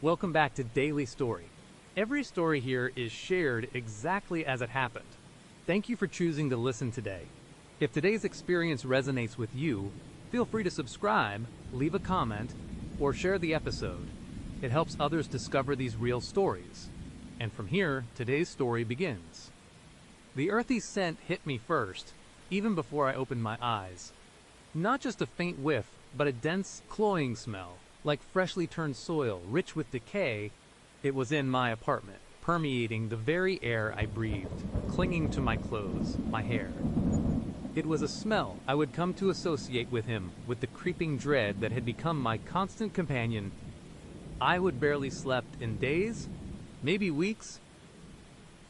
Welcome back to Daily Story. Every story here is shared exactly as it happened. Thank you for choosing to listen today. If today's experience resonates with you, feel free to subscribe, leave a comment, or share the episode. It helps others discover these real stories. And from here, today's story begins. The earthy scent hit me first, even before I opened my eyes. Not just a faint whiff, but a dense, cloying smell, like freshly turned soil, rich with decay. It was in my apartment, permeating the very air I breathed, clinging to my clothes, my hair. It was a smell I would come to associate with him, with the creeping dread that had become my constant companion. I would barely slept in days, maybe weeks.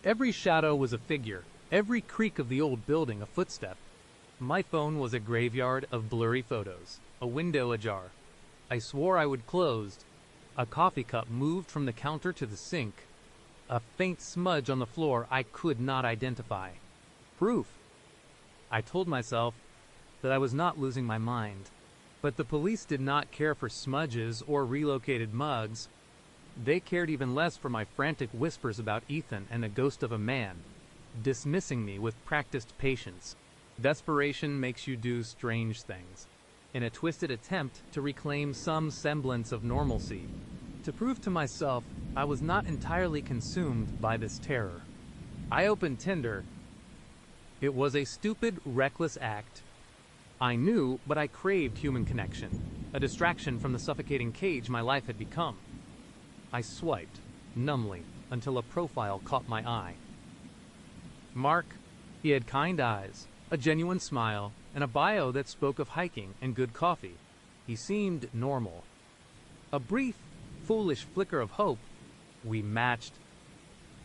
Every shadow was a figure, every creak of the old building a footstep. My phone was a graveyard of blurry photos, a window ajar. I swore I would close. A coffee cup moved from the counter to the sink. A faint smudge on the floor I could not identify. Proof. I told myself that I was not losing my mind. But the police did not care for smudges or relocated mugs. They cared even less for my frantic whispers about Ethan and a ghost of a man, dismissing me with practiced patience. Desperation makes you do strange things, in a twisted attempt to reclaim some semblance of normalcy. To prove to myself I was not entirely consumed by this terror, I opened Tinder. It was a stupid, reckless act. I knew, but I craved human connection, a distraction from the suffocating cage my life had become. I swiped, numbly, until a profile caught my eye. Mark. He had kind eyes, a genuine smile, and a bio that spoke of hiking and good coffee. He seemed normal. A brief, foolish flicker of hope. We matched.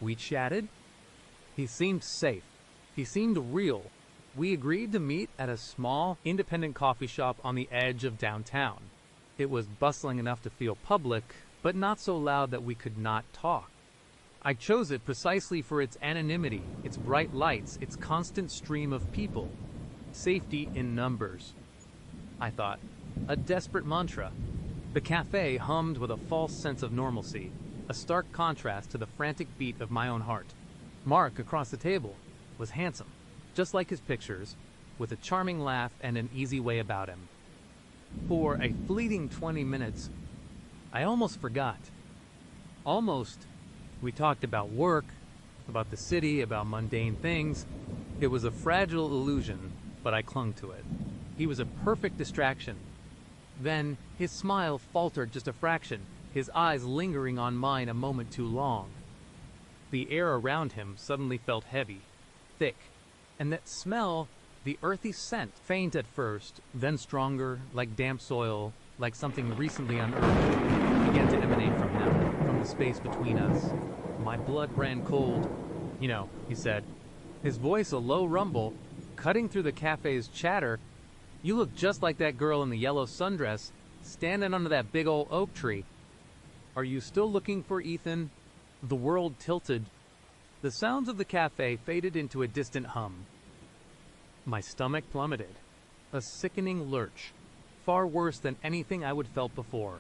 We chatted. He seemed safe. He seemed real. We agreed to meet at a small, independent coffee shop on the edge of downtown. It was bustling enough to feel public, but not so loud that we could not talk. I chose it precisely for its anonymity, its bright lights, its constant stream of people. Safety in numbers, I thought. A desperate mantra. The cafe hummed with a false sense of normalcy, a stark contrast to the frantic beat of my own heart. Mark, across the table, was handsome, just like his pictures, with a charming laugh and an easy way about him. For a fleeting 20 minutes, I almost forgot. Almost. We talked about work, about the city, about mundane things. It was a fragile illusion, but I clung to it. He was a perfect distraction. Then, his smile faltered just a fraction, his eyes lingering on mine a moment too long. The air around him suddenly felt heavy, thick, and that smell, the earthy scent, faint at first, then stronger, like damp soil, like something recently unearthed, began to emanate from him, from the space between us. My blood ran cold. You know, he said, his voice a low rumble, cutting through the cafe's chatter. You look just like that girl in the yellow sundress, standing under that big old oak tree. Are you still looking for Ethan? The world tilted. The sounds of the cafe faded into a distant hum. My stomach plummeted. A sickening lurch, far worse than anything I would felt before.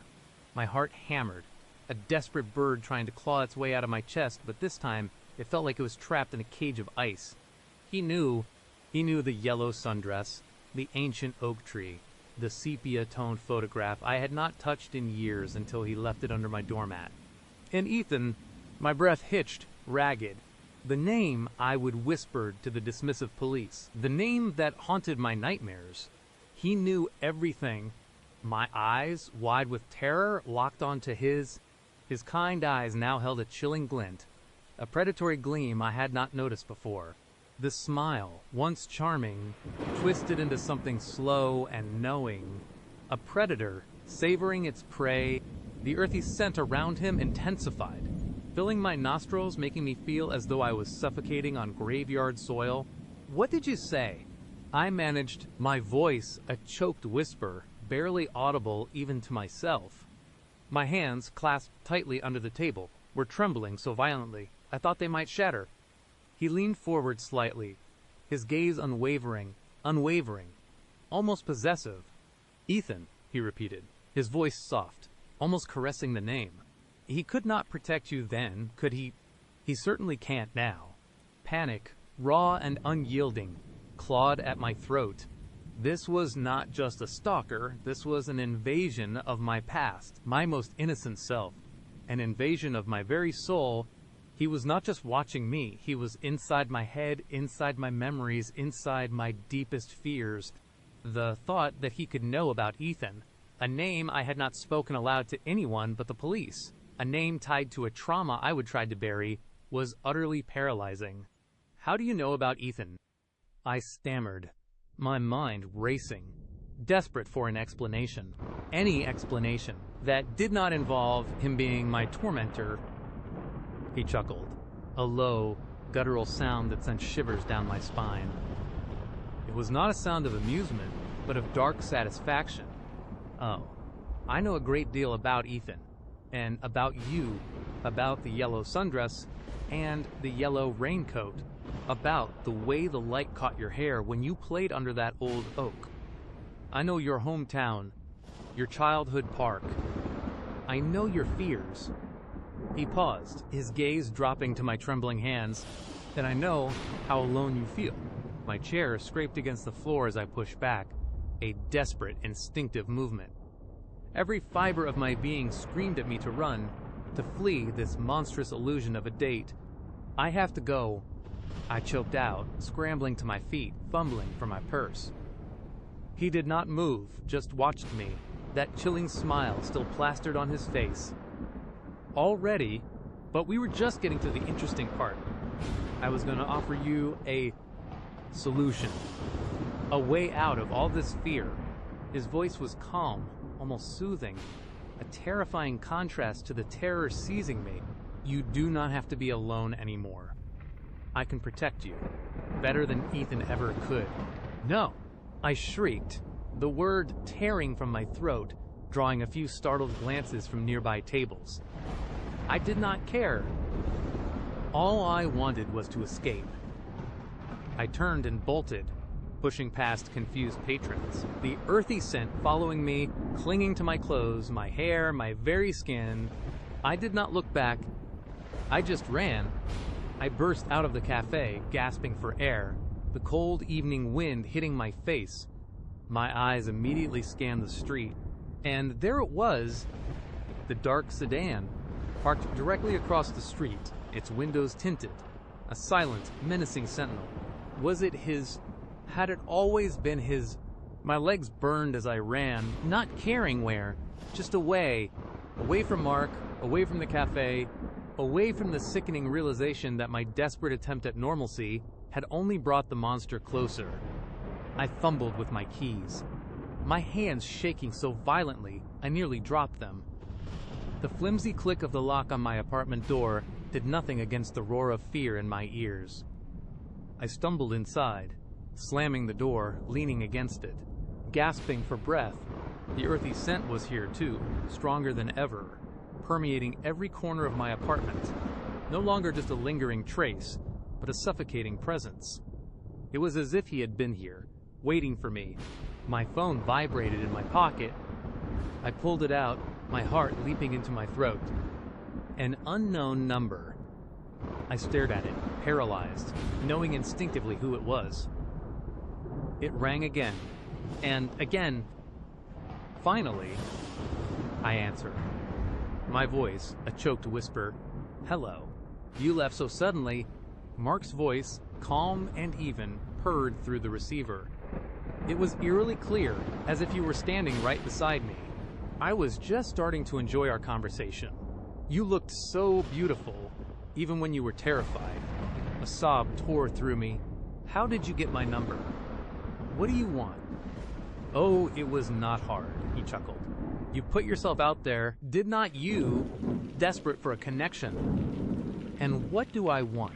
My heart hammered, a desperate bird trying to claw its way out of my chest, but this time it felt like it was trapped in a cage of ice. He knew the yellow sundress, the ancient oak tree, the sepia-toned photograph I had not touched in years until he left it under my doormat. And Ethan, my breath hitched, ragged. The name I would whisper to the dismissive police, the name that haunted my nightmares. He knew everything. My eyes, wide with terror, locked onto his. His kind eyes now held a chilling glint, a predatory gleam I had not noticed before. The smile, once charming, twisted into something slow and knowing. A predator, savoring its prey. The earthy scent around him intensified, filling my nostrils, making me feel as though I was suffocating on graveyard soil. What did you say? I managed, my voice a choked whisper, barely audible even to myself. My hands, clasped tightly under the table, were trembling so violently I thought they might shatter. He leaned forward slightly, his gaze unwavering, almost possessive. Ethan, he repeated, his voice soft, almost caressing the name. He could not protect you then, could he? He certainly can't now. Panic, raw and unyielding, clawed at my throat. This was not just a stalker, this was an invasion of my past, my most innocent self. An invasion of my very soul. He was not just watching me, he was inside my head, inside my memories, inside my deepest fears. The thought that he could know about Ethan, a name I had not spoken aloud to anyone but the police, a name tied to a trauma I would try to bury, was utterly paralyzing. How do you know about Ethan? I stammered, my mind racing, desperate for an explanation. Any explanation that did not involve him being my tormentor. He chuckled, a low, guttural sound that sent shivers down my spine. It was not a sound of amusement, but of dark satisfaction. Oh, I know a great deal about Ethan, and about you, about the yellow sundress, and the yellow raincoat, about the way the light caught your hair when you played under that old oak. I know your hometown, your childhood park. I know your fears. He paused, his gaze dropping to my trembling hands. Then I know how alone you feel. My chair scraped against the floor as I pushed back, a desperate, instinctive movement. Every fiber of my being screamed at me to run, to flee this monstrous illusion of a date. I have to go, I choked out, scrambling to my feet, fumbling for my purse. He did not move, just watched me, that chilling smile still plastered on his face. Already, but we were just getting to the interesting part. I was going to offer you a solution, a way out of all this fear. His voice was calm, almost soothing, a terrifying contrast to the terror seizing me. You do not have to be alone anymore. I can protect you, better than Ethan ever could. No, I shrieked, the word tearing from my throat, drawing a few startled glances from nearby tables. I did not care. All I wanted was to escape. I turned and bolted, pushing past confused patrons, the earthy scent following me, clinging to my clothes, my hair, my very skin. I did not look back. I just ran. I burst out of the cafe, gasping for air, the cold evening wind hitting my face. My eyes immediately scanned the street, and there it was, the dark sedan, parked directly across the street, its windows tinted, a silent, menacing sentinel. Was it his? Had it always been his? My legs burned as I ran, not caring where, just away from Mark, away from the cafe, away from the sickening realization that my desperate attempt at normalcy had only brought the monster closer. I fumbled with my keys, my hands shaking so violently I nearly dropped them. The flimsy click of the lock on my apartment door did nothing against the roar of fear in my ears. I stumbled inside, slamming the door, leaning against it, gasping for breath. The earthy scent was here too, stronger than ever, permeating every corner of my apartment. No longer just a lingering trace, but a suffocating presence. It was as if he had been here, waiting for me. My phone vibrated in my pocket. I pulled it out, my heart leaping into my throat. An unknown number. I stared at it, paralyzed, knowing instinctively who it was. It rang again, and again. Finally, I answered. My voice, a choked whisper, "Hello. You left so suddenly." Mark's voice, calm and even, purred through the receiver. It was eerily clear, as if you were standing right beside me. I was just starting to enjoy our conversation. You looked so beautiful, even when you were terrified. A sob tore through me. How did you get my number? What do you want? Oh, it was not hard, he chuckled. You put yourself out there, did not you, desperate for a connection. And what do I want?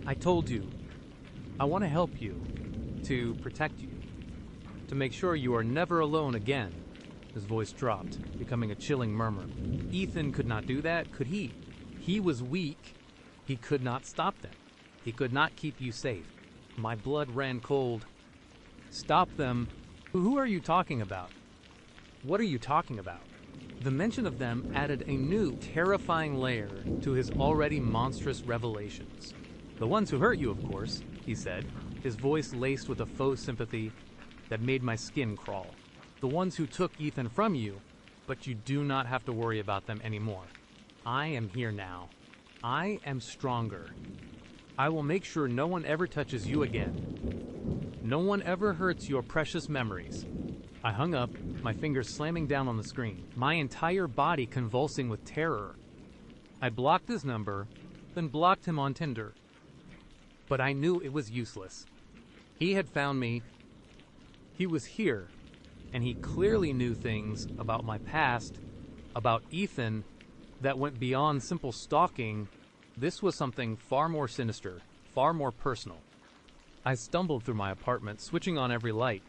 I told you, I want to help you, to protect you, to make sure you are never alone again. His voice dropped, becoming a chilling murmur. Ethan could not do that, could he? He was weak. He could not stop them. He could not keep you safe. My blood ran cold. Stop them. Who are you talking about? What are you talking about? The mention of them added a new, terrifying layer to his already monstrous revelations. "The ones who hurt you, of course," he said, his voice laced with a faux sympathy that made my skin crawl. "The ones who took Ethan from you, but you do not have to worry about them anymore. I am here now. I am stronger. I will make sure no one ever touches you again. No one ever hurts your precious memories." I hung up, my fingers slamming down on the screen, my entire body convulsing with terror. I blocked his number, then blocked him on Tinder. But I knew it was useless. He had found me. He was here, and he clearly knew things about my past, about Ethan, that went beyond simple stalking. This was something far more sinister, far more personal. I stumbled through my apartment, switching on every light,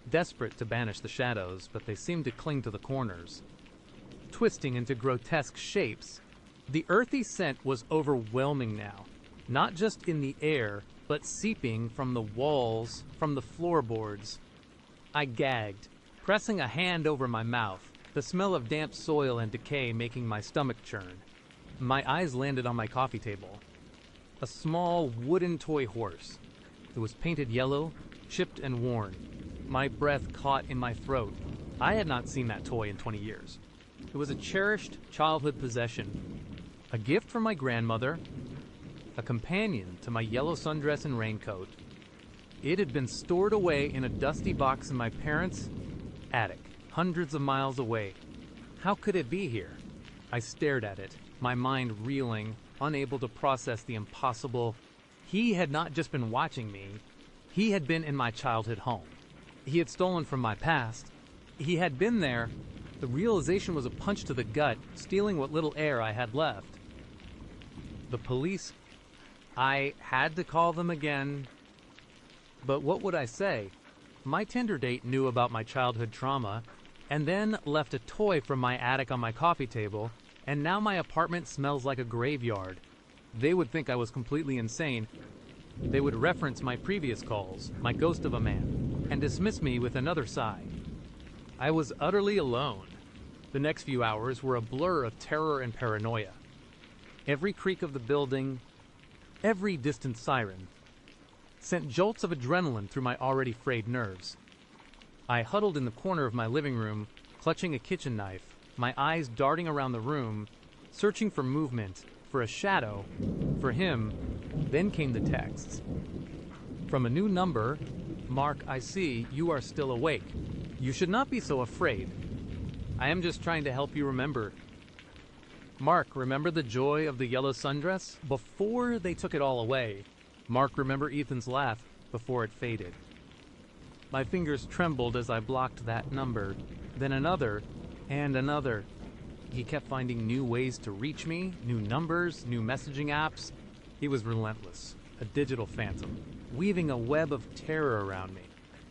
desperate to banish the shadows, but they seemed to cling to the corners, twisting into grotesque shapes. The earthy scent was overwhelming now, not just in the air, but seeping from the walls, from the floorboards. I gagged, pressing a hand over my mouth, the smell of damp soil and decay making my stomach churn. My eyes landed on my coffee table. A small wooden toy horse. It was painted yellow, chipped and worn. My breath caught in my throat. I had not seen that toy in 20 years. It was a cherished childhood possession. A gift from my grandmother, a companion to my yellow sundress and raincoat. It had been stored away in a dusty box in my parents' attic, hundreds of miles away. How could it be here? I stared at it, my mind reeling, unable to process the impossible. He had not just been watching me. He had been in my childhood home. He had stolen from my past. He had been there. The realization was a punch to the gut, stealing what little air I had left. The police. I had to call them again. But what would I say? My Tinder date knew about my childhood trauma, and then left a toy from my attic on my coffee table, and now my apartment smells like a graveyard. They would think I was completely insane. They would reference my previous calls, my ghost of a man, and dismiss me with another sigh. I was utterly alone. The next few hours were a blur of terror and paranoia. Every creak of the building, every distant siren, sent jolts of adrenaline through my already frayed nerves. I huddled in the corner of my living room, clutching a kitchen knife, my eyes darting around the room, searching for movement, for a shadow, for him. Then came the texts. From a new number: "Mark, I see you are still awake. You should not be so afraid. I am just trying to help you remember. Mark, remember the joy of the yellow sundress before they took it all away. Mark, remember Ethan's laugh before it faded." My fingers trembled as I blocked that number, then another, and another. He kept finding new ways to reach me, new numbers, new messaging apps. He was relentless, a digital phantom, weaving a web of terror around me.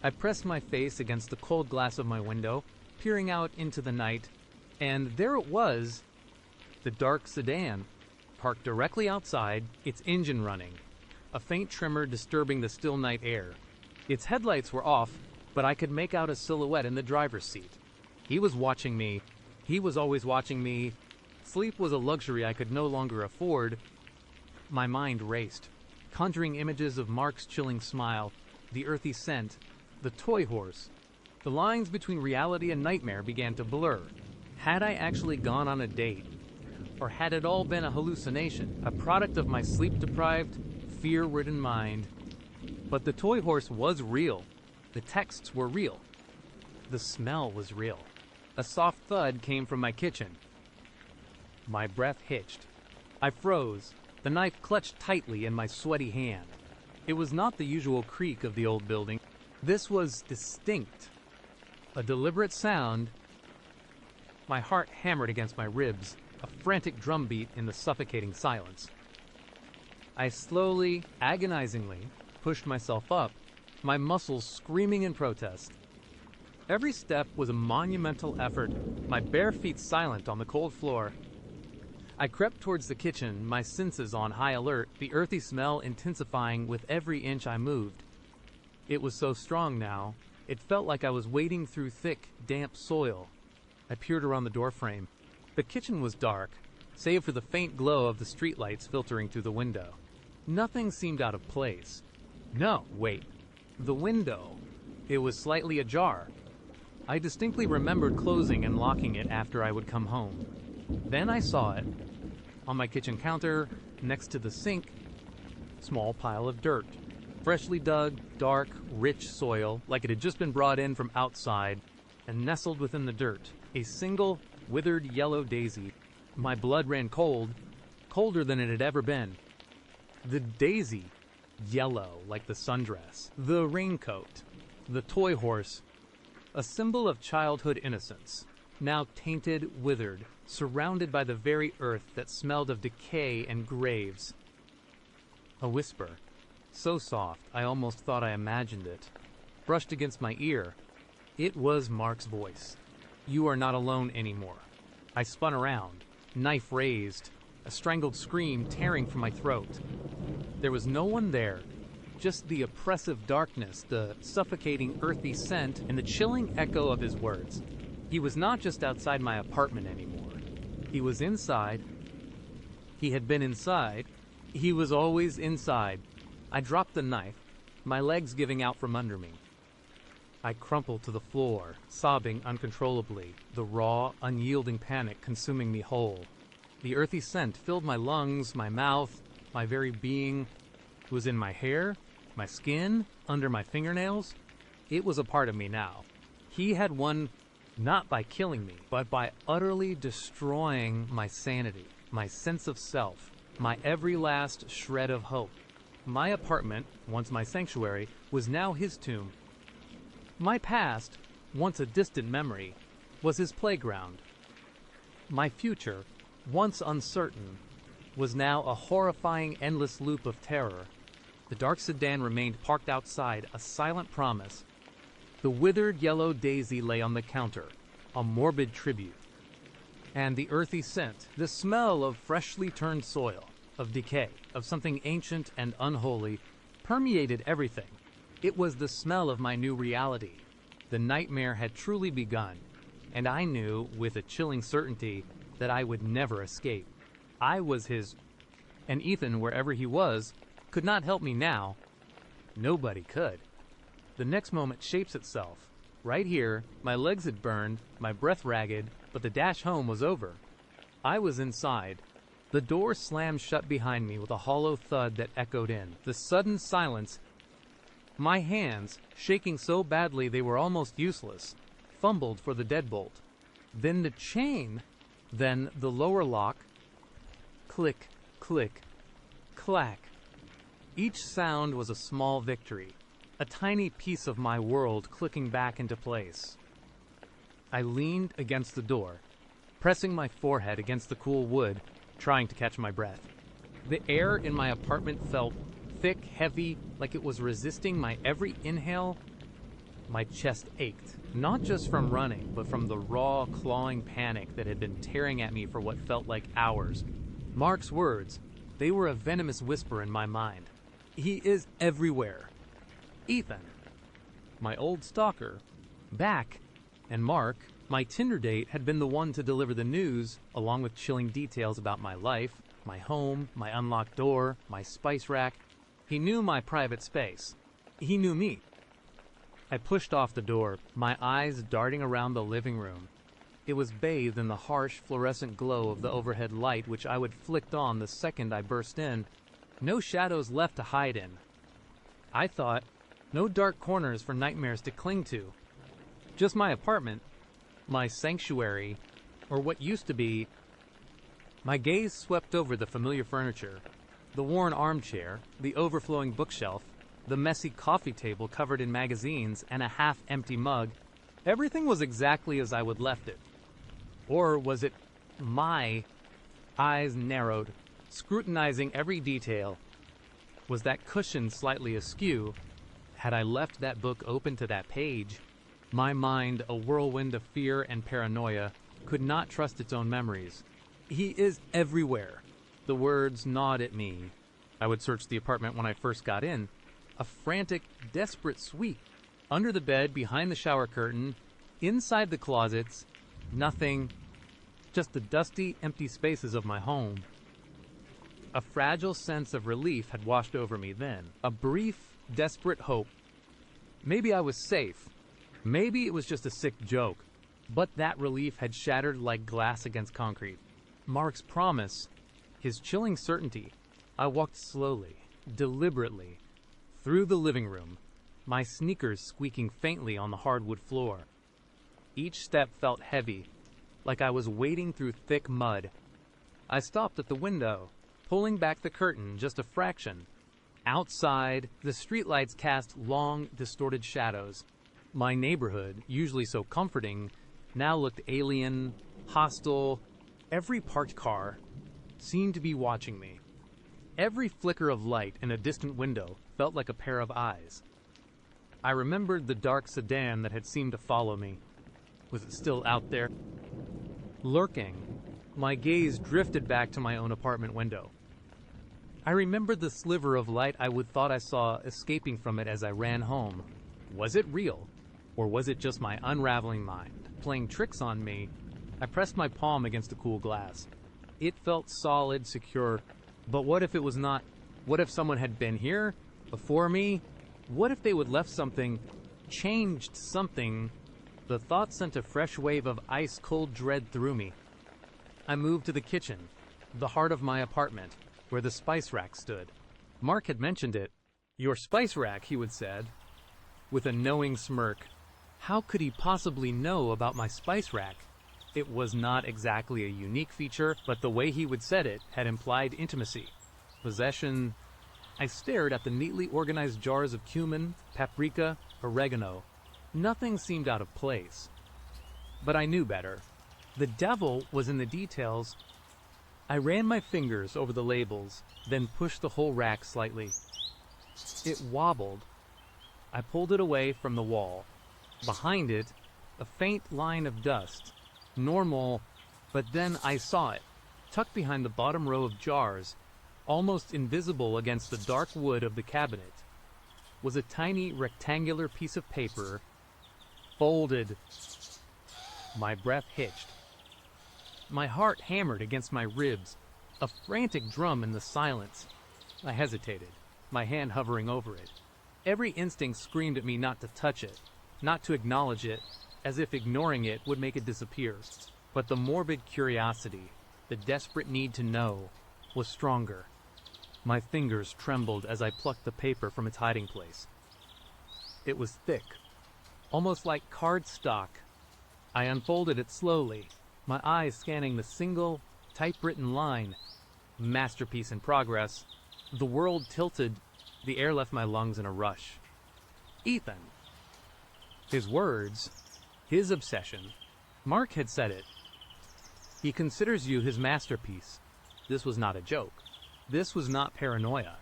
I pressed my face against the cold glass of my window, peering out into the night, and there it was, the dark sedan, parked directly outside, its engine running, a faint tremor disturbing the still night air. Its headlights were off, but I could make out a silhouette in the driver's seat. He was watching me. He was always watching me. Sleep was a luxury I could no longer afford. My mind raced, conjuring images of Mark's chilling smile, the earthy scent, the toy horse. The lines between reality and nightmare began to blur. Had I actually gone on a date? Or had it all been a hallucination, a product of my sleep-deprived, fear-ridden mind? But the toy horse was real. The texts were real. The smell was real. A soft thud came from my kitchen. My breath hitched. I froze, the knife clutched tightly in my sweaty hand. It was not the usual creak of the old building. This was distinct. A deliberate sound. My heart hammered against my ribs, a frantic drumbeat in the suffocating silence. I slowly, agonizingly, pushed myself up, my muscles screaming in protest. Every step was a monumental effort, my bare feet silent on the cold floor. I crept towards the kitchen, my senses on high alert, the earthy smell intensifying with every inch I moved. It was so strong now, it felt like I was wading through thick, damp soil. I peered around the doorframe. The kitchen was dark, save for the faint glow of the streetlights filtering through the window. Nothing seemed out of place. No, wait. The window. It was slightly ajar. I distinctly remembered closing and locking it after I would come home. Then I saw it. On my kitchen counter, next to the sink, small pile of dirt. Freshly dug, dark, rich soil, like it had just been brought in from outside, and nestled within the dirt, a single, withered yellow daisy. My blood ran cold, colder than it had ever been. The daisy, yellow like the sundress, the raincoat, the toy horse, a symbol of childhood innocence, now tainted, withered, surrounded by the very earth that smelled of decay and graves. A whisper, so soft I almost thought I imagined it, brushed against my ear. It was Mark's voice. "You are not alone anymore." I spun around, knife raised, a strangled scream tearing from my throat. There was no one there, just the oppressive darkness, the suffocating earthy scent, and the chilling echo of his words. He was not just outside my apartment anymore. He was inside. He had been inside. He was always inside. I dropped the knife, my legs giving out from under me. I crumpled to the floor, sobbing uncontrollably, the raw, unyielding panic consuming me whole. The earthy scent filled my lungs, my mouth, my very being. It was in my hair, my skin, under my fingernails. It was a part of me now. He had won not by killing me, but by utterly destroying my sanity, my sense of self, my every last shred of hope. My apartment, once my sanctuary, was now his tomb. My past, once a distant memory, was his playground. My future, once uncertain, was now a horrifying endless loop of terror. The dark sedan remained parked outside, a silent promise. The withered yellow daisy lay on the counter, a morbid tribute. And the earthy scent, the smell of freshly turned soil, of decay, of something ancient and unholy, permeated everything. It was the smell of my new reality. The nightmare had truly begun, and I knew, with a chilling certainty, that I would never escape. I was his, and Ethan, wherever he was, could not help me now. Nobody could. The next moment shapes itself. Right here, my legs had burned, my breath ragged, but the dash home was over. I was inside. The door slammed shut behind me with a hollow thud that echoed in. The sudden silence. My hands, shaking so badly they were almost useless, fumbled for the deadbolt. Then the chain. Then the lower lock. Click, click, clack. Each sound was a small victory, a tiny piece of my world clicking back into place. I leaned against the door, pressing my forehead against the cool wood, trying to catch my breath. The air in my apartment felt thick, heavy, like it was resisting my every inhale. My chest ached, not just from running, but from the raw, clawing panic that had been tearing at me for what felt like hours. Mark's words, they were a venomous whisper in my mind. He is everywhere. Ethan, my old stalker, back, and Mark, my Tinder date, had been the one to deliver the news, along with chilling details about my life, my home, my unlocked door, my spice rack. He knew my private space. He knew me. I pushed off the door, my eyes darting around the living room. It was bathed in the harsh, fluorescent glow of the overhead light, which I would flick on the second I burst in. No shadows left to hide in. I thought, no dark corners for nightmares to cling to. Just my apartment, my sanctuary, or what used to be. My gaze swept over the familiar furniture, the worn armchair, the overflowing bookshelf, the messy coffee table covered in magazines, and a half-empty mug. Everything was exactly as I would left it. Or was it my eyes narrowed, scrutinizing every detail? Was that cushion slightly askew? Had I left that book open to that page? My mind, a whirlwind of fear and paranoia, could not trust its own memories. He is everywhere. The words gnawed at me. I would search the apartment when I first got in. A frantic, desperate sweep. Under the bed, behind the shower curtain, inside the closets. Nothing, just the dusty, empty spaces of my home. A fragile sense of relief had washed over me then. A brief, desperate hope. Maybe I was safe. Maybe it was just a sick joke. But that relief had shattered like glass against concrete. Mark's promise, his chilling certainty. I walked slowly, deliberately, through the living room, my sneakers squeaking faintly on the hardwood floor. Each step felt heavy, like I was wading through thick mud. I stopped at the window, pulling back the curtain just a fraction. Outside, the streetlights cast long, distorted shadows. My neighborhood, usually so comforting, now looked alien, hostile. Every parked car seemed to be watching me. Every flicker of light in a distant window felt like a pair of eyes. I remembered the dark sedan that had seemed to follow me. Was it still out there? Lurking, my gaze drifted back to my own apartment window. I remembered the sliver of light I would thought I saw escaping from it as I ran home. Was it real? Or was it just my unraveling mind playing tricks on me? I pressed my palm against the cool glass. It felt solid, secure. But what if it was not? What if someone had been here before me? What if they would left something, changed something? The thought sent a fresh wave of ice-cold dread through me. I moved to the kitchen, the heart of my apartment, where the spice rack stood. Mark had mentioned it. "Your spice rack," he would said, with a knowing smirk. How could he possibly know about my spice rack? It was not exactly a unique feature, but the way he would said it had implied intimacy, possession. I stared at the neatly organized jars of cumin, paprika, oregano. Nothing seemed out of place. But I knew better. The devil was in the details. I ran my fingers over the labels, then pushed the whole rack slightly. It wobbled. I pulled it away from the wall. Behind it, a faint line of dust. Normal, but then I saw it, tucked behind the bottom row of jars, almost invisible against the dark wood of the cabinet, was a tiny rectangular piece of paper, folded. My breath hitched. My heart hammered against my ribs, a frantic drum in the silence. I hesitated, my hand hovering over it. Every instinct screamed at me not to touch it, not to acknowledge it, as if ignoring it would make it disappear. But the morbid curiosity, the desperate need to know, was stronger. My fingers trembled as I plucked the paper from its hiding place. It was thick, almost like cardstock. I unfolded it slowly, my eyes scanning the single, typewritten line. Masterpiece in progress. The world tilted. The air left my lungs in a rush. Ethan. His words, his obsession. Mark had said it. He considers you his masterpiece. This was not a joke. This was not paranoia.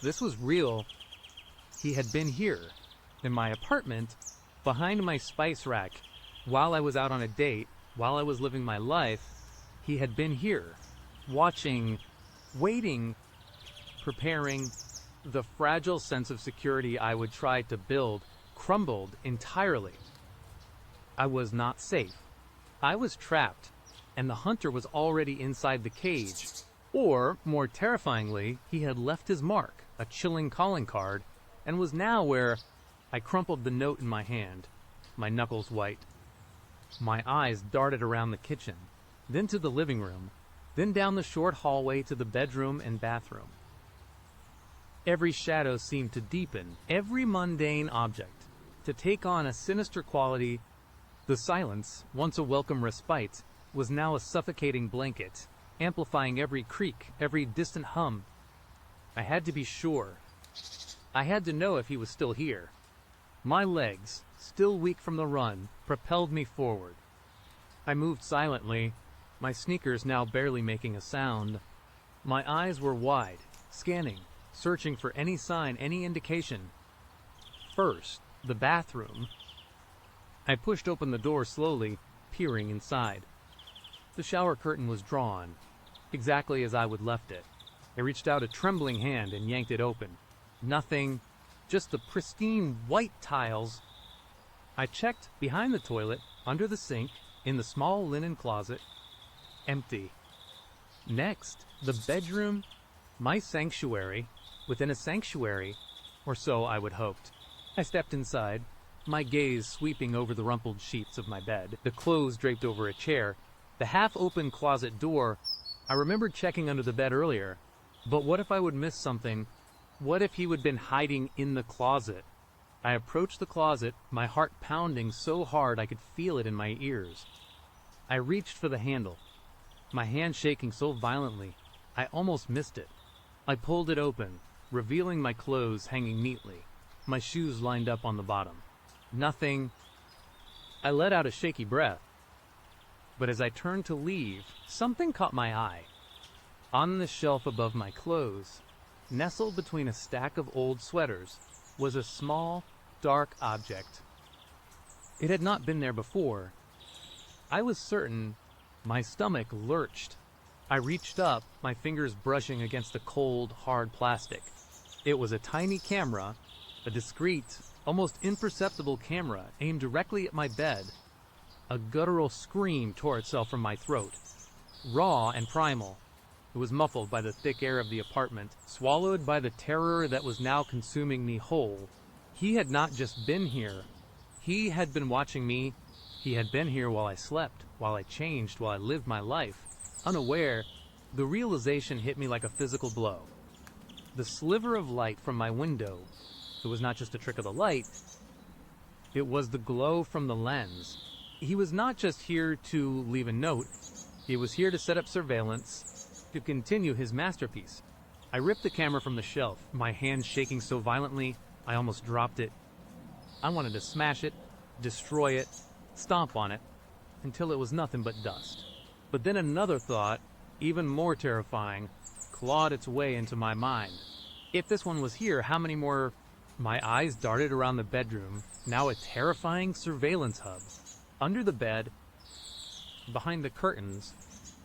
This was real. He had been here, in my apartment, behind my spice rack, while I was out on a date, while I was living my life. He had been here, watching, waiting, preparing. The fragile sense of security I would try to build crumbled entirely. I was not safe. I was trapped, and the hunter was already inside the cage. Or, more terrifyingly, he had left his mark, a chilling calling card, and was now where. I crumpled the note in my hand, my knuckles white. My eyes darted around the kitchen, then to the living room, then down the short hallway to the bedroom and bathroom. Every shadow seemed to deepen, every mundane object to take on a sinister quality. The silence, once a welcome respite, was now a suffocating blanket, amplifying every creak, every distant hum. I had to be sure. I had to know if he was still here. My legs, still weak from the run, propelled me forward. I moved silently, my sneakers now barely making a sound. My eyes were wide, scanning, searching for any sign, any indication. First, the bathroom. I pushed open the door slowly, peering inside. The shower curtain was drawn, exactly as I would left it. I reached out a trembling hand and yanked it open. Nothing, just the pristine white tiles. I checked behind the toilet, under the sink, In the small linen closet, empty. Next, the bedroom, my sanctuary, within a sanctuary, or so I would hoped. I stepped inside, my gaze sweeping over the rumpled sheets of my bed, the clothes draped over a chair, the half-open closet door. I remembered checking under the bed earlier, but what if I would miss something? What if he would have been hiding in the closet? I approached the closet, my heart pounding so hard I could feel it in my ears. I reached for the handle, my hand shaking so violently, I almost missed it. I pulled it open, revealing my clothes hanging neatly, my shoes lined up on the bottom. Nothing. I let out a shaky breath. But as I turned to leave, something caught my eye. On the shelf above my clothes, nestled between a stack of old sweaters, was a small, dark object. It had not been there before. I was certain. My stomach lurched. I reached up, my fingers brushing against the cold, hard plastic. It was a tiny camera, a discreet, almost imperceptible camera aimed directly at my bed. A guttural scream tore itself from my throat. Raw and primal. It was muffled by the thick air of the apartment, swallowed by the terror that was now consuming me whole. He had not just been here. He had been watching me. He had been here while I slept, while I changed, while I lived my life. Unaware, the realization hit me like a physical blow. The sliver of light from my window, it was not just a trick of the light, it was the glow from the lens. He was not just here to leave a note, he was here to set up surveillance, to continue his masterpiece. I ripped the camera from the shelf, my hand shaking so violently, I almost dropped it. I wanted to smash it, destroy it, stomp on it, until it was nothing but dust. But then another thought, even more terrifying, clawed its way into my mind. If this one was here, how many more? My eyes darted around the bedroom, now a terrifying surveillance hub. Under the bed, behind the curtains,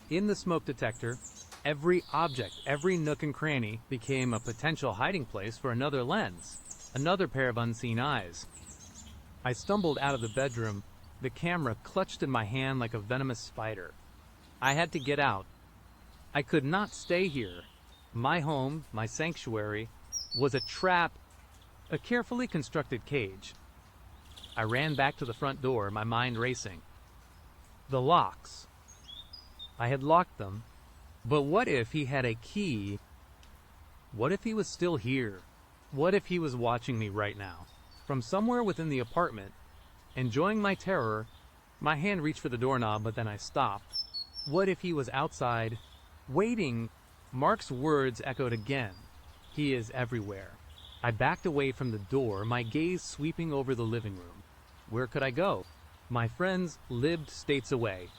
in the smoke detector, every object, every nook and cranny became a potential hiding place for another lens, another pair of unseen eyes. I stumbled out of the bedroom, the camera clutched in my hand like a venomous spider. I had to get out. I could not stay here. My home, my sanctuary, was a trap, a carefully constructed cage. I ran back to the front door, my mind racing. The locks. I had locked them, but what if he had a key? What if he was still here? What if he was watching me right now? From somewhere within the apartment, enjoying my terror, my hand reached for the doorknob, but then I stopped. What if he was outside, waiting? Mark's words echoed again. He is everywhere. I backed away from the door, my gaze sweeping over the living room. Where could I go? My friends lived states away.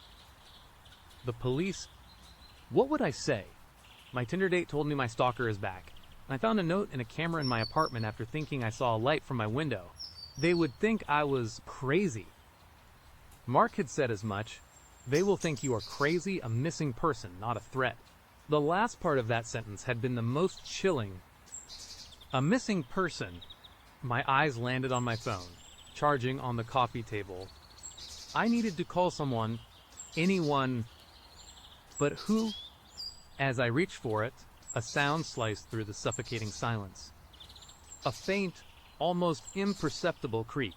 The police. What would I say? My Tinder date told me my stalker is back. I found a note and a camera in my apartment after thinking I saw a light from my window. They would think I was crazy. Mark had said as much. They will think you are crazy, a missing person, not a threat. The last part of that sentence had been the most chilling. A missing person. My eyes landed on my phone, charging on the coffee table. I needed to call someone, anyone, but who? As I reached for it, a sound sliced through the suffocating silence. A faint, almost imperceptible creak.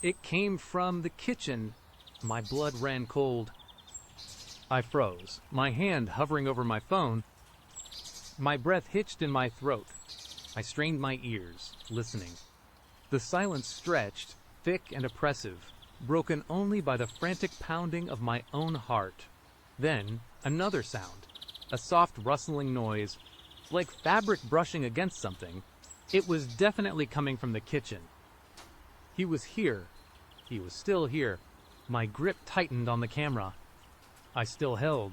It came from the kitchen. My blood ran cold. I froze, my hand hovering over my phone. My breath hitched in my throat. I strained my ears, listening. The silence stretched, thick and oppressive, broken only by the frantic pounding of my own heart. Then, another sound, a soft rustling noise, like fabric brushing against something. It was definitely coming from the kitchen. He was here. He was still here. My grip tightened on the camera. I still held.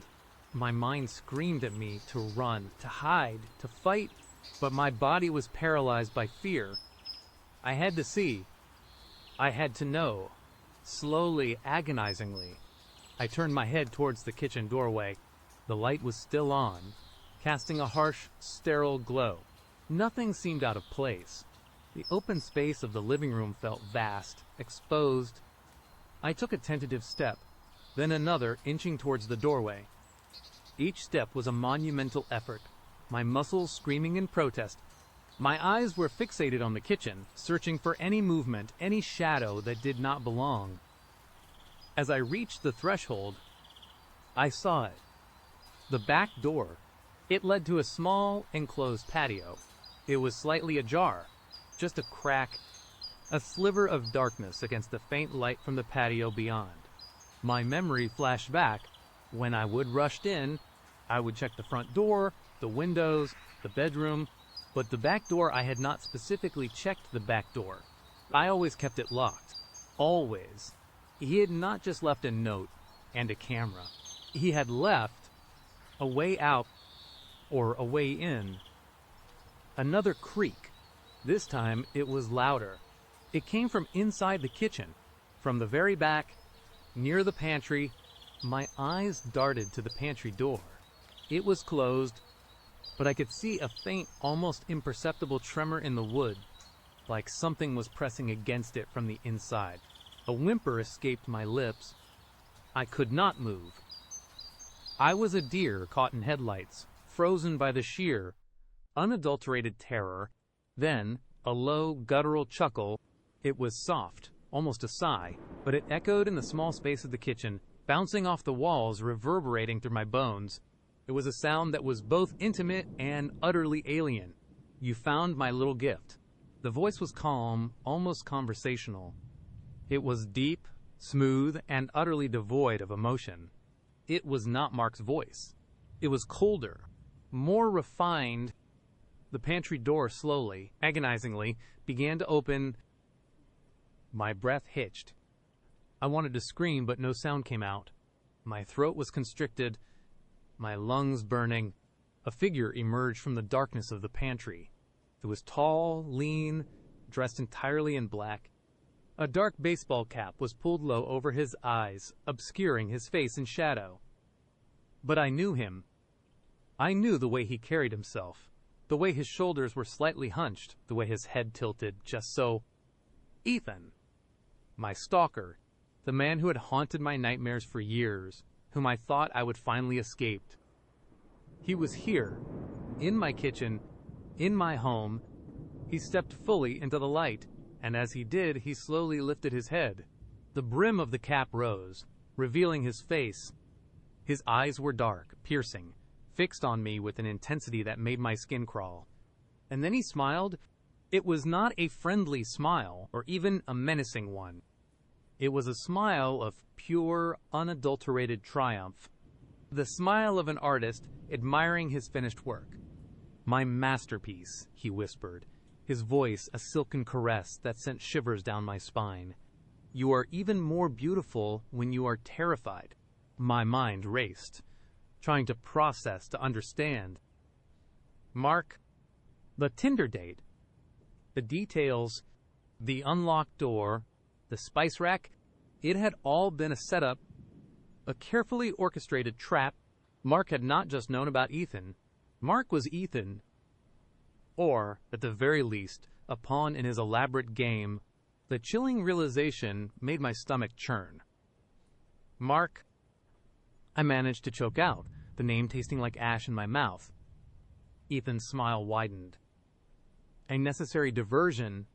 My mind screamed at me to run, to hide, to fight, but my body was paralyzed by fear. I had to see. I had to know. Slowly, agonizingly, I turned my head towards the kitchen doorway. The light was still on, casting a harsh, sterile glow. Nothing seemed out of place. The open space of the living room felt vast, exposed. I took a tentative step, then another inching towards the doorway. Each step was a monumental effort, my muscles screaming in protest. My eyes were fixated on the kitchen, searching for any movement, any shadow that did not belong. As I reached the threshold, I saw it. The back door. It led to a small, enclosed patio. It was slightly ajar, just a crack, a sliver of darkness against the faint light from the patio beyond. My memory flashed back. When I would rush in, I would check the front door, the windows, the bedroom, but the back door, I had not specifically checked the back door. I always kept it locked. Always. He had not just left a note and a camera. He had left a way out or a way in. Another creak. This time it was louder. It came from inside the kitchen, from the very back, near the pantry. My eyes darted to the pantry door. It was closed, but I could see a faint, almost imperceptible tremor in the wood, like something was pressing against it from the inside. A whimper escaped my lips. I could not move. I was a deer caught in headlights, frozen by the sheer, unadulterated terror. Then, a low, guttural chuckle. It was soft, almost a sigh, but it echoed in the small space of the kitchen, bouncing off the walls, reverberating through my bones. It was a sound that was both intimate and utterly alien. You found my little gift. The voice was calm, almost conversational. It was deep, smooth, and utterly devoid of emotion. It was not Mark's voice. It was colder, more refined. The pantry door slowly, agonizingly, began to open. My breath hitched. I wanted to scream, but no sound came out. My throat was constricted, my lungs burning. A figure emerged from the darkness of the pantry. It was tall, lean, dressed entirely in black. A dark baseball cap was pulled low over his eyes, obscuring his face in shadow. But I knew him. I knew the way he carried himself, the way his shoulders were slightly hunched, the way his head tilted, just so. Ethan. My stalker, the man who had haunted my nightmares for years, whom I thought I would finally escape. He was here, in my kitchen, in my home. He stepped fully into the light, and as he did, he slowly lifted his head. The brim of the cap rose, revealing his face. His eyes were dark, piercing, fixed on me with an intensity that made my skin crawl. And then he smiled. It was not a friendly smile, or even a menacing one. It was a smile of pure, unadulterated triumph. The smile of an artist admiring his finished work. "My masterpiece," he whispered, his voice a silken caress that sent shivers down my spine. "You are even more beautiful when you are terrified." My mind raced, trying to process, to understand. Mark, the Tinder date, the details, the unlocked door, the spice rack, it had all been a setup, a carefully orchestrated trap. Mark had not just known about Ethan. Mark was Ethan, or, at the very least, a pawn in his elaborate game. The chilling realization made my stomach churn. Mark. I managed to choke out, the name tasting like ash in my mouth. Ethan's smile widened. A necessary diversion,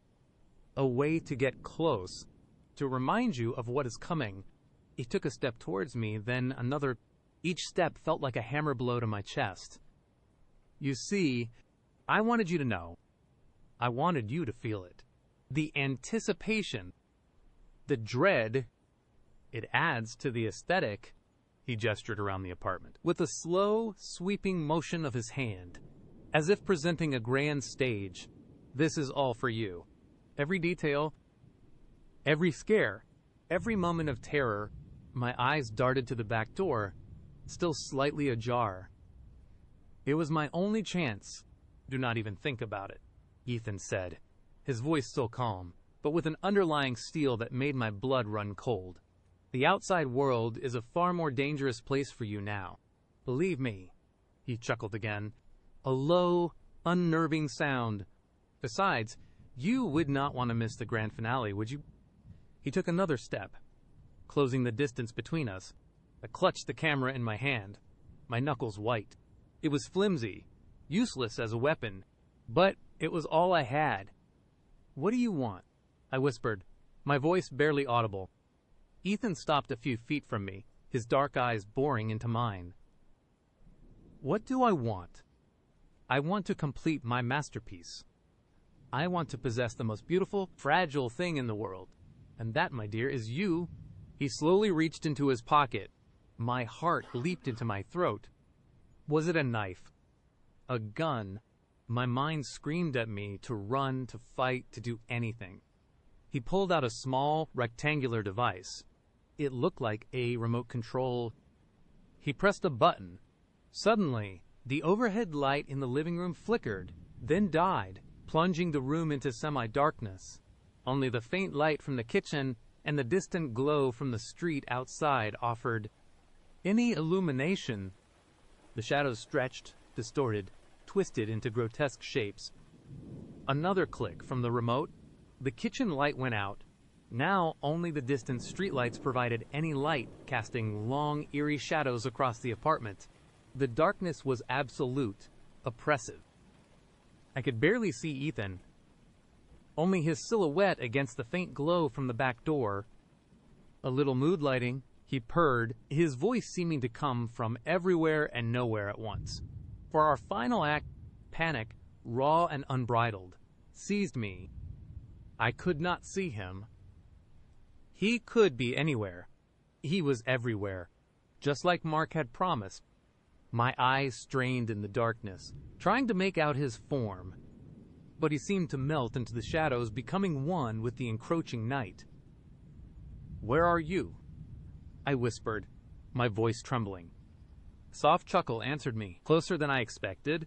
a way to get close, to remind you of what is coming. He took a step towards me, then another. Each step felt like a hammer blow to my chest. You see, I wanted you to know. I wanted you to feel it. The anticipation, the dread, it adds to the aesthetic. He gestured around the apartment with a slow, sweeping motion of his hand, as if presenting a grand stage. This is all for you. Every detail, every scare, every moment of terror. My eyes darted to the back door, still slightly ajar. It was my only chance. Do not even think about it, Ethan said, his voice still calm, but with an underlying steel that made my blood run cold. The outside world is a far more dangerous place for you now. Believe me. He chuckled again. A low, unnerving sound. Besides, you would not want to miss the grand finale, would you? He took another step, closing the distance between us. I clutched the camera in my hand, my knuckles white. It was flimsy, useless as a weapon, but it was all I had. "What do you want?" I whispered, my voice barely audible. Ethan stopped a few feet from me, his dark eyes boring into mine. "What do I want? I want to complete my masterpiece. I want to possess the most beautiful, fragile thing in the world. And that, my dear, is you." He slowly reached into his pocket. My heart leaped into my throat. Was it a knife? A gun? My mind screamed at me to run, to fight, to do anything. He pulled out a small, rectangular device. It looked like a remote control. He pressed a button. Suddenly, the overhead light in the living room flickered, then died, plunging the room into semi-darkness. Only the faint light from the kitchen and the distant glow from the street outside offered any illumination. The shadows stretched, distorted, twisted into grotesque shapes. Another click from the remote. The kitchen light went out. Now only the distant streetlights provided any light, casting long, eerie shadows across the apartment. The darkness was absolute, oppressive. I could barely see Ethan. Only his silhouette against the faint glow from the back door. A little mood lighting, he purred, his voice seeming to come from everywhere and nowhere at once. For our final act, panic, raw and unbridled, seized me. I could not see him. He could be anywhere. He was everywhere, just like Mark had promised. My eyes strained in the darkness, trying to make out his form. But he seemed to melt into the shadows, becoming one with the encroaching night. "Where are you?" I whispered, my voice trembling. A soft chuckle answered me, closer than I expected.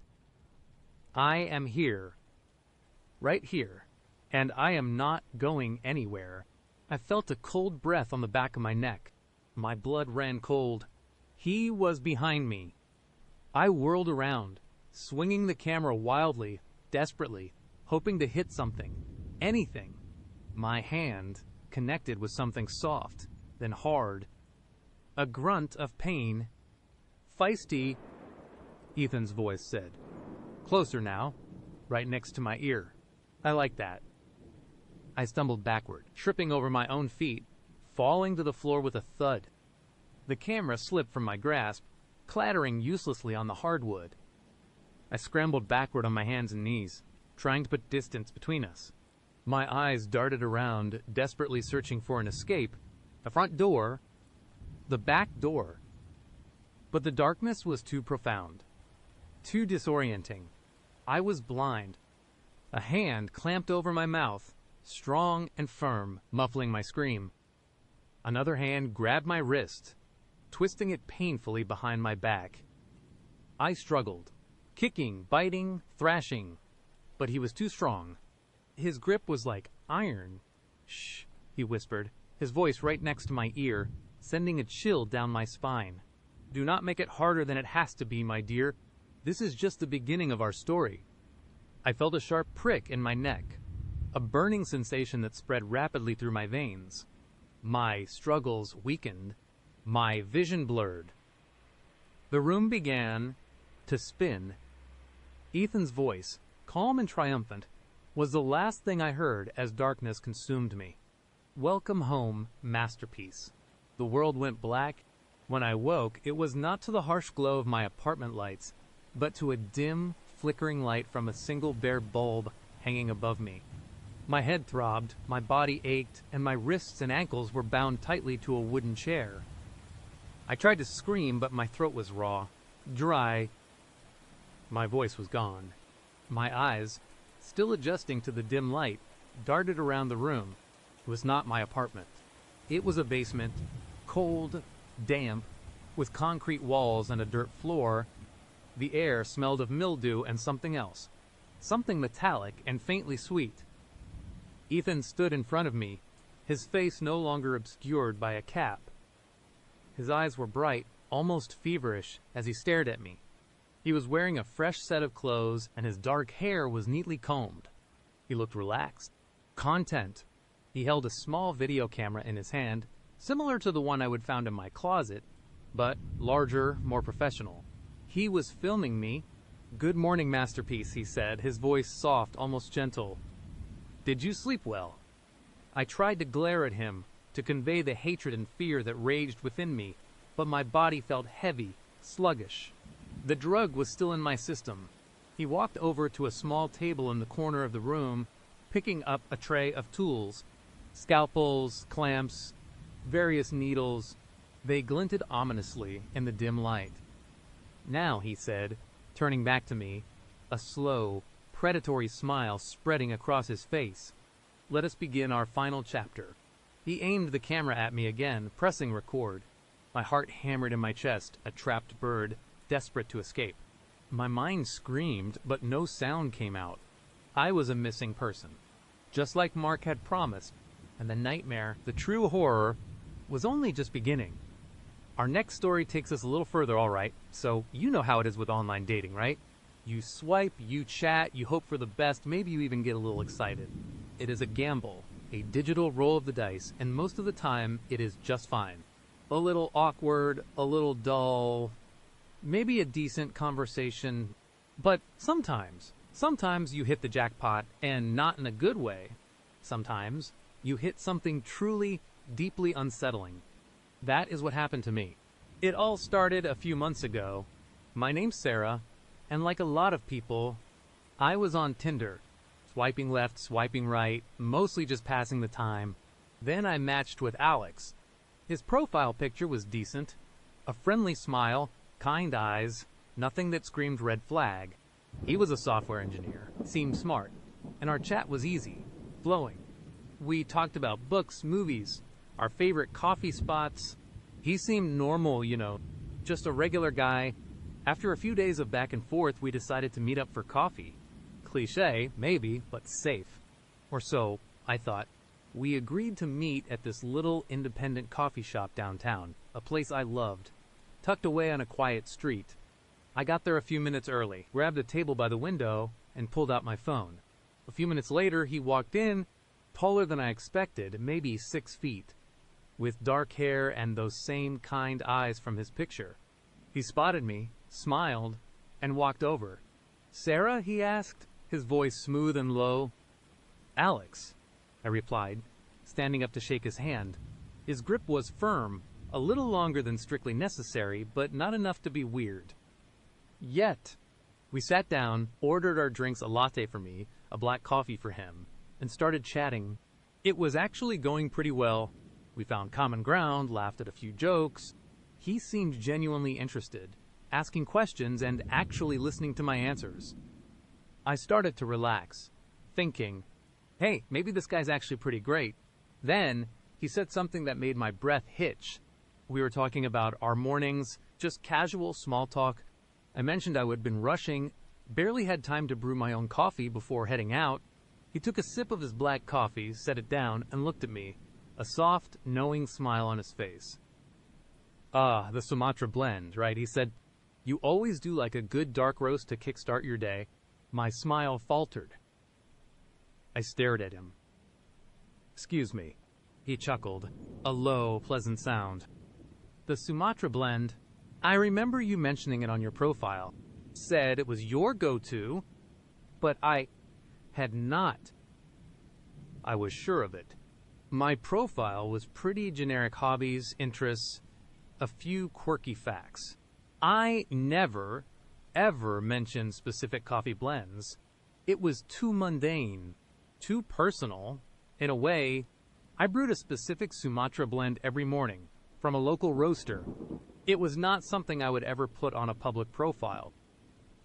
"I am here. Right here. And I am not going anywhere." I felt a cold breath on the back of my neck. My blood ran cold. He was behind me. I whirled around, swinging the camera wildly, desperately, hoping to hit something, anything. My hand connected with something soft, then hard. A grunt of pain. "Feisty," Ethan's voice said. Closer now, right next to my ear. I like that. I stumbled backward, tripping over my own feet, falling to the floor with a thud. The camera slipped from my grasp, clattering uselessly on the hardwood. I scrambled backward on my hands and knees, trying to put distance between us. My eyes darted around, desperately searching for an escape. The front door, the back door. But the darkness was too profound, too disorienting. I was blind. A hand clamped over my mouth, strong and firm, muffling my scream. Another hand grabbed my wrist, twisting it painfully behind my back. I struggled, kicking, biting, thrashing, but he was too strong. His grip was like iron. "Shh," he whispered, his voice right next to my ear, sending a chill down my spine. "Do not make it harder than it has to be, my dear. This is just the beginning of our story." I felt a sharp prick in my neck, a burning sensation that spread rapidly through my veins. My struggles weakened, my vision blurred. The room began to spin. Ethan's voice, calm and triumphant, was the last thing I heard as darkness consumed me. "Welcome home, masterpiece." The world went black. When I woke, it was not to the harsh glow of my apartment lights, but to a dim, flickering light from a single bare bulb hanging above me. My head throbbed, my body ached, and my wrists and ankles were bound tightly to a wooden chair. I tried to scream, but my throat was raw, dry. My voice was gone. My eyes, still adjusting to the dim light, darted around the room. It was not my apartment. It was a basement, cold, damp, with concrete walls and a dirt floor. The air smelled of mildew and something else, something metallic and faintly sweet. Ethan stood in front of me, his face no longer obscured by a cap. His eyes were bright, almost feverish, as he stared at me. He was wearing a fresh set of clothes, and his dark hair was neatly combed. He looked relaxed, content. He held a small video camera in his hand, similar to the one I would found in my closet, but larger, more professional. He was filming me. "Good morning, masterpiece," he said, his voice soft, almost gentle. "Did you sleep well?" I tried to glare at him, to convey the hatred and fear that raged within me, but my body felt heavy, sluggish. The drug was still in my system. He walked over to a small table in the corner of the room, picking up a tray of tools, scalpels, clamps, various needles. They glinted ominously in the dim light. "Now," he said, turning back to me, a slow, predatory smile spreading across his face, "let us begin our final chapter." He aimed the camera at me again, pressing record. My heart hammered in my chest, a trapped bird, desperate to escape. My mind screamed, but no sound came out. I was a missing person, just like Mark had promised, and the nightmare, the true horror, was only just beginning. Our next story takes us a little further, all right, so you know how it is with online dating, right? You swipe, you chat, you hope for the best, maybe you even get a little excited. It is a gamble, a digital roll of the dice, and most of the time, it is just fine. A little awkward, a little dull, maybe a decent conversation, but sometimes you hit the jackpot, and not in a good way. Sometimes you hit something truly, deeply unsettling. That is what happened to me. It all started a few months ago. My name's Sarah, and like a lot of people, I was on Tinder, swiping left, swiping right, mostly just passing the time. Then I matched with Alex. His profile picture was decent. A friendly smile, kind eyes, nothing that screamed red flag. He was a software engineer, seemed smart, and our chat was easy, flowing. We talked about books, movies, our favorite coffee spots. He seemed normal, just a regular guy. After a few days of back and forth, we decided to meet up for coffee. Cliché, maybe, but safe. Or so, I thought. We agreed to meet at this little independent coffee shop downtown, a place I loved, tucked away on a quiet street. I got there a few minutes early, grabbed a table by the window, and pulled out my phone. A few minutes later, he walked in, taller than I expected, maybe 6 feet, with dark hair and those same kind eyes from his picture. He spotted me, smiled, and walked over. "Sarah?" he asked, his voice smooth and low. "Alex," I replied, standing up to shake his hand. His grip was firm, a little longer than strictly necessary, but not enough to be weird. Yet. We sat down, ordered our drinks, a latte for me, a black coffee for him, and started chatting. It was actually going pretty well. We found common ground, laughed at a few jokes. He seemed genuinely interested, asking questions and actually listening to my answers. I started to relax, thinking, hey, maybe this guy's actually pretty great. Then, he said something that made my breath hitch. We were talking about our mornings, just casual small talk. I mentioned I had been rushing, barely had time to brew my own coffee before heading out. He took a sip of his black coffee, set it down, and looked at me, a soft, knowing smile on his face. "Ah, the Sumatra blend, right?" he said. "You always do like a good dark roast to kickstart your day." My smile faltered. I stared at him. "Excuse me," he chuckled, a low, pleasant sound. "The Sumatra blend, I remember you mentioning it on your profile. Said it was your go-to, but I had not. I was sure of it. My profile was pretty generic: hobbies, interests, a few quirky facts. I never, ever mentioned specific coffee blends. It was too mundane, too personal. In a way, I brewed a specific Sumatra blend every morning, from a local roaster. It was not something I would ever put on a public profile."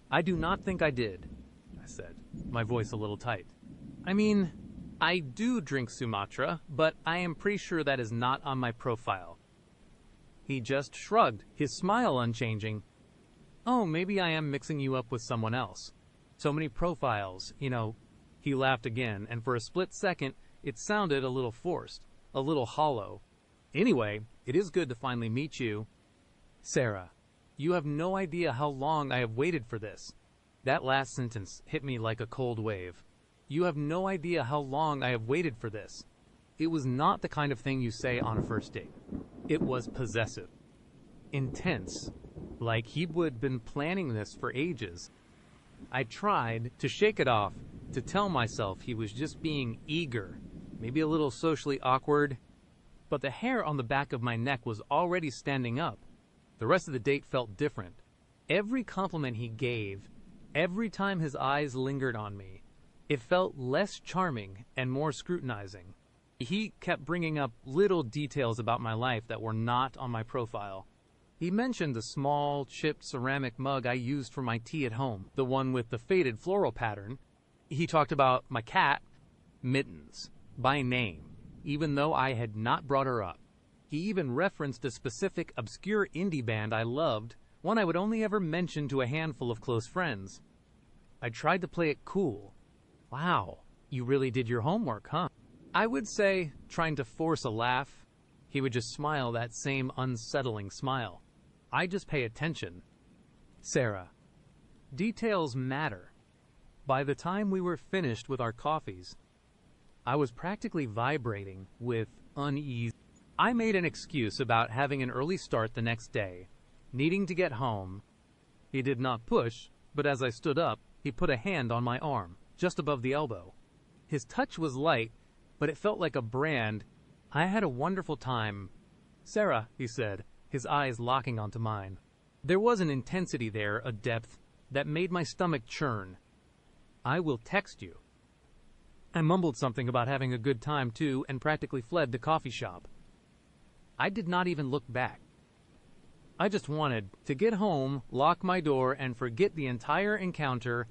"I do not think I did," I said, my voice a little tight. "I mean, I do drink Sumatra, but I am pretty sure that is not on my profile." He just shrugged, his smile unchanging. "Oh, maybe I am mixing you up with someone else. So many profiles, He laughed again, and for a split second, it sounded a little forced, a little hollow. "Anyway, it is good to finally meet you. Sarah, you have no idea how long I have waited for this." That last sentence hit me like a cold wave. You have no idea how long I have waited for this. It was not the kind of thing you say on a first date. It was possessive. intense, like he would been planning this for ages. I tried to shake it off, to tell myself he was just being eager, maybe a little socially awkward, but the hair on the back of my neck was already standing up. The rest of the date felt different. Every compliment he gave, every time his eyes lingered on me, it felt less charming and more scrutinizing. He kept bringing up little details about my life that were not on my profile. He mentioned the small, chipped ceramic mug I used for my tea at home, the one with the faded floral pattern. He talked about my cat, Mittens, by name, even though I had not brought her up. He even referenced a specific obscure indie band I loved, one I would only ever mention to a handful of close friends. I tried to play it cool. Wow, you really did your homework, huh? I would say, trying to force a laugh. He would just smile that same unsettling smile. I just pay attention. Sarah. Details matter. By the time we were finished with our coffees, I was practically vibrating with unease. I made an excuse about having an early start the next day, needing to get home. He did not push, but as I stood up, he put a hand on my arm, just above the elbow. His touch was light, but it felt like a brand. I had a wonderful time. Sarah, he said, his eyes locking onto mine. There was an intensity there, a depth, that made my stomach churn. I will text you. I mumbled something about having a good time too and practically fled the coffee shop. I did not even look back. I just wanted to get home, lock my door, and forget the entire encounter.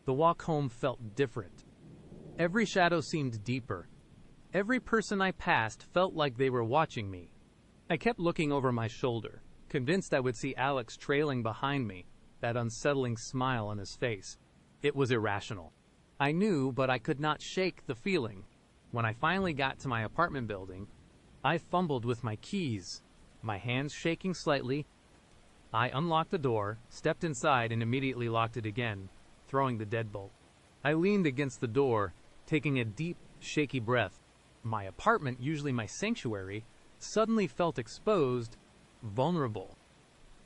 The walk home felt different. Every shadow seemed deeper. Every person I passed felt like they were watching me. I kept looking over my shoulder, convinced I would see Alex trailing behind me, that unsettling smile on his face. It was irrational. I knew, but I could not shake the feeling. When I finally got to my apartment building, I fumbled with my keys, my hands shaking slightly. I unlocked the door, stepped inside, and immediately locked it again, throwing the deadbolt. I leaned against the door, taking a deep, shaky breath. My apartment, usually my sanctuary, suddenly felt exposed, vulnerable.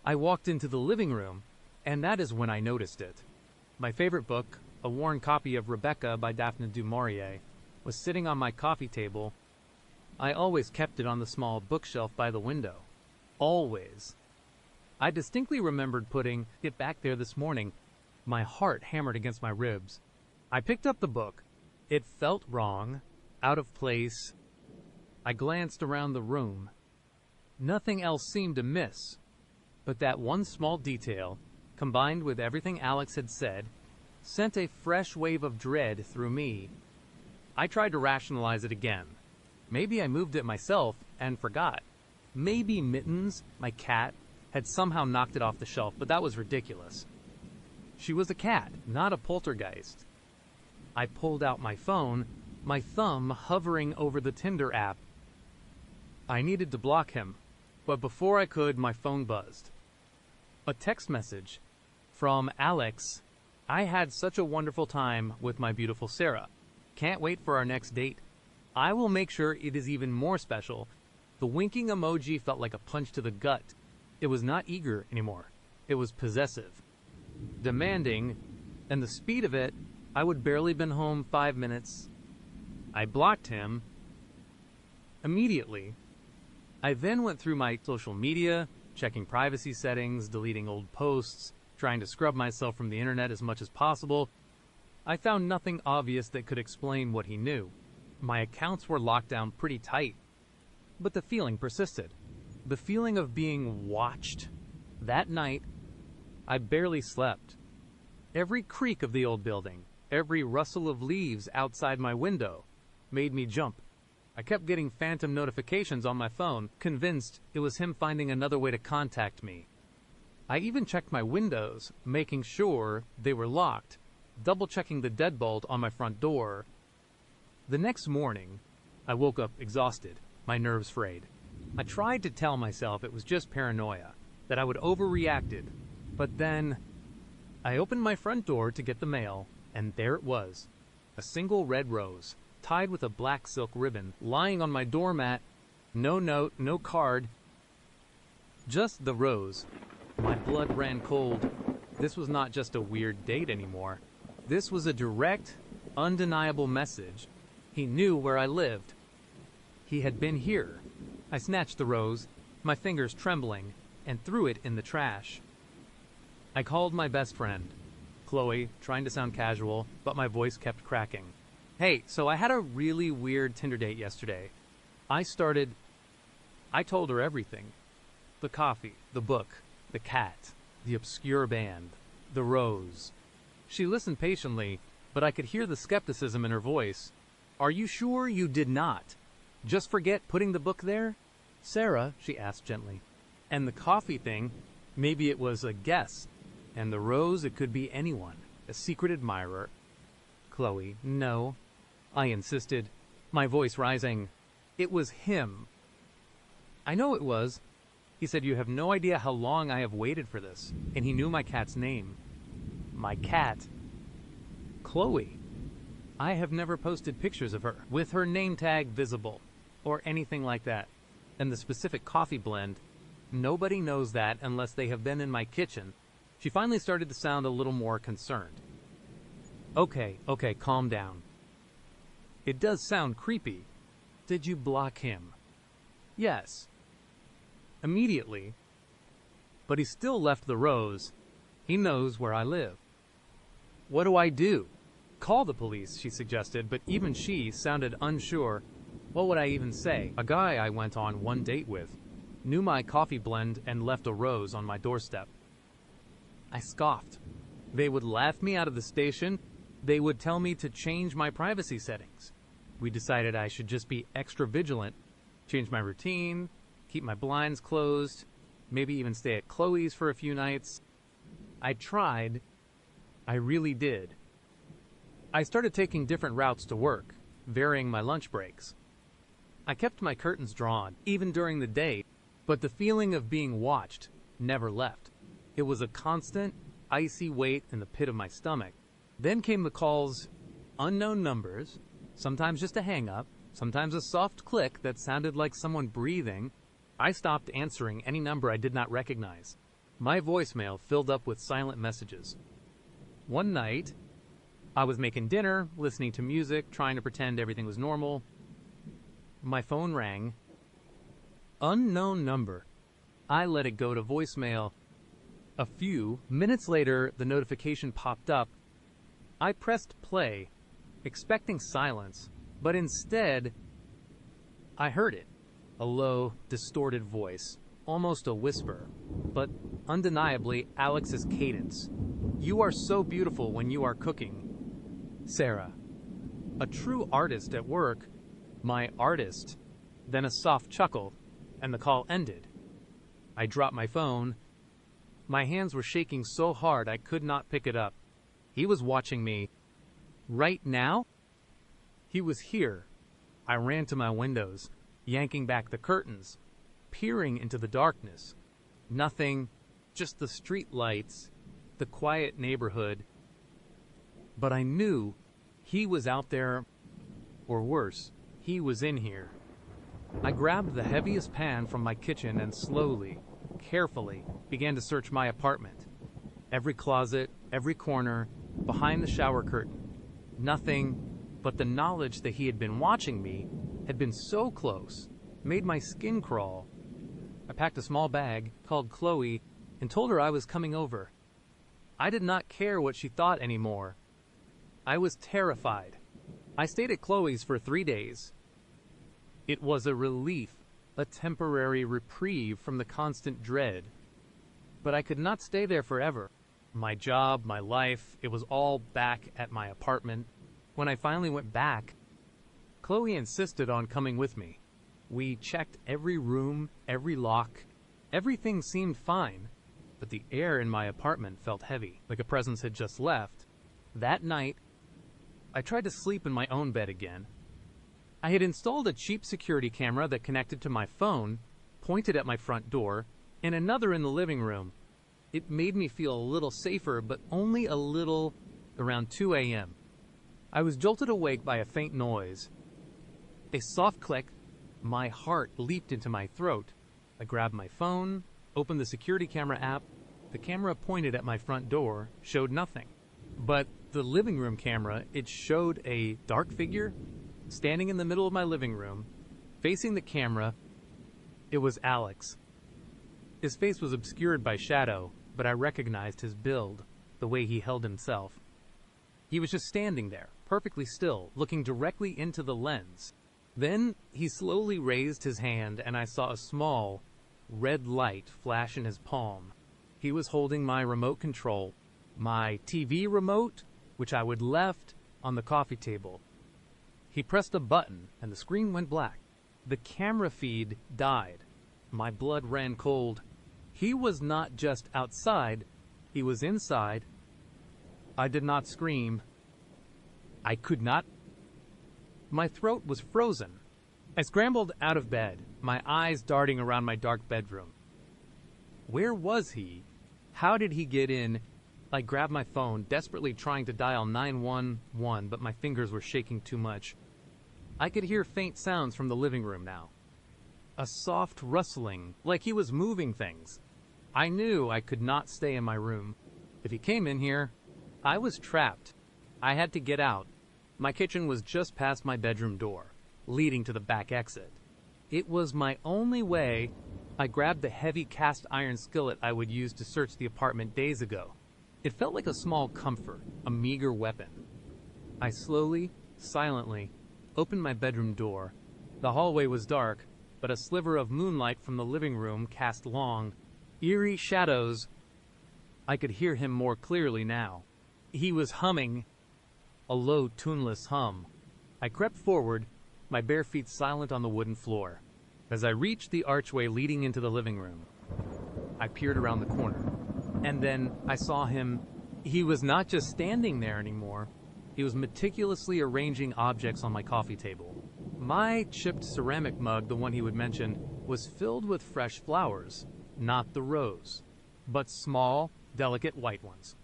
I walked into the living room, and that is when I noticed it. My favorite book, a worn copy of Rebecca by Daphne du Maurier, was sitting on my coffee table. I always kept it on the small bookshelf by the window. Always. I distinctly remembered putting it back there this morning. My heart hammered against my ribs. I picked up the book. It felt wrong, out of place. I glanced around the room. Nothing else seemed amiss. But that one small detail, combined with everything Alex had said, sent a fresh wave of dread through me. I tried to rationalize it again. Maybe I moved it myself and forgot. Maybe Mittens, my cat, had somehow knocked it off the shelf, but that was ridiculous. She was a cat, not a poltergeist. I pulled out my phone, my thumb hovering over the Tinder app. I needed to block him, but before I could, my phone buzzed. A text message from Alex. I had such a wonderful time with my beautiful Sarah. Can't wait for our next date. I will make sure it is even more special. The winking emoji felt like a punch to the gut. It was not eager anymore. It was possessive, demanding, and the speed of it, I would barely been home 5 minutes. I blocked him immediately. I then went through my social media, checking privacy settings, deleting old posts, trying to scrub myself from the internet as much as possible. I found nothing obvious that could explain what he knew. My accounts were locked down pretty tight, but the feeling persisted. The feeling of being watched. That night, I barely slept. Every creak of the old building, every rustle of leaves outside my window made me jump. I kept getting phantom notifications on my phone, convinced it was him finding another way to contact me. I even checked my windows, making sure they were locked, double-checking the deadbolt on my front door. The next morning, I woke up exhausted, my nerves frayed. I tried to tell myself it was just paranoia, that I would overreacted, but then I opened my front door to get the mail, and there it was, a single red rose, tied with a black silk ribbon, lying on my doormat. No note, no card, Just the rose. My blood ran cold. This was not just a weird date anymore. This was a direct, undeniable message. He knew where I lived. He had been here. I snatched the rose, my fingers trembling, and threw it in the trash. I called my best friend, Chloe, trying to sound casual, but my voice kept cracking. Hey, so I had a really weird Tinder date yesterday. I told her everything. The coffee, the book, the cat, the obscure band, the rose. She listened patiently, but I could hear the skepticism in her voice. Are you sure you did not? Just forget putting the book there? Sarah, she asked gently. And the coffee thing, maybe it was a guess. And the rose, it could be anyone, a secret admirer. Chloe, no. I insisted, my voice rising. It was him. I know it was. He said, you have no idea how long I have waited for this. And he knew my cat's name. My cat. Chloe. I have never posted pictures of her with her name tag visible or anything like that. And the specific coffee blend, nobody knows that unless they have been in my kitchen. She finally started to sound a little more concerned. Okay, calm down. It does sound creepy. Did you block him? Yes. Immediately. But he still left the rose. He knows where I live. What do I do? Call the police, she suggested, but even she sounded unsure. What would I even say? A guy I went on one date with knew my coffee blend and left a rose on my doorstep. I scoffed. They would laugh me out of the station. They would tell me to change my privacy settings. We decided I should just be extra vigilant, change my routine, keep my blinds closed, maybe even stay at Chloe's for a few nights. I tried. I really did. I started taking different routes to work, varying my lunch breaks. I kept my curtains drawn, even during the day, but the feeling of being watched never left. It was a constant, icy weight in the pit of my stomach. Then came the calls, unknown numbers, sometimes just a hang-up, sometimes a soft click that sounded like someone breathing. I stopped answering any number I did not recognize. My voicemail filled up with silent messages. One night, I was making dinner, listening to music, trying to pretend everything was normal. My phone rang. Unknown number. I let it go to voicemail. A few minutes later, the notification popped up. I pressed play, expecting silence, but instead, I heard it. A low, distorted voice, almost a whisper, but undeniably Alex's cadence. You are so beautiful when you are cooking. Sarah. A true artist at work. My artist. Then a soft chuckle, and the call ended. I dropped my phone. My hands were shaking so hard I could not pick it up. He was watching me. Right now? He was here. I ran to my windows, yanking back the curtains, peering into the darkness. Nothing, just the street lights, the quiet neighborhood. But I knew he was out there, or worse, he was in here. I grabbed the heaviest pan from my kitchen and slowly, carefully, began to search my apartment. Every closet, every corner, behind the shower curtain. Nothing, but the knowledge that he had been watching me had been so close, made my skin crawl. I packed a small bag, called Chloe, and told her I was coming over. I did not care what she thought anymore. I was terrified. I stayed at Chloe's for 3 days. It was a relief, a temporary reprieve from the constant dread. But I could not stay there forever. My job, my life, it was all back at my apartment. When I finally went back, Chloe insisted on coming with me. We checked every room, every lock. Everything seemed fine, but the air in my apartment felt heavy, like a presence had just left. That night, I tried to sleep in my own bed again. I had installed a cheap security camera that connected to my phone, pointed at my front door, and another in the living room. It made me feel a little safer, but only a little. Around 2 a.m. I was jolted awake by a faint noise. A soft click. My heart leaped into my throat. I grabbed my phone, Opened the security camera app. The camera pointed at my front door, showed nothing. But the living room camera, it showed a dark figure standing in the middle of my living room, facing the camera. It was Alex. His face was obscured by shadow, but I recognized his build, the way he held himself. He was just standing there, perfectly still, looking directly into the lens. Then he slowly raised his hand and I saw a small, red light flash in his palm. He was holding my remote control, my TV remote, which I would left on the coffee table. He pressed a button and the screen went black. The camera feed died. My blood ran cold. He was not just outside, he was inside. I did not scream. I could not. My throat was frozen. I scrambled out of bed, my eyes darting around my dark bedroom. Where was he? How did he get in? I grabbed my phone, desperately trying to dial 911, but my fingers were shaking too much. I could hear faint sounds from the living room now. A soft rustling, like he was moving things. I knew I could not stay in my room. If he came in here, I was trapped. I had to get out. My kitchen was just past my bedroom door, leading to the back exit. It was my only way. I grabbed the heavy cast iron skillet I would use to search the apartment days ago. It felt like a small comfort, a meager weapon. I slowly, silently, opened my bedroom door. The hallway was dark, but a sliver of moonlight from the living room cast long, eerie shadows. I could hear him more clearly now. He was humming, a low, tuneless hum. I crept forward, my bare feet silent on the wooden floor. As I reached the archway leading into the living room, I peered around the corner. And then I saw him. He was not just standing there anymore. He was meticulously arranging objects on my coffee table. My chipped ceramic mug, the one he would mention, was filled with fresh flowers. Not the rose, but small, delicate white ones.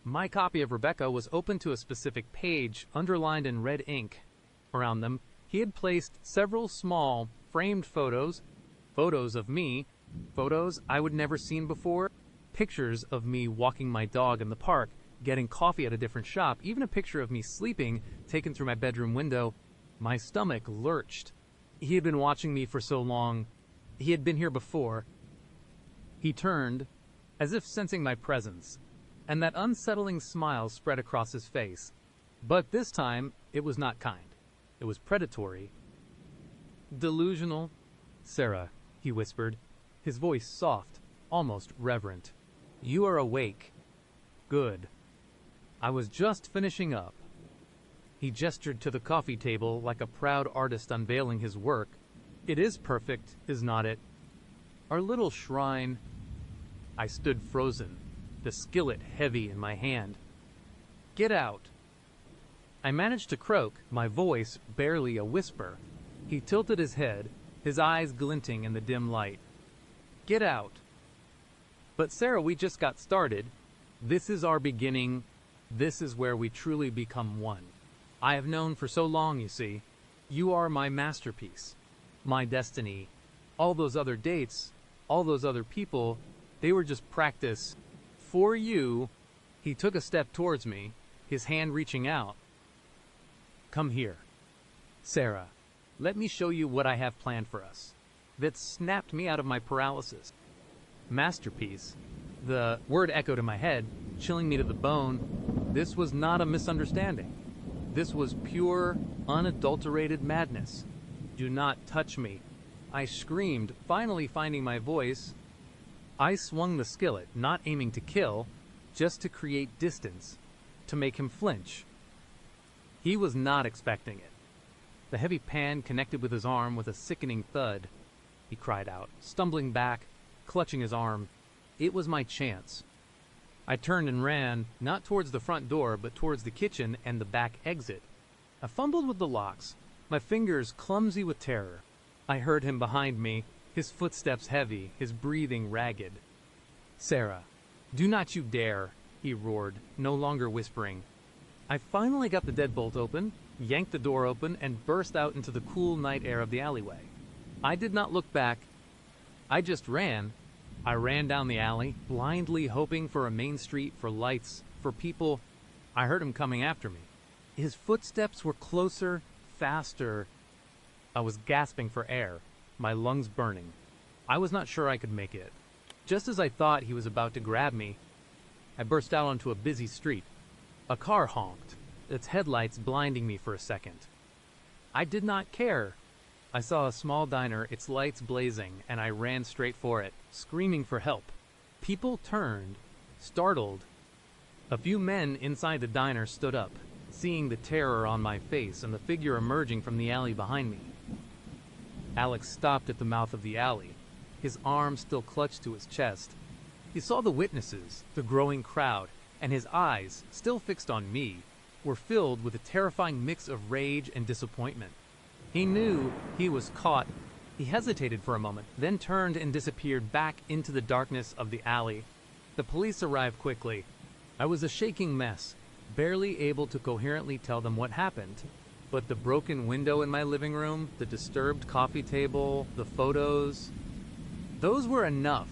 My copy of Rebecca was open to a specific page, underlined in red ink. Around them, he had placed several small, framed photos of me, photos I would never seen before, pictures of me walking my dog in the park, getting coffee at a different shop, even a picture of me sleeping, taken through my bedroom window. My stomach lurched. He had been watching me for so long. He had been here before. He turned, as if sensing my presence, and that unsettling smile spread across his face. But this time, it was not kind. It was predatory. Delusional. Sarah, he whispered, his voice soft, almost reverent. You are awake. Good. I was just finishing up. He gestured to the coffee table like a proud artist unveiling his work. It is perfect, is not it? Our little shrine. I stood frozen, the skillet heavy in my hand. Get out. I managed to croak, my voice barely a whisper. He tilted his head, his eyes glinting in the dim light. Get out. But Sarah, we just got started. This is our beginning. This is where we truly become one. I have known for so long, you see. You are my masterpiece, my destiny. All those other dates, all those other people, they were just practice. For you, he took a step towards me, his hand reaching out. Come here. Sarah, let me show you what I have planned for us. That snapped me out of my paralysis. Masterpiece. The word echoed in my head, chilling me to the bone. This was not a misunderstanding. This was pure, unadulterated madness. Do not touch me. I screamed, finally finding my voice. I swung the skillet, not aiming to kill, just to create distance, to make him flinch. He was not expecting it. The heavy pan connected with his arm with a sickening thud. He cried out, stumbling back, clutching his arm. It was my chance. I turned and ran, not towards the front door, but towards the kitchen and the back exit. I fumbled with the locks, my fingers clumsy with terror. I heard him behind me, his footsteps heavy, his breathing ragged. Sarah, do not you dare, he roared, no longer whispering. I finally got the deadbolt open, yanked the door open, and burst out into the cool night air of the alleyway. I did not look back. I just ran. I ran down the alley, blindly hoping for a main street, for lights, for people. I heard him coming after me. His footsteps were closer, faster. I was gasping for air, my lungs burning. I was not sure I could make it. Just as I thought he was about to grab me, I burst out onto a busy street. A car honked, its headlights blinding me for a second. I did not care. I saw a small diner, its lights blazing, and I ran straight for it, screaming for help. People turned, startled. A few men inside the diner stood up, seeing the terror on my face and the figure emerging from the alley behind me. Alex stopped at the mouth of the alley, his arm still clutched to his chest. He saw the witnesses, the growing crowd, and his eyes, still fixed on me, were filled with a terrifying mix of rage and disappointment. He knew he was caught. He hesitated for a moment, then turned and disappeared back into the darkness of the alley. The police arrived quickly. I was a shaking mess, barely able to coherently tell them what happened. But the broken window in my living room, the disturbed coffee table, the photos, those were enough.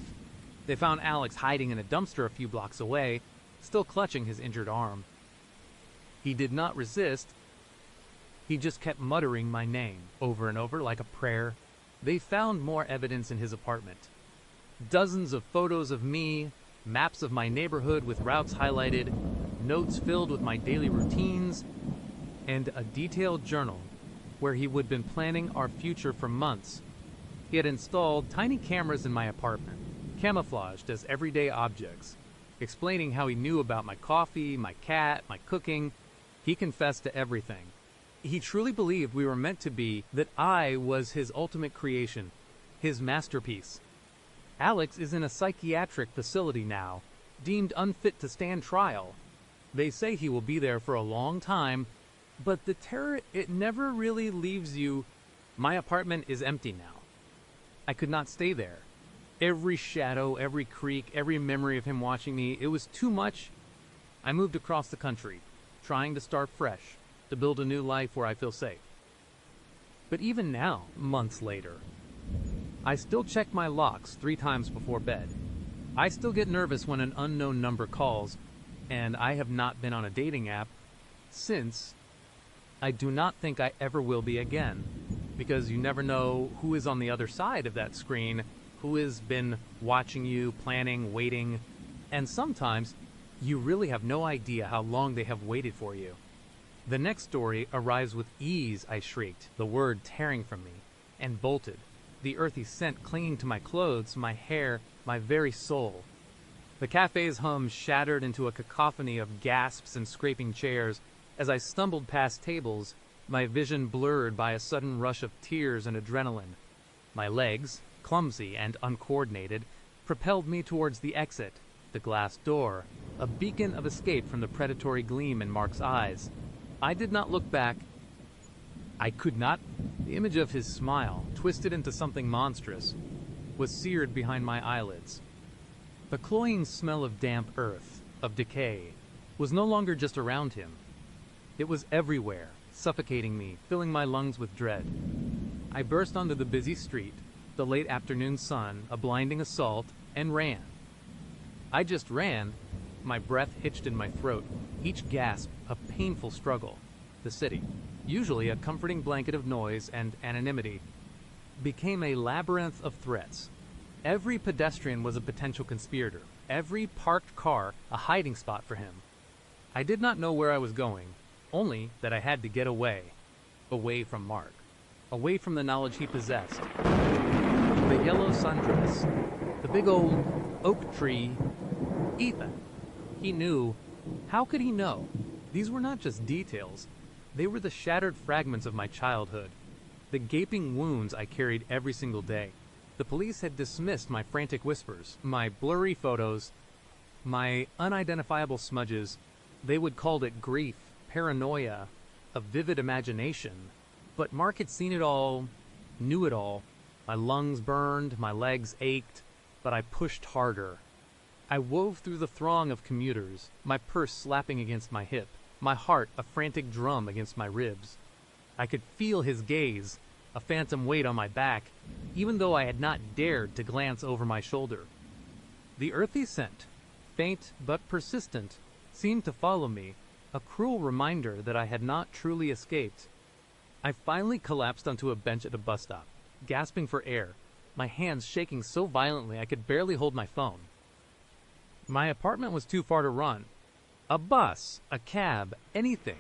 They found Alex hiding in a dumpster a few blocks away, still clutching his injured arm. He did not resist. He just kept muttering my name over and over like a prayer. They found more evidence in his apartment. Dozens of photos of me, maps of my neighborhood with routes highlighted, notes filled with my daily routines, and a detailed journal where he would have been planning our future for months. He had installed tiny cameras in my apartment, camouflaged as everyday objects, explaining how he knew about my coffee, my cat, my cooking. He confessed to everything. He truly believed we were meant to be, that I was his ultimate creation, his masterpiece. Alex is in a psychiatric facility now, deemed unfit to stand trial. They say he will be there for a long time, but the terror, it never really leaves you. My apartment is empty now. I could not stay there. Every shadow, every creak, every memory of him watching me, it was too much. I moved across the country, trying to start fresh, to build a new life where I feel safe. But even now, months later, I still check my locks 3 times before bed. I still get nervous when an unknown number calls, and I have not been on a dating app since. I do not think I ever will be again, because you never know who is on the other side of that screen, who has been watching you, planning, waiting, and sometimes you really have no idea how long they have waited for you. The next story arrives with ease, I shrieked, the word tearing from me, and bolted, the earthy scent clinging to my clothes, my hair, my very soul. The cafe's hum shattered into a cacophony of gasps and scraping chairs. As I stumbled past tables, my vision blurred by a sudden rush of tears and adrenaline. My legs, clumsy and uncoordinated, propelled me towards the exit, the glass door, a beacon of escape from the predatory gleam in Mark's eyes. I did not look back. I could not. The image of his smile, twisted into something monstrous, was seared behind my eyelids. The cloying smell of damp earth, of decay, was no longer just around him. It was everywhere, suffocating me, filling my lungs with dread. I burst onto the busy street, the late afternoon sun, a blinding assault, and ran. I just ran, my breath hitched in my throat, each gasp a painful struggle. The city, usually a comforting blanket of noise and anonymity, became a labyrinth of threats. Every pedestrian was a potential conspirator, every parked car a hiding spot for him. I did not know where I was going, only that I had to get away from Mark, away from the knowledge he possessed. The yellow sundress, the big old oak tree, Ethan. He knew. How could he know? These were not just details. They were the shattered fragments of my childhood, the gaping wounds I carried every single day. The police had dismissed my frantic whispers, my blurry photos, my unidentifiable smudges. They would call it grief, paranoia, a vivid imagination. But Mark had seen it all, knew it all. My lungs burned, my legs ached, but I pushed harder. I wove through the throng of commuters, my purse slapping against my hip, my heart a frantic drum against my ribs. I could feel his gaze, a phantom weight on my back, even though I had not dared to glance over my shoulder. The earthy scent, faint but persistent, seemed to follow me, a cruel reminder that I had not truly escaped. I finally collapsed onto a bench at a bus stop, gasping for air, my hands shaking so violently I could barely hold my phone. My apartment was too far to run. A bus, a cab, anything.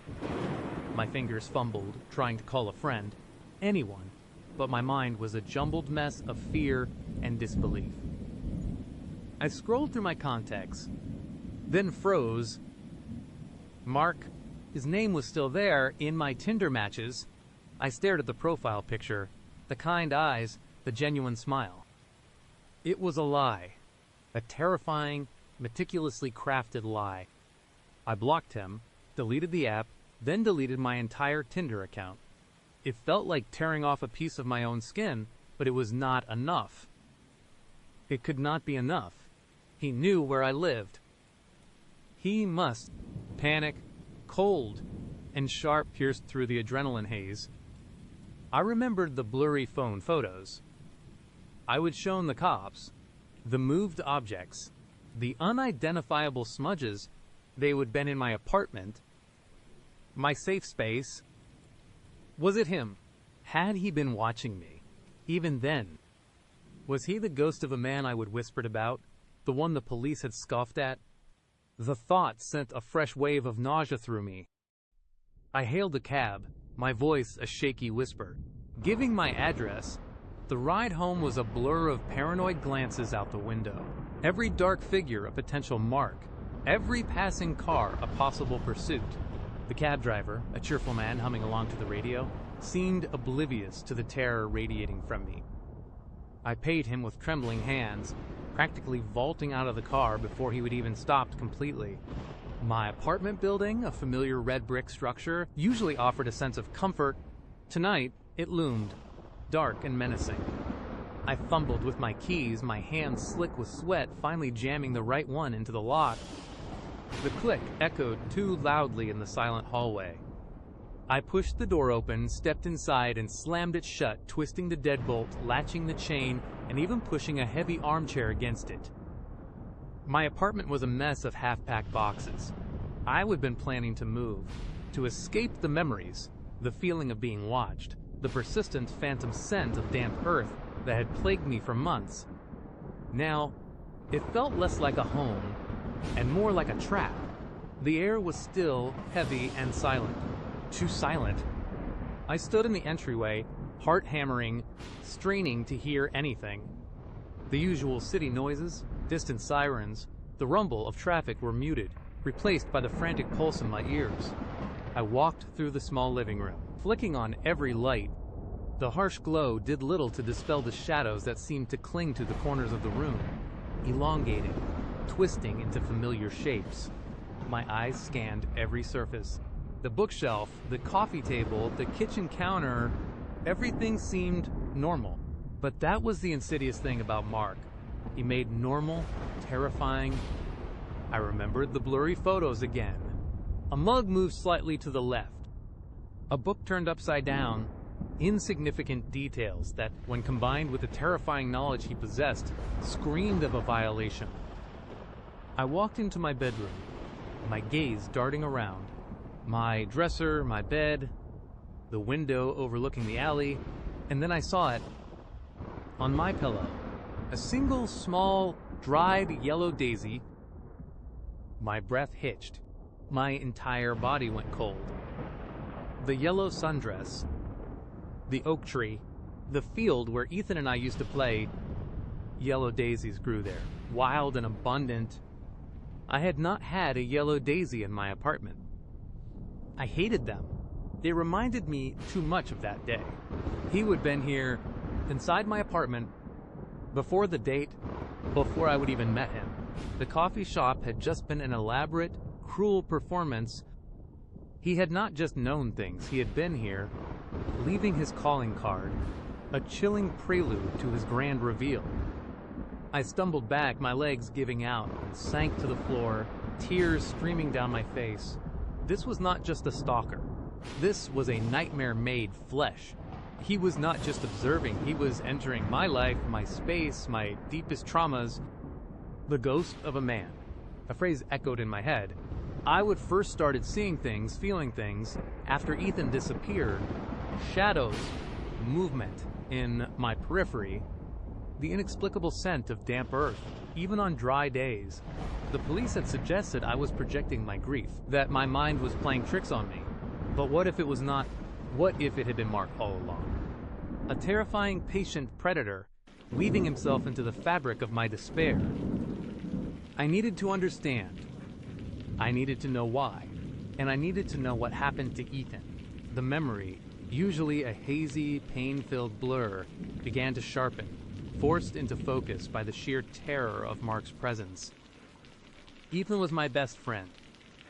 My fingers fumbled, trying to call a friend, anyone, but my mind was a jumbled mess of fear and disbelief. I scrolled through my contacts, then froze. Mark, his name was still there in my Tinder matches. I stared at the profile picture, the kind eyes, the genuine smile. It was a lie, a terrifying, meticulously crafted lie. I blocked him, deleted the app, then deleted my entire Tinder account. It felt like tearing off a piece of my own skin, but it was not enough. It could not be enough. He knew where I lived. He must. Panic, cold, and sharp pierced through the adrenaline haze. I remembered the blurry phone photos. I would shown the cops, the moved objects, the unidentifiable smudges. They would been in my apartment, my safe space. Was it him? Had he been watching me? Even then, was he the ghost of a man I would whispered about, the one the police had scoffed at? The thought sent a fresh wave of nausea through me. I hailed a cab, my voice a shaky whisper. Giving my address, the ride home was a blur of paranoid glances out the window. Every dark figure a potential mark, every passing car a possible pursuit. The cab driver, a cheerful man humming along to the radio, seemed oblivious to the terror radiating from me. I paid him with trembling hands, practically vaulting out of the car before he would even stop completely. My apartment building, a familiar red brick structure, usually offered a sense of comfort. Tonight, it loomed, dark and menacing. I fumbled with my keys, my hands slick with sweat, finally jamming the right one into the lock. The click echoed too loudly in the silent hallway. I pushed the door open, stepped inside, and slammed it shut, twisting the deadbolt, latching the chain, and even pushing a heavy armchair against it. My apartment was a mess of half-packed boxes. I would been planning to move, to escape the memories, the feeling of being watched, the persistent phantom scent of damp earth that had plagued me for months. Now, it felt less like a home, and more like a trap. The air was still, heavy, and silent. Too silent. I stood in the entryway, heart hammering, straining to hear anything. The usual city noises, distant sirens, the rumble of traffic were muted, replaced by the frantic pulse in my ears. I walked through the small living room, flicking on every light. The harsh glow did little to dispel the shadows that seemed to cling to the corners of the room, elongating, twisting into familiar shapes. My eyes scanned every surface. The bookshelf, the coffee table, the kitchen counter, everything seemed normal. But that was the insidious thing about Mark. He made normal terrifying. I remembered the blurry photos again. A mug moved slightly to the left. A book turned upside down. Insignificant details that, when combined with the terrifying knowledge he possessed, screamed of a violation. I walked into my bedroom, my gaze darting around. My dresser, my bed, the window overlooking the alley, and then I saw it on my pillow. A single small, dried yellow daisy. My breath hitched. My entire body went cold. The yellow sundress, the oak tree, the field where Ethan and I used to play. Yellow daisies grew there, wild and abundant. I had not had a yellow daisy in my apartment. I hated them. They reminded me too much of that day. He would have been here, inside my apartment, before the date, before I would even met him. The coffee shop had just been an elaborate, cruel performance. He had not just known things, he had been here, leaving his calling card, a chilling prelude to his grand reveal. I stumbled back, my legs giving out, and sank to the floor, tears streaming down my face. This was not just a stalker. This was a nightmare made flesh. He was not just observing, he was entering my life, my space, my deepest traumas. The ghost of a man. A phrase echoed in my head. I would first started seeing things, feeling things, after Ethan disappeared. Shadows, movement in my periphery, the inexplicable scent of damp earth, even on dry days. The police had suggested I was projecting my grief, that my mind was playing tricks on me. But what if it was not? What if it had been Mark all along? A terrifying patient predator, weaving himself into the fabric of my despair. I needed to understand. I needed to know why. And I needed to know what happened to Ethan. The memory, usually a hazy, pain-filled blur, began to sharpen, forced into focus by the sheer terror of Mark's presence. Ethan was my best friend.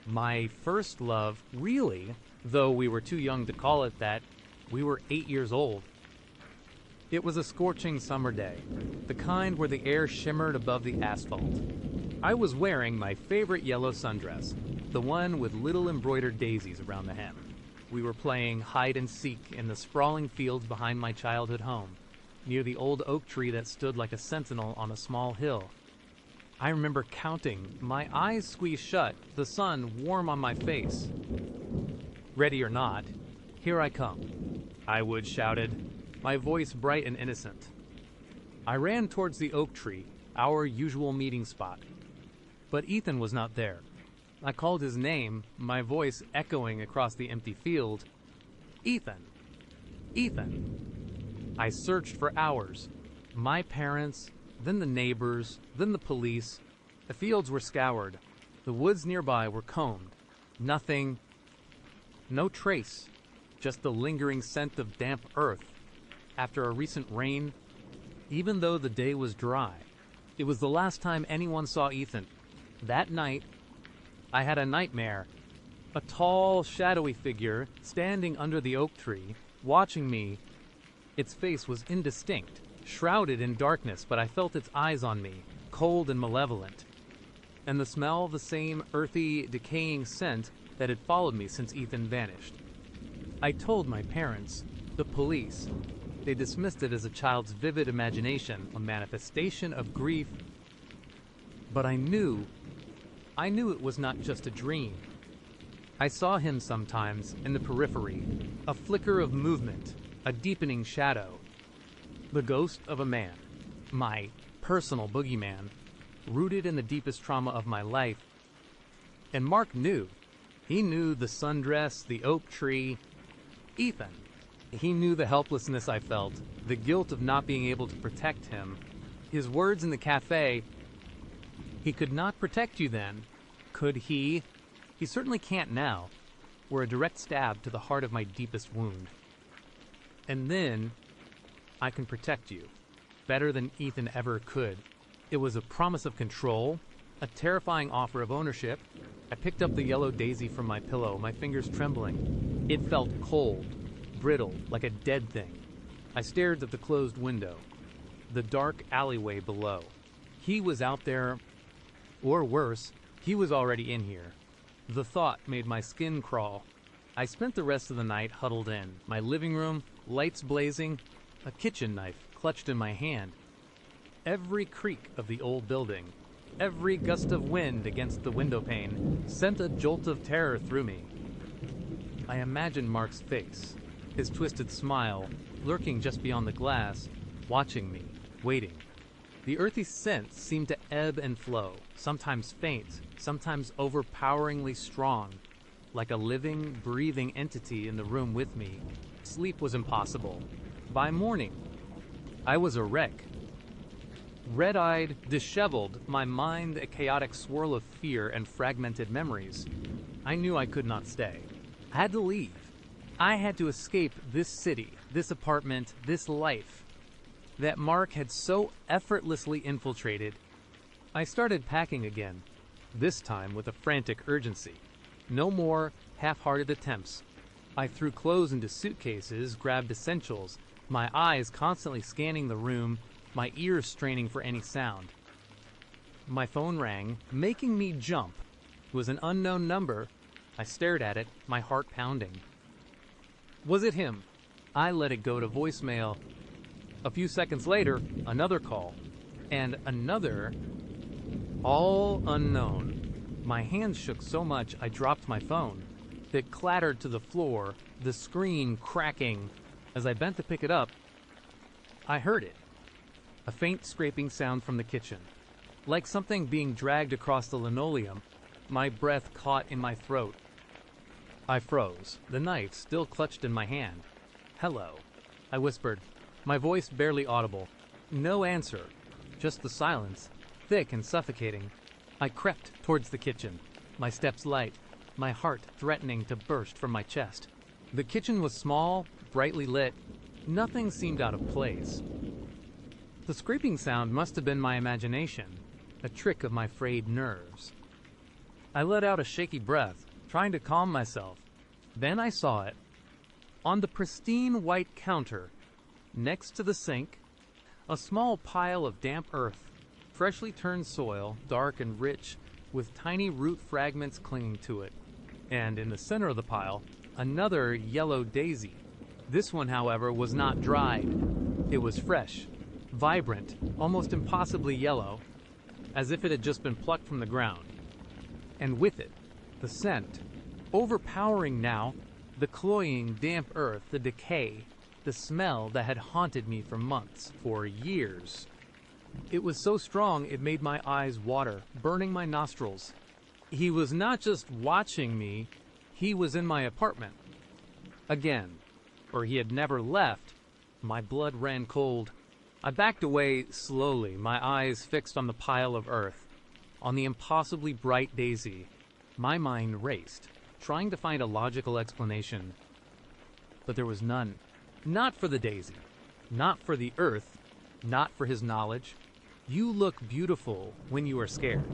My first love, really, though we were too young to call it that. We were 8 years old. It was a scorching summer day, the kind where the air shimmered above the asphalt. I was wearing my favorite yellow sundress, the one with little embroidered daisies around the hem. We were playing hide and seek in the sprawling fields behind my childhood home, near the old oak tree that stood like a sentinel on a small hill. I remember counting, my eyes squeezed shut, the sun warm on my face. Ready or not, here I come, I would shouted, my voice bright and innocent. I ran towards the oak tree, our usual meeting spot. But Ethan was not there. I called his name, my voice echoing across the empty field. Ethan! Ethan! I searched for hours. My parents, then the neighbors, then the police. The fields were scoured. The woods nearby were combed. Nothing. No trace. Just the lingering scent of damp earth. After a recent rain, even though the day was dry. It was the last time anyone saw Ethan. That night, I had a nightmare. A tall, shadowy figure standing under the oak tree, watching me. Its face was indistinct, shrouded in darkness, but I felt its eyes on me, cold and malevolent. And the smell, the same earthy, decaying scent that had followed me since Ethan vanished. I told my parents, the police. They dismissed it as a child's vivid imagination, a manifestation of grief. But I knew it was not just a dream. I saw him sometimes in the periphery, a flicker of movement, a deepening shadow. The ghost of a man, my personal boogeyman, rooted in the deepest trauma of my life. And Mark knew. He knew the sundress, the oak tree. Ethan. He knew the helplessness I felt, the guilt of not being able to protect him. His words in the cafe, "He could not protect you then. Could he? He certainly can't now," were a direct stab to the heart of my deepest wound. And then, "I can protect you. Better than Ethan ever could." It was a promise of control, a terrifying offer of ownership. I picked up the yellow daisy from my pillow, my fingers trembling. It felt cold, brittle, like a dead thing. I stared at the closed window, the dark alleyway below. He was out there, or worse, he was already in here. The thought made my skin crawl. I spent the rest of the night huddled in, my living room, lights blazing, a kitchen knife clutched in my hand. Every creak of the old building, every gust of wind against the window pane sent a jolt of terror through me. I imagined Mark's face, his twisted smile, lurking just beyond the glass, watching me, waiting. The earthy scent seemed to ebb and flow, sometimes faint, sometimes overpoweringly strong, like a living, breathing entity in the room with me. Sleep was impossible. By morning, I was a wreck. Red-eyed, disheveled, my mind a chaotic swirl of fear and fragmented memories. I knew I could not stay. I had to leave. I had to escape this city, this apartment, this life that Mark had so effortlessly infiltrated. I started packing again, this time with a frantic urgency. No more half-hearted attempts. I threw clothes into suitcases, grabbed essentials, my eyes constantly scanning the room, my ears straining for any sound. My phone rang, making me jump. It was an unknown number. I stared at it, my heart pounding. Was it him? I let it go to voicemail. A few seconds later, another call. And another. All unknown. My hands shook so much I dropped my phone. It clattered to the floor, the screen cracking. As I bent to pick it up, I heard it. A faint scraping sound from the kitchen. Like something being dragged across the linoleum, my breath caught in my throat. I froze, the knife still clutched in my hand. "Hello," I whispered, my voice barely audible. No answer, just the silence, thick and suffocating. I crept towards the kitchen, my steps light, my heart threatening to burst from my chest. The kitchen was small, brightly lit. Nothing seemed out of place. The scraping sound must have been my imagination, a trick of my frayed nerves. I let out a shaky breath, trying to calm myself. Then I saw it. On the pristine white counter, next to the sink, a small pile of damp earth, freshly turned soil, dark and rich, with tiny root fragments clinging to it. And in the center of the pile, another yellow daisy. This one, however, was not dried. It was fresh, vibrant, almost impossibly yellow, as if it had just been plucked from the ground. And with it, the scent, overpowering now, the cloying, damp earth, the decay, the smell that had haunted me for months, for years. It was so strong it made my eyes water, burning my nostrils. He was not just watching me, he was in my apartment. Again, or he had never left. My blood ran cold. I backed away slowly, my eyes fixed on the pile of earth, on the impossibly bright daisy. My mind raced, trying to find a logical explanation. But there was none. Not for the daisy, not for the earth, not for his knowledge. "You look beautiful when you are scared."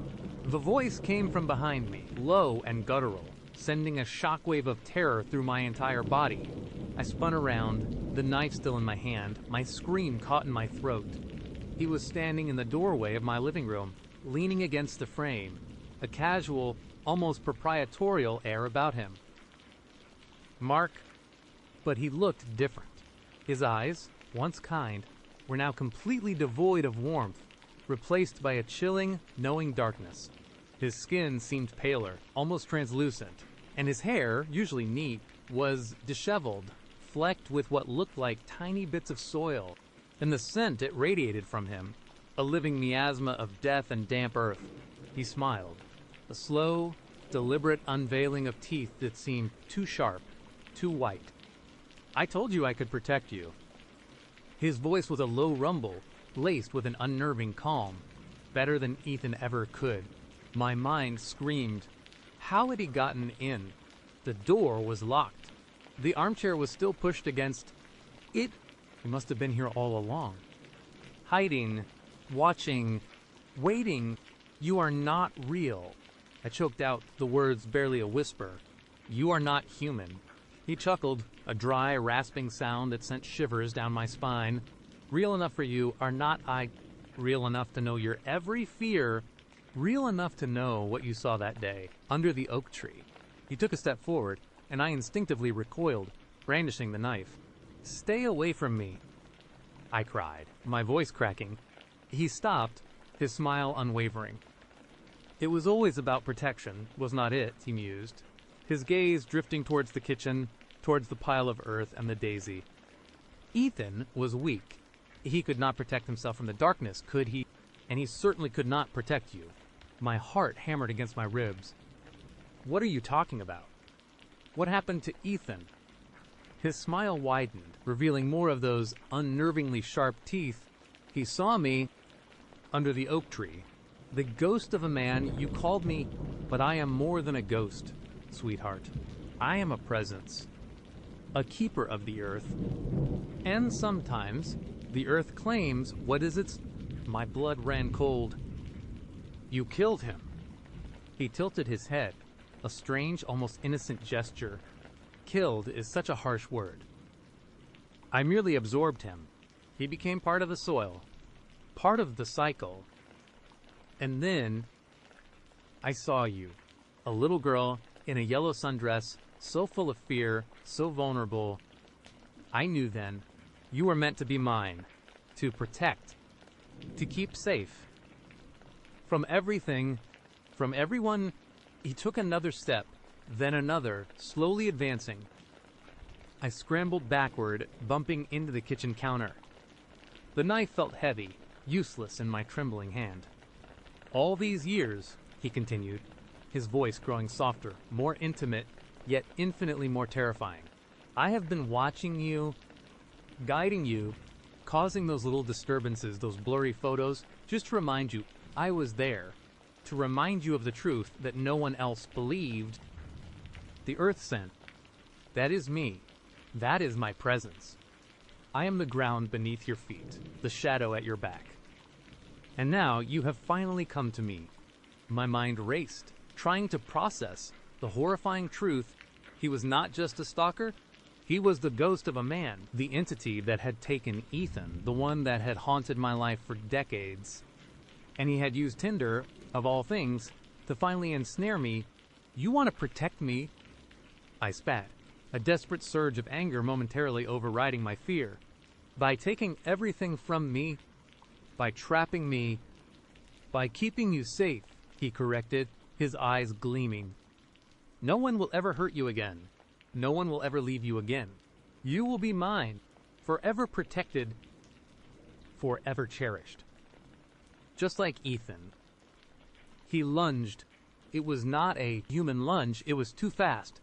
The voice came from behind me, low and guttural, sending a shockwave of terror through my entire body. I spun around, the knife still in my hand, my scream caught in my throat. He was standing in the doorway of my living room, leaning against the frame, a casual, almost proprietorial air about him. Mark, but he looked different. His eyes, once kind, were now completely devoid of warmth, replaced by a chilling, knowing darkness. His skin seemed paler, almost translucent, and his hair, usually neat, was disheveled, flecked with what looked like tiny bits of soil, and the scent it radiated from him, a living miasma of death and damp earth. He smiled, a slow, deliberate unveiling of teeth that seemed too sharp, too white. "I told you I could protect you." His voice was a low rumble, laced with an unnerving calm, better than Ethan ever could. My mind screamed. How had he gotten in? The door was locked. The armchair was still pushed against it. He must have been here all along. Hiding, watching, waiting. "You are not real." I choked out the words barely a whisper. "You are not human." He chuckled, a dry, rasping sound that sent shivers down my spine. "Real enough for you are not I. Real enough to know your every fear. Real enough to know what you saw that day, under the oak tree." He took a step forward, and I instinctively recoiled, brandishing the knife. "Stay away from me," I cried, my voice cracking. He stopped, his smile unwavering. "It was always about protection, was not it?" he mused, his gaze drifting towards the kitchen, towards the pile of earth and the daisy. "Ethan was weak. He could not protect himself from the darkness, could he? And he certainly could not protect you." My heart hammered against my ribs. "What are you talking about? What happened to Ethan?" His smile widened, revealing more of those unnervingly sharp teeth. "He saw me under the oak tree. The ghost of a man, you called me, but I am more than a ghost, sweetheart. I am a presence, a keeper of the earth. And sometimes the earth claims what is its..." My blood ran cold. "You killed him." He tilted his head, a strange, almost innocent gesture. Killed is such a harsh word. "I merely absorbed him. He became part of the soil, part of the cycle. And then I saw you, a little girl in a yellow sundress, so full of fear, so vulnerable. I knew then, you were meant to be mine, to protect, to keep safe. From everything, from everyone, he took another step, then another, slowly advancing. I scrambled backward, bumping into the kitchen counter. The knife felt heavy, useless in my trembling hand. All these years, he continued, his voice growing softer, more intimate, yet infinitely more terrifying. I have been watching you, guiding you, causing those little disturbances, those blurry photos, just to remind you I was there, to remind you of the truth that no one else believed. The earth sent. That is me. That is my presence. I am the ground beneath your feet, the shadow at your back. And now you have finally come to me. My mind raced, trying to process the horrifying truth. He was not just a stalker. He was the ghost of a man, the entity that had taken Ethan, the one that had haunted my life for decades. And he had used Tinder, of all things, to finally ensnare me. You want to protect me? I spat, a desperate surge of anger momentarily overriding my fear. By taking everything from me, by trapping me, by keeping you safe, he corrected, his eyes gleaming. No one will ever hurt you again. No one will ever leave you again. You will be mine, forever protected, forever cherished. Just like Ethan. He lunged. It was not a human lunge, it was too fast,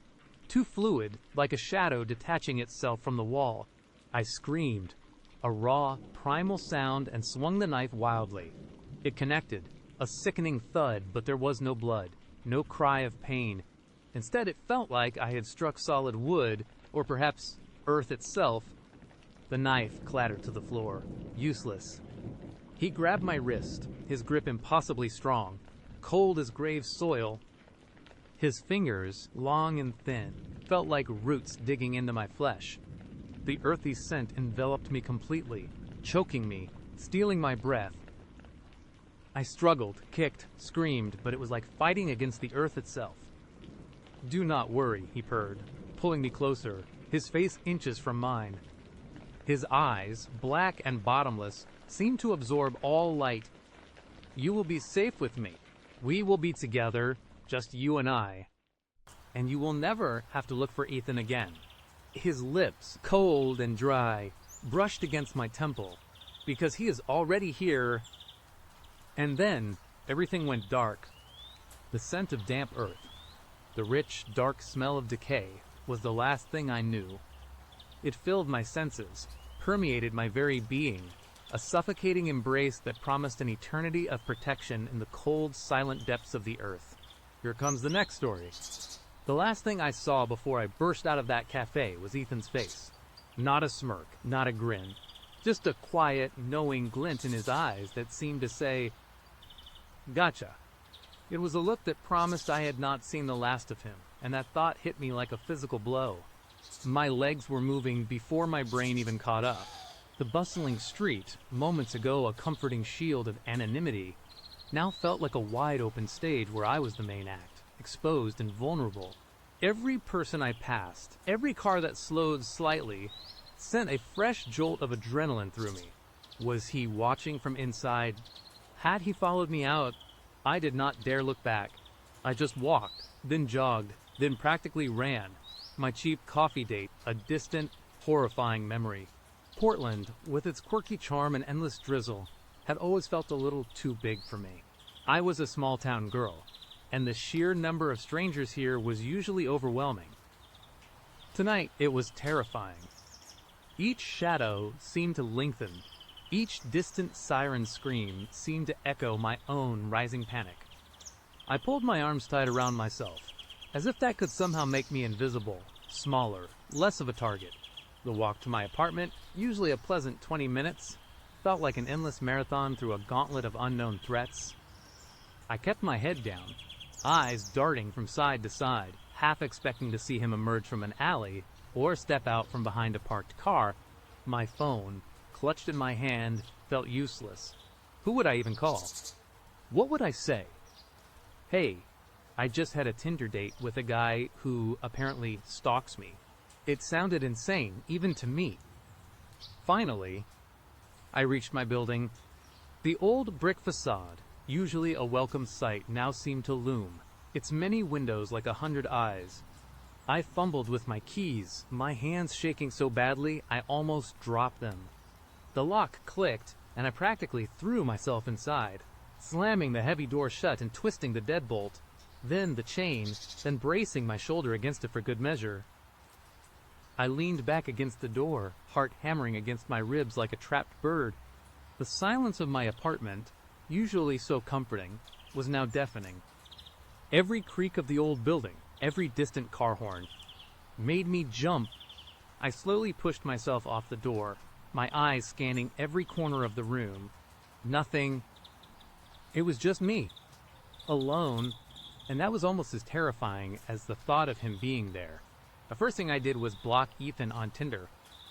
too fluid, like a shadow detaching itself from the wall. I screamed, a raw, primal sound, and swung the knife wildly. It connected, a sickening thud, but there was no blood, no cry of pain. Instead, it felt like I had struck solid wood, or perhaps earth itself. The knife clattered to the floor, useless. He grabbed my wrist, his grip impossibly strong, cold as grave soil. His fingers, long and thin, felt like roots digging into my flesh. The earthy scent enveloped me completely, choking me, stealing my breath. I struggled, kicked, screamed, but it was like fighting against the earth itself. Do not worry, he purred, pulling me closer, his face inches from mine. His eyes, black and bottomless, seemed to absorb all light. You will be safe with me. We will be together, just you and I. And you will never have to look for Ethan again. His lips, cold and dry, brushed against my temple, because he is already here. And then, everything went dark. The scent of damp earth, the rich, dark smell of decay, was the last thing I knew. It filled my senses, permeated my very being, a suffocating embrace that promised an eternity of protection in the cold, silent depths of the earth. Here comes the next story. The last thing I saw before I burst out of that cafe was Ethan's face. Not a smirk, not a grin, just a quiet, knowing glint in his eyes that seemed to say, "Gotcha." It was a look that promised I had not seen the last of him, and that thought hit me like a physical blow. My legs were moving before my brain even caught up. The bustling street, moments ago a comforting shield of anonymity, now felt like a wide-open stage where I was the main act, exposed and vulnerable. Every person I passed, every car that slowed slightly, sent a fresh jolt of adrenaline through me. Was he watching from inside? Had he followed me out? I did not dare look back. I just walked, then jogged, then practically ran. My cheap coffee date, a distant, horrifying memory. Portland, with its quirky charm and endless drizzle, had always felt a little too big for me. I was a small-town girl, and the sheer number of strangers here was usually overwhelming. Tonight, it was terrifying. Each shadow seemed to lengthen. Each distant siren scream seemed to echo my own rising panic. I pulled my arms tight around myself, as if that could somehow make me invisible, smaller, less of a target. The walk to my apartment, usually a pleasant 20 minutes, felt like an endless marathon through a gauntlet of unknown threats. I kept my head down, eyes darting from side to side, half expecting to see him emerge from an alley or step out from behind a parked car. My phone, clutched in my hand, felt useless. Who would I even call? What would I say? Hey, I just had a Tinder date with a guy who apparently stalks me. It sounded insane, even to me. Finally, I reached my building. The old brick facade, Usually a welcome sight now seemed to loom, its many windows like 100 eyes. I fumbled with my keys, my hands shaking so badly I almost dropped them. The lock clicked, and I practically threw myself inside, slamming the heavy door shut and twisting the deadbolt, then the chain, then bracing my shoulder against it for good measure. I leaned back against the door, heart hammering against my ribs like a trapped bird. The silence of my apartment, usually so comforting, was now deafening. Every creak of the old building, every distant car horn, made me jump. I slowly pushed myself off the door, my eyes scanning every corner of the room. Nothing. It was just me, alone, and that was almost as terrifying as the thought of him being there. The first thing I did was block Ethan on Tinder.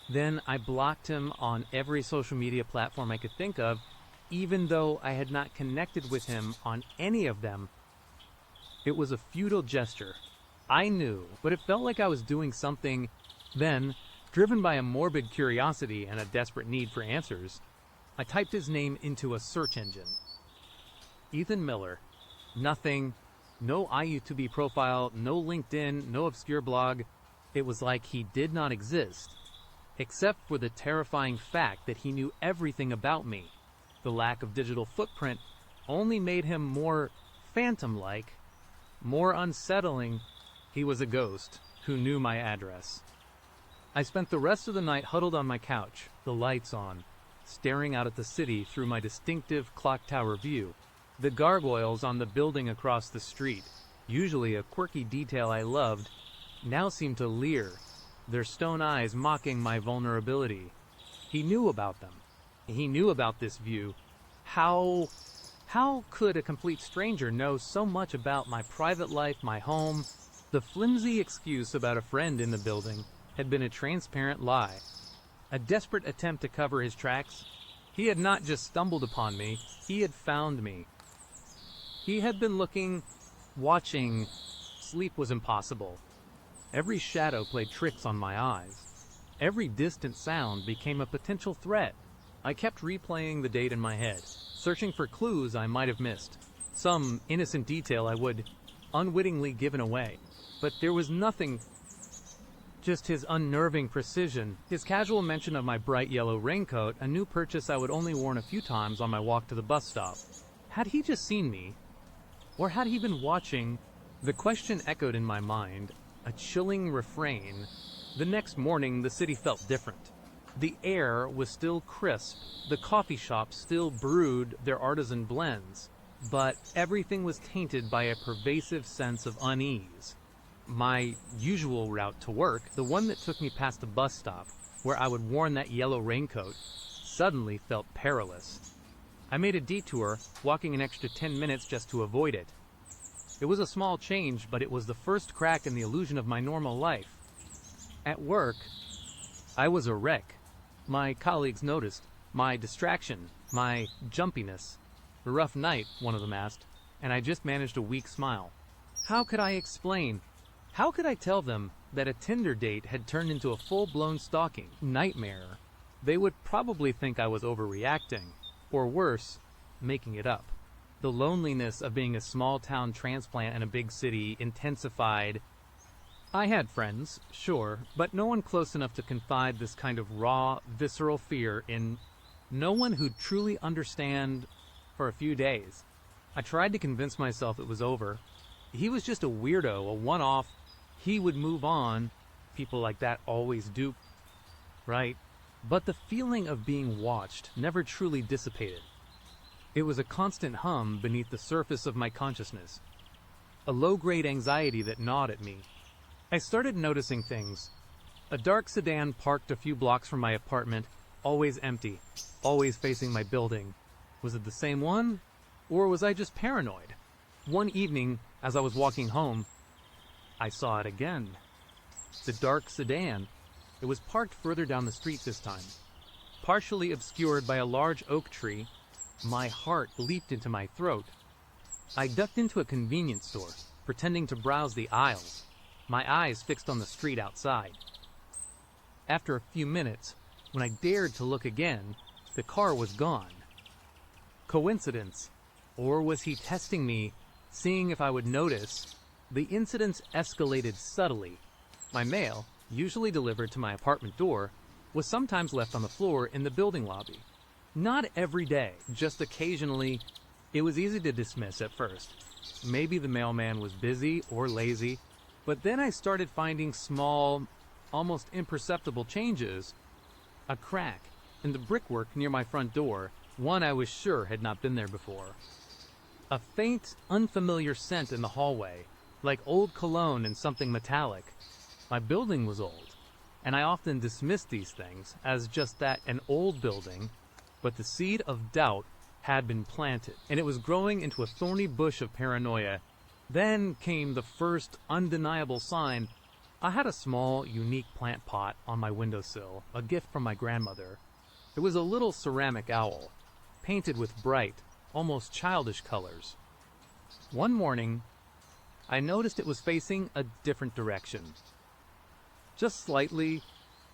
Then I blocked him on every social media platform I could think of, even though I had not connected with him on any of them. It was a futile gesture. I knew, but it felt like I was doing something. Then, driven by a morbid curiosity and a desperate need for answers, I typed his name into a search engine. Ethan Miller. Nothing. No IU2B profile, no LinkedIn, no obscure blog. It was like he did not exist, except for the terrifying fact that he knew everything about me. The lack of digital footprint only made him more phantom-like, more unsettling. He was a ghost who knew my address. I spent the rest of the night huddled on my couch, the lights on, staring out at the city through my distinctive clock tower view. The gargoyles on the building across the street, usually a quirky detail I loved, now seemed to leer, their stone eyes mocking my vulnerability. He knew about them. He knew about this view. How could a complete stranger know so much about my private life, my home? The flimsy excuse about a friend in the building had been a transparent lie, a desperate attempt to cover his tracks. He had not just stumbled upon me, he had found me. He had been looking, watching. Sleep was impossible. Every shadow played tricks on my eyes. Every distant sound became a potential threat. I kept replaying the date in my head, searching for clues I might have missed, some innocent detail I would unwittingly given away. But there was nothing, just his unnerving precision, his casual mention of my bright yellow raincoat, a new purchase I would only worn a few times on my walk to the bus stop. Had he just seen me? Or had he been watching? The question echoed in my mind, a chilling refrain. The next morning, the city felt different. The air was still crisp, the coffee shops still brewed their artisan blends, but everything was tainted by a pervasive sense of unease. My usual route to work, the one that took me past the bus stop, where I would worn that yellow raincoat, suddenly felt perilous. I made a detour, walking an extra 10 minutes just to avoid it. It was a small change, but it was the first crack in the illusion of my normal life. At work, I was a wreck. My colleagues noticed my distraction, my jumpiness. A rough night, one of them asked, and I just managed a weak smile. How could I explain? How could I tell them that a Tinder date had turned into a full-blown stalking nightmare? They would probably think I was overreacting, or worse, making it up. The loneliness of being a small-town transplant in a big city intensified. I had friends, sure, but no one close enough to confide this kind of raw, visceral fear in. No one who'd truly understand. For a few days, I tried to convince myself it was over. He was just a weirdo, a one-off. He would move on. People like that always do. Right? But the feeling of being watched never truly dissipated. It was a constant hum beneath the surface of my consciousness. A low-grade anxiety that gnawed at me. I started noticing things. A dark sedan parked a few blocks from my apartment, always empty, always facing my building. Was it the same one? Or was I just paranoid? One evening, as I was walking home, I saw it again. The dark sedan. It was parked further down the street this time. Partially obscured by a large oak tree, my heart leaped into my throat. I ducked into a convenience store, pretending to browse the aisles, my eyes fixed on the street outside. After a few minutes, when I dared to look again, the car was gone. Coincidence? Or was he testing me, seeing if I would notice? The incidents escalated subtly. My mail, usually delivered to my apartment door, was sometimes left on the floor in the building lobby. Not every day, just occasionally. It was easy to dismiss at first. Maybe the mailman was busy or lazy, but then I started finding small, almost imperceptible changes. A crack in the brickwork near my front door, one I was sure had not been there before. A faint, unfamiliar scent in the hallway, like old cologne and something metallic. My building was old, and I often dismissed these things as just that, an old building, but the seed of doubt had been planted, and it was growing into a thorny bush of paranoia. Then came the first undeniable sign. I had a small, unique plant pot on my windowsill, a gift from my grandmother. It was a little ceramic owl, painted with bright, almost childish colors. One morning, I noticed it was facing a different direction. Just slightly,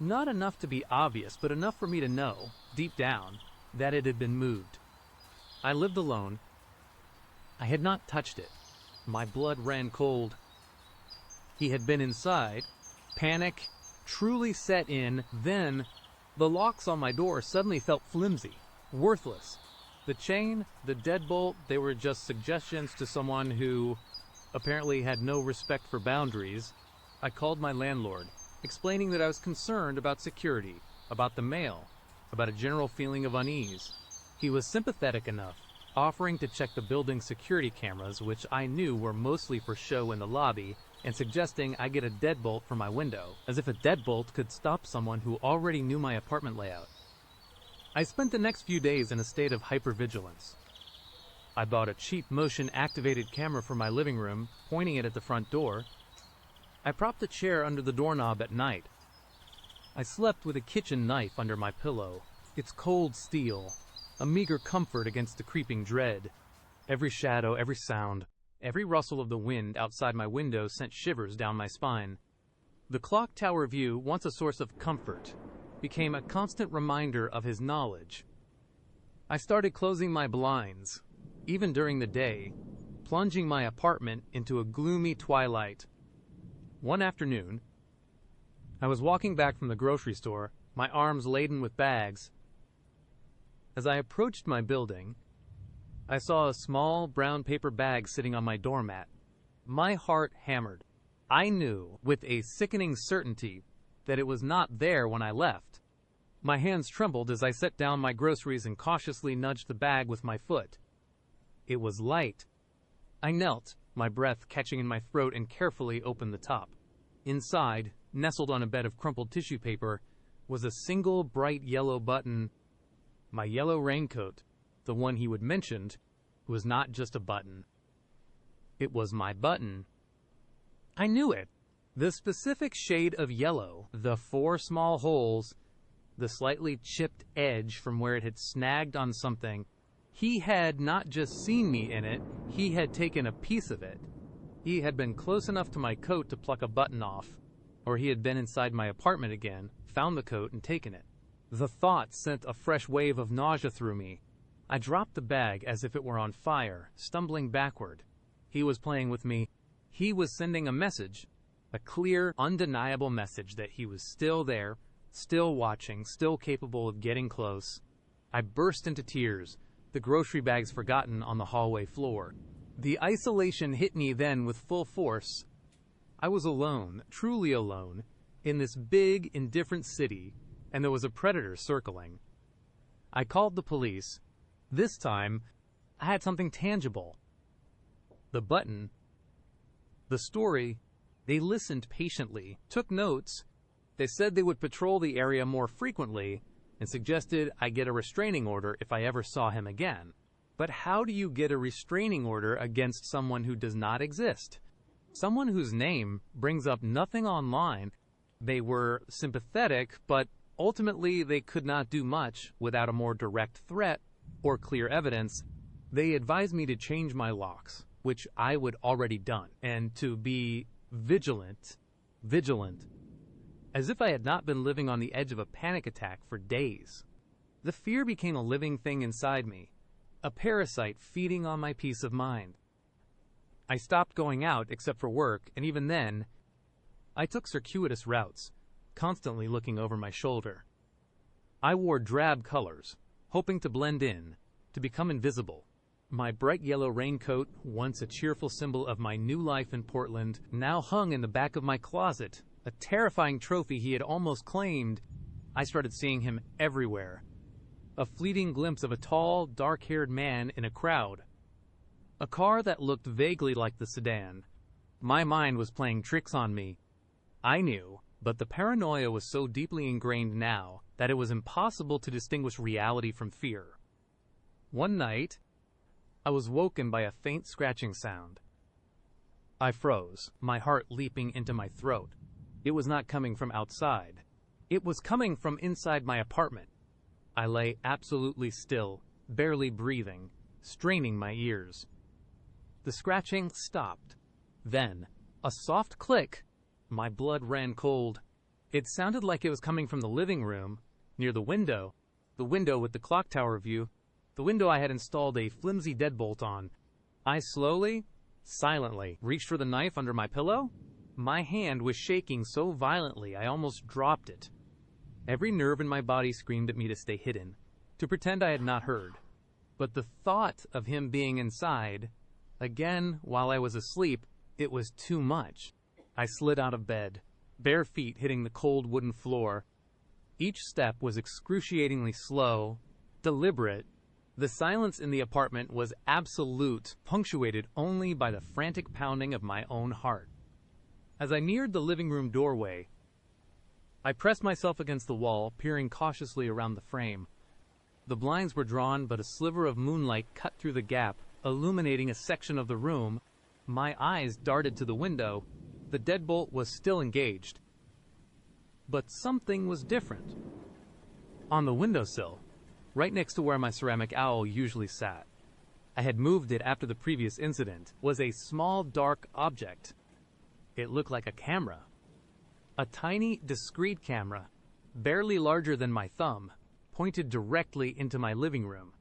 not enough to be obvious, but enough for me to know, deep down, that it had been moved. I lived alone. I had not touched it. My blood ran cold. He had been inside. Panic truly set in. Then, the locks on my door suddenly felt flimsy, worthless. The chain, the deadbolt, they were just suggestions to someone who apparently had no respect for boundaries. I called my landlord, explaining that I was concerned about security, about the mail, about a general feeling of unease. He was sympathetic enough, offering to check the building's security cameras, which I knew were mostly for show in the lobby, and suggesting I get a deadbolt for my window, as if a deadbolt could stop someone who already knew my apartment layout. I spent the next few days in a state of hypervigilance. I bought a cheap motion-activated camera for my living room, pointing it at the front door. I propped a chair under the doorknob at night. I slept with a kitchen knife under my pillow, its cold steel, a meager comfort against the creeping dread. Every shadow, every sound, every rustle of the wind outside my window sent shivers down my spine. The clock tower view, once a source of comfort, became a constant reminder of his knowledge. I started closing my blinds, even during the day, plunging my apartment into a gloomy twilight. One afternoon, I was walking back from the grocery store, my arms laden with bags. As I approached my building, I saw a small brown paper bag sitting on my doormat. My heart hammered. I knew, with a sickening certainty, that it was not there when I left. My hands trembled as I set down my groceries and cautiously nudged the bag with my foot. It was light. I knelt, my breath catching in my throat, and carefully opened the top. Inside, nestled on a bed of crumpled tissue paper, was a single bright yellow button. My yellow raincoat, the one he would mentioned, was not just a button. It was my button. I knew it. The specific shade of yellow, the 4 small holes, the slightly chipped edge from where it had snagged on something. He had not just seen me in it, he had taken a piece of it. He had been close enough to my coat to pluck a button off, or he had been inside my apartment again, found the coat, and taken it. The thought sent a fresh wave of nausea through me. I dropped the bag as if it were on fire, stumbling backward. He was playing with me. He was sending a message, a clear, undeniable message that he was still there, still watching, still capable of getting close. I burst into tears, the grocery bags forgotten on the hallway floor. The isolation hit me then with full force. I was alone, truly alone, in this big, indifferent city, and there was a predator circling. I called the police. This time, I had something tangible. The button. The story. They listened patiently, took notes. They said they would patrol the area more frequently, and suggested I get a restraining order if I ever saw him again. But how do you get a restraining order against someone who does not exist? Someone whose name brings up nothing online. They were sympathetic, but ultimately they could not do much without a more direct threat or clear evidence. They advised me to change my locks, which I would already done, and to be vigilant, as if I had not been living on the edge of a panic attack for days. The fear became a living thing inside me. a parasite feeding on my peace of mind. I stopped going out except for work, and even then, I took circuitous routes, constantly looking over my shoulder. I wore drab colors, hoping to blend in, to become invisible. My bright yellow raincoat, once a cheerful symbol of my new life in Portland, now hung in the back of my closet, a terrifying trophy he had almost claimed. I started seeing him everywhere. A fleeting glimpse of a tall, dark-haired man in a crowd. A car that looked vaguely like the sedan. My mind was playing tricks on me. I knew, but the paranoia was so deeply ingrained now that it was impossible to distinguish reality from fear. One night, I was woken by a faint scratching sound. I froze, my heart leaping into my throat. It was not coming from outside. It was coming from inside my apartment. I lay absolutely still, barely breathing, straining my ears. The scratching stopped. Then, a soft click. My blood ran cold. It sounded like it was coming from the living room, near the window with the clock tower view, the window I had installed a flimsy deadbolt on. I slowly, silently, reached for the knife under my pillow. My hand was shaking so violently I almost dropped it. Every nerve in my body screamed at me to stay hidden, to pretend I had not heard. But the thought of him being inside, again while I was asleep, it was too much. I slid out of bed, bare feet hitting the cold wooden floor. Each step was excruciatingly slow, deliberate. The silence in the apartment was absolute, punctuated only by the frantic pounding of my own heart. As I neared the living room doorway, I pressed myself against the wall, peering cautiously around the frame. The blinds were drawn, but a sliver of moonlight cut through the gap, illuminating a section of the room. My eyes darted to the window. The deadbolt was still engaged. But something was different. On the windowsill, right next to where my ceramic owl usually sat, I had moved it after the previous incident, was a small dark object. It looked like a camera. A tiny, discreet camera, barely larger than my thumb, pointed directly into my living room.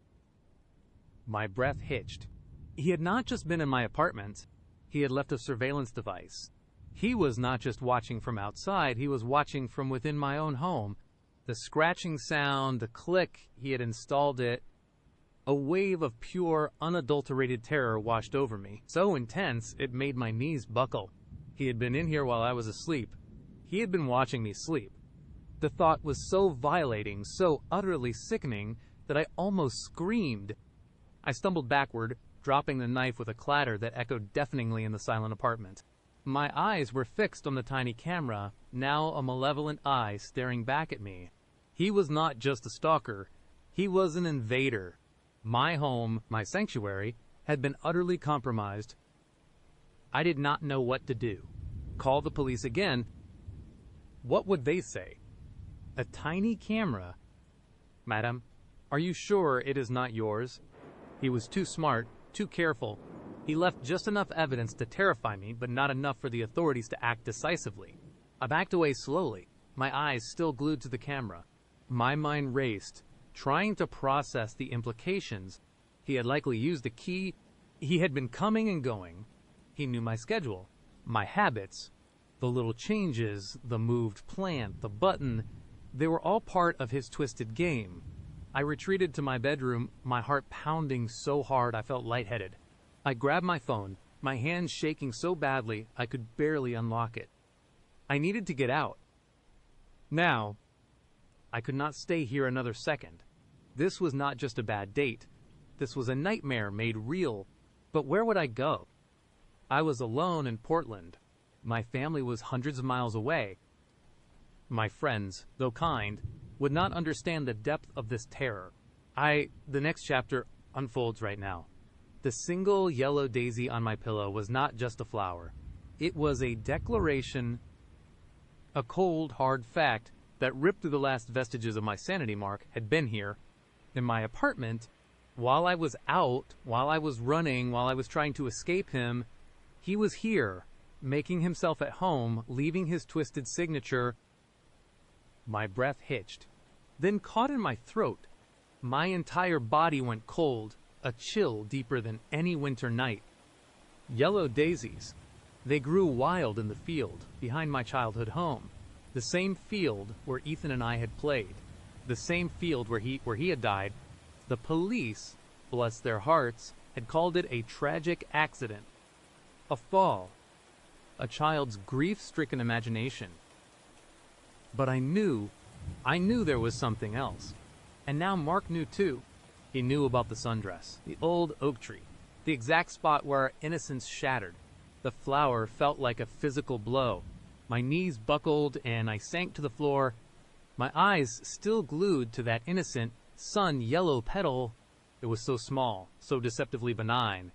My breath hitched. He had not just been in my apartment, he had left a surveillance device. He was not just watching from outside, he was watching from within my own home. The scratching sound, the click, he had installed it. A wave of pure, unadulterated terror washed over me, so intense it made my knees buckle. He had been in here while I was asleep. He had been watching me sleep. The thought was so violating, so utterly sickening, that I almost screamed. I stumbled backward, dropping the knife with a clatter that echoed deafeningly in the silent apartment. My eyes were fixed on the tiny camera, now a malevolent eye staring back at me. He was not just a stalker, he was an invader. My home, my sanctuary, had been utterly compromised. I did not know what to do. Call the police again. What would they say? A tiny camera? Madam, are you sure it is not yours? He was too smart, too careful. He left just enough evidence to terrify me, but not enough for the authorities to act decisively. I backed away slowly, my eyes still glued to the camera. My mind raced, trying to process the implications. He had likely used the key. He had been coming and going. He knew my schedule, my habits, the little changes, the moved plant, the button. They were all part of his twisted game. I retreated to my bedroom, my heart pounding so hard I felt lightheaded. I grabbed my phone, my hands shaking so badly I could barely unlock it. I needed to get out. Now, I could not stay here another second. This was not just a bad date. This was a nightmare made real. But where would I go? I was alone in Portland. My family was hundreds of miles away. My friends, though kind, would not understand the depth of this terror. The next chapter unfolds right now. The single yellow daisy on my pillow was not just a flower. It was a declaration, a cold, hard fact that ripped through the last vestiges of my sanity. Mark had been here, in my apartment, while I was out, while I was running, while I was trying to escape him. He was here, making himself at home, leaving his twisted signature. My breath hitched, then caught in my throat. My entire body went cold. a chill deeper than any winter night. Yellow daisies. They grew wild in the field behind my childhood home. The same field where Ethan and I had played. The same field where he had died. The police, bless their hearts, had called it a tragic accident. A fall. A child's grief-stricken imagination. But I knew there was something else. And now Mark knew too. He knew about the sundress, the old oak tree, the exact spot where our innocence shattered. The flower felt like a physical blow. My knees buckled and I sank to the floor, my eyes still glued to that innocent, sun-yellow petal. It was so small, so deceptively benign,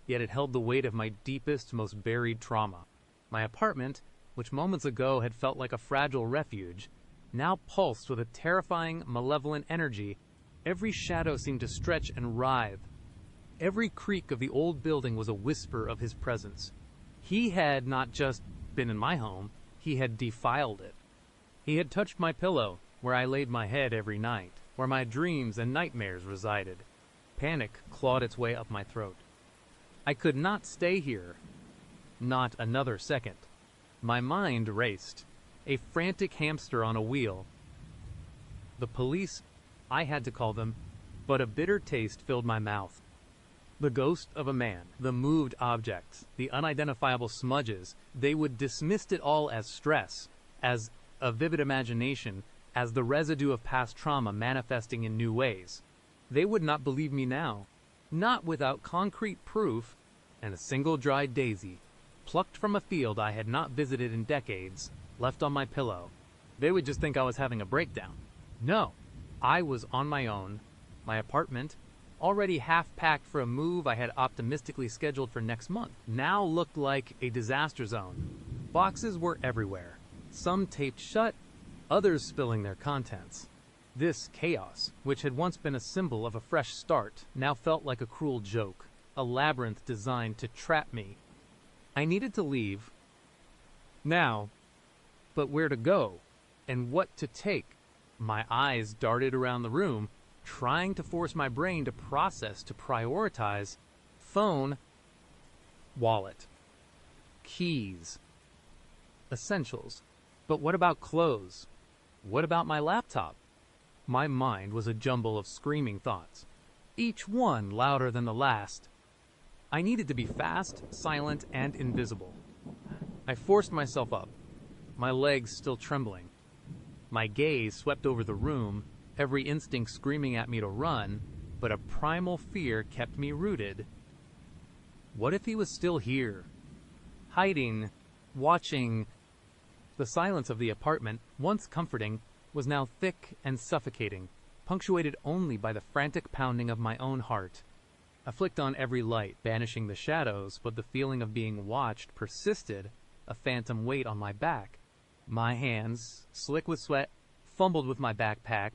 yet it held the weight of my deepest, most buried trauma. My apartment, which moments ago had felt like a fragile refuge, now pulsed with a terrifying, malevolent energy. Every shadow seemed to stretch and writhe. Every creak of the old building was a whisper of his presence. He had not just been in my home, he had defiled it. He had touched my pillow, where I laid my head every night, where my dreams and nightmares resided. Panic clawed its way up my throat. I could not stay here. Not another second. My mind raced, a frantic hamster on a wheel. The police, I had to call them, but a bitter taste filled my mouth. The ghost of a man, the moved objects, the unidentifiable smudges, they would dismiss it all as stress, as a vivid imagination, as the residue of past trauma manifesting in new ways. They would not believe me now, not without concrete proof and a single dried daisy, plucked from a field I had not visited in decades, left on my pillow. They would just think I was having a breakdown. No, I was on my own. My apartment, already half-packed for a move I had optimistically scheduled for next month, now looked like a disaster zone. Boxes were everywhere, some taped shut, others spilling their contents. This chaos, which had once been a symbol of a fresh start, now felt like a cruel joke, a labyrinth designed to trap me. I needed to leave. Now, but where to go? And what to take? My eyes darted around the room, trying to force my brain to process, to prioritize. Phone, wallet, keys, essentials. But what about clothes? What about my laptop? My mind was a jumble of screaming thoughts, each one louder than the last. I needed to be fast, silent, and invisible. I forced myself up, my legs still trembling. My gaze swept over the room, every instinct screaming at me to run, but a primal fear kept me rooted. What if he was still here? Hiding, watching. The silence of the apartment, once comforting, was now thick and suffocating, punctuated only by the frantic pounding of my own heart. I flicked on every light, banishing the shadows, but the feeling of being watched persisted, a phantom weight on my back. My hands, slick with sweat, fumbled with my backpack.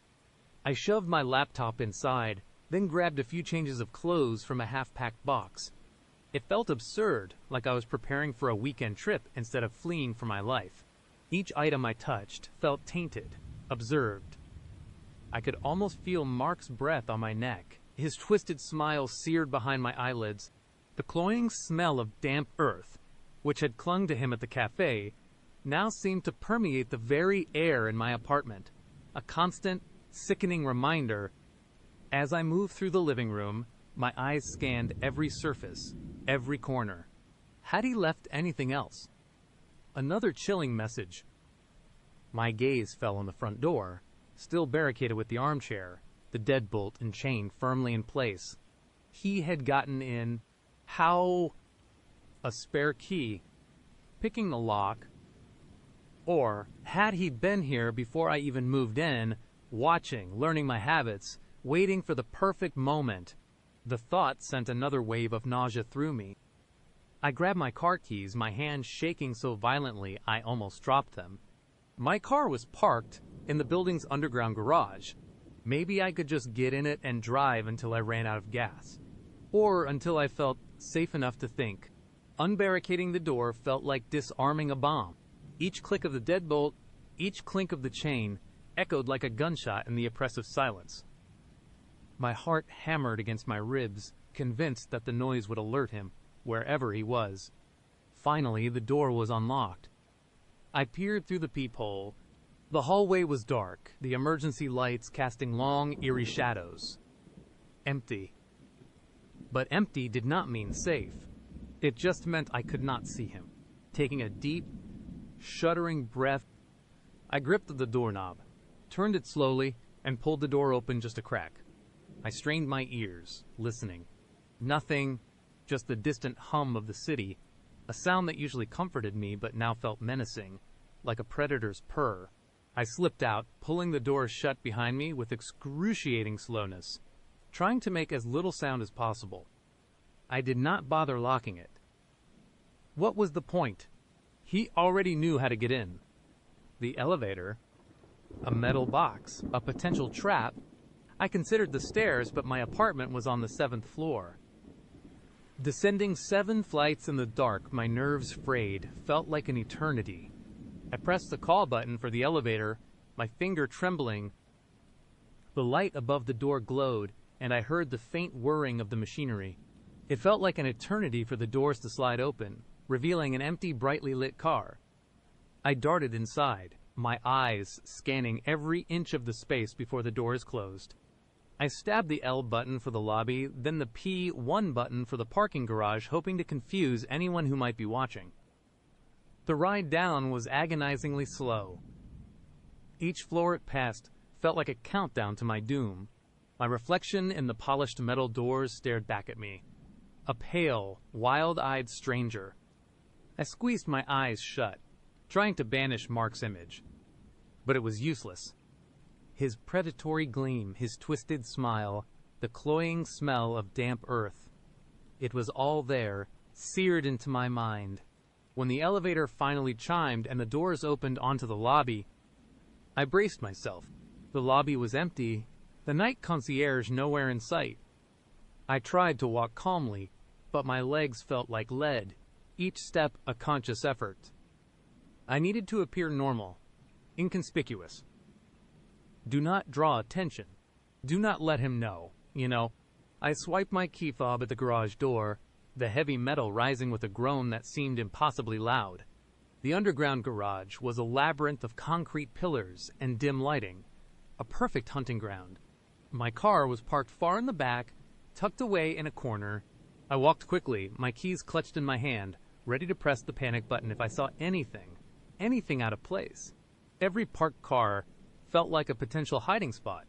I shoved my laptop inside, then grabbed a few changes of clothes from a half-packed box. It felt absurd, like I was preparing for a weekend trip instead of fleeing for my life. Each item I touched felt tainted, observed. I could almost feel Mark's breath on my neck, his twisted smile seared behind my eyelids. The cloying smell of damp earth, which had clung to him at the cafe, now seemed to permeate the very air in my apartment, a constant, sickening reminder. As I moved through the living room, my eyes scanned every surface, every corner. Had he left anything else? Another chilling message. My gaze fell on the front door, still barricaded with the armchair, the deadbolt and chain firmly in place. He had gotten in. How? A spare key. Picking the lock. Or had he been here before I even moved in, watching, learning my habits, waiting for the perfect moment? The thought sent another wave of nausea through me. I grabbed my car keys, my hands shaking so violently I almost dropped them. My car was parked in the building's underground garage. Maybe I could just get in it and drive until I ran out of gas. Or until I felt safe enough to think. Unbarricading the door felt like disarming a bomb. Each click of the deadbolt, each clink of the chain, echoed like a gunshot in the oppressive silence. My heart hammered against my ribs, convinced that the noise would alert him, wherever he was. Finally, the door was unlocked. I peered through the peephole. The hallway was dark, the emergency lights casting long, eerie shadows. Empty. But empty did not mean safe. It just meant I could not see him. Taking a deep, shuddering breath, I gripped the doorknob, turned it slowly, and pulled the door open just a crack. I strained my ears, listening. Nothing, just the distant hum of the city, a sound that usually comforted me but now felt menacing, like a predator's purr. I slipped out, pulling the door shut behind me with excruciating slowness, trying to make as little sound as possible. I did not bother locking it. What was the point? He already knew how to get in. The elevator, a metal box, a potential trap. I considered the stairs, but my apartment was on the 7th floor. Descending 7 flights in the dark, my nerves frayed, felt like an eternity. I pressed the call button for the elevator, my finger trembling. The light above the door glowed, and I heard the faint whirring of the machinery. It felt like an eternity for the doors to slide open, revealing an empty, brightly lit car. I darted inside, my eyes scanning every inch of the space before the doors closed. I stabbed the L button for the lobby, then the P1 button for the parking garage, hoping to confuse anyone who might be watching. The ride down was agonizingly slow. Each floor it passed felt like a countdown to my doom. My reflection in the polished metal doors stared back at me. A pale, wild-eyed stranger. I squeezed my eyes shut, trying to banish Mark's image. But it was useless. His predatory gleam, his twisted smile, the cloying smell of damp earth. It was all there, seared into my mind. When the elevator finally chimed and the doors opened onto the lobby, I braced myself. The lobby was empty, the night concierge nowhere in sight. I tried to walk calmly, but my legs felt like lead, each step a conscious effort. I needed to appear normal, inconspicuous. Do not draw attention. Do not let him know, I swiped my key fob at the garage door, the heavy metal rising with a groan that seemed impossibly loud. The underground garage was a labyrinth of concrete pillars and dim lighting, a perfect hunting ground. My car was parked far in the back, tucked away in a corner. I walked quickly, my keys clutched in my hand, ready to press the panic button if I saw anything out of place. Every parked car felt like a potential hiding spot.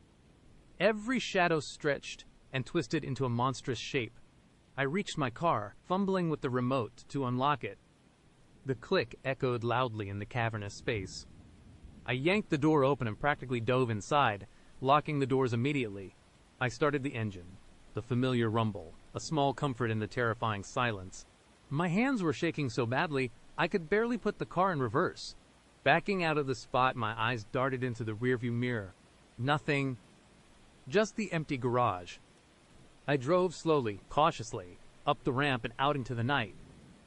Every shadow stretched and twisted into a monstrous shape. I reached my car, fumbling with the remote to unlock it. The click echoed loudly in the cavernous space. I yanked the door open and practically dove inside, locking the doors immediately. I started the engine, the familiar rumble, a small comfort in the terrifying silence. My hands were shaking so badly, I could barely put the car in reverse. Backing out of the spot, my eyes darted into the rearview mirror. Nothing. Just the empty garage. I drove slowly, cautiously, up the ramp and out into the night.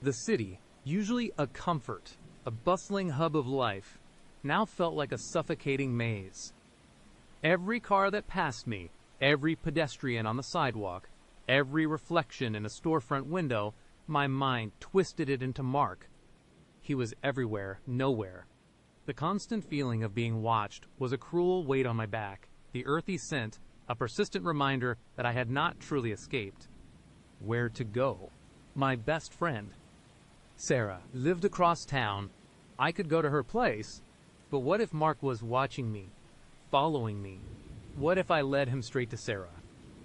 The city, usually a comfort, a bustling hub of life, now felt like a suffocating maze. Every car that passed me, every pedestrian on the sidewalk, every reflection in a storefront window, my mind twisted it into Mark. He was everywhere, nowhere. The constant feeling of being watched was a cruel weight on my back, the earthy scent, a persistent reminder that I had not truly escaped. Where to go? My best friend, Sarah, lived across town. I could go to her place, but what if Mark was watching me, following me? What if I led him straight to Sarah?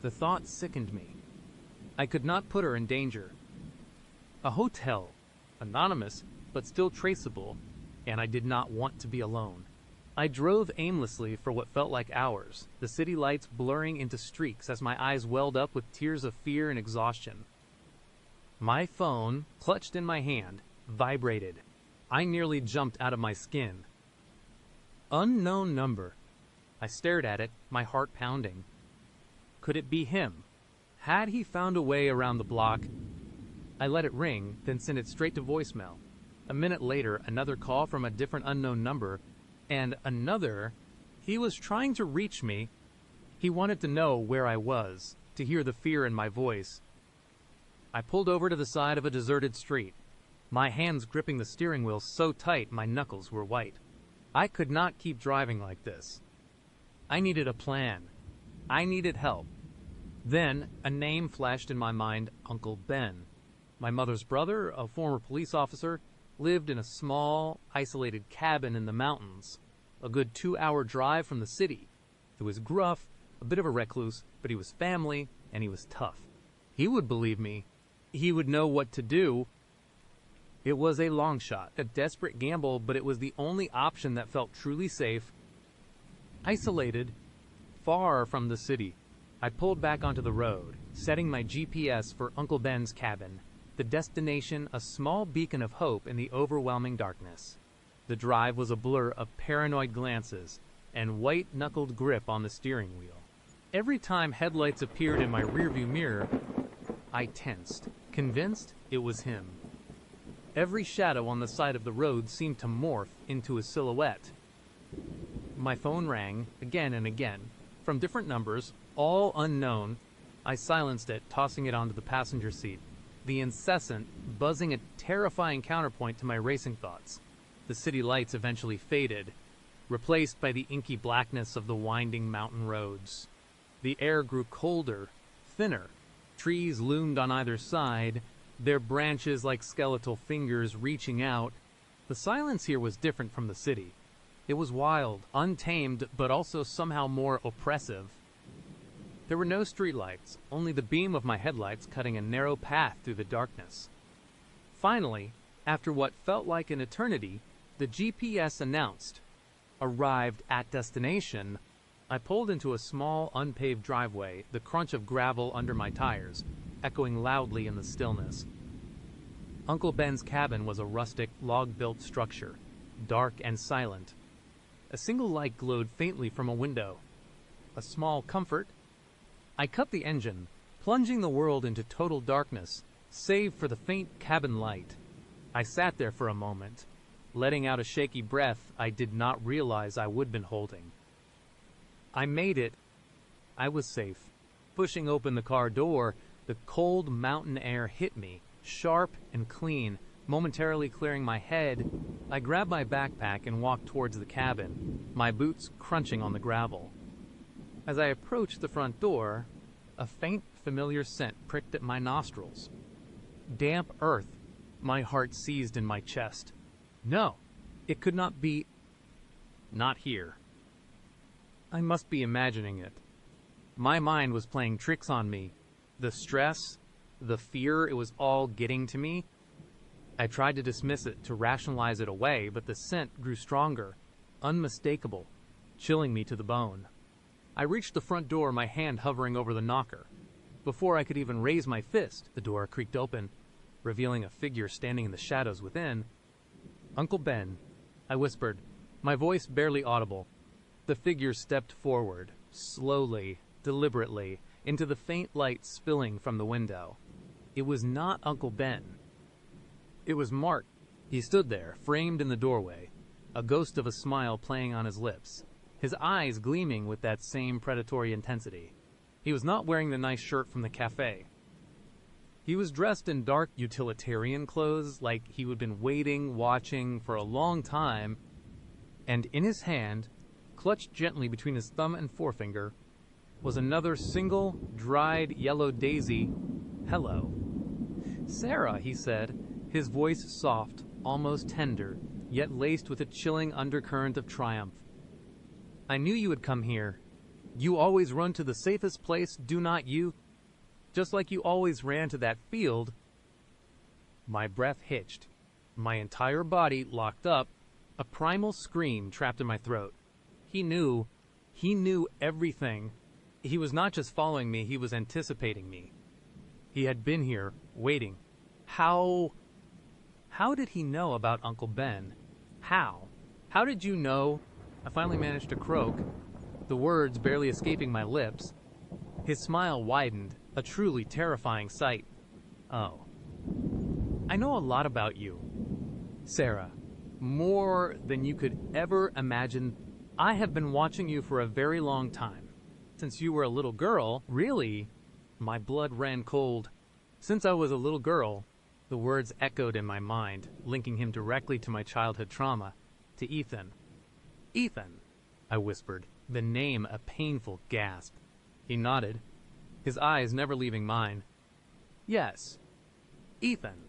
The thought sickened me. I could not put her in danger. A hotel, anonymous, but still traceable, and I did not want to be alone. I drove aimlessly for what felt like hours, the city lights blurring into streaks as my eyes welled up with tears of fear and exhaustion. My phone, clutched in my hand, vibrated. I nearly jumped out of my skin. Unknown number. I stared at it, my heart pounding. Could it be him? Had he found a way around the block? I let it ring, then sent it straight to voicemail. A minute later, another call from a different unknown number, and another. He was trying to reach me. He wanted to know where I was, to hear the fear in my voice. I pulled over to the side of a deserted street, my hands gripping the steering wheel so tight my knuckles were white. I could not keep driving like this. I needed a plan. I needed help. Then, a name flashed in my mind, Uncle Ben. My mother's brother, a former police officer, lived in a small, isolated cabin in the mountains, a good 2-hour drive from the city. He was gruff, a bit of a recluse, but he was family, and he was tough. He would believe me. He would know what to do. It was a long shot, a desperate gamble, but it was the only option that felt truly safe. Isolated, far from the city, I pulled back onto the road, setting my GPS for Uncle Ben's cabin, the destination a small beacon of hope in the overwhelming darkness. The drive was a blur of paranoid glances and white-knuckled grip on the steering wheel. Every time headlights appeared in my rearview mirror, I tensed, convinced it was him. Every shadow on the side of the road seemed to morph into a silhouette. My phone rang again and again, from different numbers, all unknown. I silenced it, tossing it onto the passenger seat, the incessant, buzzing a terrifying counterpoint to my racing thoughts. The city lights eventually faded, replaced by the inky blackness of the winding mountain roads. The air grew colder, thinner. Trees loomed on either side, their branches like skeletal fingers reaching out. The silence here was different from the city. It was wild, untamed, but also somehow more oppressive. There were no streetlights, only the beam of my headlights cutting a narrow path through the darkness. Finally, after what felt like an eternity, the GPS announced, "Arrived at destination." I pulled into a small, unpaved driveway, the crunch of gravel under my tires, echoing loudly in the stillness. Uncle Ben's cabin was a rustic, log-built structure, dark and silent. A single light glowed faintly from a window. A small comfort. I cut the engine, plunging the world into total darkness, save for the faint cabin light. I sat there for a moment, letting out a shaky breath I did not realize I would have been holding. I made it. I was safe. Pushing open the car door, the cold mountain air hit me, sharp and clean, momentarily clearing my head. I grabbed my backpack and walked towards the cabin, my boots crunching on the gravel. As I approached the front door, a faint, familiar scent pricked at my nostrils. Damp earth. My heart seized in my chest. No, it could not be. Not here. I must be imagining it. My mind was playing tricks on me. The stress, the fear, it was all getting to me. I tried to dismiss it, to rationalize it away, but the scent grew stronger, unmistakable, chilling me to the bone. I reached the front door, my hand hovering over the knocker. Before I could even raise my fist, the door creaked open, revealing a figure standing in the shadows within. "Uncle Ben," I whispered, my voice barely audible. The figure stepped forward, slowly, deliberately, into the faint light spilling from the window. It was not Uncle Ben. It was Mark. He stood there, framed in the doorway, a ghost of a smile playing on his lips, his eyes gleaming with that same predatory intensity. He was not wearing the nice shirt from the cafe. He was dressed in dark utilitarian clothes, like he had been waiting, watching for a long time, and in his hand, clutched gently between his thumb and forefinger, was another single, dried yellow daisy. "Hello." "Sarah," he said, his voice soft, almost tender, yet laced with a chilling undercurrent of triumph. "I knew you would come here. You always run to the safest place, do not you? Just like you always ran to that field." My breath hitched. My entire body locked up, a primal scream trapped in my throat. He knew everything. He was not just following me, he was anticipating me. He had been here, waiting. How did he know about Uncle Ben? How? How did you know? I finally managed to croak, the words barely escaping my lips. His smile widened, a truly terrifying sight. "Oh. I know a lot about you, Sarah. More than you could ever imagine. I have been watching you for a very long time. Since you were a little girl, really? My blood ran cold. Since I was a little girl, the words echoed in my mind, linking him directly to my childhood trauma, to Ethan. Ethan, I whispered, the name a painful gasp. He nodded, his eyes never leaving mine. Yes, Ethan.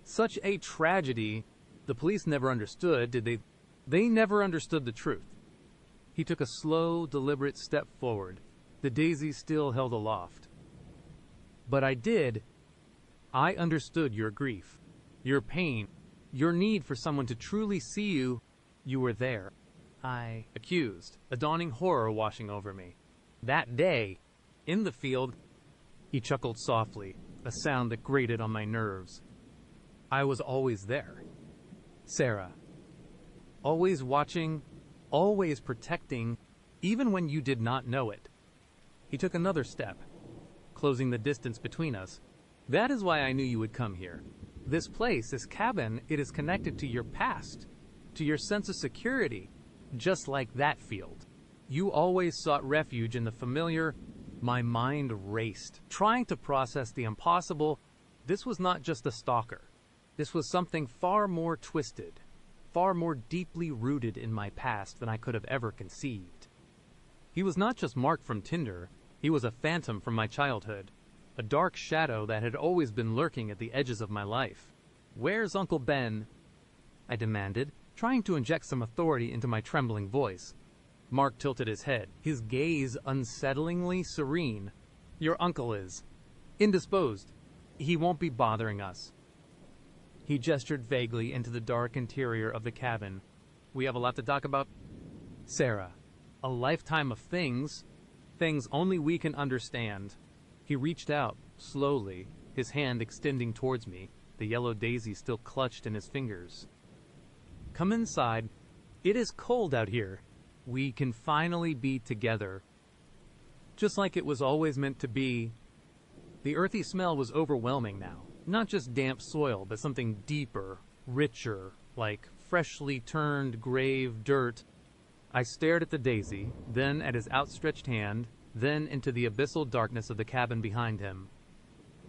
Such a tragedy. The police never understood, did they? They never understood the truth. He took a slow, deliberate step forward, the daisy still held aloft. But I did. I understood your grief, your pain, your need for someone to truly see you. You were there. I accused, a dawning horror washing over me. That day, in the field, he chuckled softly, a sound that grated on my nerves. I was always there. Sarah. Always watching, always protecting, even when you did not know it. He took another step, closing the distance between us. That is why I knew you would come here. This place, this cabin, it is connected to your past, to your sense of security, just like that field. You always sought refuge in the familiar. My mind raced, trying to process the impossible. This was not just a stalker. This was something far more twisted, far more deeply rooted in my past than I could have ever conceived. He was not just Mark from Tinder, he was a phantom from my childhood, a dark shadow that had always been lurking at the edges of my life. Where's Uncle Ben? I demanded, trying to inject some authority into my trembling voice. Mark tilted his head, his gaze unsettlingly serene. Your uncle is indisposed. He won't be bothering us. He gestured vaguely into the dark interior of the cabin. We have a lot to talk about. Sarah, a lifetime of things only we can understand. He reached out, slowly, his hand extending towards me, the yellow daisy still clutched in his fingers. Come inside. It is cold out here. We can finally be together. Just like it was always meant to be. The earthy smell was overwhelming now. Not just damp soil, but something deeper, richer, like freshly turned grave dirt. I stared at the daisy, then at his outstretched hand, then into the abyssal darkness of the cabin behind him.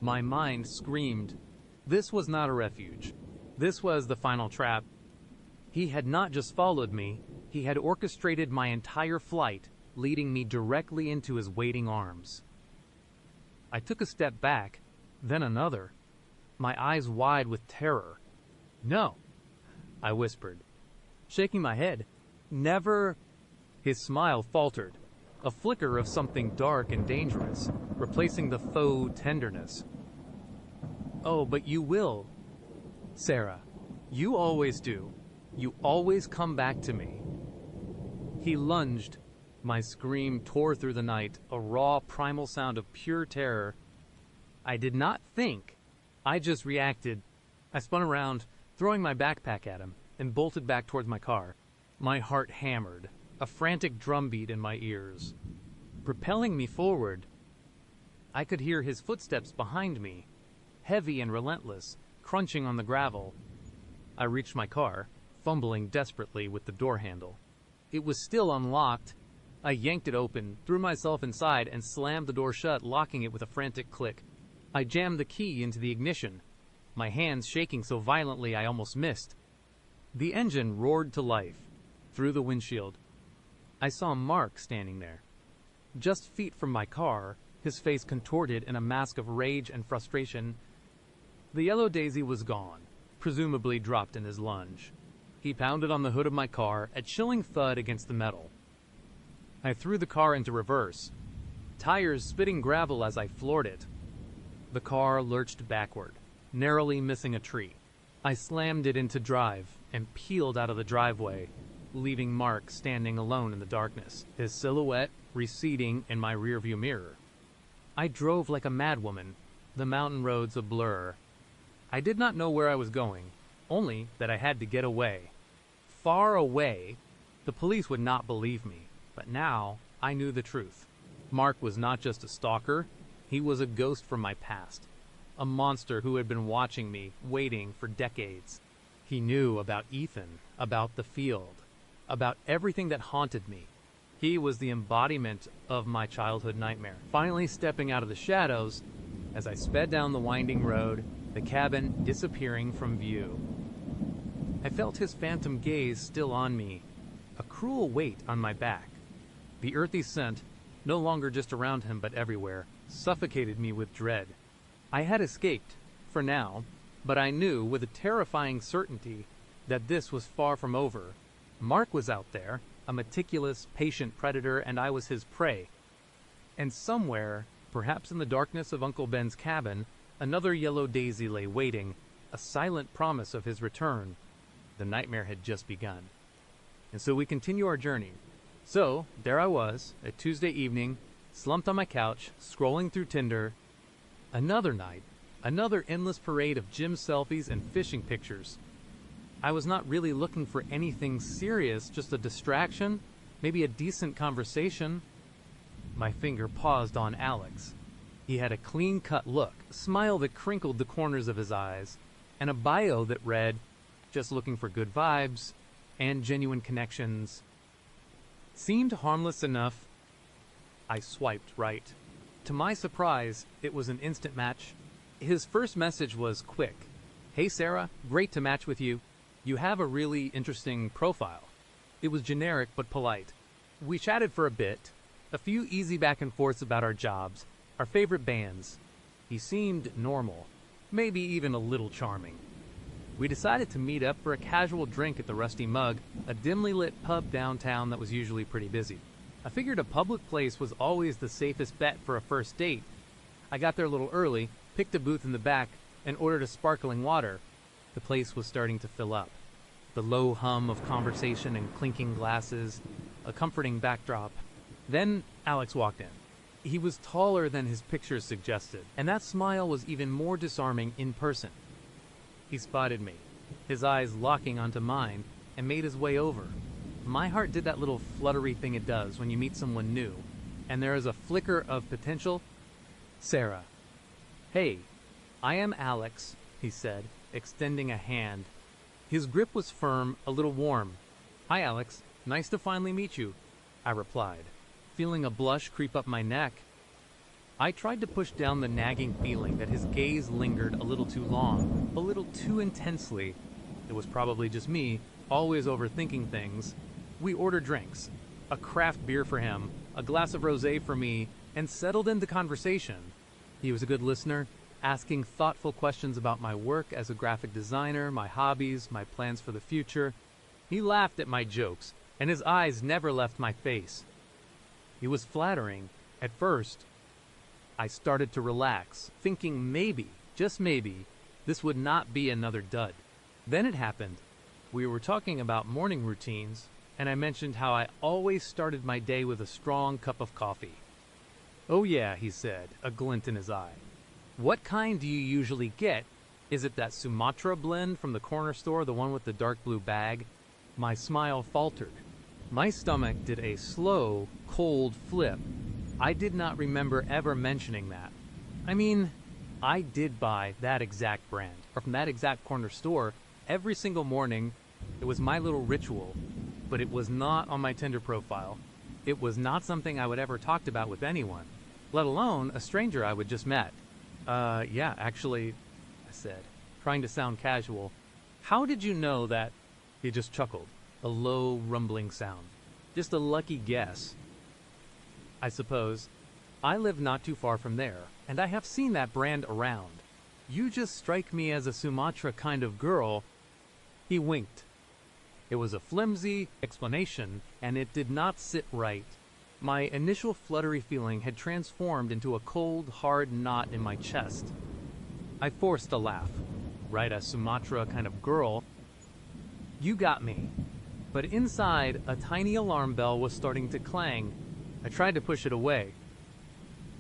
My mind screamed. This was not a refuge. This was the final trap. He had not just followed me, he had orchestrated my entire flight, leading me directly into his waiting arms. I took a step back, then another, my eyes wide with terror. No, I whispered, shaking my head. Never. His smile faltered, a flicker of something dark and dangerous, replacing the faux tenderness. Oh, but you will. Sarah, you always do. You always come back to me. He lunged. My scream tore through the night, a raw, primal sound of pure terror. I did not think. I just reacted. I spun around, throwing my backpack at him, and bolted back towards my car. My heart hammered, a frantic drumbeat in my ears. Propelling me forward, I could hear his footsteps behind me, heavy and relentless, crunching on the gravel. I reached my car, fumbling desperately with the door handle. It was still unlocked. I yanked it open, threw myself inside, and slammed the door shut, locking it with a frantic click. I jammed the key into the ignition, my hands shaking so violently I almost missed. The engine roared to life, through the windshield. I saw Mark standing there, just feet from my car, his face contorted in a mask of rage and frustration. The yellow daisy was gone, presumably dropped in his lunge. He pounded on the hood of my car, a chilling thud against the metal. I threw the car into reverse, tires spitting gravel as I floored it. The car lurched backward, narrowly missing a tree. I slammed it into drive and peeled out of the driveway, leaving Mark standing alone in the darkness, his silhouette receding in my rearview mirror. I drove like a madwoman, the mountain roads a blur. I did not know where I was going, only that I had to get away. Far away. The police would not believe me, but now I knew the truth. Mark was not just a stalker, he was a ghost from my past, a monster who had been watching me, waiting for decades. He knew about Ethan, about the field, about everything that haunted me. He was the embodiment of my childhood nightmare. Finally stepping out of the shadows, as I sped down the winding road, the cabin disappearing from view. I felt his phantom gaze still on me, a cruel weight on my back. The earthy scent, no longer just around him but everywhere, suffocated me with dread. I had escaped, for now, but I knew with a terrifying certainty that this was far from over. Mark was out there, a meticulous, patient predator, and I was his prey. And somewhere, perhaps in the darkness of Uncle Ben's cabin, another yellow daisy lay waiting, a silent promise of his return. The nightmare had just begun. And so we continue our journey. So, there I was, a Tuesday evening, slumped on my couch, scrolling through Tinder. Another night, another endless parade of gym selfies and fishing pictures. I was not really looking for anything serious, just a distraction, maybe a decent conversation. My finger paused on Alex. He had a clean-cut look, a smile that crinkled the corners of his eyes, and a bio that read, "Just looking for good vibes and genuine connections." Seemed harmless enough. I swiped right. To my surprise, it was an instant match. His first message was quick. "Hey Sarah, great to match with you. You have a really interesting profile." It was generic but polite. We chatted for a bit, a few easy back and forths about our jobs, our favorite bands. He seemed normal, maybe even a little charming. We decided to meet up for a casual drink at the Rusty Mug, a dimly lit pub downtown that was usually pretty busy. I figured a public place was always the safest bet for a first date. I got there a little early, picked a booth in the back, and ordered a sparkling water. The place was starting to fill up. The low hum of conversation and clinking glasses, a comforting backdrop. Then Alex walked in. He was taller than his pictures suggested, and that smile was even more disarming in person. He spotted me, his eyes locking onto mine, and made his way over. My heart did that little fluttery thing it does when you meet someone new, and there is a flicker of potential. "Sarah." "Hey, I am Alex," he said, extending a hand. His grip was firm, a little warm. "Hi, Alex. Nice to finally meet you," I replied, feeling a blush creep up my neck. I tried to push down the nagging feeling that his gaze lingered a little too long, a little too intensely. It was probably just me, always overthinking things. We ordered drinks, a craft beer for him, a glass of rosé for me, and settled into conversation. He was a good listener, asking thoughtful questions about my work as a graphic designer, my hobbies, my plans for the future. He laughed at my jokes, and his eyes never left my face. It was flattering. At first, I started to relax, thinking maybe, just maybe, this would not be another dud. Then it happened. We were talking about morning routines, and I mentioned how I always started my day with a strong cup of coffee. "Oh yeah," he said, a glint in his eye. "What kind do you usually get? Is it that Sumatra blend from the corner store, the one with the dark blue bag?" My smile faltered. My stomach did a slow, cold flip. I did not remember ever mentioning that. I mean, I did buy that exact brand, or from that exact corner store, every single morning. It was my little ritual, but it was not on my Tinder profile. It was not something I would ever talked about with anyone, let alone a stranger I would just met. Yeah, actually," I said, trying to sound casual. "How did you know that?" He just chuckled, a low, rumbling sound. "Just a lucky guess." "I suppose. I live not too far from there, and I have seen that brand around. You just strike me as a Sumatra kind of girl." He winked. It was a flimsy explanation, and it did not sit right. My initial fluttery feeling had transformed into a cold, hard knot in my chest. I forced a laugh. "Right, a Sumatra kind of girl. You got me." But inside, a tiny alarm bell was starting to clang. I tried to push it away.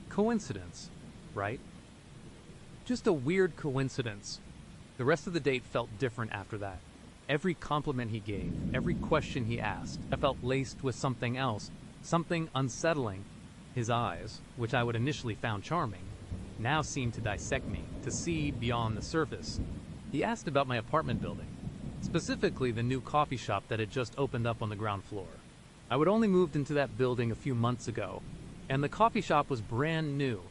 Coincidence, right? Just a weird coincidence. The rest of the date felt different after that. Every compliment he gave, every question he asked, I felt laced with something else, something unsettling. His eyes, which I would initially found charming, now seemed to dissect me, to see beyond the surface. He asked about my apartment building, specifically the new coffee shop that had just opened up on the ground floor. I would only moved into that building a few months ago, and the coffee shop was brand new.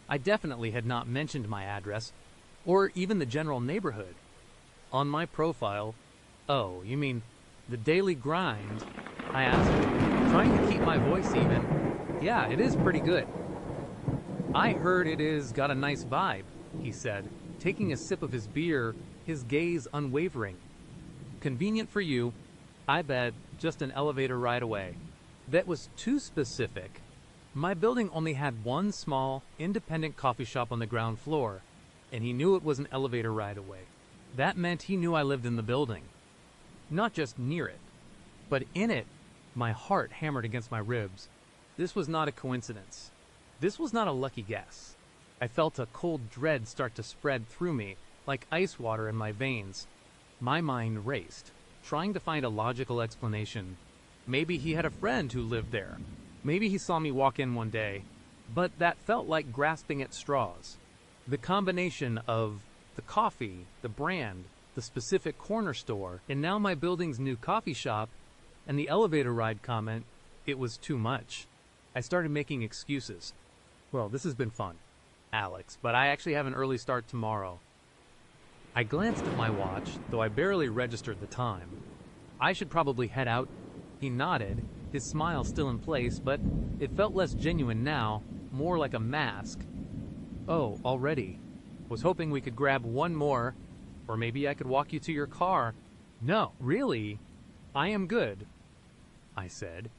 I definitely had not mentioned my address, or even the general neighborhood. On my profile, "Oh, you mean the daily grind?" I asked, trying to keep my voice even. "Yeah, it is pretty good." "I heard it is got a nice vibe," he said, taking a sip of his beer, his gaze unwavering. "Convenient for you. I bet just an elevator ride away." That was too specific. My building only had one small, independent coffee shop on the ground floor, and he knew it was an elevator ride away. That meant he knew I lived in the building. Not just near it, but in it. My heart hammered against my ribs. This was not a coincidence. This was not a lucky guess. I felt a cold dread start to spread through me, like ice water in my veins. My mind raced, trying to find a logical explanation. Maybe he had a friend who lived there. Maybe he saw me walk in one day. But that felt like grasping at straws. The combination of the coffee, the brand, the specific corner store, and now my building's new coffee shop, and the elevator ride comment, it was too much. I started making excuses. "Well, this has been fun, Alex, but I actually have an early start tomorrow." I glanced at my watch, though I barely registered the time. "I should probably head out." He nodded, his smile still in place, but it felt less genuine now, more like a mask. "Oh, already? Was hoping we could grab one more, or maybe I could walk you to your car." "No, really? I am good," I said,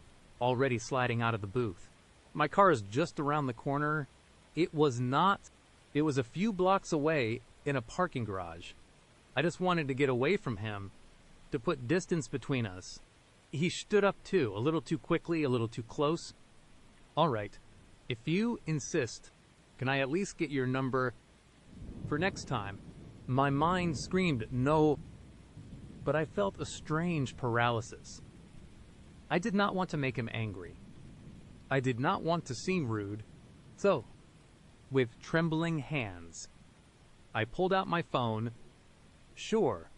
already sliding out of the booth. "My car is just around the corner." It was not. It was a few blocks away in a parking garage. I just wanted to get away from him, to put distance between us. He stood up too, a little too quickly, a little too close. "All right, if you insist, can I at least get your number for next time?" My mind screamed no, but I felt a strange paralysis. I did not want to make him angry. I did not want to seem rude. So, with trembling hands, I pulled out my phone. "Sure,"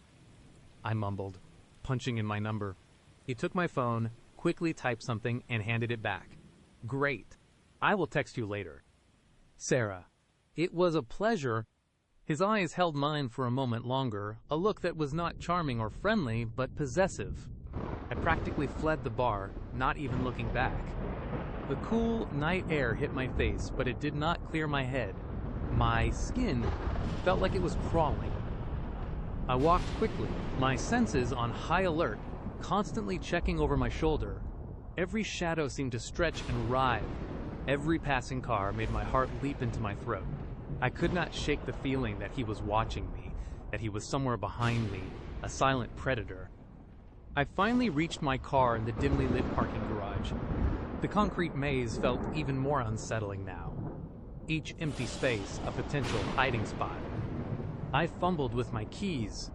I mumbled, punching in my number. He took my phone, quickly typed something, and handed it back. "Great. I will text you later. Sarah." It was a pleasure. His eyes held mine for a moment longer, a look that was not charming or friendly, but possessive. I practically fled the bar, not even looking back. The cool night air hit my face, but it did not clear my head. My skin felt like it was crawling. I walked quickly, my senses on high alert, constantly checking over my shoulder. Every shadow seemed to stretch and writhe. Every passing car made my heart leap into my throat. I could not shake the feeling that he was watching me, that he was somewhere behind me, a silent predator. I finally reached my car in the dimly lit parking garage. The concrete maze felt even more unsettling now. Each empty space a potential hiding spot. I fumbled with my keys,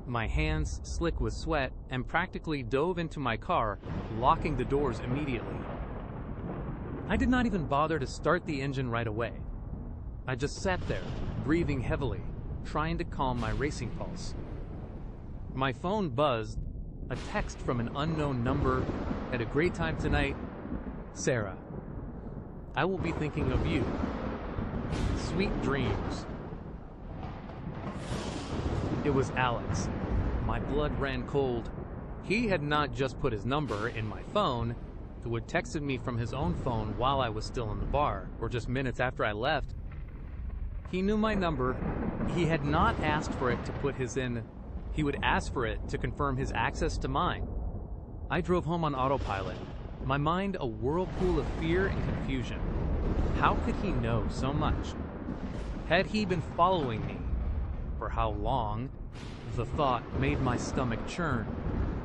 my hands slick with sweat, and practically dove into my car, locking the doors immediately. I did not even bother to start the engine right away. I just sat there, breathing heavily, trying to calm my racing pulse. My phone buzzed, a text from an unknown number. "Had a great time tonight, Sarah. I will be thinking of you. Sweet dreams." It was Alex. My blood ran cold. He had not just put his number in my phone, he had texted me from his own phone while I was still in the bar, or just minutes after I left. He knew my number. He had not asked for it to put his in. He would ask for it to confirm his access to mine. I drove home on autopilot, my mind a whirlpool of fear and confusion. How could he know so much? Had he been following me? For how long? The thought made my stomach churn.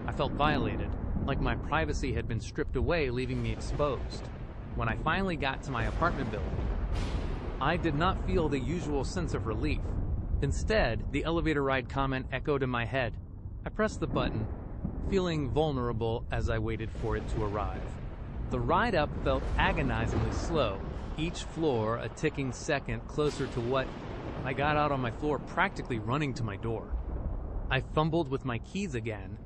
I felt violated, like my privacy had been stripped away, leaving me exposed. When I finally got to my apartment building, I did not feel the usual sense of relief. Instead, the elevator ride comment echoed in my head. I pressed the button, feeling vulnerable as I waited for it to arrive. The ride up felt agonizingly slow, each floor a ticking second closer to what I got out on my floor, practically running to my door. I fumbled with my keys again,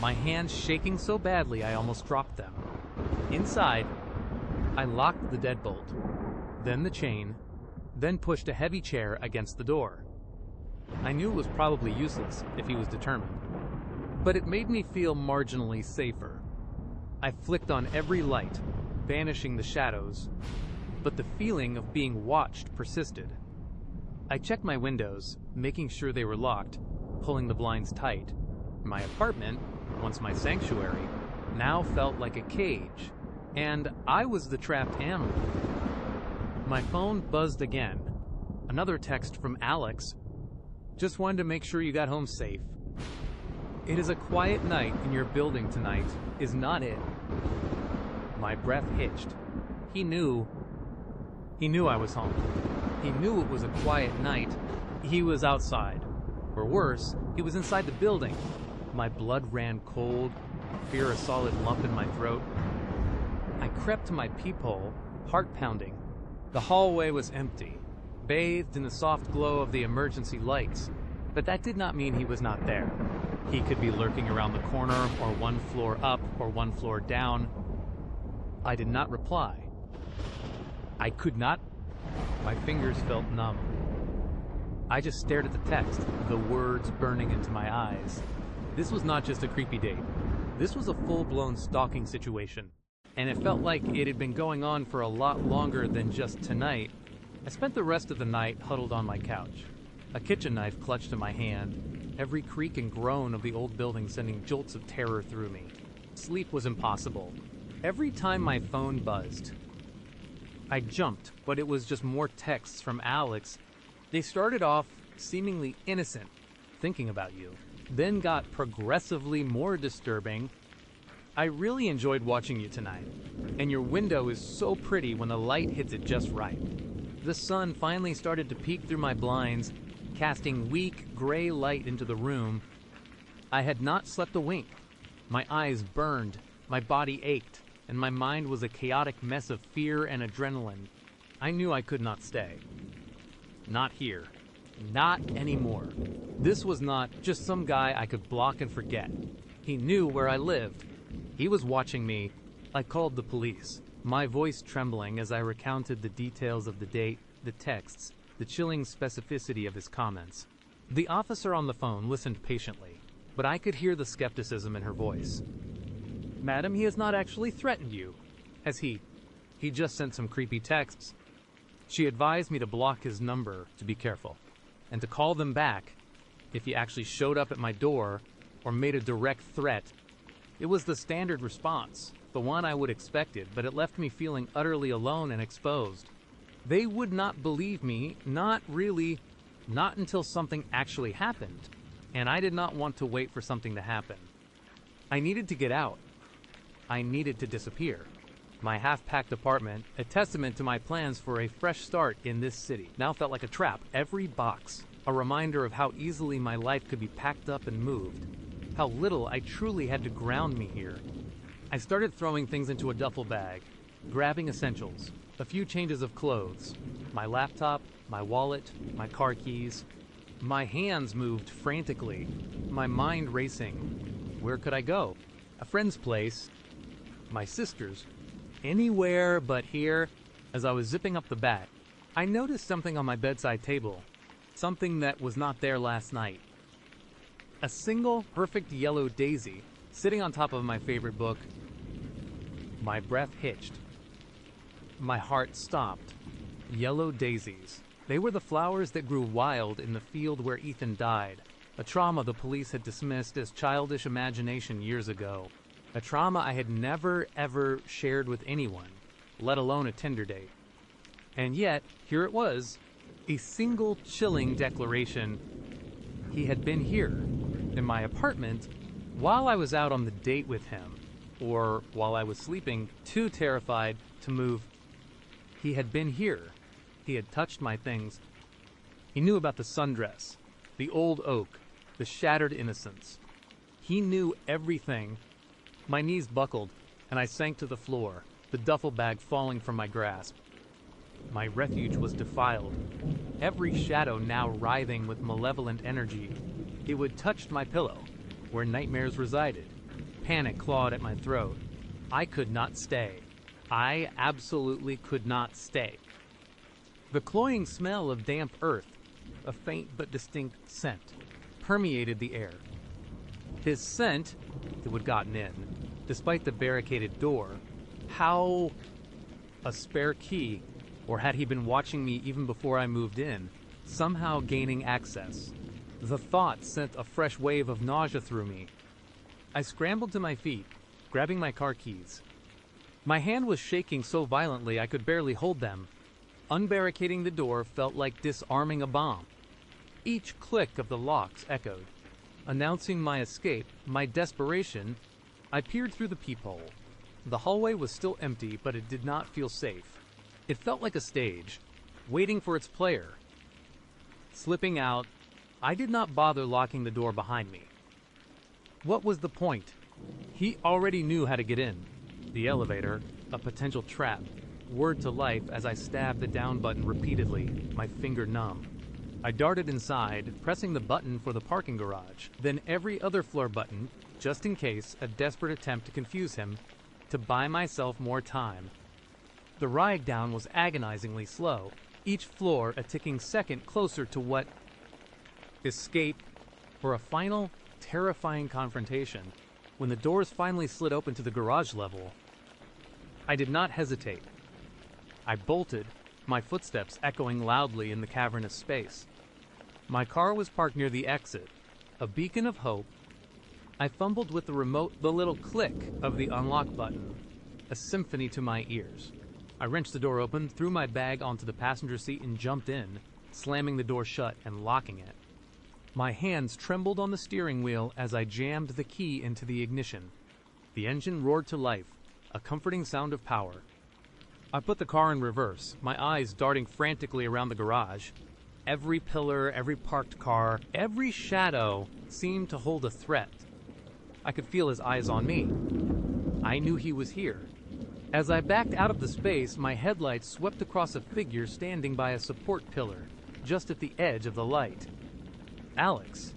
my hands shaking so badly I almost dropped them. Inside, I locked the deadbolt, then the chain, then pushed a heavy chair against the door. I knew it was probably useless if he was determined, but it made me feel marginally safer. I flicked on every light, banishing the shadows, but the feeling of being watched persisted. I checked my windows, making sure they were locked, pulling the blinds tight. My apartment, once my sanctuary, now felt like a cage, and I was the trapped animal. My phone buzzed again. Another text from Alex. Just wanted to make sure you got home safe. It is a quiet night in your building tonight, is not it? My breath hitched. He knew I was home. He knew it was a quiet night. He was outside. Or worse, he was inside the building. My blood ran cold, fear a solid lump in my throat. I crept to my peephole, heart pounding. The hallway was empty, bathed in the soft glow of the emergency lights, but that did not mean he was not there. He could be lurking around the corner, or one floor up, or one floor down. I did not reply. I could not. My fingers felt numb. I just stared at the text, the words burning into my eyes. This was not just a creepy date. This was a full-blown stalking situation, and it felt like it had been going on for a lot longer than just tonight. I spent the rest of the night huddled on my couch, a kitchen knife clutched in my hand, every creak and groan of the old building sending jolts of terror through me. Sleep was impossible. Every time my phone buzzed, I jumped, but it was just more texts from Alex. They started off seemingly innocent, thinking about you, then got progressively more disturbing. I really enjoyed watching you tonight, and your window is so pretty when the light hits it just right. The sun finally started to peek through my blinds, casting weak, gray light into the room. I had not slept a wink. My eyes burned, my body ached, and my mind was a chaotic mess of fear and adrenaline. I knew I could not stay. Not here. Not anymore. This was not just some guy I could block and forget. He knew where I lived. He was watching me. I called the police, my voice trembling as I recounted the details of the date, the texts, the chilling specificity of his comments. The officer on the phone listened patiently, but I could hear the skepticism in her voice. Madam, he has not actually threatened you, has he? He just sent some creepy texts. She advised me to block his number, to be careful, and to call them back if he actually showed up at my door or made a direct threat. It was the standard response, the one I would expected, but it left me feeling utterly alone and exposed. They would not believe me, not really, not until something actually happened, and I did not want to wait for something to happen. I needed to get out. I needed to disappear. My half-packed apartment, a testament to my plans for a fresh start in this city, now felt like a trap. Every box, a reminder of how easily my life could be packed up and moved, how little I truly had to ground me here. I started throwing things into a duffel bag, grabbing essentials, a few changes of clothes, my laptop, my wallet, my car keys. My hands moved frantically, my mind racing. Where could I go? A friend's place, my sister's. Anywhere but here. As I was zipping up the bag, I noticed something on my bedside table, something that was not there last night. A single perfect yellow daisy sitting on top of my favorite book. My breath hitched. My heart stopped. Yellow daisies. They were the flowers that grew wild in the field where Ethan died, a trauma the police had dismissed as childish imagination years ago. A trauma I had never, ever shared with anyone, let alone a Tinder date. And yet, here it was, a single chilling declaration. He had been here, in my apartment, while I was out on the date with him, or while I was sleeping, too terrified to move. He had been here. He had touched my things. He knew about the sundress, the old oak, the shattered innocence. He knew everything. My knees buckled, and I sank to the floor, the duffel bag falling from my grasp. My refuge was defiled, every shadow now writhing with malevolent energy. It would touch my pillow, where nightmares resided. Panic clawed at my throat. I could not stay. I absolutely could not stay. The cloying smell of damp earth, a faint but distinct scent, permeated the air. His scent, who had gotten in, despite the barricaded door, how... A spare key, or had he been watching me even before I moved in, somehow gaining access? The thought sent a fresh wave of nausea through me. I scrambled to my feet, grabbing my car keys. My hand was shaking so violently I could barely hold them. Unbarricading the door felt like disarming a bomb. Each click of the locks echoed. Announcing my escape, my desperation, I peered through the peephole. The hallway was still empty, but it did not feel safe. It felt like a stage, waiting for its player. Slipping out, I did not bother locking the door behind me. What was the point? He already knew how to get in. The elevator, a potential trap, whirred to life as I stabbed the down button repeatedly, my finger numb. I darted inside, pressing the button for the parking garage, then every other floor button, just in case, a desperate attempt to confuse him, to buy myself more time. The ride down was agonizingly slow, each floor a ticking second closer to what? Escape, or a final, terrifying confrontation. When the doors finally slid open to the garage level, I did not hesitate. I bolted, my footsteps echoing loudly in the cavernous space. My car was parked near the exit, a beacon of hope. I fumbled with the remote, the little click of the unlock button, a symphony to my ears. I wrenched the door open, threw my bag onto the passenger seat and jumped in, slamming the door shut and locking it. My hands trembled on the steering wheel as I jammed the key into the ignition. The engine roared to life, a comforting sound of power. I put the car in reverse, my eyes darting frantically around the garage. Every pillar, every parked car, every shadow seemed to hold a threat. I could feel his eyes on me. I knew he was here. As I backed out of the space, my headlights swept across a figure standing by a support pillar, just at the edge of the light. Alex.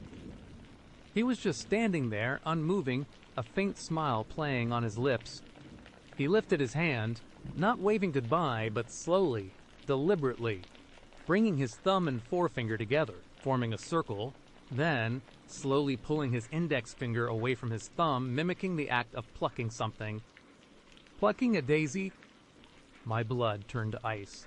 He was just standing there, unmoving, a faint smile playing on his lips. He lifted his hand, not waving goodbye, but slowly, deliberately, bringing his thumb and forefinger together, forming a circle, then slowly pulling his index finger away from his thumb, mimicking the act of plucking something. Plucking a daisy? My blood turned to ice.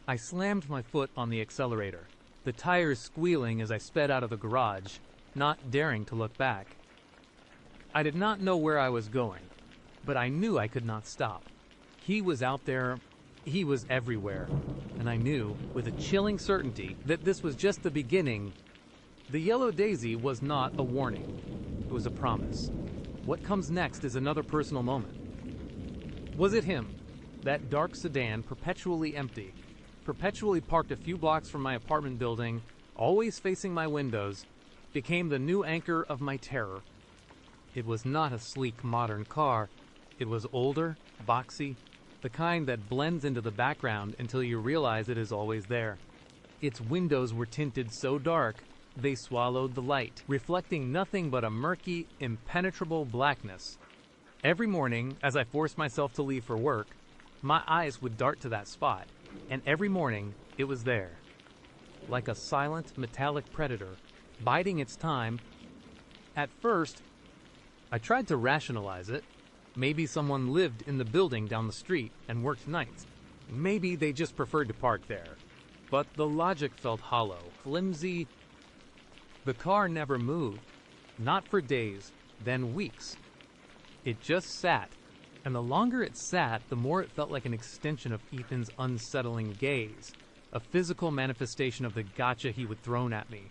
I slammed my foot on the accelerator, the tires squealing as I sped out of the garage, not daring to look back. I did not know where I was going, but I knew I could not stop. He was out there, he was everywhere, and I knew, with a chilling certainty, that this was just the beginning. The yellow daisy was not a warning. It was a promise. What comes next is another personal moment. Was it him? That dark sedan, perpetually empty, perpetually parked a few blocks from my apartment building, always facing my windows, became the new anchor of my terror. It was not a sleek, modern car. It was older, boxy, the kind that blends into the background until you realize it is always there. Its windows were tinted so dark, they swallowed the light, reflecting nothing but a murky, impenetrable blackness. Every morning, as I forced myself to leave for work, my eyes would dart to that spot, and every morning, it was there. Like a silent, metallic predator, biding its time. At first, I tried to rationalize it. Maybe someone lived in the building down the street and worked nights. Maybe they just preferred to park there. But the logic felt hollow, flimsy. The car never moved. Not for days, then weeks. It just sat, and the longer it sat, the more it felt like an extension of Ethan's unsettling gaze, a physical manifestation of the gotcha he would thrown at me.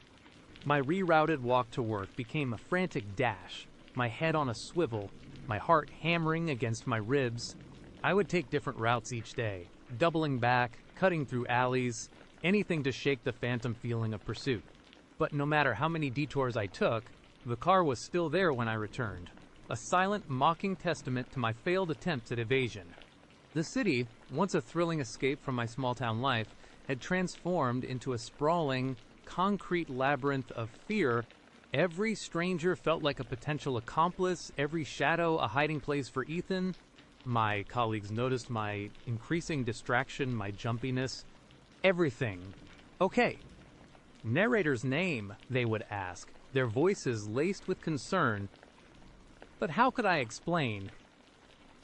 My rerouted walk to work became a frantic dash, my head on a swivel, my heart hammering against my ribs. I would take different routes each day, doubling back, cutting through alleys, anything to shake the phantom feeling of pursuit. But no matter how many detours I took, the car was still there when I returned, a silent, mocking testament to my failed attempts at evasion. The city, once a thrilling escape from my small-town life, had transformed into a sprawling, concrete labyrinth of fear Every stranger felt like a potential accomplice, every shadow a hiding place for Ethan. My colleagues noticed my increasing distraction, my jumpiness, everything. Okay. Narrator's name, they would ask, their voices laced with concern. But how could I explain?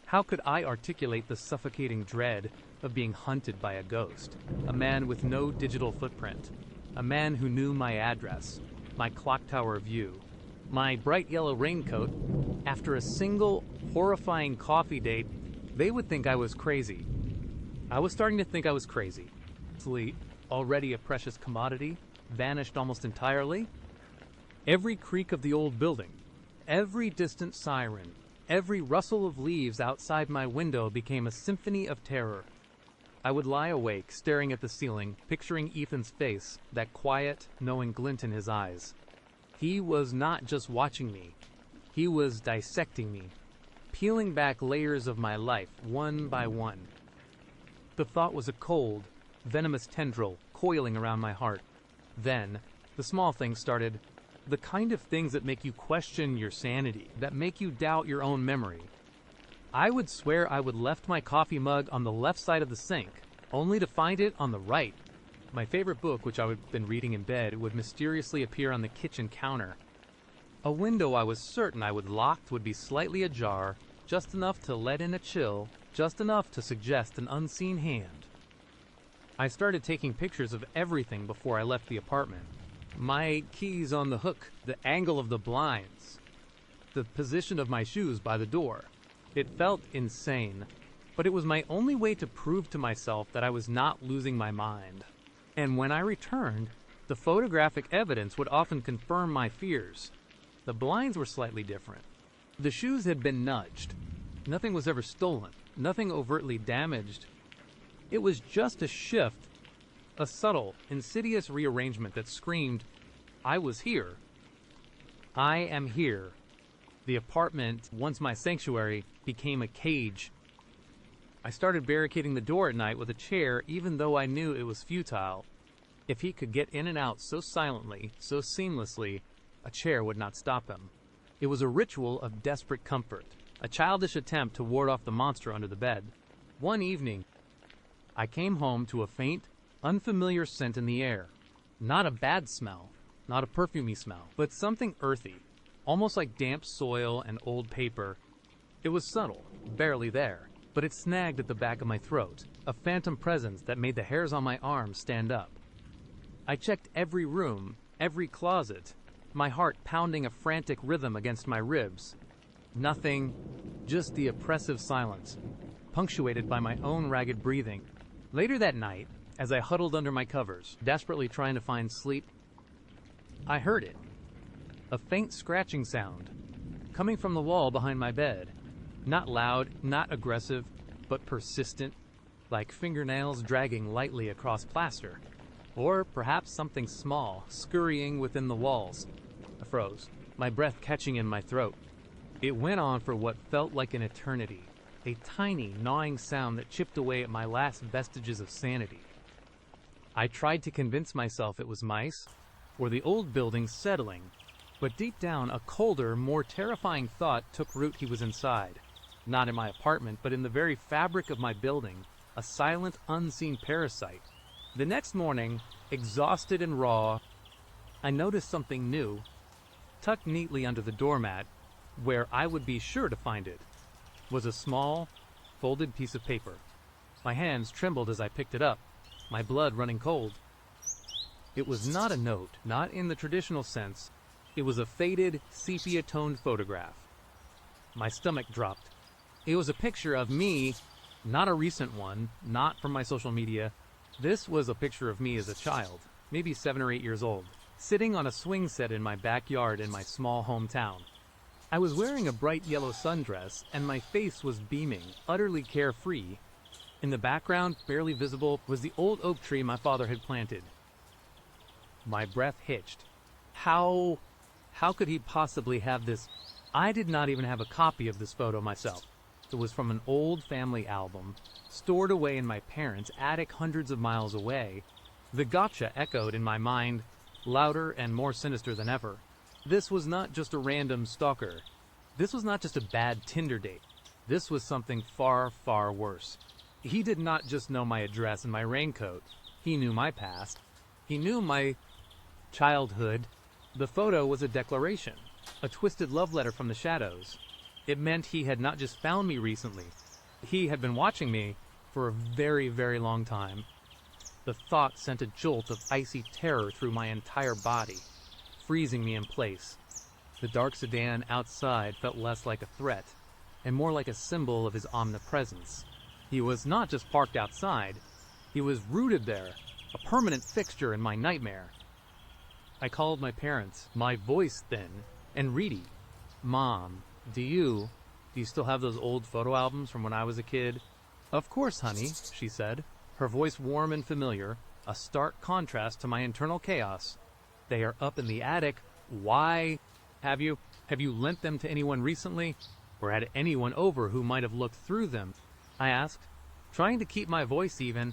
How could I articulate the suffocating dread of being hunted by a ghost? A man with no digital footprint. A man who knew my address, my clock tower view, my bright yellow raincoat. After a single horrifying coffee date, they would think I was crazy. I was starting to think I was crazy. Sleep, already a precious commodity, vanished almost entirely. Every creak of the old building, every distant siren, every rustle of leaves outside my window became a symphony of terror. I would lie awake, staring at the ceiling, picturing Ethan's face, that quiet, knowing glint in his eyes. He was not just watching me. He was dissecting me, peeling back layers of my life, one by one. The thought was a cold, venomous tendril coiling around my heart. Then, the small things started. The kind of things that make you question your sanity, that make you doubt your own memory. I would swear I would left my coffee mug on the left side of the sink, only to find it on the right. My favorite book, which I had been reading in bed, would mysteriously appear on the kitchen counter. A window I was certain I would locked would be slightly ajar, just enough to let in a chill, just enough to suggest an unseen hand. I started taking pictures of everything before I left the apartment. My keys on the hook, the angle of the blinds, the position of my shoes by the door. It felt insane, but it was my only way to prove to myself that I was not losing my mind. And when I returned, the photographic evidence would often confirm my fears. The blinds were slightly different. The shoes had been nudged. Nothing was ever stolen, nothing overtly damaged. It was just a shift, a subtle, insidious rearrangement that screamed, I was here. I am here. The apartment, once my sanctuary, became a cage. I started barricading the door at night with a chair, even though I knew it was futile. If he could get in and out so silently, so seamlessly, a chair would not stop him. It was a ritual of desperate comfort, a childish attempt to ward off the monster under the bed. One evening, I came home to a faint, unfamiliar scent in the air. Not a bad smell, not a perfumey smell, but something earthy, almost like damp soil and old paper. It was subtle, barely there, but it snagged at the back of my throat, a phantom presence that made the hairs on my arms stand up. I checked every room, every closet, my heart pounding a frantic rhythm against my ribs. Nothing, just the oppressive silence, punctuated by my own ragged breathing. Later that night, as I huddled under my covers, desperately trying to find sleep, I heard it. A faint scratching sound, coming from the wall behind my bed. Not loud, not aggressive, but persistent, like fingernails dragging lightly across plaster. Or perhaps something small, scurrying within the walls. I froze, my breath catching in my throat. It went on for what felt like an eternity, a tiny, gnawing sound that chipped away at my last vestiges of sanity. I tried to convince myself it was mice, or the old building settling, but deep down, a colder, more terrifying thought took root. He was inside. Not in my apartment, but in the very fabric of my building, a silent, unseen parasite. The next morning, exhausted and raw, I noticed something new, tucked neatly under the doormat, where I would be sure to find it, was a small, folded piece of paper. My hands trembled as I picked it up, my blood running cold. It was not a note, not in the traditional sense. It was a faded, sepia-toned photograph. My stomach dropped. It was a picture of me, not a recent one, not from my social media. This was a picture of me as a child, maybe 7 or 8 years old, sitting on a swing set in my backyard in my small hometown. I was wearing a bright yellow sundress, and my face was beaming, utterly carefree. In the background, barely visible, was the old oak tree my father had planted. My breath hitched. How could he possibly have this? I did not even have a copy of this photo myself. It was from an old family album, stored away in my parents' attic hundreds of miles away. The gotcha echoed in my mind, louder and more sinister than ever. This was not just a random stalker. This was not just a bad Tinder date. This was something far, far worse. He did not just know my address and my raincoat. He knew my past. He knew my childhood. The photo was a declaration, a twisted love letter from the shadows. It meant he had not just found me recently. He had been watching me for a very, very long time. The thought sent a jolt of icy terror through my entire body, freezing me in place. The dark sedan outside felt less like a threat, and more like a symbol of his omnipresence. He was not just parked outside, he was rooted there, a permanent fixture in my nightmare. I called my parents, my voice thin and reedy. Mom, do you still have those old photo albums from when I was a kid? Of course, honey, she said, her voice warm and familiar, a stark contrast to my internal chaos. They are up in the attic. Why? Have you lent them to anyone recently? Or had anyone over who might have looked through them? I asked, trying to keep my voice even.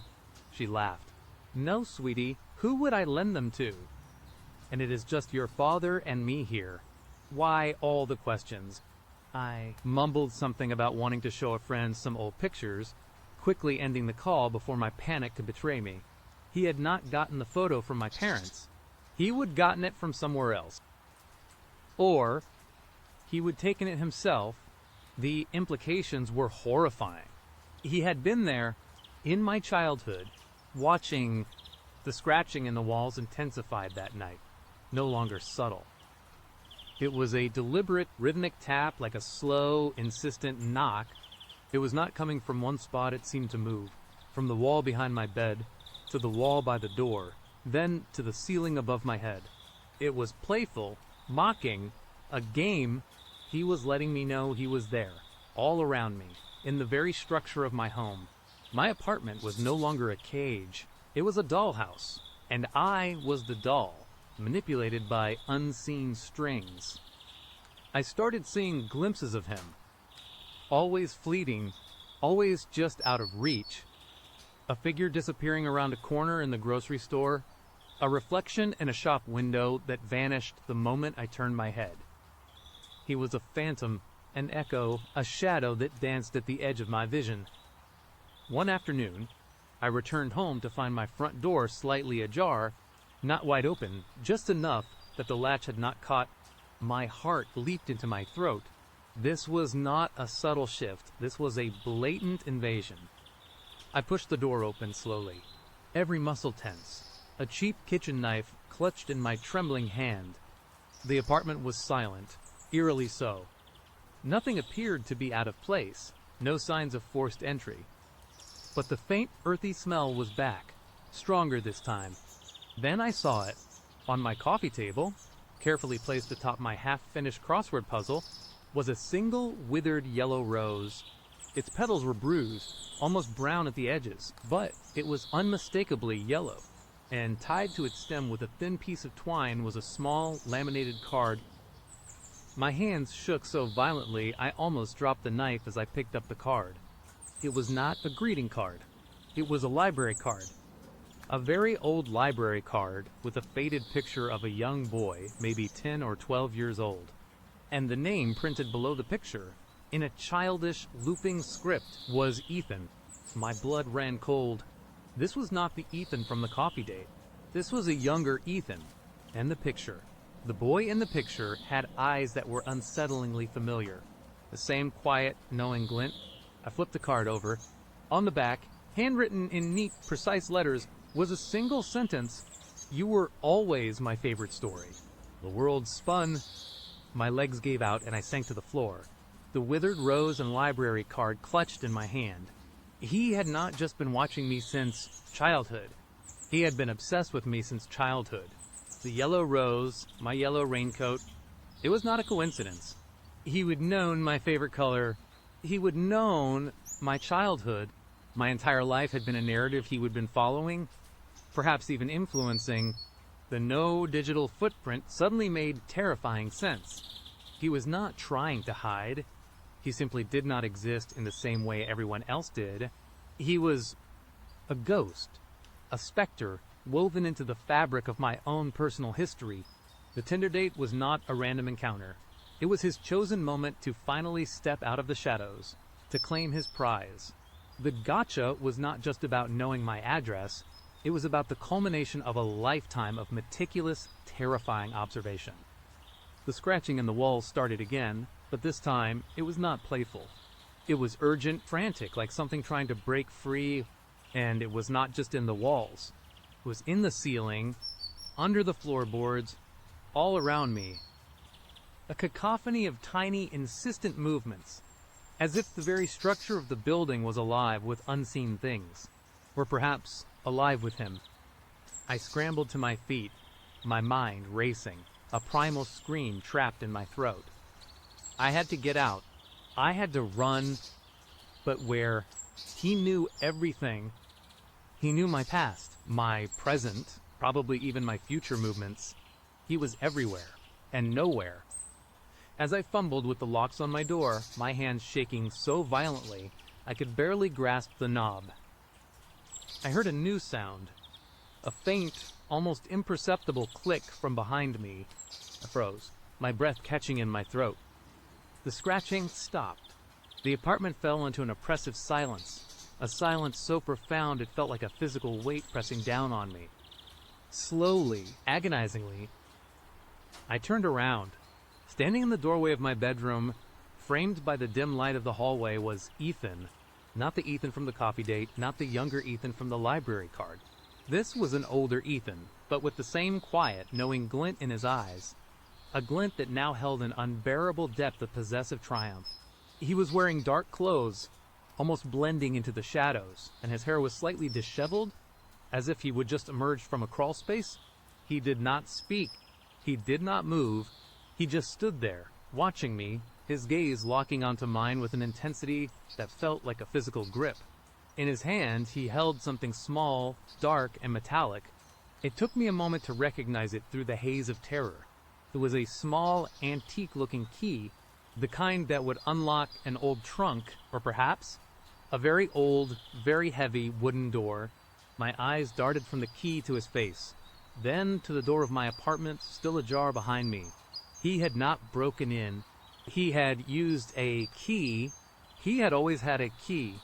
She laughed. No, sweetie, who would I lend them to? And it is just your father and me here. Why all the questions? I mumbled something about wanting to show a friend some old pictures, quickly ending the call before my panic could betray me. He had not gotten the photo from my parents. He would gotten it from somewhere else. Or he would taken it himself. The implications were horrifying. He had been there in my childhood, watching. The scratching in the walls intensified that night, no longer subtle. It was a deliberate, rhythmic tap, like a slow, insistent knock. It was not coming from one spot. It seemed to move, from the wall behind my bed, to the wall by the door, then to the ceiling above my head. It was playful, mocking, a game. He was letting me know he was there, all around me, in the very structure of my home. My apartment was no longer a cage. It was a dollhouse, and I was the doll, manipulated by unseen strings. I started seeing glimpses of him, always fleeting, always just out of reach. A figure disappearing around a corner in the grocery store, a reflection in a shop window that vanished the moment I turned my head. He was a phantom, an echo, a shadow that danced at the edge of my vision. One afternoon, I returned home to find my front door slightly ajar, not wide open, just enough that the latch had not caught. My heart leaped into my throat. This was not a subtle shift. This was a blatant invasion. I pushed the door open slowly, every muscle tense, a cheap kitchen knife clutched in my trembling hand. The apartment was silent, eerily so. Nothing appeared to be out of place, no signs of forced entry. But the faint, earthy smell was back, stronger this time. Then I saw it. On my coffee table, carefully placed atop my half-finished crossword puzzle, was a single withered yellow rose. Its petals were bruised, almost brown at the edges, but it was unmistakably yellow. And tied to its stem with a thin piece of twine was a small, laminated card. My hands shook so violently I almost dropped the knife as I picked up the card. It was not a greeting card. It was a library card. A very old library card with a faded picture of a young boy, maybe 10 or 12 years old. And the name printed below the picture, in a childish, looping script, was Ethan. My blood ran cold. This was not the Ethan from the coffee date. This was a younger Ethan. And the picture. The boy in the picture had eyes that were unsettlingly familiar. The same quiet, knowing glint. I flipped the card over. On the back, handwritten in neat, precise letters, was a single sentence. You were always my favorite story. The world spun. My legs gave out and I sank to the floor. The withered rose and library card clutched in my hand. He had not just been watching me since childhood. He had been obsessed with me since childhood. The yellow rose, my yellow raincoat. It was not a coincidence. He would known my favorite color. He would known my childhood. My entire life had been a narrative he would been following, perhaps even influencing. The no digital footprint suddenly made terrifying sense. He was not trying to hide. He simply did not exist in the same way everyone else did. He was a ghost, a specter woven into the fabric of my own personal history. The Tinder date was not a random encounter. It was his chosen moment to finally step out of the shadows, to claim his prize. The gotcha was not just about knowing my address, it was about the culmination of a lifetime of meticulous, terrifying observation. The scratching in the walls started again, but this time it was not playful. It was urgent, frantic, like something trying to break free, and it was not just in the walls. It was in the ceiling, under the floorboards, all around me. A cacophony of tiny, insistent movements, as if the very structure of the building was alive with unseen things, or perhaps alive with him. I scrambled to my feet, my mind racing, a primal scream trapped in my throat. I had to get out. I had to run, but where? He knew everything. He knew my past, my present, probably even my future movements. He was everywhere, and nowhere. As I fumbled with the locks on my door, my hands shaking so violently I could barely grasp the knob. I heard a new sound, a faint, almost imperceptible click from behind me. I froze, my breath catching in my throat. The scratching stopped. The apartment fell into an oppressive silence, a silence so profound it felt like a physical weight pressing down on me. Slowly, agonizingly, I turned around. Standing in the doorway of my bedroom, framed by the dim light of the hallway, was Ethan. Not the Ethan from the coffee date, not the younger Ethan from the library card. This was an older Ethan, but with the same quiet, knowing glint in his eyes. A glint that now held an unbearable depth of possessive triumph. He was wearing dark clothes, almost blending into the shadows, and his hair was slightly disheveled, as if he would just emerge from a crawl space. He did not speak. He did not move. He just stood there, watching me, his gaze locking onto mine with an intensity that felt like a physical grip. In his hand, he held something small, dark, and metallic. It took me a moment to recognize it through the haze of terror. It was a small, antique-looking key, the kind that would unlock an old trunk, or perhaps a very old, very heavy wooden door. My eyes darted from the key to his face, then to the door of my apartment, still ajar behind me. He had not broken in. He had used a key. He had always had a key.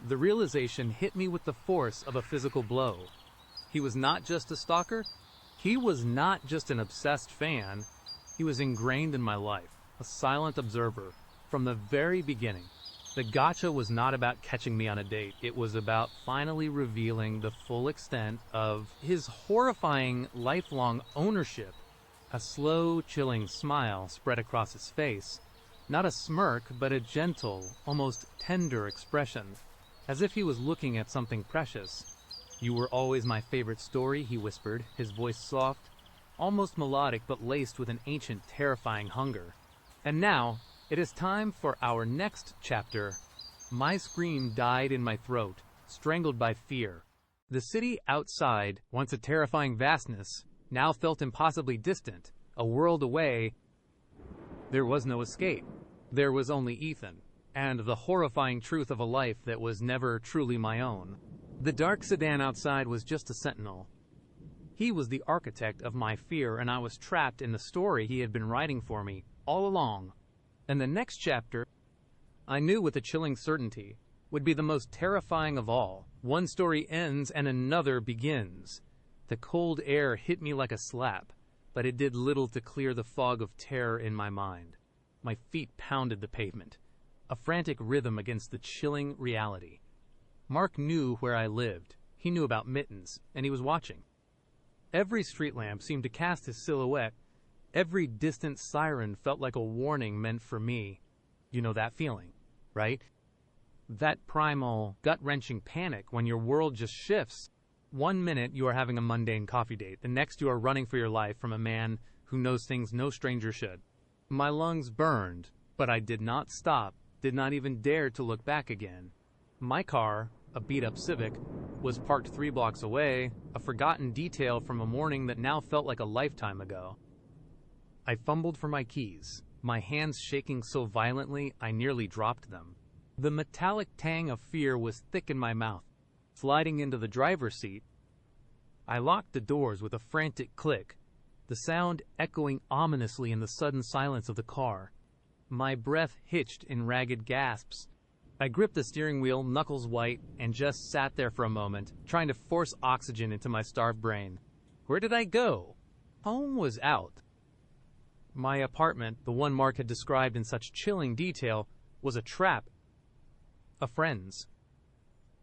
The realization hit me with the force of a physical blow. He was not just a stalker. He was not just an obsessed fan. He was ingrained in my life, a silent observer, from the very beginning. The gotcha was not about catching me on a date. It was about finally revealing the full extent of his horrifying, lifelong ownership. A slow, chilling smile spread across his face. Not a smirk, but a gentle, almost tender expression, as if he was looking at something precious. "You were always my favorite story," he whispered, his voice soft, almost melodic but laced with an ancient, terrifying hunger. And now, it is time for our next chapter. My scream died in my throat, strangled by fear. The city outside, once a terrifying vastness, now felt impossibly distant, a world away. There was no escape. There was only Ethan, and the horrifying truth of a life that was never truly my own. The dark sedan outside was just a sentinel. He was the architect of my fear, and I was trapped in the story he had been writing for me all along. And the next chapter, I knew with a chilling certainty, would be the most terrifying of all. One story ends and another begins. The cold air hit me like a slap, but it did little to clear the fog of terror in my mind. My feet pounded the pavement, a frantic rhythm against the chilling reality. Mark knew where I lived. He knew about mittens, and he was watching. Every street lamp seemed to cast his silhouette. Every distant siren felt like a warning meant for me. You know that feeling, right? That primal, gut-wrenching panic when your world just shifts. One minute you are having a mundane coffee date. The next you are running for your life from a man who knows things no stranger should. My lungs burned, but I did not stop, did not even dare to look back again. My car, a beat-up Civic, was parked 3 blocks away, a forgotten detail from a morning that now felt like a lifetime ago. I fumbled for my keys, my hands shaking so violently I nearly dropped them. The metallic tang of fear was thick in my mouth. Sliding into the driver's seat, I locked the doors with a frantic click. the sound echoing ominously in the sudden silence of the car. My breath hitched in ragged gasps. I gripped the steering wheel, knuckles white, and just sat there for a moment, trying to force oxygen into my starved brain. Where did I go? Home was out. My apartment, the one Mark had described in such chilling detail, was a trap. A friend's.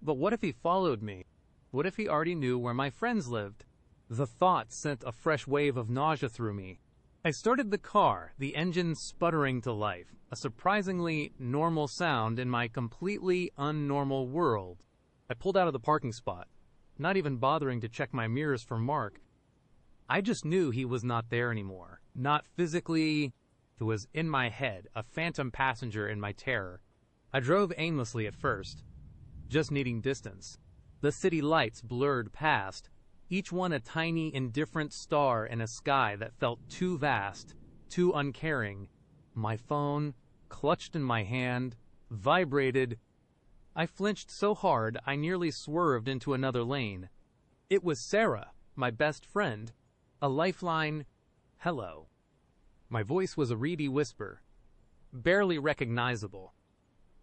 But what if he followed me? What if he already knew where my friends lived? The thought sent a fresh wave of nausea through me. I started the car, the engine sputtering to life, a surprisingly normal sound in my completely unnormal world. I pulled out of the parking spot, not even bothering to check my mirrors for Mark. I just knew he was not there anymore. Not physically. It was in my head, a phantom passenger in my terror. I drove aimlessly at first, just needing distance. The city lights blurred past, each one a tiny, indifferent star in a sky that felt too vast, too uncaring. My phone, clutched in my hand, vibrated. I flinched so hard I nearly swerved into another lane. It was Sarah, my best friend. A lifeline, hello. My voice was a reedy whisper, barely recognizable.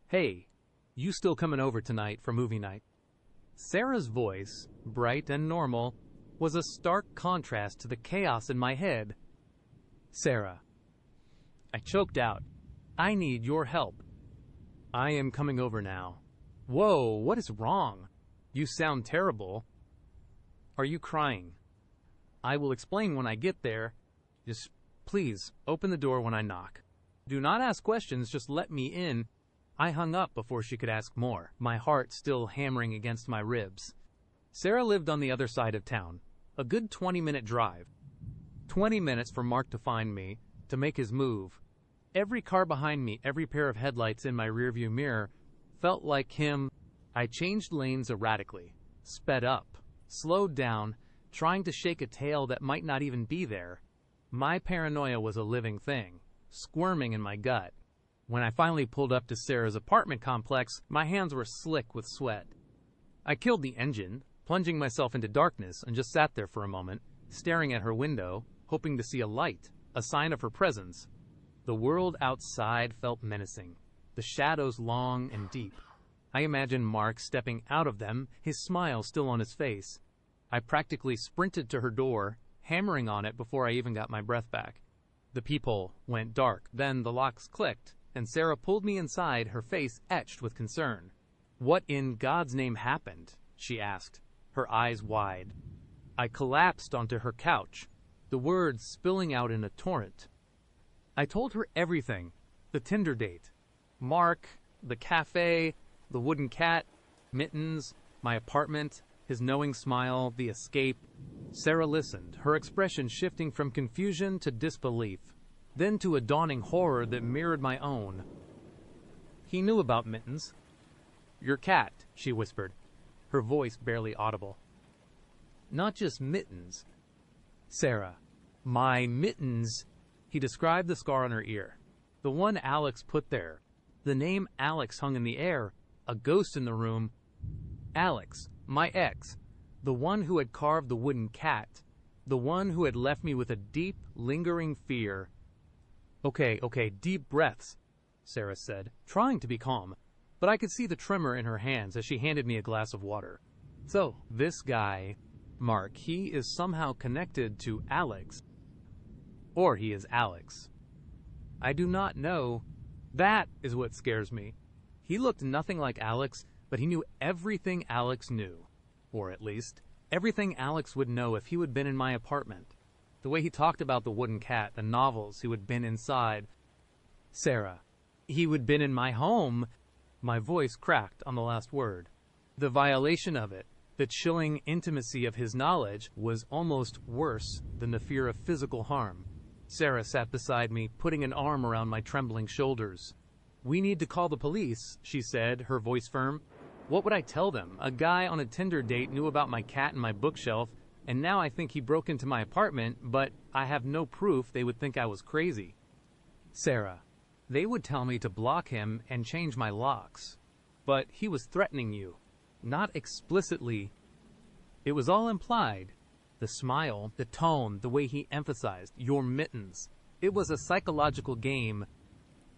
Hey, you still coming over tonight for movie night? Sarah's voice, bright and normal, was a stark contrast to the chaos in my head. Sarah. I choked out. I need your help. I am coming over now. Whoa, what is wrong? You sound terrible. Are you crying? I will explain when I get there. Just please open the door when I knock. Do not ask questions, just let me in. I hung up before she could ask more, my heart still hammering against my ribs. Sarah lived on the other side of town, a good 20-minute drive. 20 minutes for Mark to find me, to make his move. Every car behind me, every pair of headlights in my rearview mirror, felt like him. I changed lanes erratically, sped up, slowed down, trying to shake a tail that might not even be there. My paranoia was a living thing, squirming in my gut. When I finally pulled up to Sarah's apartment complex, my hands were slick with sweat. I killed the engine, plunging myself into darkness, and just sat there for a moment, staring at her window, hoping to see a light, a sign of her presence. The world outside felt menacing, the shadows long and deep. I imagined Mark stepping out of them, his smile still on his face. I practically sprinted to her door, hammering on it before I even got my breath back. The peephole went dark, then the locks clicked, and Sarah pulled me inside, her face etched with concern. What in God's name happened? She asked, her eyes wide. I collapsed onto her couch, the words spilling out in a torrent. I told her everything, the Tinder date, Mark, the cafe, the wooden cat, Mittens, my apartment, his knowing smile, the escape. Sarah listened, her expression shifting from confusion to disbelief, then to a dawning horror that mirrored my own. He knew about Mittens. Your cat, she whispered, her voice barely audible. Not just Mittens. Sarah, my Mittens. He described the scar on her ear. The one Alex put there. The name Alex hung in the air, a ghost in the room. Alex, my ex, the one who had carved the wooden cat, the one who had left me with a deep, lingering fear. Okay, deep breaths, Sarah said, trying to be calm, but I could see the tremor in her hands as she handed me a glass of water. So, this guy, Mark, he is somehow connected to Alex. Or he is Alex. I do not know. That is what scares me. He looked nothing like Alex, but he knew everything Alex knew. Or at least, everything Alex would know if he would been in my apartment. The way he talked about the wooden cat, the novels he would been inside. Sarah, he would been in my home. My voice cracked on the last word. The violation of it, the chilling intimacy of his knowledge, was almost worse than the fear of physical harm. Sarah sat beside me, putting an arm around my trembling shoulders. We need to call the police, she said, her voice firm. What would I tell them? A guy on a Tinder date knew about my cat and my bookshelf, and now I think he broke into my apartment, but I have no proof they would think I was crazy. Sarah, they would tell me to block him and change my locks. But he was threatening you. Not explicitly. It was all implied. The smile, the tone, the way he emphasized, your mittens. It was a psychological game.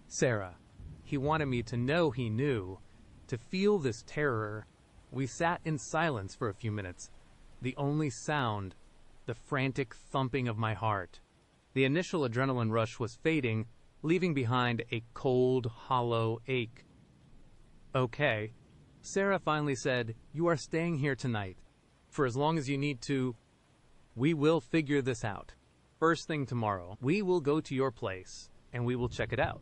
Sarah. He wanted me to know he knew, to feel this terror. We sat in silence for a few minutes. The only sound, the frantic thumping of my heart. The initial adrenaline rush was fading, leaving behind a cold, hollow ache. Okay. Sarah finally said, "You are staying here tonight. For as long as you need to. We will figure this out. First thing tomorrow, we will go to your place, and we will check it out.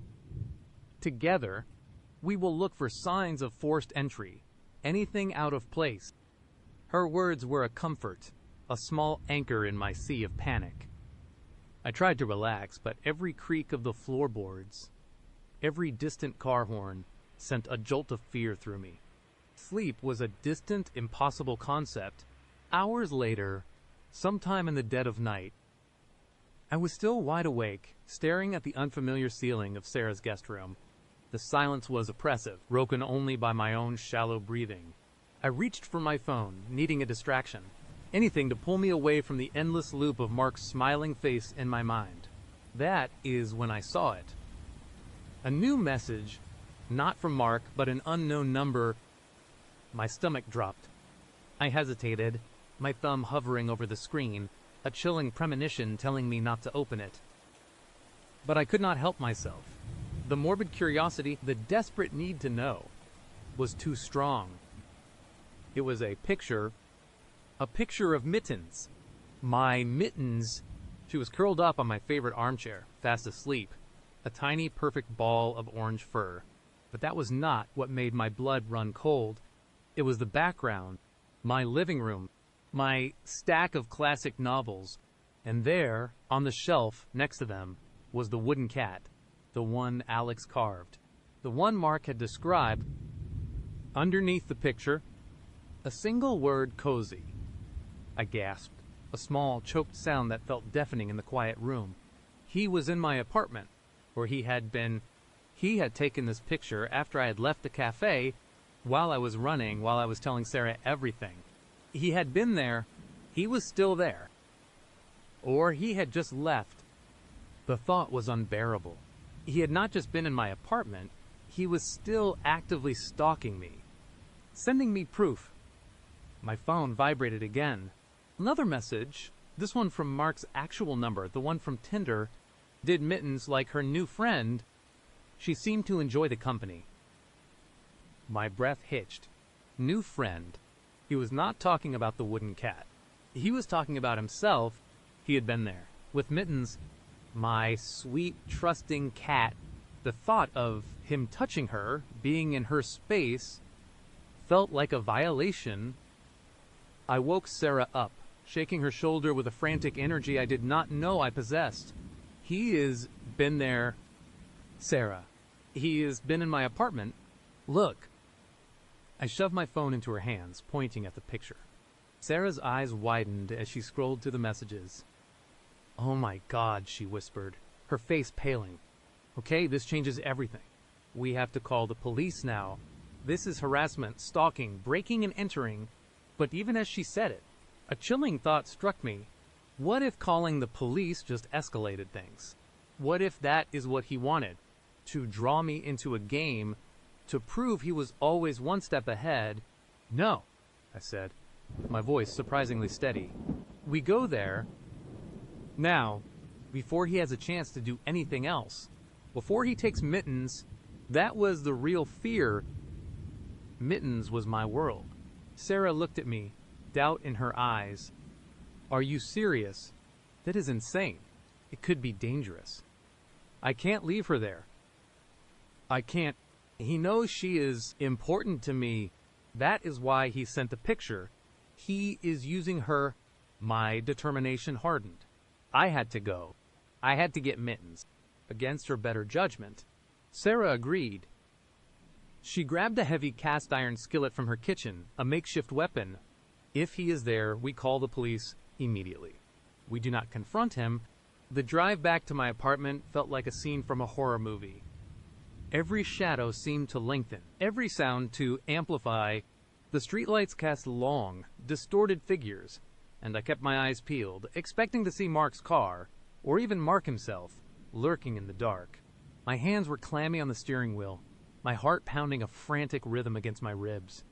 Together, we will look for signs of forced entry, anything out of place." Her words were a comfort, a small anchor in my sea of panic. I tried to relax, but every creak of the floorboards, every distant car horn, sent a jolt of fear through me. Sleep was a distant, impossible concept. Hours later, sometime in the dead of night, I was still wide awake, staring at the unfamiliar ceiling of Sarah's guest room. The silence was oppressive, broken only by my own shallow breathing. I reached for my phone, needing a distraction, anything to pull me away from the endless loop of Mark's smiling face in my mind. That is when I saw it. A new message, not from Mark, but an unknown number. My stomach dropped. I hesitated, my thumb hovering over the screen, a chilling premonition telling me not to open it. But I could not help myself. The morbid curiosity, the desperate need to know, was too strong. It was a picture of mittens. My mittens. She was curled up on my favorite armchair, fast asleep, a tiny perfect ball of orange fur. But that was not what made my blood run cold. It was the background, my living room, my stack of classic novels, and there, on the shelf next to them, was the wooden cat, the one Alex carved, the one Mark had described. Underneath the picture, a single word, cozy. I gasped, a small, choked sound that felt deafening in the quiet room. He was in my apartment, where he had been. He had taken this picture after I had left the cafe, while I was running, while I was telling Sarah everything. He had been there. He was still there. Or he had just left. The thought was unbearable. He had not just been in my apartment, he was still actively stalking me, sending me proof. My phone vibrated again. Another message, this one from Mark's actual number, the one from Tinder. Did mittens like her new friend. She seemed to enjoy the company. My breath hitched. New friend. He was not talking about the wooden cat. He was talking about himself. He had been there. With mittens, my sweet, trusting cat. The thought of him touching her, being in her space, felt like a violation. I woke Sarah up, shaking her shoulder with a frantic energy I did not know I possessed. He has been there. Sarah. He has been in my apartment. Look. I shoved my phone into her hands, pointing at the picture. Sarah's eyes widened as she scrolled through the messages. "Oh my God," she whispered, her face paling. "Okay, this changes everything. We have to call the police now. This is harassment, stalking, breaking and entering." But even as she said it, a chilling thought struck me. What if calling the police just escalated things? What if that is what he wanted? To draw me into a game, to prove he was always one step ahead? "No," I said, my voice surprisingly steady. "We go there now, before he has a chance to do anything else. Before he takes mittens." That was the real fear. Mittens was my world. Sarah looked at me, doubt in her eyes. "Are you serious? That is insane. It could be dangerous. I can't leave her there. I can't. He knows she is important to me. That is why he sent the picture. He is using her." My determination hardened. I had to go. I had to get mittens. Against her better judgment. Sarah agreed. She grabbed a heavy cast iron skillet from her kitchen, a makeshift weapon. If he is there, we call the police immediately. We do not confront him. The drive back to my apartment felt like a scene from a horror movie. Every shadow seemed to lengthen, every sound to amplify. The streetlights cast long, distorted figures, and I kept my eyes peeled, expecting to see Mark's car, or even Mark himself, lurking in the dark. My hands were clammy on the steering wheel, my heart pounding a frantic rhythm against my ribs.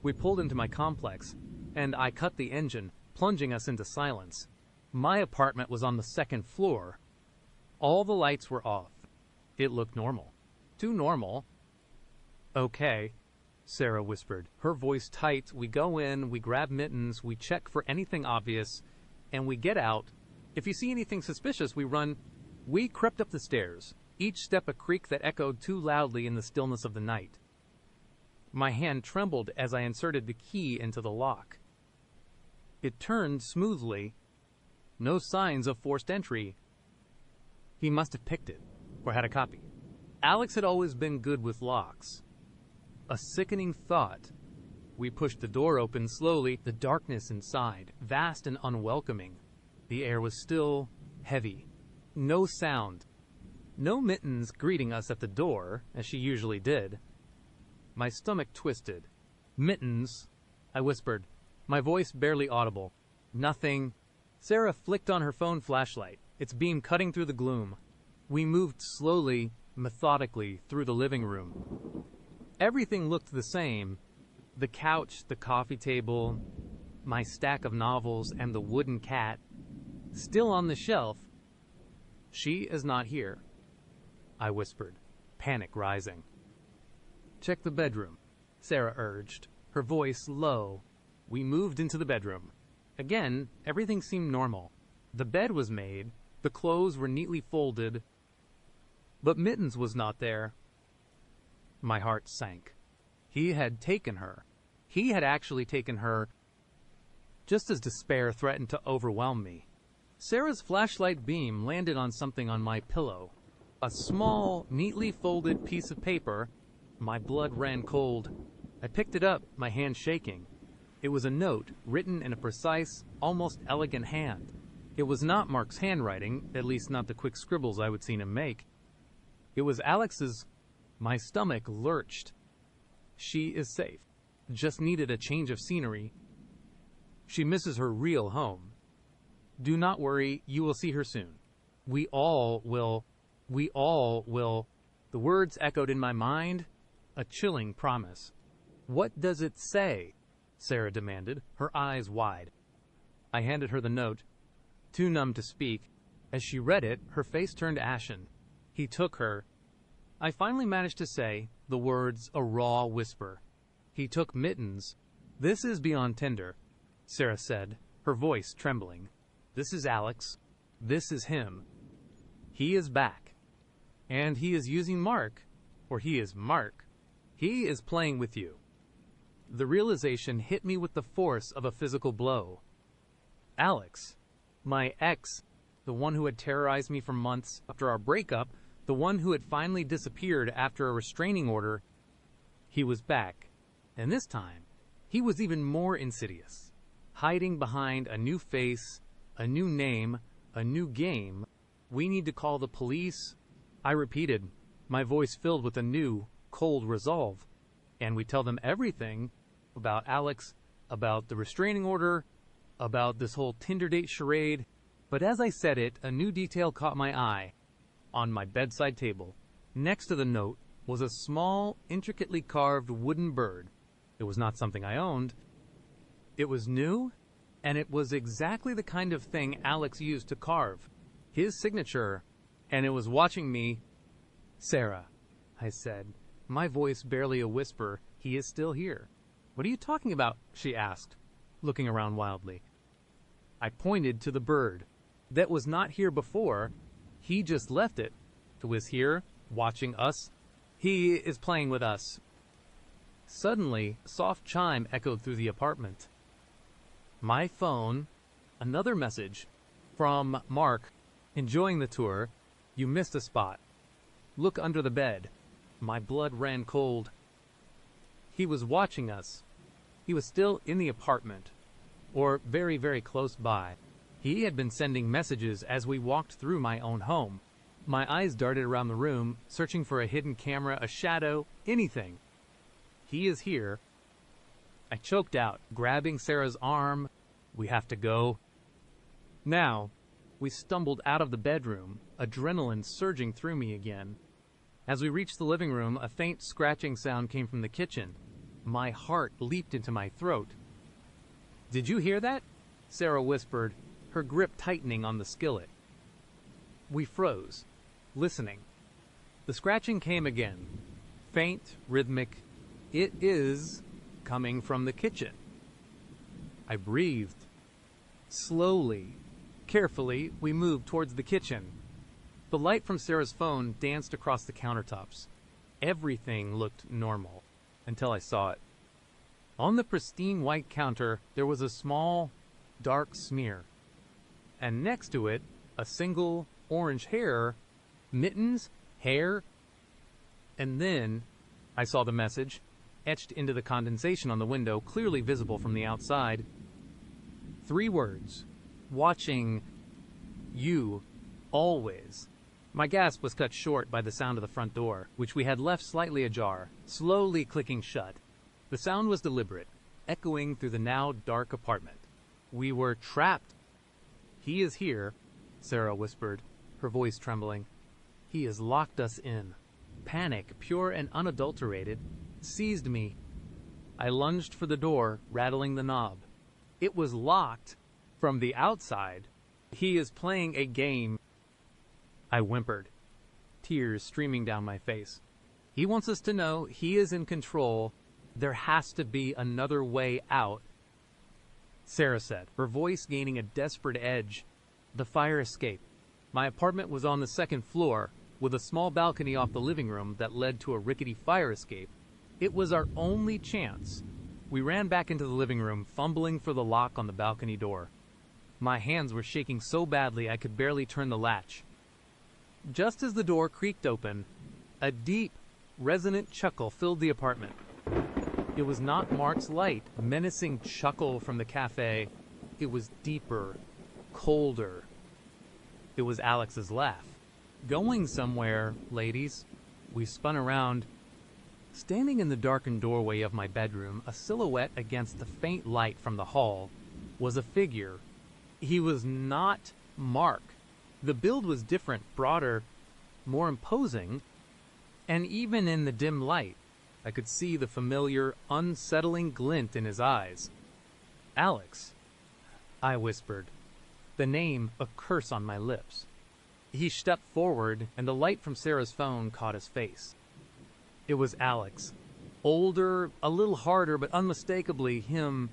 We pulled into my complex, and I cut the engine, plunging us into silence. My apartment was on the second floor. All the lights were off. It looked normal. Too normal. "Okay," Sarah whispered, her voice tight. We go in, we grab mittens, we check for anything obvious, and we get out. If you see anything suspicious, we run. We crept up the stairs, each step a creak that echoed too loudly in the stillness of the night. My hand trembled as I inserted the key into the lock. It turned smoothly. No signs of forced entry. He must have picked it, or had a copy. Alex had always been good with locks. A sickening thought. We pushed the door open slowly, the darkness inside, vast and unwelcoming. The air was still, heavy. No sound. No Mittens greeting us at the door, as she usually did. My stomach twisted. "Mittens," I whispered, my voice barely audible. "Nothing." Sarah flicked on her phone flashlight, its beam cutting through the gloom. We moved slowly, methodically, through the living room. Everything looked the same. The couch, the coffee table, my stack of novels, and the wooden cat. Still on the shelf. "She is not here," I whispered, panic rising. "Check the bedroom," Sarah urged, her voice low. We moved into the bedroom. Again, everything seemed normal. The bed was made, the clothes were neatly folded, but Mittens was not there. My heart sank. He had taken her. He had actually taken her, just as despair threatened to overwhelm me. Sarah's flashlight beam landed on something on my pillow. A small, neatly folded piece of paper. My blood ran cold. I picked it up, my hand shaking. It was a note, written in a precise, almost elegant hand. It was not Mark's handwriting, at least not the quick scribbles I would seen him make. It was Alex's. My stomach lurched. "She is safe. Just needed a change of scenery. She misses her real home. Do not worry, you will see her soon. We all will. We all will." The words echoed in my mind, a chilling promise. "What does it say?" Sarah demanded, her eyes wide. I handed her the note, too numb to speak. As she read it, her face turned ashen. "He took her." I finally managed to say, the words a raw whisper. "He took Mittens." "This is beyond Tinder," Sarah said, her voice trembling. "This is Alex. This is him. He is back. And he is using Mark, or he is Mark. He is playing with you." The realization hit me with the force of a physical blow. Alex, my ex, the one who had terrorized me for months after our breakup, the one who had finally disappeared after a restraining order, he was back. And this time, he was even more insidious, hiding behind a new face, a new name, a new game. "We need to call the police," I repeated, my voice filled with a new, cold resolve. "And we tell them everything about Alex, about the restraining order, about this whole Tinder date charade." But as I said it, a new detail caught my eye. On my bedside table, next to the note, was a small, intricately carved wooden bird. It was not something I owned. It was new, and it was exactly the kind of thing Alex used to carve. His signature, and it was watching me. "Sarah," I said, my voice barely a whisper, "he is still here." "What are you talking about?" she asked, looking around wildly. I pointed to the bird. That was not here before. He just left it. It was here, watching us. He is playing with us. Suddenly, a soft chime echoed through the apartment. My phone. Another message. From Mark. "Enjoying the tour. You missed a spot. Look under the bed." My blood ran cold. He was watching us. He was still in the apartment, or very, very close by. He had been sending messages as we walked through my own home. My eyes darted around the room, searching for a hidden camera, a shadow, anything. "He is here." I choked out, grabbing Sarah's arm. We have to go. Now, we stumbled out of the bedroom, adrenaline surging through me again. As we reached the living room, a faint scratching sound came from the kitchen. My heart leaped into my throat. "Did you hear that?" Sarah whispered, her grip tightening on the skillet. We froze, listening. The scratching came again. Faint, rhythmic. It is coming from the kitchen. I breathed. Slowly, carefully, we moved towards the kitchen. The light from Sarah's phone danced across the countertops. Everything looked normal, until I saw it. On the pristine white counter, there was a small, dark smear. And next to it, a single orange hair, mittens, hair. And then I saw the message, etched into the condensation on the window, clearly visible from the outside. 3 words. Watching you always. My gasp was cut short by the sound of the front door, which we had left slightly ajar, slowly clicking shut. The sound was deliberate, echoing through the now dark apartment. We were trapped. "He is here," Sarah whispered, her voice trembling. "He has locked us in." Panic, pure and unadulterated, seized me. I lunged for the door, rattling the knob. It was locked from the outside. "He is playing a game," I whimpered, tears streaming down my face. "He wants us to know he is in control. There has to be another way out," Sarah said, her voice gaining a desperate edge. "The fire escape. My apartment was on the 2nd floor, with a small balcony off the living room that led to a rickety fire escape. It was our only chance." We ran back into the living room, fumbling for the lock on the balcony door. My hands were shaking so badly I could barely turn the latch. Just as the door creaked open, a deep, resonant chuckle filled the apartment. It was not Mark's light, menacing chuckle from the cafe. It was deeper, colder. It was Alex's laugh. "Going somewhere, ladies." We spun around. Standing in the darkened doorway of my bedroom, a silhouette against the faint light from the hall, was a figure. He was not Mark. The build was different, broader, more imposing, and even in the dim light, I could see the familiar, unsettling glint in his eyes. "Alex," I whispered, the name a curse on my lips. He stepped forward, and the light from Sarah's phone caught his face. It was Alex. Older, a little harder, but unmistakably him.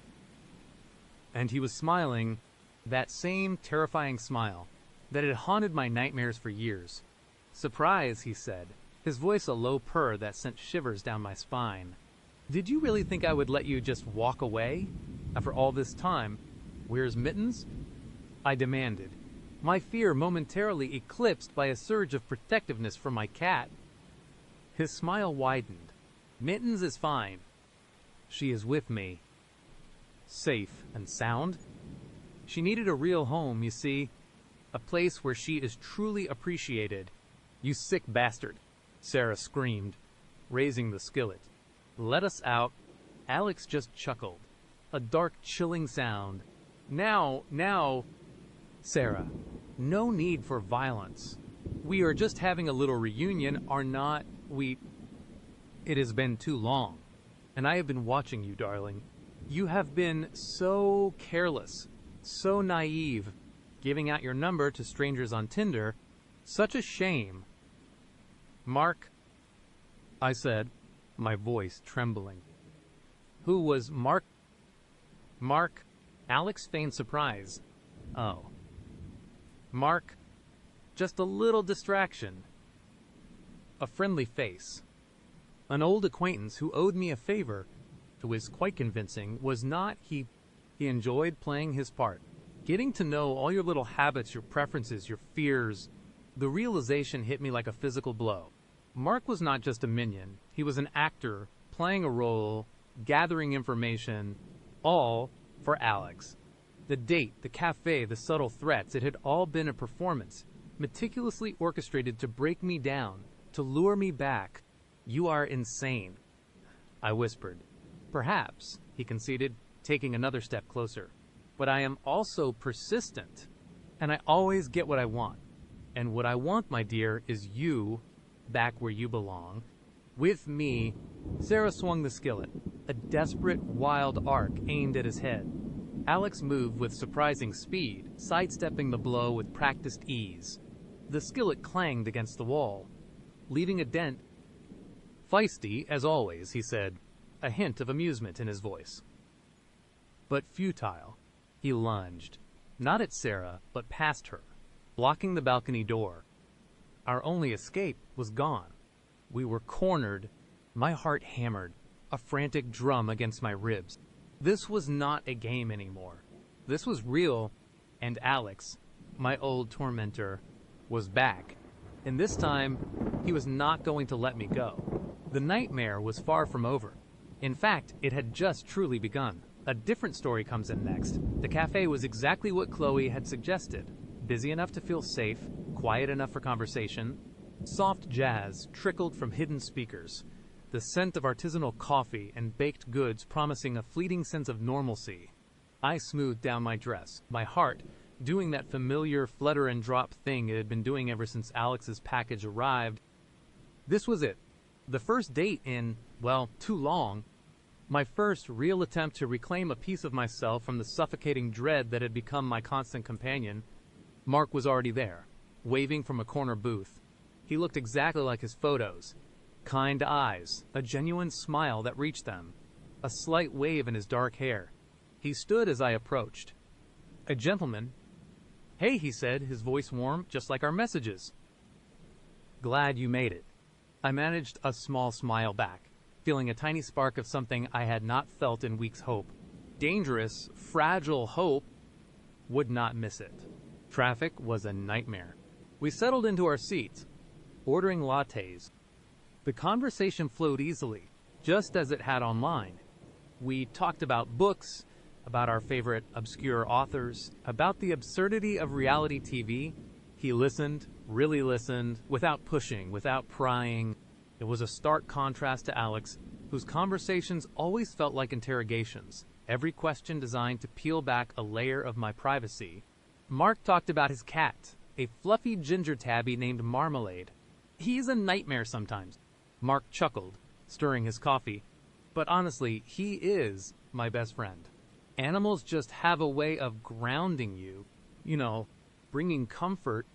And he was smiling, that same terrifying smile that had haunted my nightmares for years. "Surprise," he said, his voice a low purr that sent shivers down my spine. "Did you really think I would let you just walk away? After all this time, where's Mittens?" I demanded, my fear momentarily eclipsed by a surge of protectiveness for my cat. His smile widened. "Mittens is fine. She is with me. Safe and sound. She needed a real home, you see. A place where she is truly appreciated." "You sick bastard," Sarah screamed, raising the skillet. "Let us out." Alex just chuckled. A dark, chilling sound. Now, Sarah, no need for violence. We are just having a little reunion, are not we? It has been too long, and I have been watching you, darling. You have been so careless, so naive, giving out your number to strangers on Tinder. Such a shame." "Mark," I said, my voice trembling. "Who was Mark?" "Mark," Alex feigned surprise. "Oh. Mark, just a little distraction." A friendly face. An old acquaintance who owed me a favor, who was quite convincing, was not he. He enjoyed playing his part. Getting to know all your little habits, your preferences, your fears. The realization hit me like a physical blow. Mark was not just a minion. He was an actor, playing a role, gathering information, all for Alex. The date, the cafe, the subtle threats, it had all been a performance, meticulously orchestrated to break me down, to lure me back. "You are insane," I whispered. "Perhaps," he conceded, taking another step closer. but I am also persistent, and I always get what I want. And what I want, my dear, is you back where you belong. With me, Sarah swung the skillet, a desperate, wild arc aimed at his head. Alex moved with surprising speed, sidestepping the blow with practiced ease. The skillet clanged against the wall, leaving a dent. Feisty, as always, he said, a hint of amusement in his voice. But futile. He lunged, not at Sarah, but past her, blocking the balcony door. Our only escape was gone. We were cornered. My heart hammered, a frantic drum against my ribs. This was not a game anymore. This was real, and Alex, my old tormentor, was back. And this time, he was not going to let me go. The nightmare was far from over. In fact, it had just truly begun. A different story comes in next. The cafe was exactly what Chloe had suggested. Busy enough to feel safe, quiet enough for conversation. Soft jazz trickled from hidden speakers. The scent of artisanal coffee and baked goods promising a fleeting sense of normalcy. I smoothed down my dress, my heart doing that familiar flutter and drop thing it had been doing ever since Alex's package arrived. This was it. The first date in, well, too long. My first real attempt to reclaim a piece of myself from the suffocating dread that had become my constant companion. Mark was already there, waving from a corner booth. He looked exactly like his photos. Kind eyes, a genuine smile that reached them, a slight wave in his dark hair. He stood as I approached. A gentleman. "Hey," he said, his voice warm, just like our messages. "Glad you made it." I managed a small smile back, feeling a tiny spark of something I had not felt in weeks. Hope. Dangerous, fragile hope. Would not miss it. Traffic was a nightmare. We settled into our seats, ordering lattes. The conversation flowed easily, just as it had online. We talked about books, about our favorite obscure authors, about the absurdity of reality TV. He listened, really listened, without pushing, without prying. It was a stark contrast to Alex, whose conversations always felt like interrogations, every question designed to peel back a layer of my privacy. Mark talked about his cat, a fluffy ginger tabby named Marmalade. "He's a nightmare sometimes." Mark chuckled, stirring his coffee. "But honestly, he is my best friend. Animals just have a way of grounding you, bringing comfort."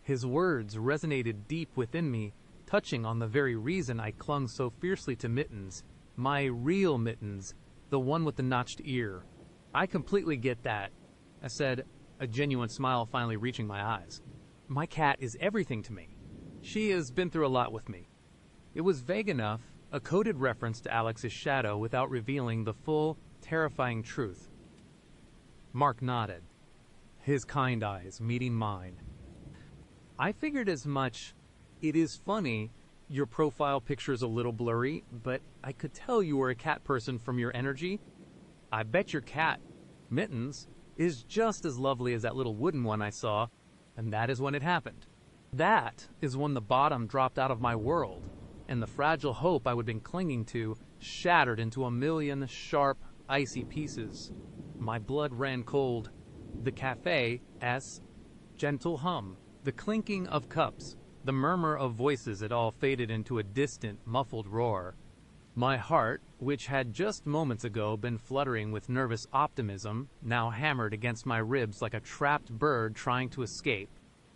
His words resonated deep within me, touching on the very reason I clung so fiercely to Mittens. My real Mittens, the one with the notched ear. "I completely get that," I said, a genuine smile finally reaching my eyes. "My cat is everything to me. She has been through a lot with me." It was vague enough, a coded reference to Alex's shadow without revealing the full, terrifying truth. Mark nodded, his kind eyes meeting mine. "I figured as much. It is funny, your profile picture's a little blurry, but I could tell you were a cat person from your energy. I bet your cat, Mittens, is just as lovely as that little wooden one I saw, and that is when it happened. That is when the bottom dropped out of my world, and the fragile hope I would have been clinging to shattered into a million sharp, icy pieces. My blood ran cold. The cafe's gentle hum, the clinking of cups, the murmur of voices, it all faded into a distant, muffled roar. My heart, which had just moments ago been fluttering with nervous optimism, now hammered against my ribs like a trapped bird trying to escape.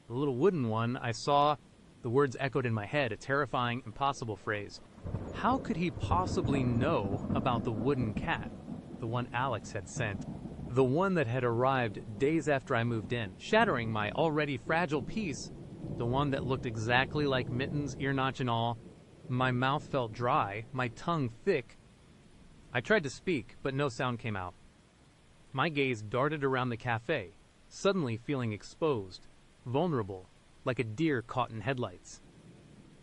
The little wooden one I saw, the words echoed in my head, a terrifying, impossible phrase. How could he possibly know about the wooden cat, the one Alex had sent? The one that had arrived days after I moved in, shattering my already fragile peace. The one that looked exactly like Mittens, ear notch and all. My mouth felt dry, my tongue thick. I tried to speak, but no sound came out. My gaze darted around the cafe, suddenly feeling exposed, vulnerable, like a deer caught in headlights.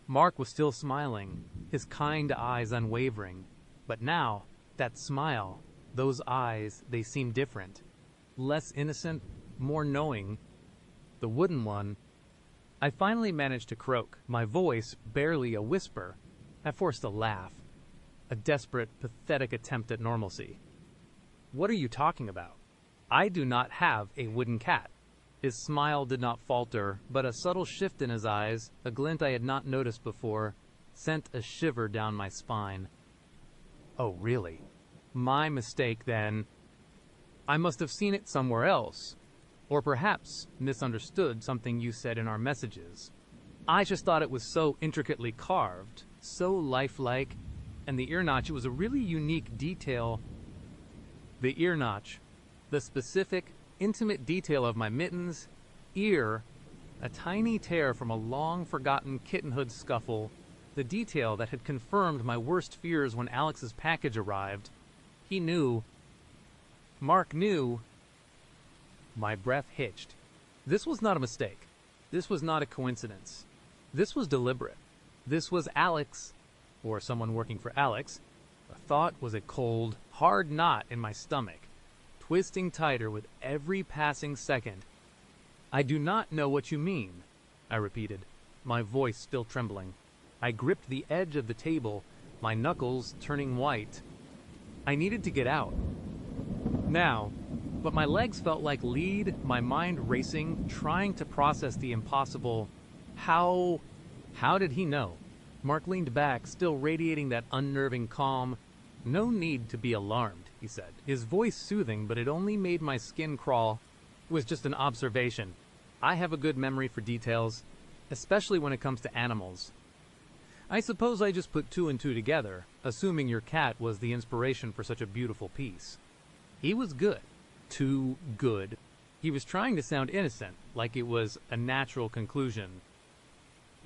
Mark was still smiling, his kind eyes unwavering. But now, that smile, those eyes, they seemed different. Less innocent, more knowing. The wooden one. I finally managed to croak, my voice barely a whisper. I forced a laugh, a desperate, pathetic attempt at normalcy. "What are you talking about?" I do not have a wooden cat. His smile did not falter, but a subtle shift in his eyes, a glint I had not noticed before, sent a shiver down my spine. Oh, really? My mistake, then. I must have seen it somewhere else, or perhaps misunderstood something you said in our messages. I just thought it was so intricately carved, so lifelike, and the ear notch, it was a really unique detail. The ear notch, the specific, intimate detail of my mittens, ear, a tiny tear from a long-forgotten kittenhood scuffle, the detail that had confirmed my worst fears when Alex's package arrived. He knew. Mark knew. My breath hitched. This was not a mistake. This was not a coincidence. This was deliberate. This was Alex, or someone working for Alex. The thought was a cold, hard knot in my stomach, twisting tighter with every passing second. I do not know what you mean, I repeated, my voice still trembling. I gripped the edge of the table, my knuckles turning white. I needed to get out. Now, but my legs felt like lead, my mind racing, trying to process the impossible. How did he know? Mark leaned back, still radiating that unnerving calm. No need to be alarmed, he said, his voice soothing, but it only made my skin crawl. It was just an observation. I have a good memory for details, especially when it comes to animals. I suppose I just put two and two together, assuming your cat was the inspiration for such a beautiful piece. He was good. Too good. He was trying to sound innocent, like it was a natural conclusion.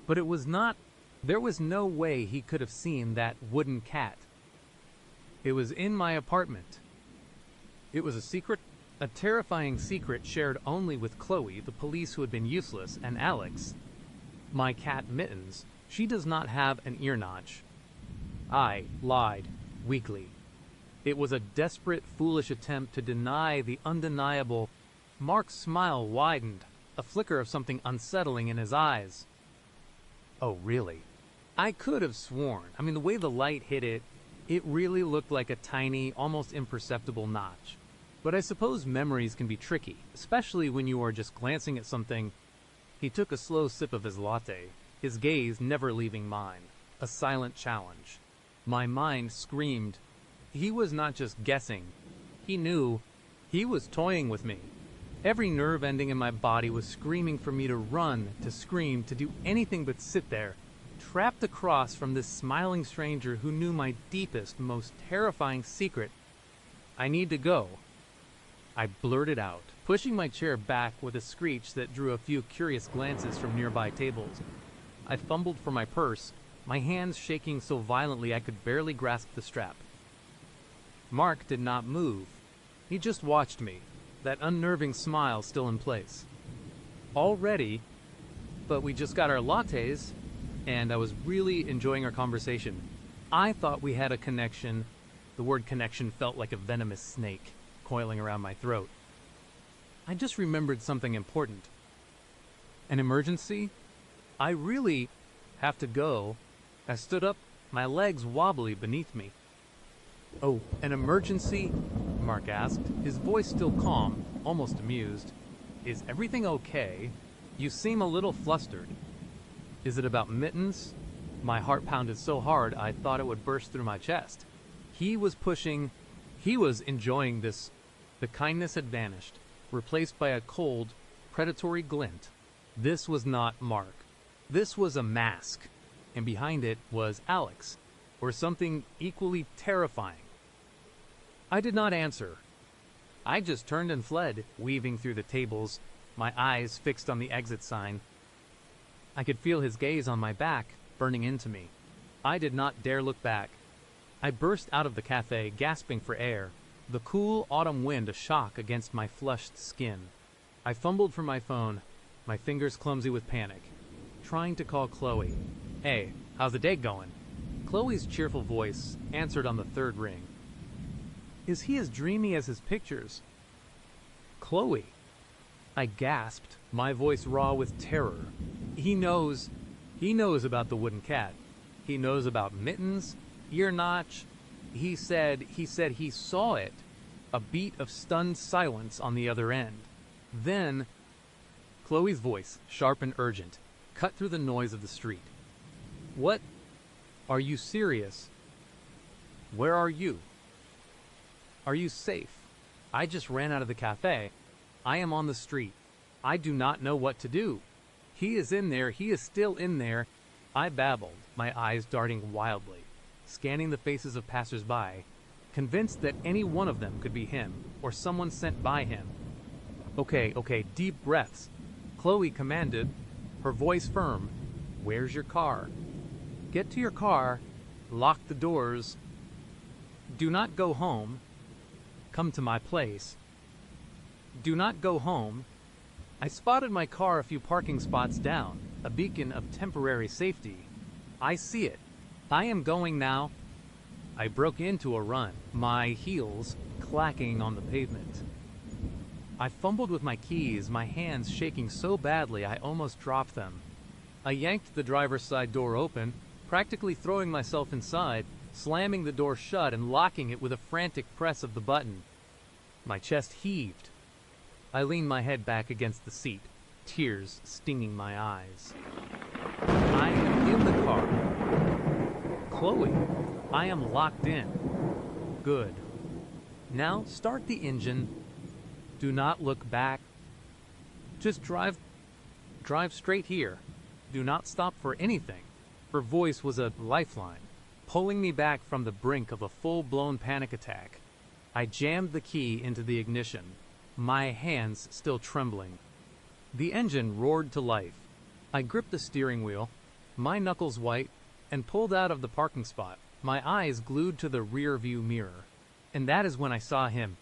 But it was not. There was no way he could have seen that wooden cat. It was in my apartment. It was a secret, a terrifying secret shared only with Chloe, the police who had been useless, and Alex. My cat Mittens. She does not have an ear notch. I lied, weakly. It was a desperate, foolish attempt to deny the undeniable. Mark's smile widened, a flicker of something unsettling in his eyes. Oh, really? I could have sworn. The way the light hit it, it really looked like a tiny, almost imperceptible notch. But I suppose memories can be tricky, especially when you are just glancing at something. He took a slow sip of his latte, his gaze never leaving mine, a silent challenge. My mind screamed. He was not just guessing. He knew. He was toying with me. Every nerve ending in my body was screaming for me to run, to scream, to do anything but sit there, trapped across from this smiling stranger who knew my deepest, most terrifying secret. I need to go. I blurted out, pushing my chair back with a screech that drew a few curious glances from nearby tables. I fumbled for my purse, my hands shaking so violently I could barely grasp the strap. Mark did not move. He just watched me, that unnerving smile still in place. All ready, but we just got our lattes, and I was really enjoying our conversation. I thought we had a connection. The word connection felt like a venomous snake coiling around my throat. I just remembered something important. An emergency? I really have to go. I stood up, my legs wobbly beneath me. Oh, an emergency? Mark asked, his voice still calm, almost amused. Is everything okay? You seem a little flustered. Is it about Mittens? My heart pounded so hard I thought it would burst through my chest. He was pushing. He was enjoying this. The kindness had vanished, replaced by a cold, predatory glint. This was not Mark. This was a mask, and behind it was Alex, or something equally terrifying. I did not answer. I just turned and fled, weaving through the tables, my eyes fixed on the exit sign. I could feel his gaze on my back, burning into me. I did not dare look back. I burst out of the cafe, gasping for air, the cool autumn wind a shock against my flushed skin. I fumbled for my phone, my fingers clumsy with panic, trying to call Chloe. Hey, how's the date going? Chloe's cheerful voice answered on the third ring. Is he as dreamy as his pictures? Chloe. I gasped, my voice raw with terror. He knows about the wooden cat. He knows about Mittens, ear notch. He said he saw it. A beat of stunned silence on the other end. Then, Chloe's voice, sharp and urgent, cut through the noise of the street. What? Are you serious? Where are you? Are you safe? I just ran out of the cafe. I am on the street. I do not know what to do. He is in there. He is still in there. I babbled, my eyes darting wildly, scanning the faces of passers-by, convinced that any one of them could be him, or someone sent by him. Okay, deep breaths. Chloe commanded, her voice firm. Where's your car? Get to your car. Lock the doors. Do not go home. Come to my place. Do not go home. I spotted my car a few parking spots down, a beacon of temporary safety. I see it. I am going now. I broke into a run, my heels clacking on the pavement. I fumbled with my keys, my hands shaking so badly I almost dropped them. I yanked the driver's side door open, practically throwing myself inside, slamming the door shut and locking it with a frantic press of the button. My chest heaved. I leaned my head back against the seat, tears stinging my eyes. I am in the car. Chloe, I am locked in. Good. Now start the engine. Do not look back. Just drive straight here. Do not stop for anything. Her voice was a lifeline, pulling me back from the brink of a full-blown panic attack. I jammed the key into the ignition, my hands still trembling. The engine roared to life. I gripped the steering wheel, my knuckles white, and pulled out of the parking spot, my eyes glued to the rear-view mirror. And that is when I saw him.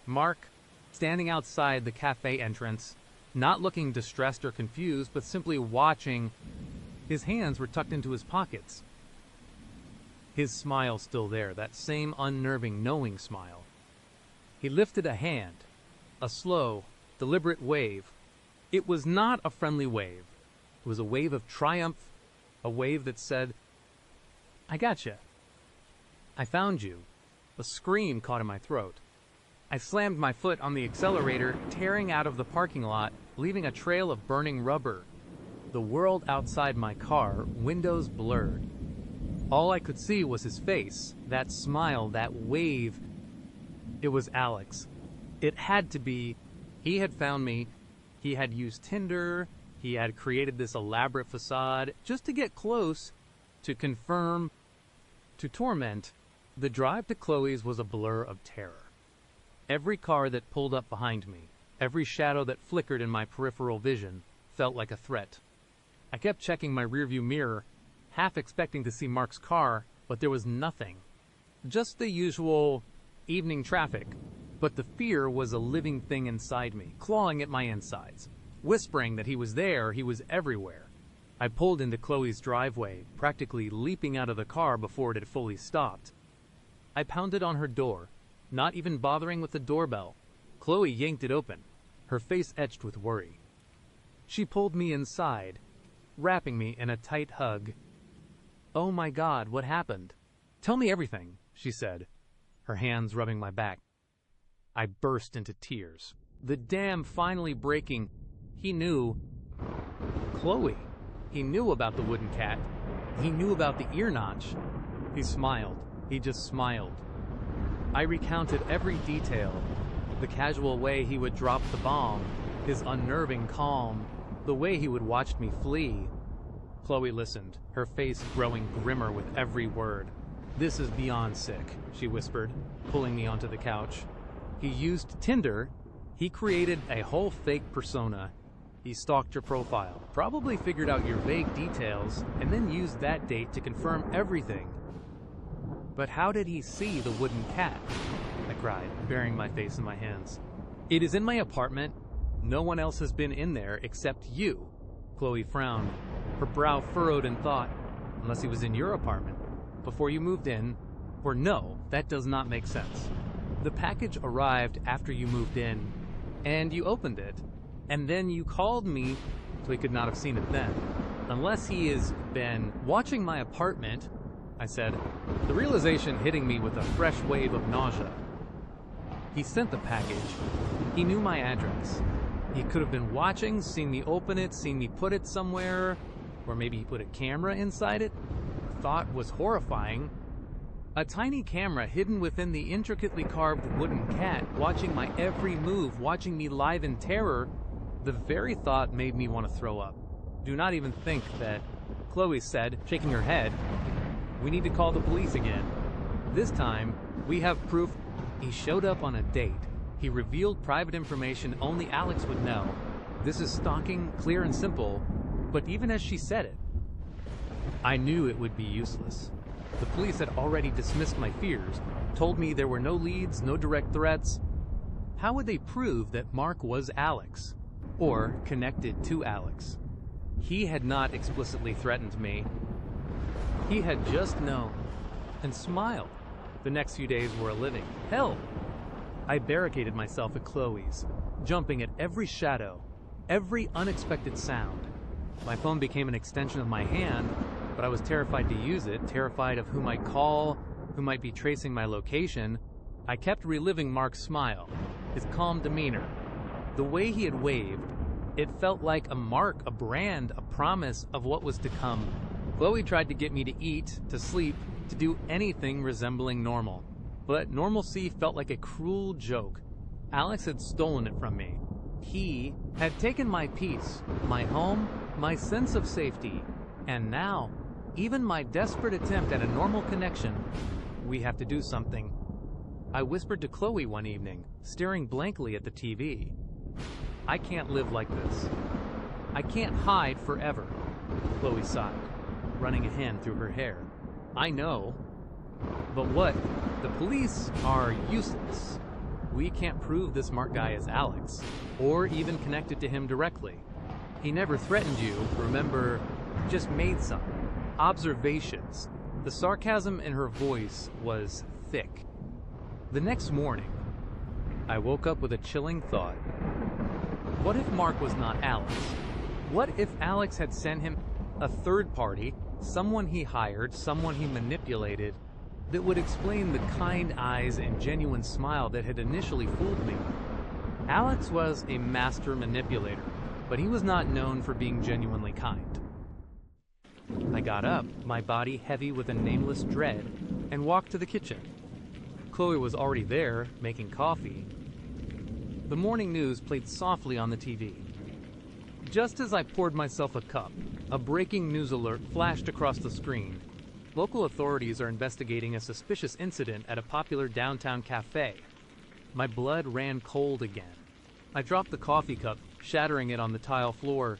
Mark, standing outside the cafe entrance, not looking distressed or confused, but simply watching. His hands were tucked into his pockets. His smile still there, that same unnerving, knowing smile. He lifted a hand, a slow, deliberate wave. It was not a friendly wave. It was a wave of triumph, a wave that said, I gotcha. I found you. A scream caught in my throat. I slammed my foot on the accelerator, tearing out of the parking lot, leaving a trail of burning rubber. The world outside my car, windows blurred. All I could see was his face, that smile, that wave. It was Alex. It had to be. He had found me. He had used Tinder. He had created this elaborate facade just to get close, to confirm, to torment. The drive to Chloe's was a blur of terror. Every car that pulled up behind me, every shadow that flickered in my peripheral vision, felt like a threat. I kept checking my rearview mirror, half expecting to see Mark's car, but there was nothing. Just the usual evening traffic. But the fear was a living thing inside me, clawing at my insides, whispering that he was there, he was everywhere. I pulled into Chloe's driveway, practically leaping out of the car before it had fully stopped. I pounded on her door, not even bothering with the doorbell. Chloe yanked it open, her face etched with worry. She pulled me inside, wrapping me in a tight hug. Oh my God, what happened? Tell me everything, she said, her hands rubbing my back. I burst into tears. The dam finally breaking. He knew. Chloe. He knew about the wooden cat. He knew about the ear notch. He smiled. He just smiled. I recounted every detail. The casual way he would drop the bomb, his unnerving calm, the way he would watch me flee. Chloe listened, her face growing grimmer with every word. This is beyond sick, she whispered, pulling me onto the couch. He used Tinder. He created a whole fake persona. He stalked your profile, probably figured out your vague details, and then used that date to confirm everything. But how did he see the wooden cat? I cried, burying my face in my hands. It is in my apartment. No one else has been in there except you. Chloe frowned, her brow furrowed in thought. Unless he was in your apartment, before you moved in, or no, that does not make sense. The package arrived after you moved in, and you opened it, and then you called me, so he could not have seen it then. Unless he has been watching my apartment, I said, the realization hitting me with a fresh wave of nausea. He sent the package. He knew my address. He could have been watching, seen me open it, seen me put it somewhere, or maybe he put a camera inside it. The thought was horrifying. A tiny camera hidden within the intricately carved wooden cat, watching my every move, watching me live in terror. The very thought made me want to throw up. Do not even think that, Chloe said, shaking her head. We need to call the police again. This time, we have proof. He showed up on a date. He revealed private information only Alex would know. This is stalking, clear and simple, but even as she said it, I knew it would be useless. The police had already dismissed my fears, told me there were no leads, no direct threats. How would they prove that Mark was Alex, or connected to Alex? He had not explicitly threatened me. He had just known and smiled. The next few days were a living hell. I barricaded myself at Chloe's, jumping at every shadow, every unexpected sound. My phone became an extension of my hand, but I was terrified to use it, terrified of who might call, who might be tracing my location. I kept reliving Mark's smile, his calm demeanor, the way he had waved. It felt like a mark, a brand, a promise of what was to come. Chloe tried to get me to eat, to sleep, to do anything resembling normal. But normalcy felt like a cruel joke. Alex had stolen it from me. He had taken my peace, my home, my sense of safety, and now, even my desperate attempt at a normal connection. We have to do something. I whispered to Chloe one evening, staring blankly at the TV. I can't live like this. I can't hide forever. Chloe sighed, running a hand through her hair. I know. But what? The police are useless. We can't prove this Mark guy is Alex, or even connected to him directly. He never threatened you, remember, just made some observations. The sarcasm in her voice was thick. The next morning, I woke up with a chilling thought. What if Mark was not Alex? What if Alex had sent him a third party, someone he hired, someone he manipulated, that would explain the kind eyes and genuine smile that had initially fooled me? Alex was a master manipulator, but he was not known for being genuinely kind. I got up, my body heavy with a nameless dread, and walked to the kitchen. Chloe was already there, making coffee. The morning news played softly on the TV. Just as I poured myself a cup, a breaking news alert flashed across the screen. Local authorities are investigating a suspicious incident at a popular downtown cafe. My blood ran cold again. I dropped the coffee cup, shattering it on the tile floor.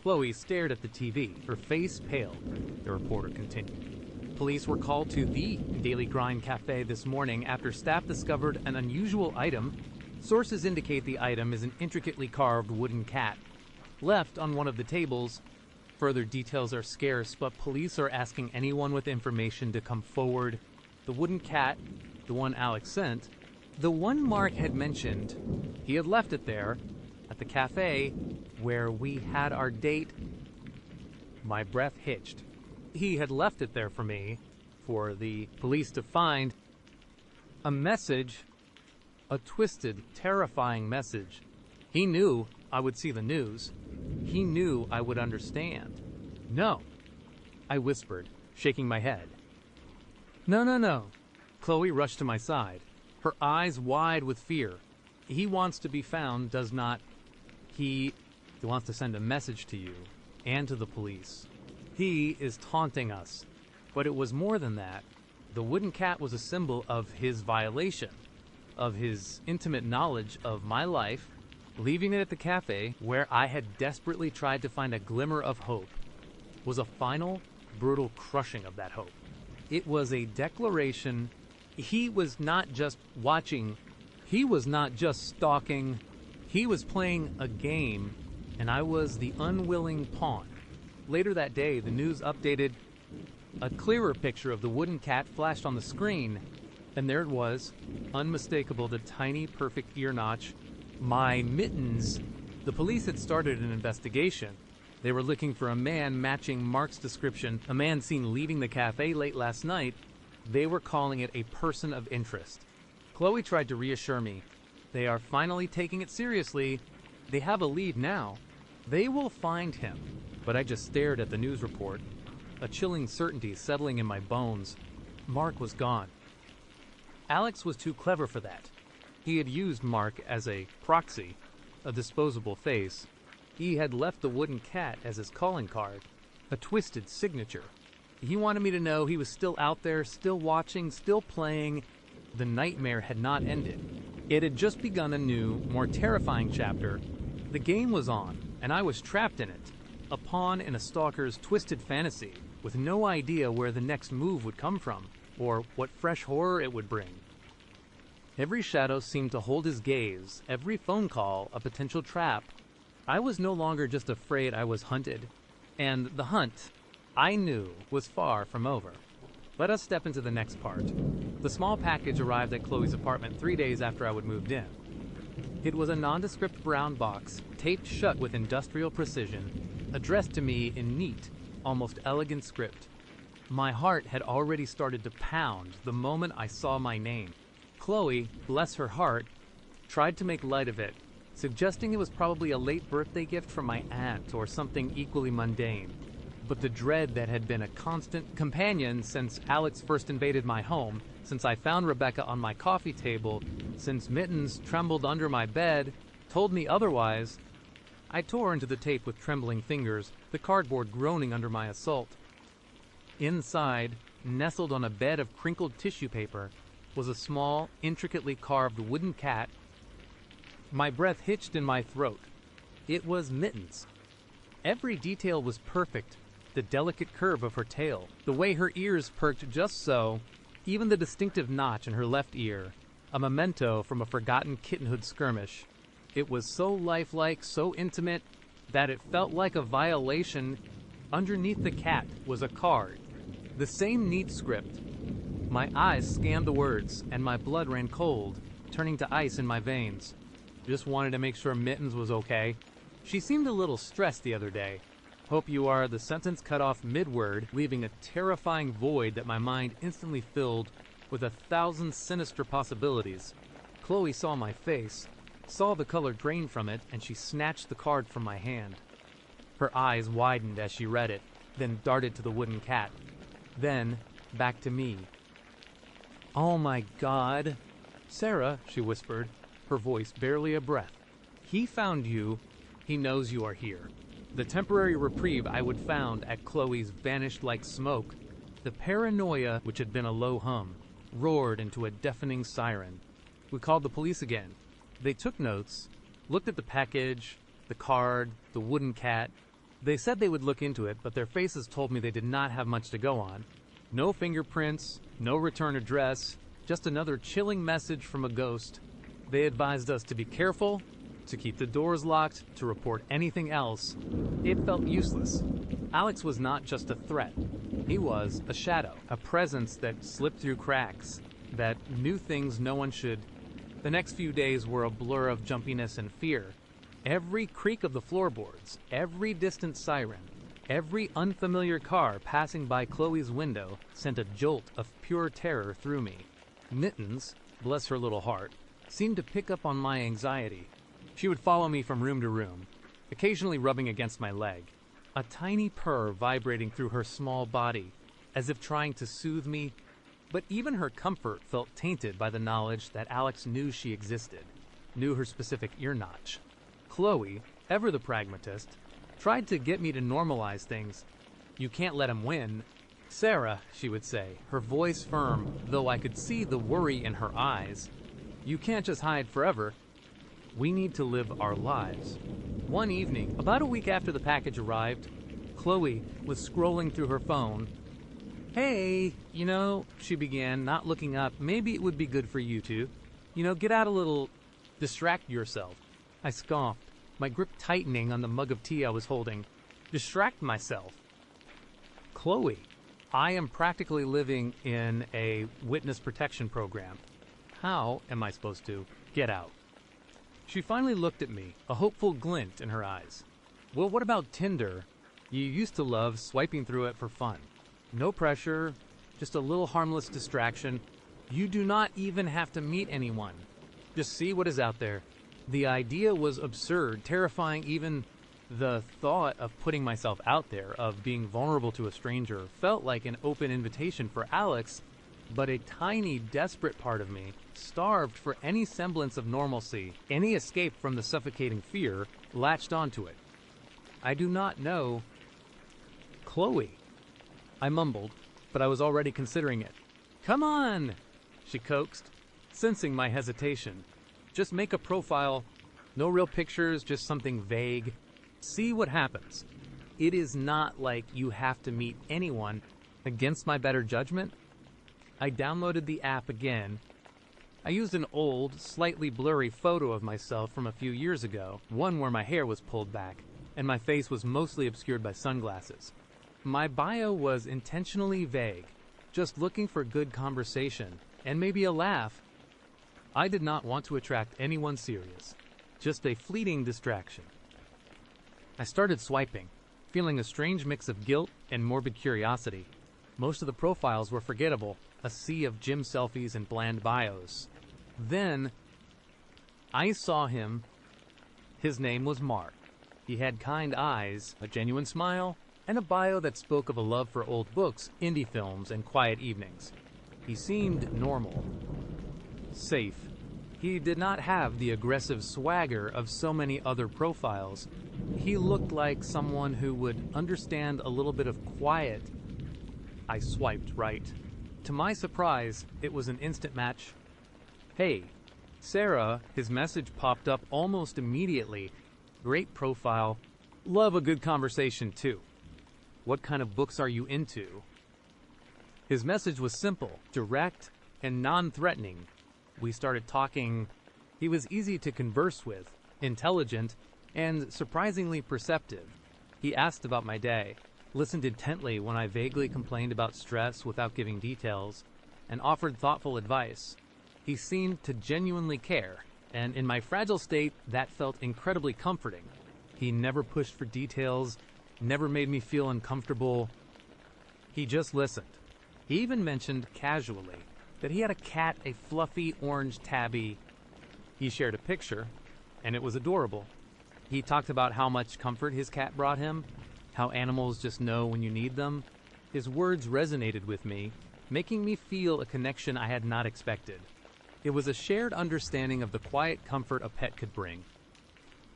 Chloe stared at the TV, her face pale. The reporter continued. Police were called to the Daily Grind Cafe this morning after staff discovered an unusual item. Sources indicate the item is an intricately carved wooden cat, left on one of the tables. Further details are scarce, but police are asking anyone with information to come forward. The wooden cat, the one Alex sent, the one Mark had mentioned, he had left it there, at the cafe, where we had our date. My breath hitched. He had left it there for me, for the police to find. A message, a twisted, terrifying message. He knew I would see the news. He knew I would understand. No, I whispered, shaking my head. No. Chloe rushed to my side, her eyes wide with fear. He wants to be found, does not. He wants to send a message to you and to the police. He is taunting us. But it was more than that. The wooden cat was a symbol of his violation, of his intimate knowledge of my life, leaving it at the cafe where I had desperately tried to find a glimmer of hope, was a final, brutal crushing of that hope. It was a declaration. He was not just watching. He was not just stalking. He was playing a game, and I was the unwilling pawn. Later that day, the news updated. A clearer picture of the wooden cat flashed on the screen, and there it was, unmistakable, the tiny, perfect ear notch. My mittens. The police had started an investigation. They were looking for a man matching Mark's description, a man seen leaving the cafe late last night. They were calling it a person of interest. Chloe tried to reassure me. They are finally taking it seriously. They have a lead now. They will find him. But I just stared at the news report, a chilling certainty settling in my bones. Mark was gone. Alex was too clever for that. He had used Mark as a proxy, a disposable face. He had left the wooden cat as his calling card, a twisted signature. He wanted me to know he was still out there, still watching, still playing. The nightmare had not ended. It had just begun a new, more terrifying chapter. The game was on, and I was trapped in it, a pawn in a stalker's twisted fantasy, with no idea where the next move would come from, or what fresh horror it would bring. Every shadow seemed to hold his gaze, every phone call a potential trap. I was no longer just afraid I was hunted, and the hunt, I knew, was far from over. Let us step into the next part. The small package arrived at Chloe's apartment 3 days after I had moved in. It was a nondescript brown box, taped shut with industrial precision, addressed to me in neat, almost elegant script. My heart had already started to pound the moment I saw my name. Chloe, bless her heart, tried to make light of it, suggesting it was probably a late birthday gift from my aunt or something equally mundane. But the dread that had been a constant companion since Alex first invaded my home, since I found Rebecca on my coffee table, since mittens trembled under my bed, told me otherwise. I tore into the tape with trembling fingers, the cardboard groaning under my assault. Inside, nestled on a bed of crinkled tissue paper, was a small, intricately carved wooden cat. My breath hitched in my throat. It was Mittens. Every detail was perfect. The delicate curve of her tail, the way her ears perked just so, even the distinctive notch in her left ear, a memento from a forgotten kittenhood skirmish. It was so lifelike, so intimate, that it felt like a violation. Underneath the cat was a card, the same neat script. My eyes scanned the words, and my blood ran cold, turning to ice in my veins. Just wanted to make sure Mittens was okay. She seemed a little stressed the other day. Hope you are. The sentence cut off mid-word, leaving a terrifying void that my mind instantly filled with 1,000 sinister possibilities. Chloe saw my face, saw the color drain from it, and she snatched the card from my hand. Her eyes widened as she read it, then darted to the wooden cat. Then, back to me. "Oh my God. Sarah," she whispered, her voice barely a breath. "He found you. He knows you are here." The temporary reprieve I would found at Chloe's vanished like smoke. The paranoia, which had been a low hum, roared into a deafening siren. We called the police again. They took notes, looked at the package, the card, the wooden cat. They said they would look into it, but their faces told me they did not have much to go on. No fingerprints, no return address, just another chilling message from a ghost. They advised us to be careful, to keep the doors locked, to report anything else. It felt useless. Alex was not just a threat. He was a shadow, a presence that slipped through cracks, that knew things no one should. The next few days were a blur of jumpiness and fear. Every creak of the floorboards, every distant siren, every unfamiliar car passing by Chloe's window sent a jolt of pure terror through me. Mittens, bless her little heart, seemed to pick up on my anxiety. She would follow me from room to room, occasionally rubbing against my leg, a tiny purr vibrating through her small body, as if trying to soothe me. But even her comfort felt tainted by the knowledge that Alex knew she existed, knew her specific ear notch. Chloe, ever the pragmatist, tried to get me to normalize things. "You can't let him win." "Sarah," she would say, her voice firm, though I could see the worry in her eyes, "you can't just hide forever. We need to live our lives." One evening, about a week after the package arrived, Chloe was scrolling through her phone. "Hey, she began, not looking up, "maybe it would be good for you to, get out a little, distract yourself." I scoffed, my grip tightening on the mug of tea I was holding. Distract myself? Chloe, I am practically living in a witness protection program. How am I supposed to get out? She finally looked at me, a hopeful glint in her eyes. "Well, what about Tinder? You used to love swiping through it for fun. No pressure, just a little harmless distraction. You do not even have to meet anyone. Just see what is out there. The idea was absurd, terrifying. Even the thought of putting myself out there, of being vulnerable to a stranger, felt like an open invitation for Alex, but a tiny, desperate part of me, starved for any semblance of normalcy, any escape from the suffocating fear, latched onto it. I do not know. Chloe, I mumbled, but I was already considering it. Come on, she coaxed, sensing my hesitation. Just make a profile. No real pictures, just something vague. See what happens. It is not like you have to meet anyone. Against my better judgment, I downloaded the app again. I used an old, slightly blurry photo of myself from a few years ago, one where my hair was pulled back, and my face was mostly obscured by sunglasses. My bio was intentionally vague, just looking for good conversation, and maybe a laugh. I did not want to attract anyone serious, just a fleeting distraction. I started swiping, feeling a strange mix of guilt and morbid curiosity. Most of the profiles were forgettable, a sea of gym selfies and bland bios. Then, I saw him. His name was Mark. He had kind eyes, a genuine smile, and a bio that spoke of a love for old books, indie films, and quiet evenings. He seemed normal. Safe. He did not have the aggressive swagger of so many other profiles. He looked like someone who would understand a little bit of quiet. I swiped right. To my surprise, it was an instant match. Hey, Sarah, his message popped up almost immediately. Great profile. Love a good conversation too. What kind of books are you into? His message was simple, direct, and non-threatening. We started talking. He was easy to converse with, intelligent, and surprisingly perceptive. He asked about my day, listened intently when I vaguely complained about stress without giving details, and offered thoughtful advice. He seemed to genuinely care, and in my fragile state, that felt incredibly comforting. He never pushed for details, never made me feel uncomfortable. He just listened. He even mentioned casually that he had a cat, a fluffy orange tabby. He shared a picture, and it was adorable. He talked about how much comfort his cat brought him, how animals just know when you need them. His words resonated with me, making me feel a connection I had not expected. It was a shared understanding of the quiet comfort a pet could bring.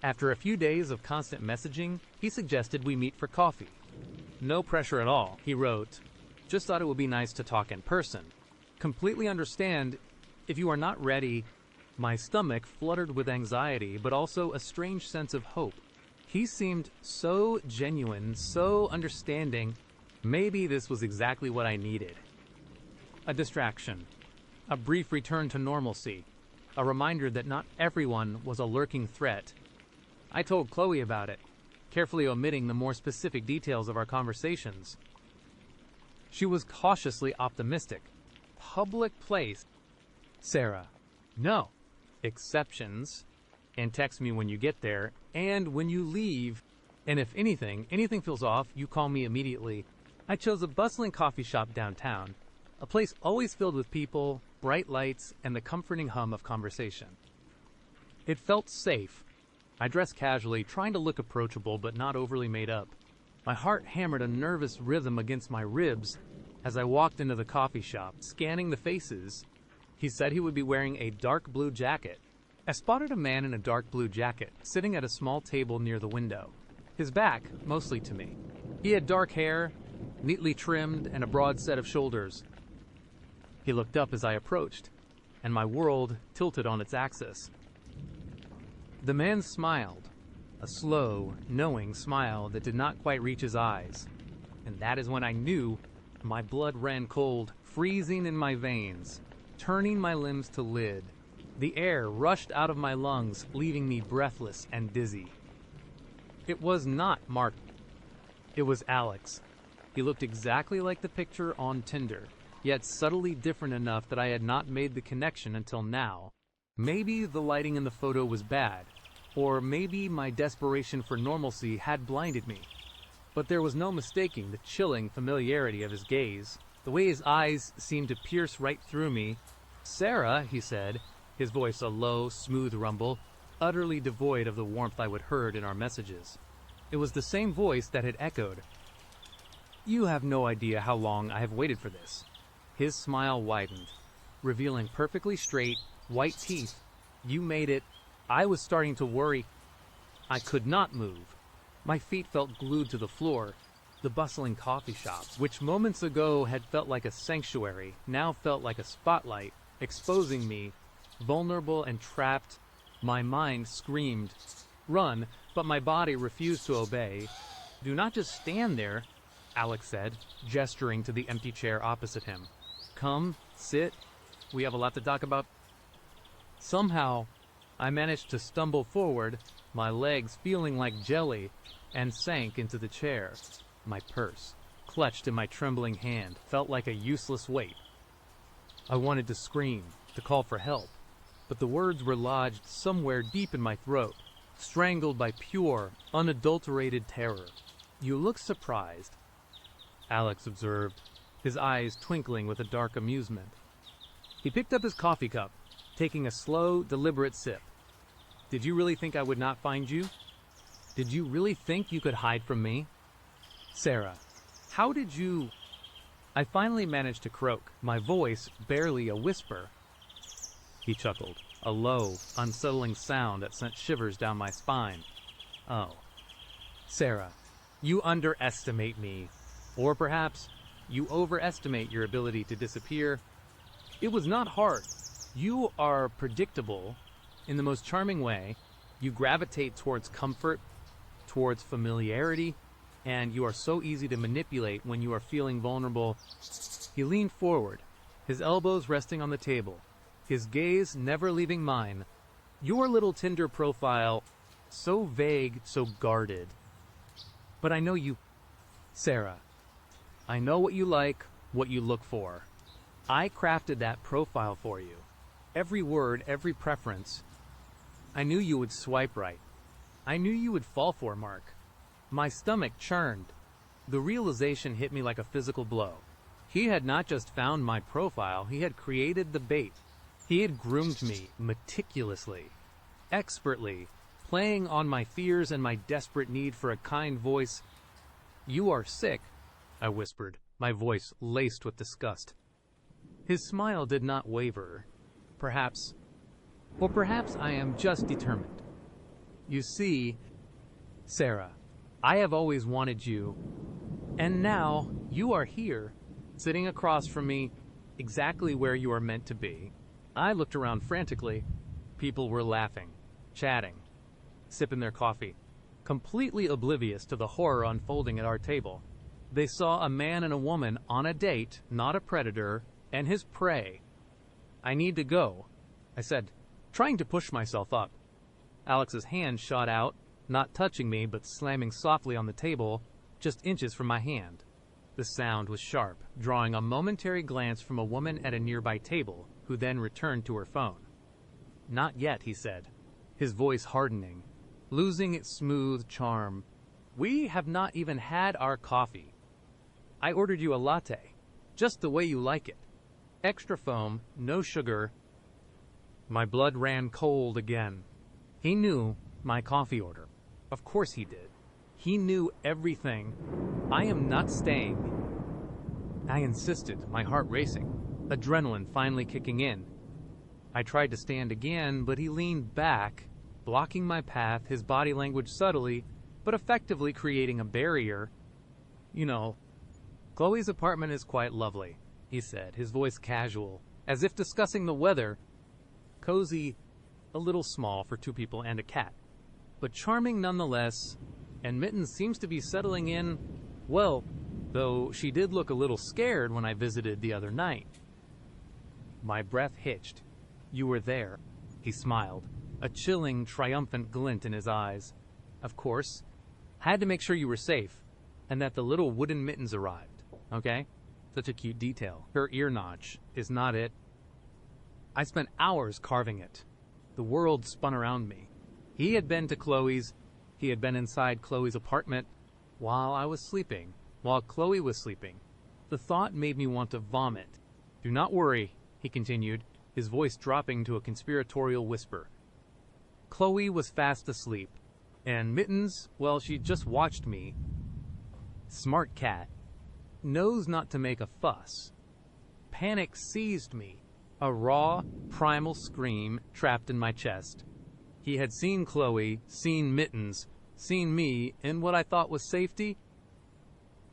After a few days of constant messaging, he suggested we meet for coffee. No pressure at all, he wrote. Just thought it would be nice to talk in person. Completely understand if you are not ready. My stomach fluttered with anxiety, but also a strange sense of hope. He seemed so genuine, so understanding. Maybe this was exactly what I needed. A distraction. A brief return to normalcy. A reminder that not everyone was a lurking threat. I told Chloe about it, carefully omitting the more specific details of our conversations. She was cautiously optimistic. Public place. Sarah. No. Exceptions. And text me when you get there, and when you leave. And if anything feels off, you call me immediately. I chose a bustling coffee shop downtown, a place always filled with people, bright lights, and the comforting hum of conversation. It felt safe. I dressed casually, trying to look approachable but not overly made up. My heart hammered a nervous rhythm against my ribs as I walked into the coffee shop, scanning the faces. He said he would be wearing a dark blue jacket. I spotted a man in a dark blue jacket, sitting at a small table near the window, his back mostly to me. He had dark hair, neatly trimmed, and a broad set of shoulders. He looked up as I approached, and my world tilted on its axis. The man smiled, a slow, knowing smile that did not quite reach his eyes. And that is when I knew. My blood ran cold, freezing in my veins, turning my limbs to lead. The air rushed out of my lungs, leaving me breathless and dizzy. It was not Mark. It was Alex. He looked exactly like the picture on Tinder, yet subtly different enough that I had not made the connection until now. Maybe the lighting in the photo was bad, or maybe my desperation for normalcy had blinded me. But there was no mistaking the chilling familiarity of his gaze, the way his eyes seemed to pierce right through me. Sarah, he said, his voice a low, smooth rumble, utterly devoid of the warmth I would heard in our messages. It was the same voice that had echoed, "You have no idea how long I have waited for this." His smile widened, revealing perfectly straight, white teeth. "You made it." I was starting to worry. I could not move. My feet felt glued to the floor. The bustling coffee shop, which moments ago had felt like a sanctuary, now felt like a spotlight, exposing me, vulnerable and trapped. My mind screamed, "Run," but my body refused to obey. "Do not just stand there," Alex said, gesturing to the empty chair opposite him. "Come, sit. We have a lot to talk about." Somehow, I managed to stumble forward, my legs feeling like jelly, and sank into the chair. My purse, clutched in my trembling hand, felt like a useless weight. I wanted to scream, to call for help, but the words were lodged somewhere deep in my throat, strangled by pure, unadulterated terror. "You look surprised," Alex observed, his eyes twinkling with a dark amusement. He picked up his coffee cup, taking a slow, deliberate sip. "Did you really think I would not find you? Did you really think you could hide from me? Sarah, how did you—" I finally managed to croak, my voice barely a whisper. He chuckled, a low, unsettling sound that sent shivers down my spine. "Oh, Sarah, you underestimate me. Or perhaps you overestimate your ability to disappear. It was not hard. You are predictable in the most charming way. You gravitate towards comfort, towards familiarity, and you are so easy to manipulate when you are feeling vulnerable." He leaned forward, his elbows resting on the table, his gaze never leaving mine. "Your little Tinder profile, so vague, so guarded. But I know you, Sarah. I know what you like, what you look for. I crafted that profile for you. Every word, every preference. I knew you would swipe right. I knew you would fall for Mark." My stomach churned. The realization hit me like a physical blow. He had not just found my profile, he had created the bait. He had groomed me meticulously, expertly, playing on my fears and my desperate need for a kind voice. "You are sick," I whispered, my voice laced with disgust. His smile did not waver. Perhaps I am just determined. "You see, Sarah, I have always wanted you, and now you are here, sitting across from me, exactly where you are meant to be." I looked around frantically. People were laughing, chatting, sipping their coffee, completely oblivious to the horror unfolding at our table. They saw a man and a woman on a date, not a predator, and his prey. "I need to go," I said, trying to push myself up. Alex's hand shot out, not touching me but slamming softly on the table, just inches from my hand. The sound was sharp, drawing a momentary glance from a woman at a nearby table, who then returned to her phone. "Not yet," he said, his voice hardening, losing its smooth charm. "We have not even had our coffee. I ordered you a latte, just the way you like it. Extra foam, no sugar." My blood ran cold again. He knew my coffee order. Of course he did. He knew everything. "I am not staying." I insisted, my heart racing, adrenaline finally kicking in. I tried to stand again, but he leaned back, blocking my path, his body language subtly, but effectively creating a barrier. "You know, Chloe's apartment is quite lovely," he said, his voice casual, as if discussing the weather. "Cozy, a little small for 2 people and a cat, but charming nonetheless, and Mittens seems to be settling in well, though she did look a little scared when I visited the other night." My breath hitched. "You were there," he smiled, a chilling, triumphant glint in his eyes. "Of course. Had to make sure you were safe, and that the little wooden Mittens arrived, okay? Such a cute detail. Her ear notch is not it. I spent hours carving it. The world spun around me. He had been to Chloe's. He had been inside Chloe's apartment while I was sleeping, while Chloe was sleeping. The thought made me want to vomit. "Do not worry," he continued, his voice dropping to a conspiratorial whisper. Chloe was fast asleep, and Mittens, well, she just watched me. Smart cat. Knows not to make a fuss. Panic seized me, a raw, primal scream trapped in my chest. He had seen Chloe, seen Mittens, seen me in what I thought was safety.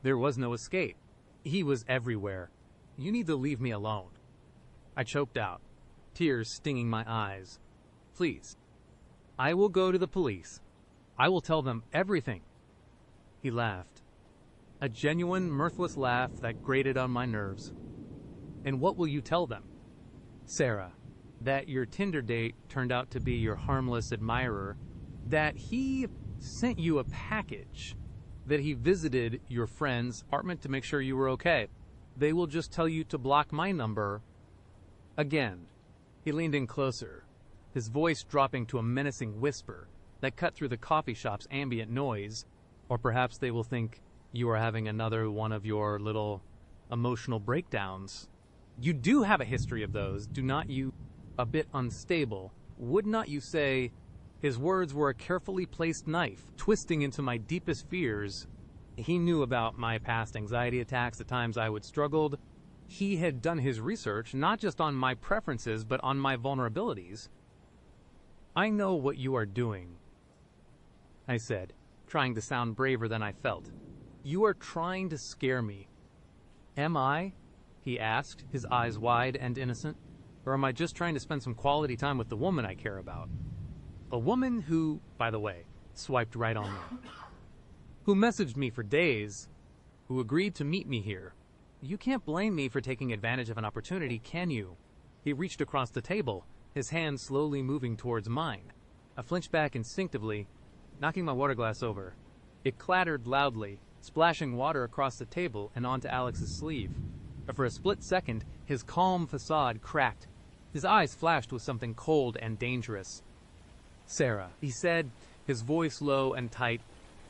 There was no escape. He was everywhere. You need to leave me alone. I choked out, tears stinging my eyes. Please. I will go to the police. I will tell them everything. He laughed. A genuine, mirthless laugh that grated on my nerves. And what will you tell them? Sarah, that your Tinder date turned out to be your harmless admirer, that he sent you a package, that he visited your friend's apartment to make sure you were okay. They will just tell you to block my number. Again, he leaned in closer, his voice dropping to a menacing whisper that cut through the coffee shop's ambient noise. Or perhaps they will think you are having another one of your little emotional breakdowns. You do have a history of those, do not you? A bit unstable. Would not you say? His words were a carefully placed knife, twisting into my deepest fears. He knew about my past anxiety attacks, the times I would struggled. He had done his research, not just on my preferences, but on my vulnerabilities. I know what you are doing, I said, trying to sound braver than I felt. You are trying to scare me. Am I? He asked, his eyes wide and innocent. Or am I just trying to spend some quality time with the woman I care about? A woman who, by the way, swiped right on me. Who messaged me for days. Who agreed to meet me here. You can't blame me for taking advantage of an opportunity, can you? He reached across the table, his hand slowly moving towards mine. I flinched back instinctively, knocking my water glass over. It clattered loudly, splashing water across the table and onto Alex's sleeve. For a split second, his calm facade cracked. His eyes flashed with something cold and dangerous. Sarah, he said, his voice low and tight.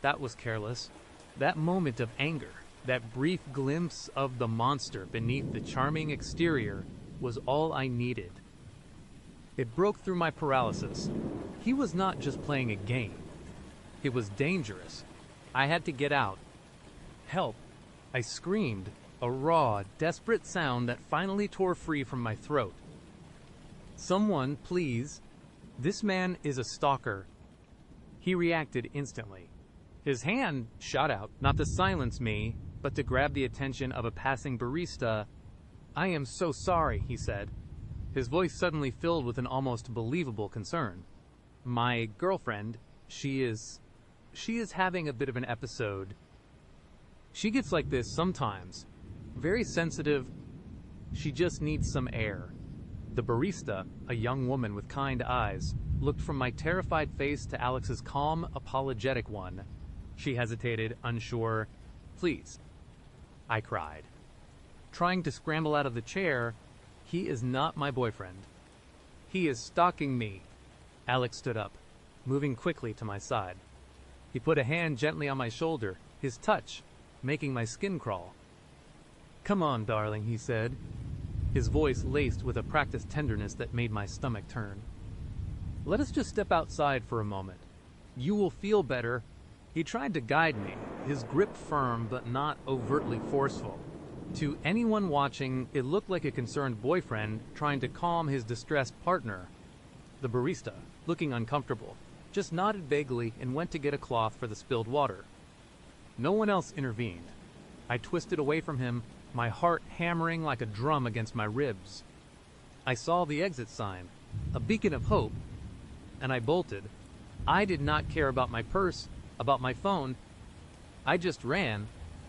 That was careless. That moment of anger, that brief glimpse of the monster beneath the charming exterior, was all I needed. It broke through my paralysis. He was not just playing a game. It was dangerous. I had to get out. Help! I screamed, a raw, desperate sound that finally tore free from my throat. Someone, please. This man is a stalker. He reacted instantly. His hand shot out, not to silence me, but to grab the attention of a passing barista. I am so sorry, he said, his voice suddenly filled with an almost believable concern. My girlfriend, she is having a bit of an episode. She gets like this sometimes. Very sensitive. She just needs some air. The barista, a young woman with kind eyes, looked from my terrified face to Alex's calm, apologetic one. She hesitated, unsure. Please, I cried. Trying to scramble out of the chair. He is not my boyfriend. He is stalking me. Alex stood up, moving quickly to my side. He put a hand gently on my shoulder, his touch making my skin crawl. Come on, darling, he said, his voice laced with a practiced tenderness that made my stomach turn. Let us just step outside for a moment. You will feel better. He tried to guide me, his grip firm but not overtly forceful. To anyone watching, it looked like a concerned boyfriend trying to calm his distressed partner. The barista, looking uncomfortable, just nodded vaguely and went to get a cloth for the spilled water. No one else intervened. I twisted away from him, my heart hammering like a drum against my ribs. I saw the exit sign, a beacon of hope, and I bolted. I did not care about my purse, about my phone. I just ran.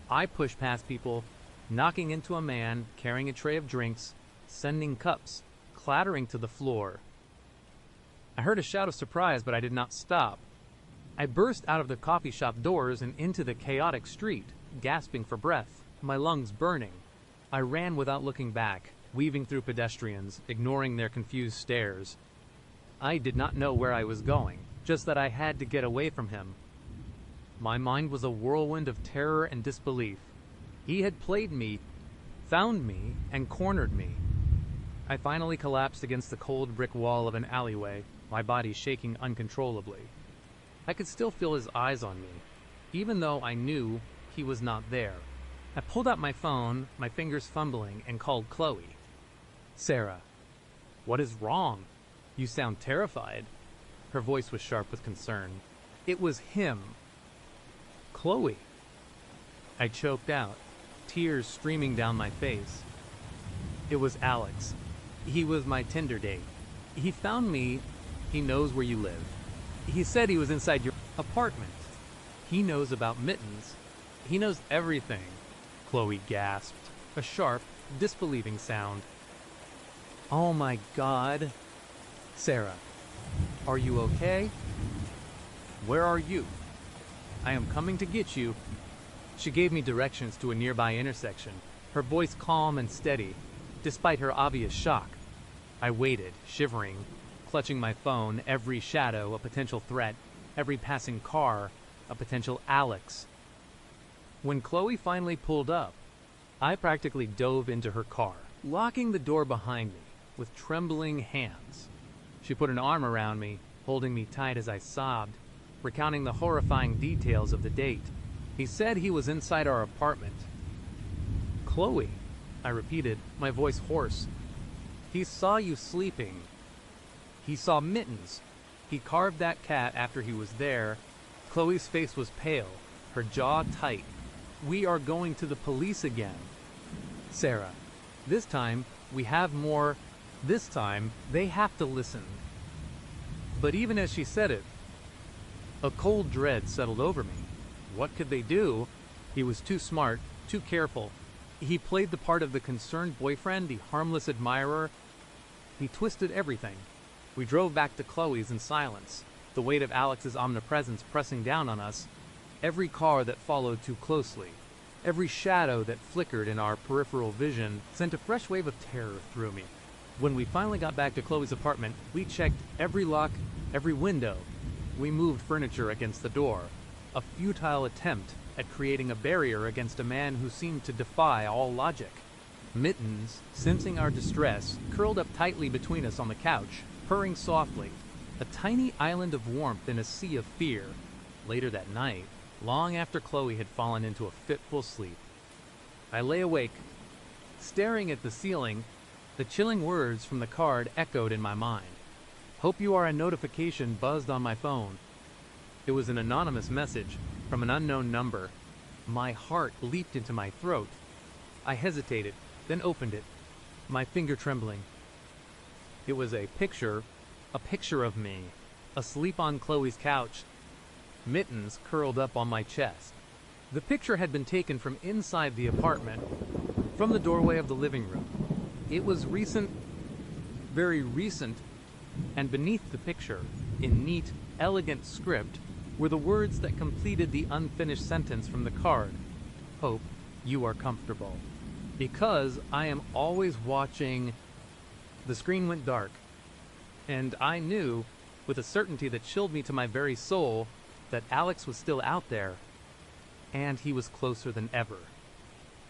I pushed past people, knocking into a man carrying a tray of drinks, sending cups clattering to the floor. I heard a shout of surprise, but I did not stop. I burst out of the coffee shop doors and into the chaotic street, gasping for breath, my lungs burning. I ran without looking back, weaving through pedestrians, ignoring their confused stares. I did not know where I was going, just that I had to get away from him. My mind was a whirlwind of terror and disbelief. He had played me, found me, and cornered me. I finally collapsed against the cold brick wall of an alleyway, my body shaking uncontrollably. I could still feel his eyes on me, even though I knew he was not there. I pulled out my phone, my fingers fumbling, and called Chloe. "Sarah, what is wrong? You sound terrified." Her voice was sharp with concern. It was him. "Chloe." I choked out, tears streaming down my face. It was Alex. He was my Tinder date. He found me. He knows where you live. He said he was inside your apartment. He knows about Mittens. He knows everything. Chloe gasped, a sharp, disbelieving sound. "Oh my God." "Sarah, are you okay?" "Where are you?" "I am coming to get you." She gave me directions to a nearby intersection, her voice calm and steady, despite her obvious shock. I waited, shivering, clutching my phone, every shadow a potential threat, every passing car a potential Alex. When Chloe finally pulled up, I practically dove into her car, locking the door behind me with trembling hands. She put an arm around me, holding me tight as I sobbed, recounting the horrifying details of the date. He said he was inside our apartment. "Chloe," I repeated, my voice hoarse. "He saw you sleeping. He saw Mittens. He carved that cat after he was there." Chloe's face was pale, her jaw tight. "We are going to the police again." "Sarah, this time we have more. This time they have to listen." But even as she said it, a cold dread settled over me. What could they do? He was too smart, too careful. He played the part of the concerned boyfriend, the harmless admirer. He twisted everything. We drove back to Chloe's in silence, the weight of Alex's omnipresence pressing down on us, every car that followed too closely, every shadow that flickered in our peripheral vision sent a fresh wave of terror through me. When we finally got back to Chloe's apartment, we checked every lock, every window. We moved furniture against the door, a futile attempt at creating a barrier against a man who seemed to defy all logic. Mittens, sensing our distress, curled up tightly between us on the couch, purring softly, a tiny island of warmth in a sea of fear. Later that night, long after Chloe had fallen into a fitful sleep, I lay awake, staring at the ceiling. The chilling words from the card echoed in my mind. "Hope you are." A notification buzzed on my phone. It was an anonymous message from an unknown number. My heart leaped into my throat. I hesitated, then opened it, my finger trembling. It was a picture of me, asleep on Chloe's couch, Mittens curled up on my chest. The picture had been taken from inside the apartment, from the doorway of the living room. It was recent, very recent, and beneath the picture, in neat, elegant script, were the words that completed the unfinished sentence from the card. "Hope you are comfortable." Because I am always watching. The screen went dark, and I knew, with a certainty that chilled me to my very soul, that Alex was still out there, and he was closer than ever.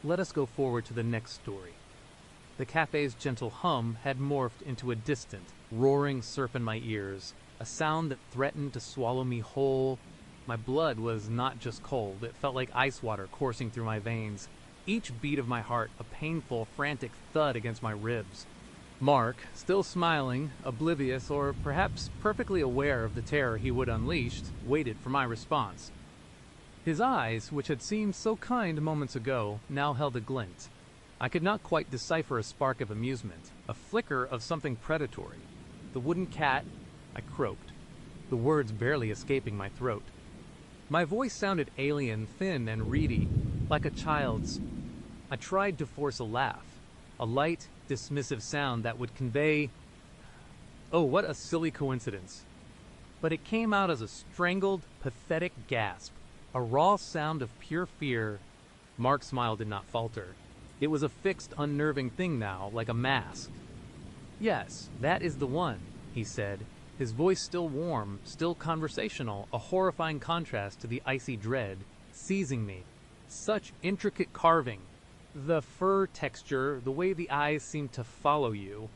Let us go forward to the next story. The cafe's gentle hum had morphed into a distant, roaring surf in my ears, a sound that threatened to swallow me whole. My blood was not just cold, it felt like ice water coursing through my veins. Each beat of my heart a painful, frantic thud against my ribs. Mark, still smiling, oblivious, or perhaps perfectly aware of the terror he would unleash, waited for my response. His eyes, which had seemed so kind moments ago, now held a glint. I could not quite decipher a spark of amusement, a flicker of something predatory. "The wooden cat," I croaked, the words barely escaping my throat. My voice sounded alien, thin, and reedy, like a child's. I tried to force a laugh, a light, dismissive sound that would convey, "Oh, what a silly coincidence." But it came out as a strangled, pathetic gasp, a raw sound of pure fear. Mark's smile did not falter. It was a fixed, unnerving thing now, like a mask. "Yes, that is the one," he said, his voice still warm, still conversational, a horrifying contrast to the icy dread, seizing me. Such intricate carving. The fur texture, the way the eyes seemed to follow you.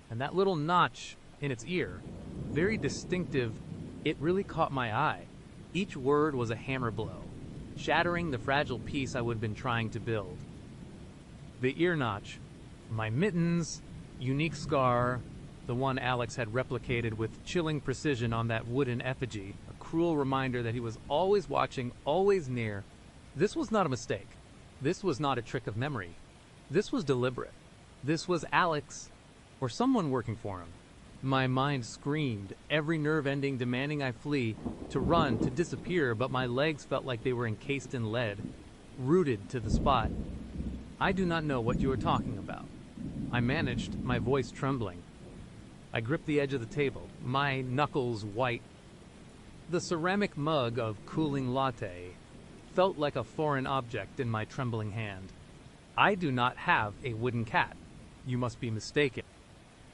And that little notch in its ear, very distinctive, it really caught my eye. Each word was a hammer blow, shattering the fragile peace I would have been trying to build. The ear notch, my mittens, unique scar, the one Alex had replicated with chilling precision on that wooden effigy, a cruel reminder that he was always watching, always near. This was not a mistake. This was not a trick of memory. This was deliberate. This was Alex, or someone working for him. My mind screamed, every nerve ending demanding I flee, to run, to disappear, but my legs felt like they were encased in lead, rooted to the spot. I do not know what you are talking about. I managed, my voice trembling. I gripped the edge of the table, my knuckles white. The ceramic mug of cooling latte felt like a foreign object in my trembling hand. I do not have a wooden cat. You must be mistaken.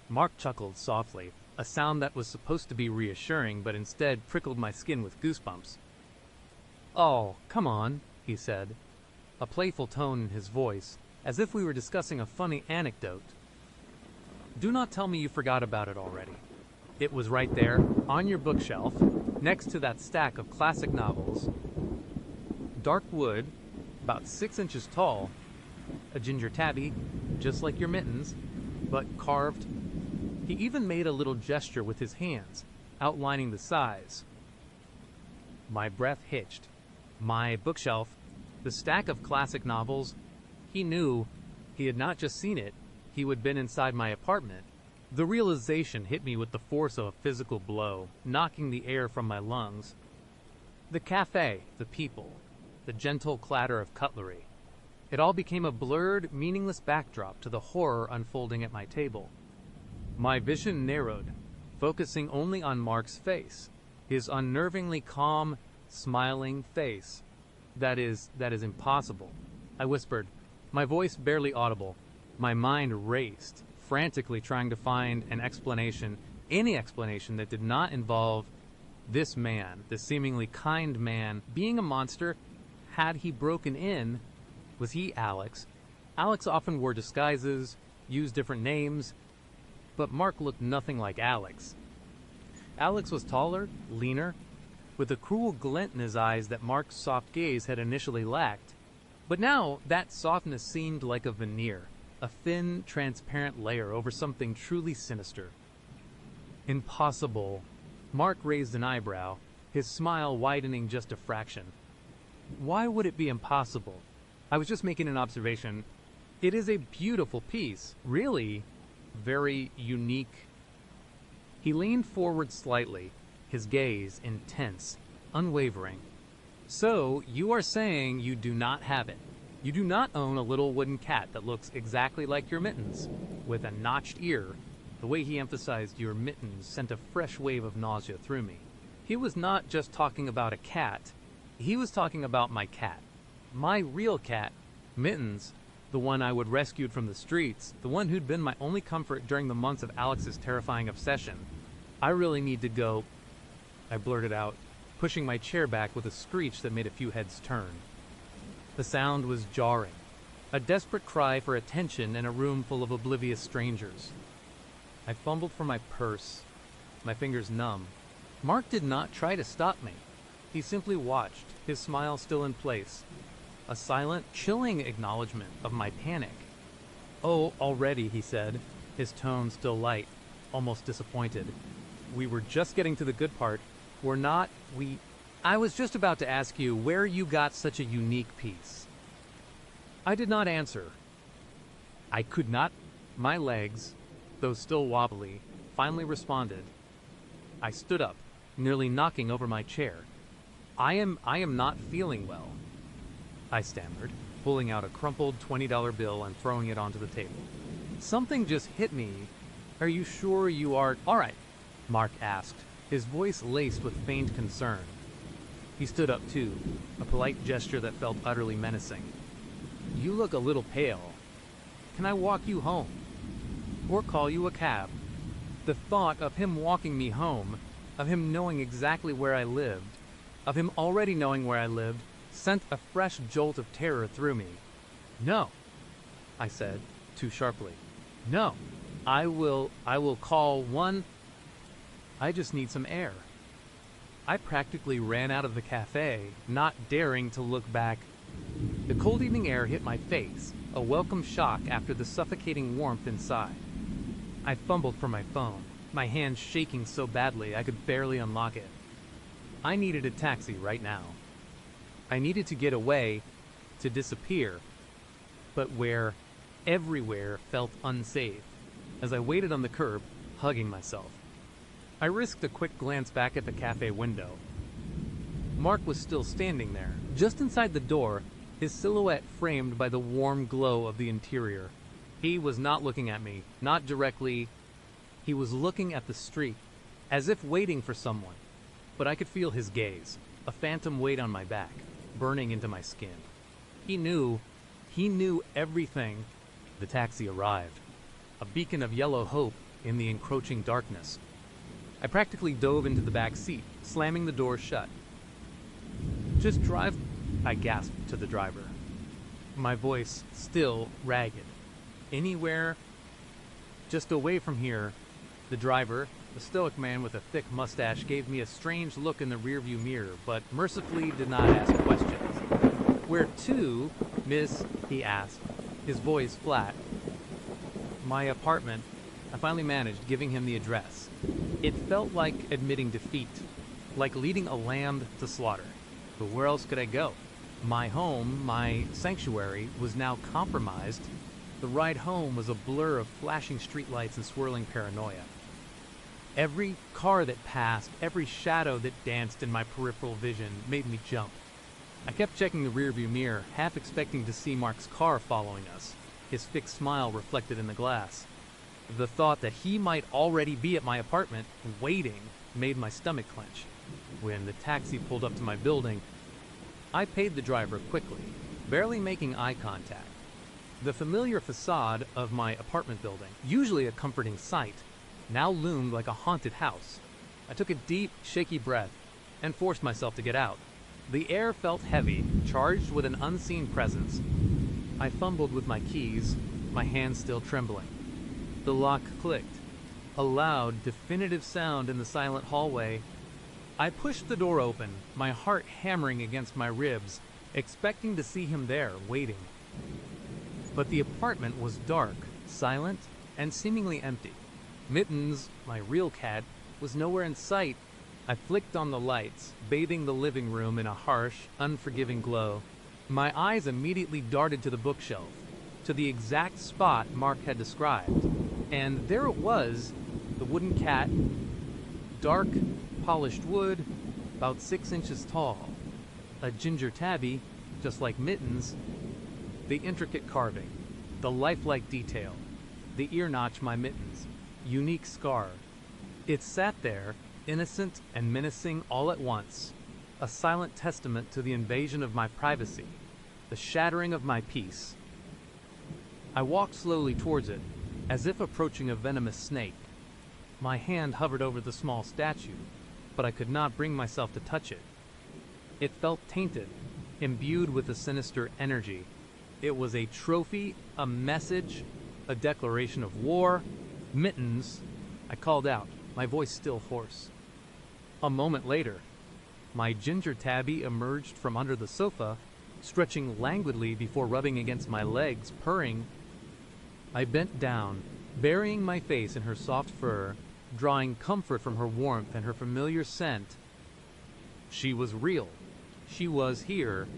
Mark chuckled softly, a sound that was supposed to be reassuring but instead prickled my skin with goosebumps. "Oh, come on," he said, a playful tone in his voice, as if we were discussing a funny anecdote. "Do not tell me you forgot about it already. It was right there, on your bookshelf, next to that stack of classic novels. Dark wood, about 6 inches tall, a ginger tabby, just like your mittens, but carved. He even made a little gesture with his hands, outlining the size. My breath hitched. My bookshelf, the stack of classic novels, he knew. He had not just seen it, he had been inside my apartment. The realization hit me with the force of a physical blow, knocking the air from my lungs. The cafe, the people, the gentle clatter of cutlery. It all became a blurred, meaningless backdrop to the horror unfolding at my table. My vision narrowed, focusing only on Mark's face, his unnervingly calm, smiling face. That is impossible," I whispered, my voice barely audible. My mind raced, frantically trying to find an explanation, any explanation that did not involve this man, this seemingly kind man, being a monster. Had he broken in? Was he Alex? Alex often wore disguises, used different names, but Mark looked nothing like Alex. Alex was taller, leaner, with a cruel glint in his eyes that Mark's soft gaze had initially lacked. But now that softness seemed like a veneer, a thin, transparent layer over something truly sinister. "Impossible." Mark raised an eyebrow, his smile widening just a fraction. "Why would it be impossible? I was just making an observation. It is a beautiful piece, really very unique." He leaned forward slightly, his gaze intense, unwavering. "So, you are saying you do not have it. You do not own a little wooden cat that looks exactly like your mittens, with a notched ear." The way he emphasized your mittens sent a fresh wave of nausea through me. He was not just talking about a cat. He was talking about my cat. My real cat, Mittens, the one I would rescued from the streets, the one who'd been my only comfort during the months of Alex's terrifying obsession. "I really need to go," I blurted out, pushing my chair back with a screech that made a few heads turn. The sound was jarring, a desperate cry for attention in a room full of oblivious strangers. I fumbled for my purse, my fingers numb. Mark did not try to stop me. He simply watched, his smile still in place. A silent, chilling acknowledgement of my panic. "Oh, already," he said, his tone still light, almost disappointed. "We were just getting to the good part. I was just about to ask you where you got such a unique piece." I did not answer. I could not. My legs, though still wobbly, finally responded. I stood up, nearly knocking over my chair. I am not feeling well," I stammered, pulling out a crumpled $20 bill and throwing it onto the table. "Something just hit me. Are you sure you are all right?" Mark asked, his voice laced with faint concern. He stood up too, a polite gesture that felt utterly menacing. "You look a little pale. Can I walk you home? Or call you a cab?" The thought of him walking me home, of him knowing exactly where I lived, of him already knowing where I lived, sent a fresh jolt of terror through me. "No," I said, too sharply. "No." I will call one. I just need some air. I practically ran out of the cafe, not daring to look back. The cold evening air hit my face, a welcome shock after the suffocating warmth inside. I fumbled for my phone, my hands shaking so badly I could barely unlock it. I needed a taxi right now. I needed to get away, to disappear, but where everywhere felt unsafe. As I waited on the curb, hugging myself, I risked a quick glance back at the cafe window. Mark was still standing there, just inside the door, his silhouette framed by the warm glow of the interior. He was not looking at me, not directly. He was looking at the street, as if waiting for someone. But I could feel his gaze, a phantom weight on my back, burning into my skin. He knew everything. The taxi arrived, a beacon of yellow hope in the encroaching darkness. I practically dove into the back seat, slamming the door shut. "Just drive," I gasped to the driver, my voice still ragged. "Anywhere, just away from here." The driver, a stoic man with a thick mustache, gave me a strange look in the rearview mirror, but mercifully did not ask questions. "Where to, miss?" he asked, his voice flat. "My apartment." I finally managed, giving him the address. It felt like admitting defeat, like leading a lamb to slaughter. But where else could I go? My home, my sanctuary, was now compromised. The ride home was a blur of flashing streetlights and swirling paranoia. Every car that passed, every shadow that danced in my peripheral vision made me jump. I kept checking the rearview mirror, half expecting to see Mark's car following us, his fixed smile reflected in the glass. The thought that he might already be at my apartment, waiting, made my stomach clench. When the taxi pulled up to my building, I paid the driver quickly, barely making eye contact. The familiar facade of my apartment building, usually a comforting sight, now loomed like a haunted house. I took a deep, shaky breath and forced myself to get out. The air felt heavy, charged with an unseen presence. I fumbled with my keys, my hands still trembling. The lock clicked, a loud, definitive sound in the silent hallway. I pushed the door open, my heart hammering against my ribs, expecting to see him there, waiting. But the apartment was dark, silent, and seemingly empty. Mittens, my real cat, was nowhere in sight. I flicked on the lights, bathing the living room in a harsh, unforgiving glow. My eyes immediately darted to the bookshelf, to the exact spot Mark had described. And there it was, the wooden cat, dark, polished wood, about 6 inches tall. A ginger tabby, just like Mittens. The intricate carving, the lifelike detail, the ear notch my Mittens, unique scar. It sat there, innocent and menacing all at once, a silent testament to the invasion of my privacy, the shattering of my peace. I walked slowly towards it, as if approaching a venomous snake. My hand hovered over the small statue, but I could not bring myself to touch it. It felt tainted, imbued with a sinister energy. It was a trophy, a message, a declaration of war. "Mittens," I called out, my voice still hoarse. A moment later, my ginger tabby emerged from under the sofa, stretching languidly before rubbing against my legs, purring. I bent down, burying my face in her soft fur, drawing comfort from her warmth and her familiar scent. She was real. She was here.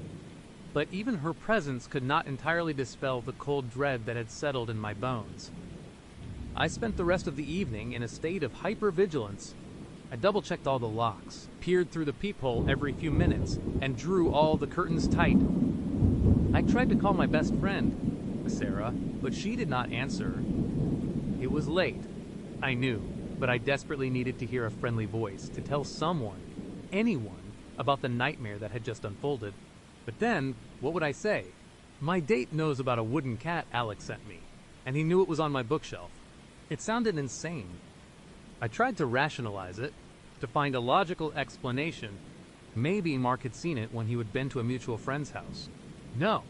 But even her presence could not entirely dispel the cold dread that had settled in my bones. I spent the rest of the evening in a state of hypervigilance. I double-checked all the locks, peered through the peephole every few minutes, and drew all the curtains tight. I tried to call my best friend, Sarah, but she did not answer. It was late, I knew, but I desperately needed to hear a friendly voice, to tell someone, anyone, about the nightmare that had just unfolded. But then, what would I say? My date knows about a wooden cat Alex sent me, and he knew it was on my bookshelf. It sounded insane. I tried to rationalize it, to find a logical explanation. Maybe Mark had seen it when he had been to a mutual friend's house. No.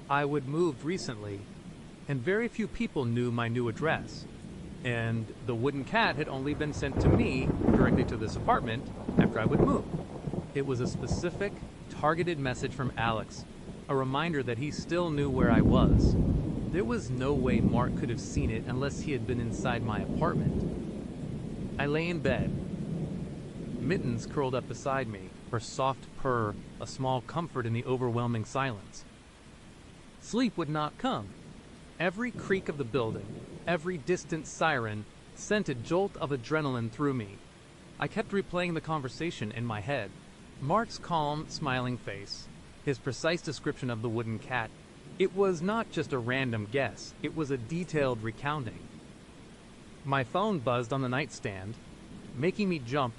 I would moved recently, and very few people knew my new address. and the wooden cat had only been sent to me directly to this apartment after I would move. It was a specific, targeted message from Alex, a reminder that he still knew where I was. There was no way Mark could have seen it unless he had been inside my apartment. I lay in bed, Mittens curled up beside me, her soft purr a small comfort in the overwhelming silence. Sleep would not come. Every creak of the building, every distant siren sent a jolt of adrenaline through me. I kept replaying the conversation in my head. Mark's calm, smiling face, his precise description of the wooden cat. It was not just a random guess, it was a detailed recounting. My phone buzzed on the nightstand, making me jump.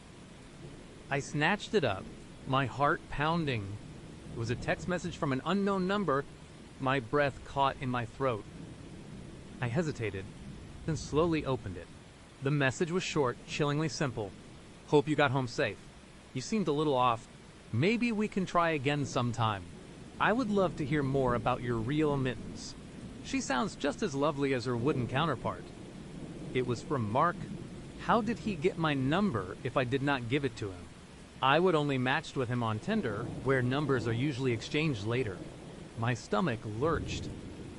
I snatched it up, my heart pounding. It was a text message from an unknown number, my breath caught in my throat. I hesitated, then slowly opened it. The message was short, chillingly simple. Hope you got home safe. You seemed a little off. Maybe we can try again sometime. I would love to hear more about your real Mittens. She sounds just as lovely as her wooden counterpart. It was from Mark. How did he get my number if I did not give it to him? I would only matched with him on Tinder, where numbers are usually exchanged later. My stomach lurched.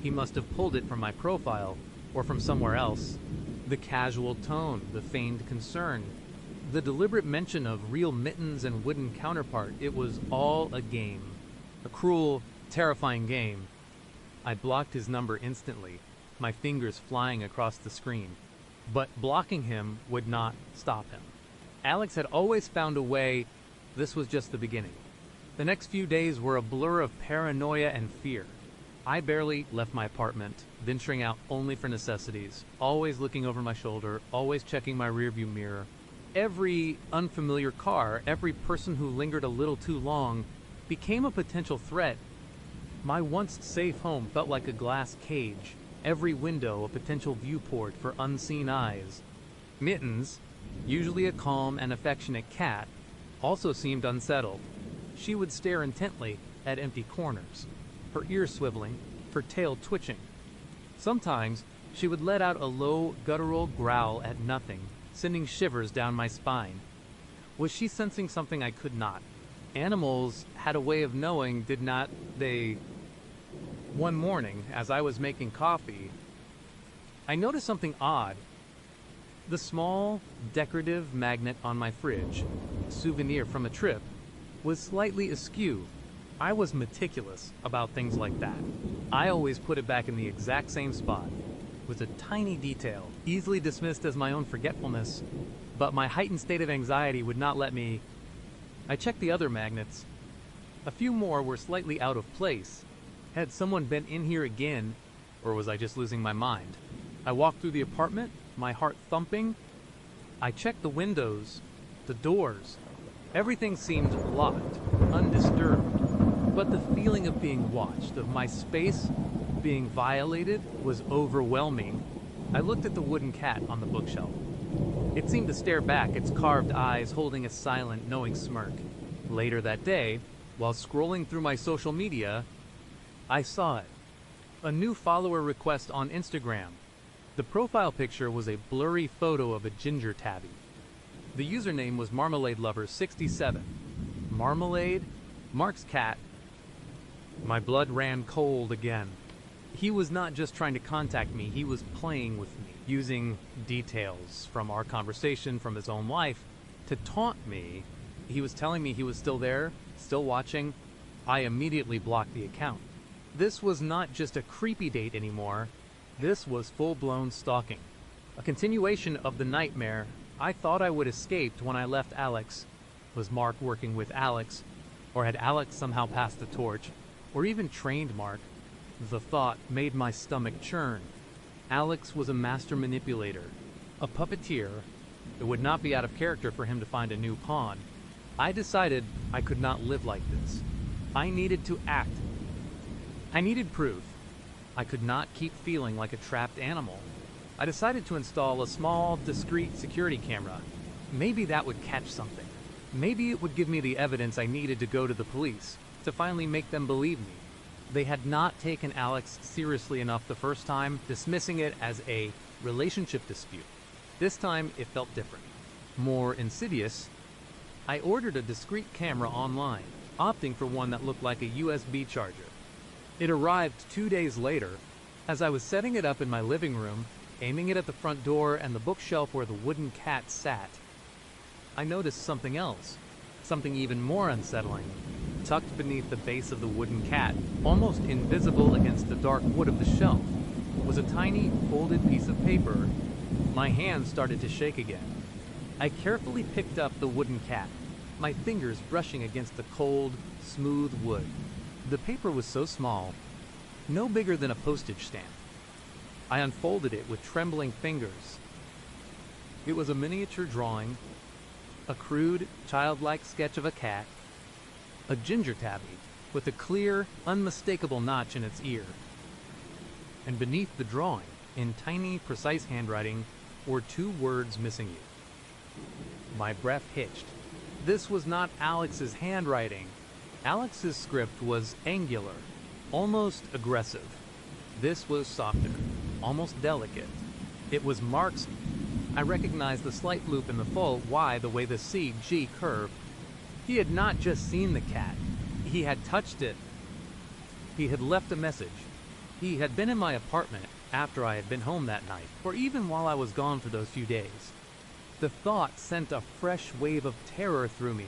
He must have pulled it from my profile, or from somewhere else. The casual tone, the feigned concern, the deliberate mention of real Mittens and wooden counterpart, it was all a game. A cruel, terrifying game. I blocked his number instantly, my fingers flying across the screen. But blocking him would not stop him. Alex had always found a way. This was just the beginning. The next few days were a blur of paranoia and fear. I barely left my apartment, venturing out only for necessities, always looking over my shoulder, always checking my rearview mirror. Every unfamiliar car, every person who lingered a little too long, became a potential threat. My once safe home felt like a glass cage, every window a potential viewport for unseen eyes. Mittens, usually a calm and affectionate cat, also seemed unsettled. She would stare intently at empty corners, her ears swiveling, her tail twitching. Sometimes she would let out a low, guttural growl at nothing, sending shivers down my spine. Was she sensing something I could not? Animals had a way of knowing, did not they? One morning, as I was making coffee, I noticed something odd. The small, decorative magnet on my fridge, a souvenir from a trip, was slightly askew. I was meticulous about things like that. I always put it back in the exact same spot. It was a tiny detail, easily dismissed as my own forgetfulness, but my heightened state of anxiety would not let me. I checked the other magnets. A few more were slightly out of place. Had someone been in here again, or was I just losing my mind? I walked through the apartment, my heart thumping. I checked the windows, the doors. Everything seemed locked, undisturbed. But the feeling of being watched, of my space being violated, was overwhelming. I looked at the wooden cat on the bookshelf. It seemed to stare back, its carved eyes holding a silent, knowing smirk. Later that day, while scrolling through my social media, I saw it. A new follower request on Instagram. The profile picture was a blurry photo of a ginger tabby. The username was MarmaladeLover67. Marmalade? Mark's cat. My blood ran cold again. He was not just trying to contact me, he was playing with me, using details from our conversation, from his own life, to taunt me. He was telling me he was still there, still watching. I immediately blocked the account. This was not just a creepy date anymore. This was full-blown stalking. A continuation of the nightmare I thought I would escaped when I left Alex. Was Mark working with Alex? Or had Alex somehow passed the torch? Or even trained Mark? The thought made my stomach churn. Alex was a master manipulator, a puppeteer. It would not be out of character for him to find a new pawn. I decided I could not live like this. I needed to act. I needed proof. I could not keep feeling like a trapped animal. I decided to install a small, discreet security camera. Maybe that would catch something. Maybe it would give me the evidence I needed to go to the police, to finally make them believe me. They had not taken Alex seriously enough the first time, dismissing it as a relationship dispute. This time, it felt different. More insidious. I ordered a discreet camera online, opting for one that looked like a USB charger. It arrived 2 days later. As I was setting it up in my living room, aiming it at the front door and the bookshelf where the wooden cat sat, I noticed something else, something even more unsettling. Tucked beneath the base of the wooden cat, almost invisible against the dark wood of the shelf, was a tiny, folded piece of paper. My hand started to shake again. I carefully picked up the wooden cat, my fingers brushing against the cold, smooth wood. The paper was so small, no bigger than a postage stamp. I unfolded it with trembling fingers. It was a miniature drawing, a crude, childlike sketch of a cat, a ginger tabby with a clear, unmistakable notch in its ear. And beneath the drawing, in tiny, precise handwriting, were 2 words missing you. My breath hitched. This was not Alex's handwriting. Alex's script was angular, almost aggressive. This was softer, almost delicate. It was Mark's. I recognized the slight loop in the full Y, the way the C-G curved. He had not just seen the cat. He had touched it. He had left a message. He had been in my apartment after I had been home that night, or even while I was gone for those few days. The thought sent a fresh wave of terror through me,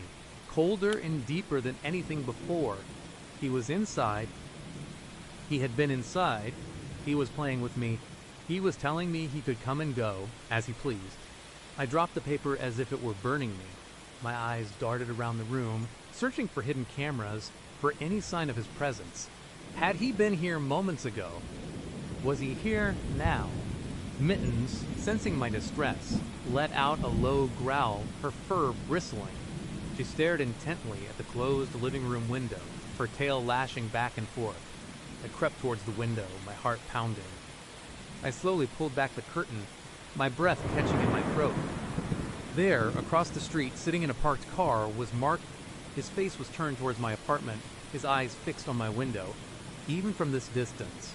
colder and deeper than anything before. He was inside. He had been inside. He was playing with me. He was telling me he could come and go as he pleased. I dropped the paper as if it were burning me. My eyes darted around the room, searching for hidden cameras, for any sign of his presence. Had he been here moments ago? Was he here now? Mittens, sensing my distress, let out a low growl, her fur bristling. She stared intently at the closed living room window, her tail lashing back and forth. I crept towards the window, my heart pounding. I slowly pulled back the curtain, my breath catching in my throat. There, across the street, sitting in a parked car, was Mark. His face was turned towards my apartment, his eyes fixed on my window. Even from this distance,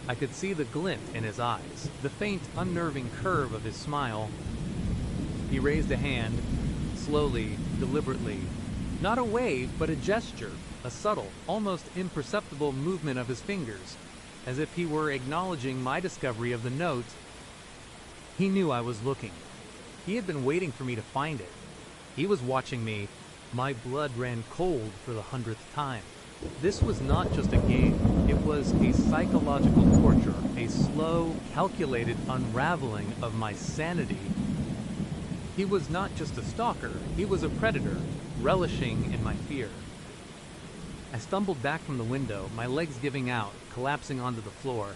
I could see the glint in his eyes, the faint, unnerving curve of his smile. He raised a hand, slowly, deliberately. Not a wave, but a gesture, a subtle, almost imperceptible movement of his fingers, as if he were acknowledging my discovery of the note. He knew I was looking. He had been waiting for me to find it. He was watching me. My blood ran cold for the 100th time. This was not just a game. It was a psychological torture, a slow, calculated unraveling of my sanity. He was not just a stalker. He was a predator, relishing in my fear. I stumbled back from the window, my legs giving out, collapsing onto the floor.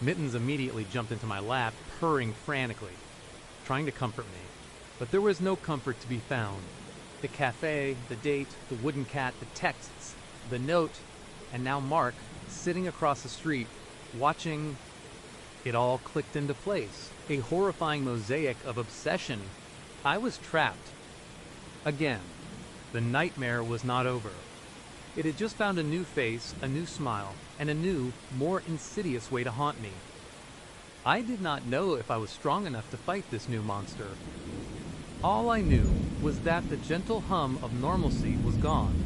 Mittens immediately jumped into my lap, purring frantically, trying to comfort me. But there was no comfort to be found. The cafe, the date, the wooden cat, the texts, the note, and now Mark, sitting across the street, watching. It all clicked into place. A horrifying mosaic of obsession. I was trapped. Again, the nightmare was not over. It had just found a new face, a new smile, and a new, more insidious way to haunt me. I did not know if I was strong enough to fight this new monster. All I knew was that the gentle hum of normalcy was gone,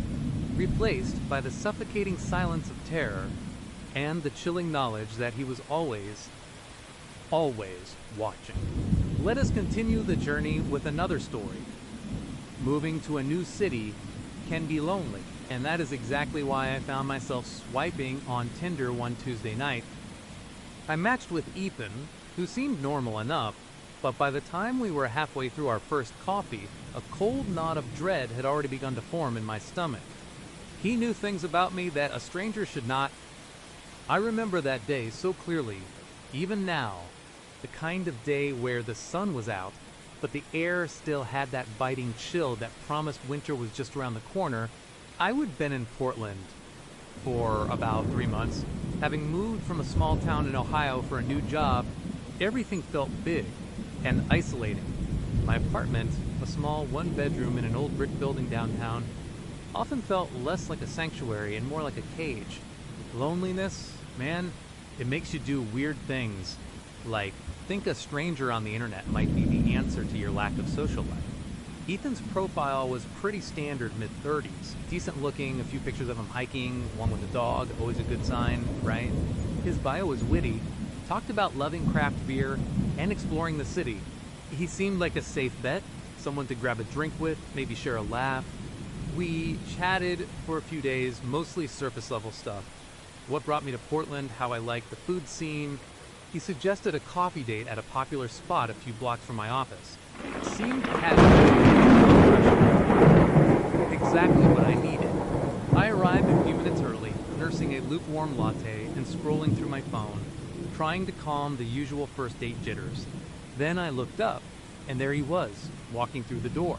replaced by the suffocating silence of terror and the chilling knowledge that he was always watching. Let us continue the journey with another story. Moving to a new city can be lonely, and that is exactly why I found myself swiping on Tinder one Tuesday night. I matched with Ethan, who seemed normal enough, but by the time we were halfway through our first coffee, a cold knot of dread had already begun to form in my stomach. He knew things about me that a stranger should not. I remember that day so clearly, even now, the kind of day where the sun was out, but the air still had that biting chill that promised winter was just around the corner. I would been in Portland for about 3 months. Having moved from a small town in Ohio for a new job, everything felt big and isolating. My apartment, a small one-bedroom in an old brick building downtown, often felt less like a sanctuary and more like a cage. Loneliness, man, it makes you do weird things, like think a stranger on the internet might be the answer answer to your lack of social life. Ethan's profile was pretty standard mid-30s. Decent looking, a few pictures of him hiking, one with a dog, always a good sign, right? His bio was witty, talked about loving craft beer and exploring the city. He seemed like a safe bet, someone to grab a drink with, maybe share a laugh. We chatted for a few days, mostly surface level stuff. What brought me to Portland, how I liked the food scene. He suggested a coffee date at a popular spot a few blocks from my office. It seemed casual. Exactly what I needed. I arrived a few minutes early, nursing a lukewarm latte and scrolling through my phone, trying to calm the usual first date jitters. Then I looked up, and there he was, walking through the door.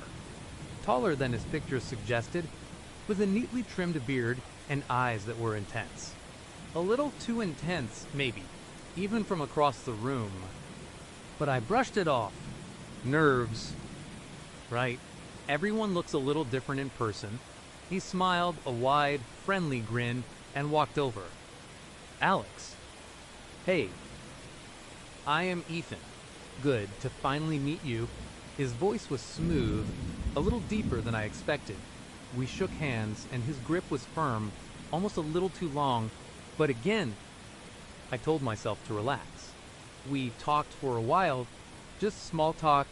Taller than his picture suggested, with a neatly trimmed beard and eyes that were intense. A little too intense, maybe, even from across the room. But I brushed it off. Nerves. Right. Everyone looks a little different in person. He smiled, a wide, friendly grin, and walked over. Alex. Hey. I am Ethan. Good to finally meet you. His voice was smooth, a little deeper than I expected. We shook hands, and his grip was firm, almost a little too long, but again, I told myself to relax. We talked for a while, just small talk,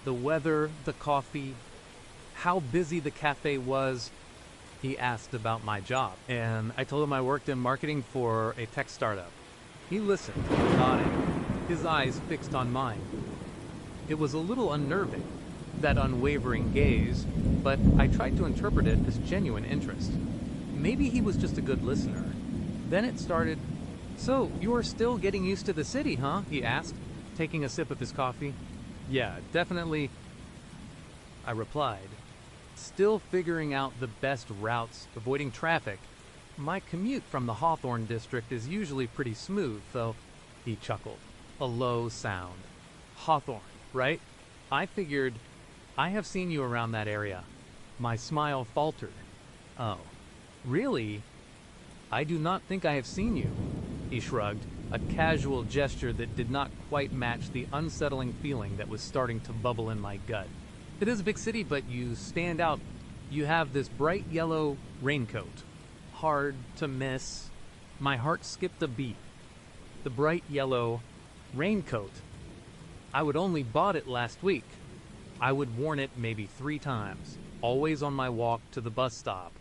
the weather, the coffee, how busy the cafe was. He asked about my job, and I told him I worked in marketing for a tech startup. He listened, nodded, his eyes fixed on mine. It was a little unnerving, that unwavering gaze, but I tried to interpret it as genuine interest. Maybe he was just a good listener. Then it started. So, you are still getting used to the city, huh? He asked, taking a sip of his coffee. Yeah, definitely, I replied. Still figuring out the best routes, avoiding traffic. My commute from the Hawthorne district is usually pretty smooth, though. He chuckled. A low sound. Hawthorne, right? I figured, I have seen you around that area. My smile faltered. Oh, really? I do not think I have seen you. He shrugged, a casual gesture that did not quite match the unsettling feeling that was starting to bubble in my gut. It is a big city, but you stand out. You have this bright yellow raincoat. Hard to miss. My heart skipped a beat. The bright yellow raincoat. I would only bought it last week. I would worn it maybe 3 times, always on my walk to the bus stop,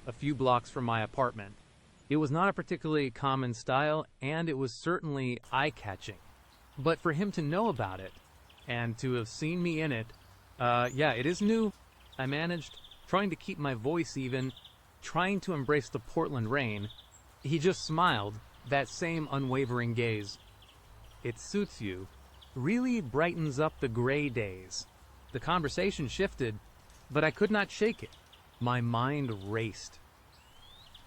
a few blocks from my apartment. It was not a particularly common style, and it was certainly eye-catching. But for him to know about it, and to have seen me in it, yeah, it is new. I managed, trying to keep my voice even, trying to embrace the Portland rain. He just smiled, that same unwavering gaze. It suits you. Really brightens up the gray days. The conversation shifted, but I could not shake it. My mind raced.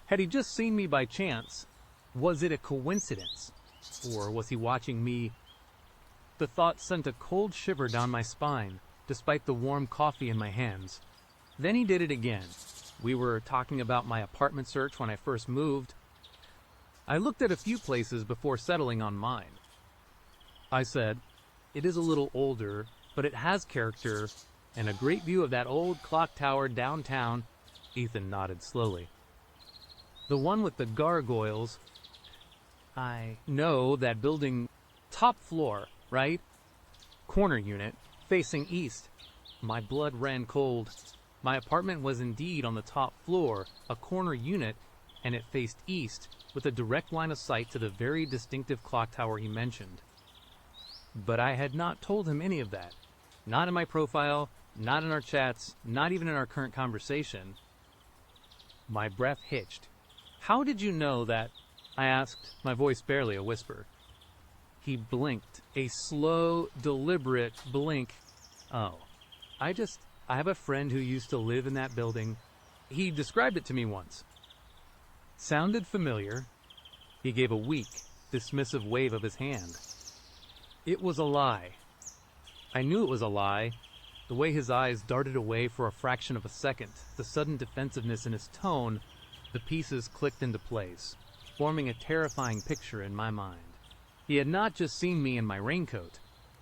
Had he just seen me by chance? Was it a coincidence? Or was he watching me? The thought sent a cold shiver down my spine, despite the warm coffee in my hands. Then he did it again. We were talking about my apartment search when I first moved. I looked at a few places before settling on mine. I said, it is a little older, but it has character, and a great view of that old clock tower downtown. Ethan nodded slowly. The one with the gargoyles. I know that building. Top floor, right? Corner unit, facing east. My blood ran cold. My apartment was indeed on the top floor, a corner unit, and it faced east, with a direct line of sight to the very distinctive clock tower he mentioned. But I had not told him any of that. Not in my profile, not in our chats, not even in our current conversation. My breath hitched. How did you know that? I asked, my voice barely a whisper. He blinked, a slow, deliberate blink. Oh, I have a friend who used to live in that building. He described it to me once. Sounded familiar. He gave a weak, dismissive wave of his hand. It was a lie. I knew it was a lie. The way his eyes darted away for a fraction of a second, the sudden defensiveness in his tone, the pieces clicked into place, forming a terrifying picture in my mind. He had not just seen me in my raincoat.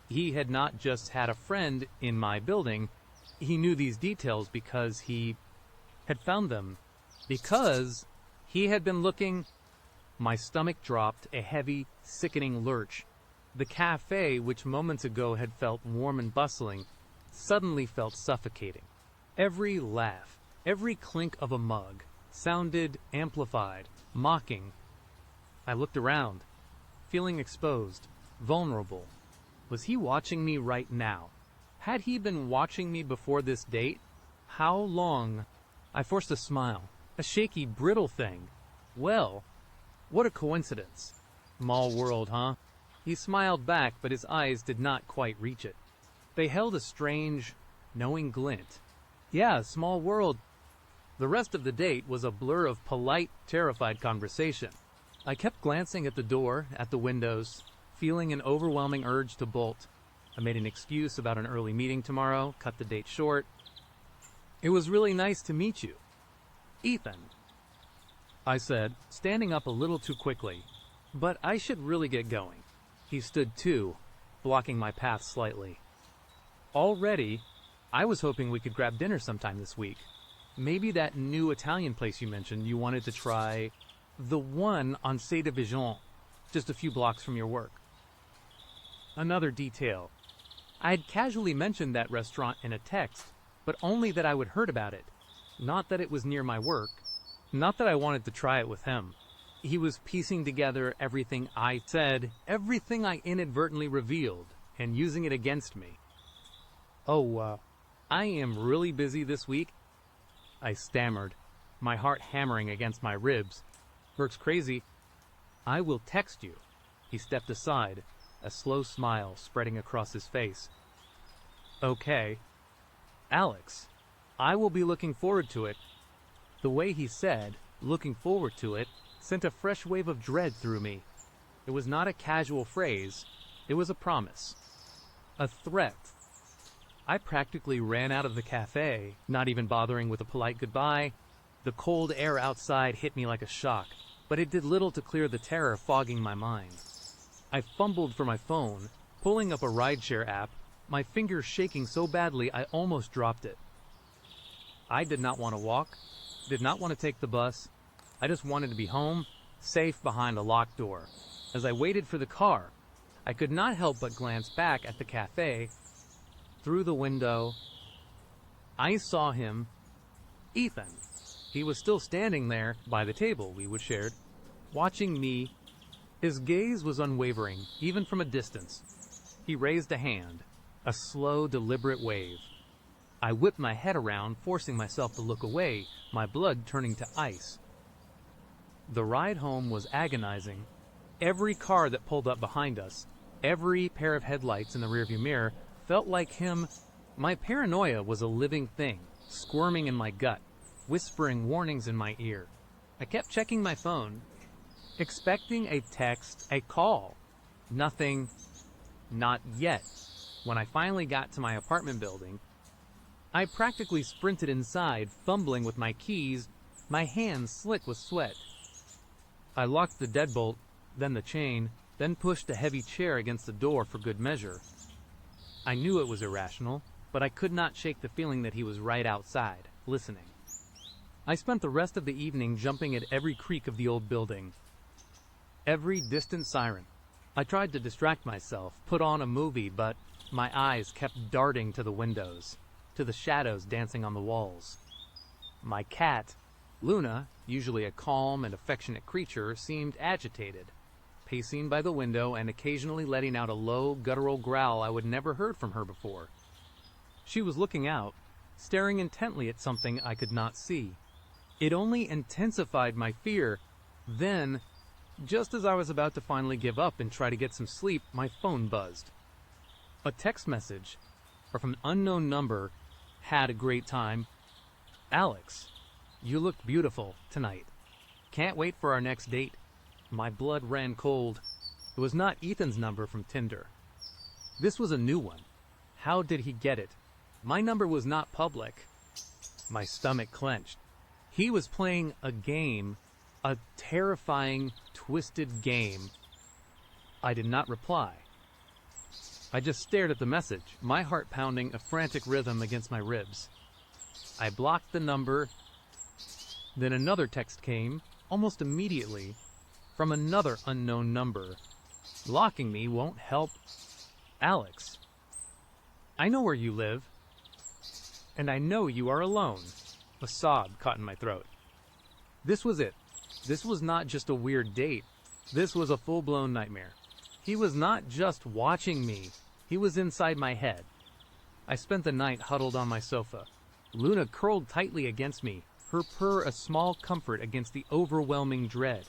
He had not just had a friend in my building, he knew these details because he had found them. Because he had been looking. My stomach dropped, a heavy, sickening lurch. The cafe, which moments ago had felt warm and bustling, suddenly felt suffocating. Every laugh, every clink of a mug, sounded amplified, mocking. I looked around, feeling exposed, vulnerable. Was he watching me right now? Had he been watching me before this date? How long? I forced a smile, a shaky, brittle thing. Well, what a coincidence. Small world, huh? He smiled back, but his eyes did not quite reach it. They held a strange, knowing glint. Yeah, small world. The rest of the date was a blur of polite, terrified conversation. I kept glancing at the door, at the windows, feeling an overwhelming urge to bolt. I made an excuse about an early meeting tomorrow, cut the date short. It was really nice to meet you. Ethan, I said, standing up a little too quickly. But I should really get going. He stood too, blocking my path slightly. Already, I was hoping we could grab dinner sometime this week. Maybe that new Italian place you mentioned you wanted to try. The one on Cé de Vision, just a few blocks from your work. Another detail. I had casually mentioned that restaurant in a text, but only that I would heard about it. Not that it was near my work. Not that I wanted to try it with him. He was piecing together everything I said, everything I inadvertently revealed, and using it against me. I am really busy this week. I stammered, my heart hammering against my ribs. Works crazy. I will text you. He stepped aside, a slow smile spreading across his face. Okay. Alex, I will be looking forward to it. The way he said, looking forward to it, sent a fresh wave of dread through me. It was not a casual phrase. It was a promise. A threat. I practically ran out of the cafe, not even bothering with a polite goodbye. The cold air outside hit me like a shock, but it did little to clear the terror fogging my mind. I fumbled for my phone, pulling up a rideshare app, my fingers shaking so badly I almost dropped it. I did not want to walk, did not want to take the bus. I just wanted to be home, safe behind a locked door. As I waited for the car, I could not help but glance back at the cafe. Through the window, I saw him, Ethan. He was still standing there by the table we would shared, watching me. His gaze was unwavering, even from a distance. He raised a hand, a slow, deliberate wave. I whipped my head around, forcing myself to look away, my blood turning to ice. The ride home was agonizing. Every car that pulled up behind us, every pair of headlights in the rearview mirror, felt like him. My paranoia was a living thing, squirming in my gut, whispering warnings in my ear. I kept checking my phone, expecting a text, a call. Nothing. Not yet. When I finally got to my apartment building, I practically sprinted inside, fumbling with my keys, my hands slick with sweat. I locked the deadbolt, then the chain, then pushed a heavy chair against the door for good measure. I knew it was irrational, but I could not shake the feeling that he was right outside, listening. I spent the rest of the evening jumping at every creak of the old building, every distant siren. I tried to distract myself, put on a movie, but my eyes kept darting to the windows, to the shadows dancing on the walls. My cat, Luna, usually a calm and affectionate creature, seemed agitated, pacing by the window and occasionally letting out a low, guttural growl I would never heard from her before. She was looking out, staring intently at something I could not see. It only intensified my fear. Then, just as I was about to finally give up and try to get some sleep, my phone buzzed. A text message, from an unknown number, had a great time. Alex, you look beautiful tonight. Can't wait for our next date. My blood ran cold. It was not Ethan's number from Tinder. This was a new one. How did he get it? My number was not public. My stomach clenched. He was playing a game, a terrifying, twisted game. I did not reply. I just stared at the message, my heart pounding a frantic rhythm against my ribs. I blocked the number. Then another text came, almost immediately, from another unknown number. Blocking me won't help. Alex, I know where you live, and I know you are alone. A sob caught in my throat. This was it. This was not just a weird date. This was a full-blown nightmare. He was not just watching me. He was inside my head. I spent the night huddled on my sofa. Luna curled tightly against me, her purr a small comfort against the overwhelming dread.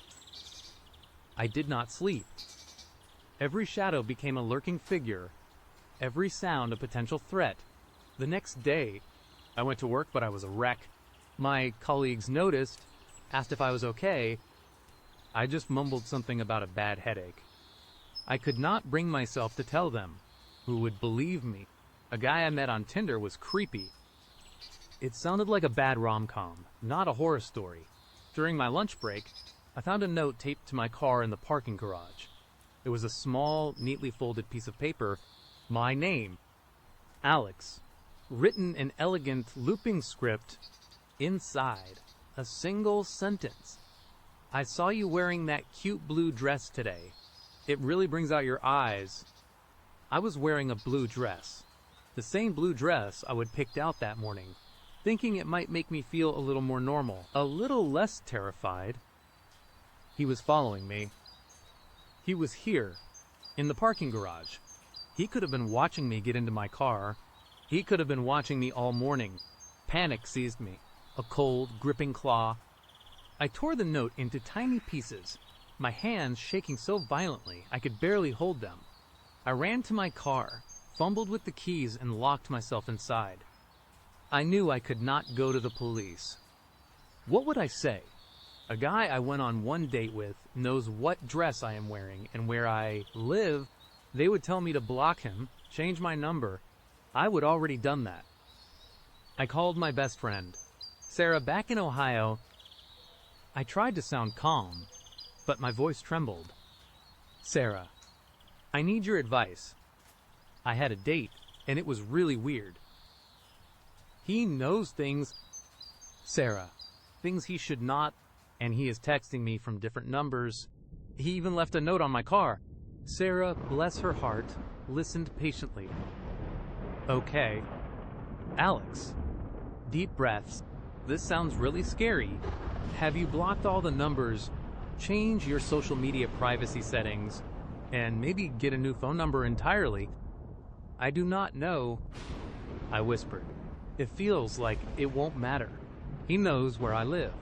I did not sleep. Every shadow became a lurking figure, every sound a potential threat. The next day, I went to work, but I was a wreck. My colleagues noticed, asked if I was okay. I just mumbled something about a bad headache. I could not bring myself to tell them. Who would believe me? A guy I met on Tinder was creepy. It sounded like a bad rom-com, not a horror story. During my lunch break, I found a note taped to my car in the parking garage. It was a small, neatly folded piece of paper. My name, Alex, written in elegant looping script. Inside, a single sentence. I saw you wearing that cute blue dress today. It really brings out your eyes. I was wearing a blue dress. The same blue dress I would picked out that morning, thinking it might make me feel a little more normal, a little less terrified. He was following me. He was here, in the parking garage. He could have been watching me get into my car. He could have been watching me all morning. Panic seized me, a cold, gripping claw. I tore the note into tiny pieces, my hands shaking so violently I could barely hold them. I ran to my car, fumbled with the keys, and locked myself inside. I knew I could not go to the police. What would I say? A guy I went on one date with knows what dress I am wearing and where I live. They would tell me to block him, change my number. I would already done that. I called my best friend, Sarah, back in Ohio. I tried to sound calm, but my voice trembled. Sarah, I need your advice. I had a date, and it was really weird. He knows things, Sarah, things he should not, and he is texting me from different numbers. He even left a note on my car. Sarah, bless her heart, listened patiently. Okay. Alex. Deep breaths. This sounds really scary. Have you blocked all the numbers? Change your social media privacy settings, and maybe get a new phone number entirely. I do not know. I whispered. It feels like it won't matter. He knows where I live.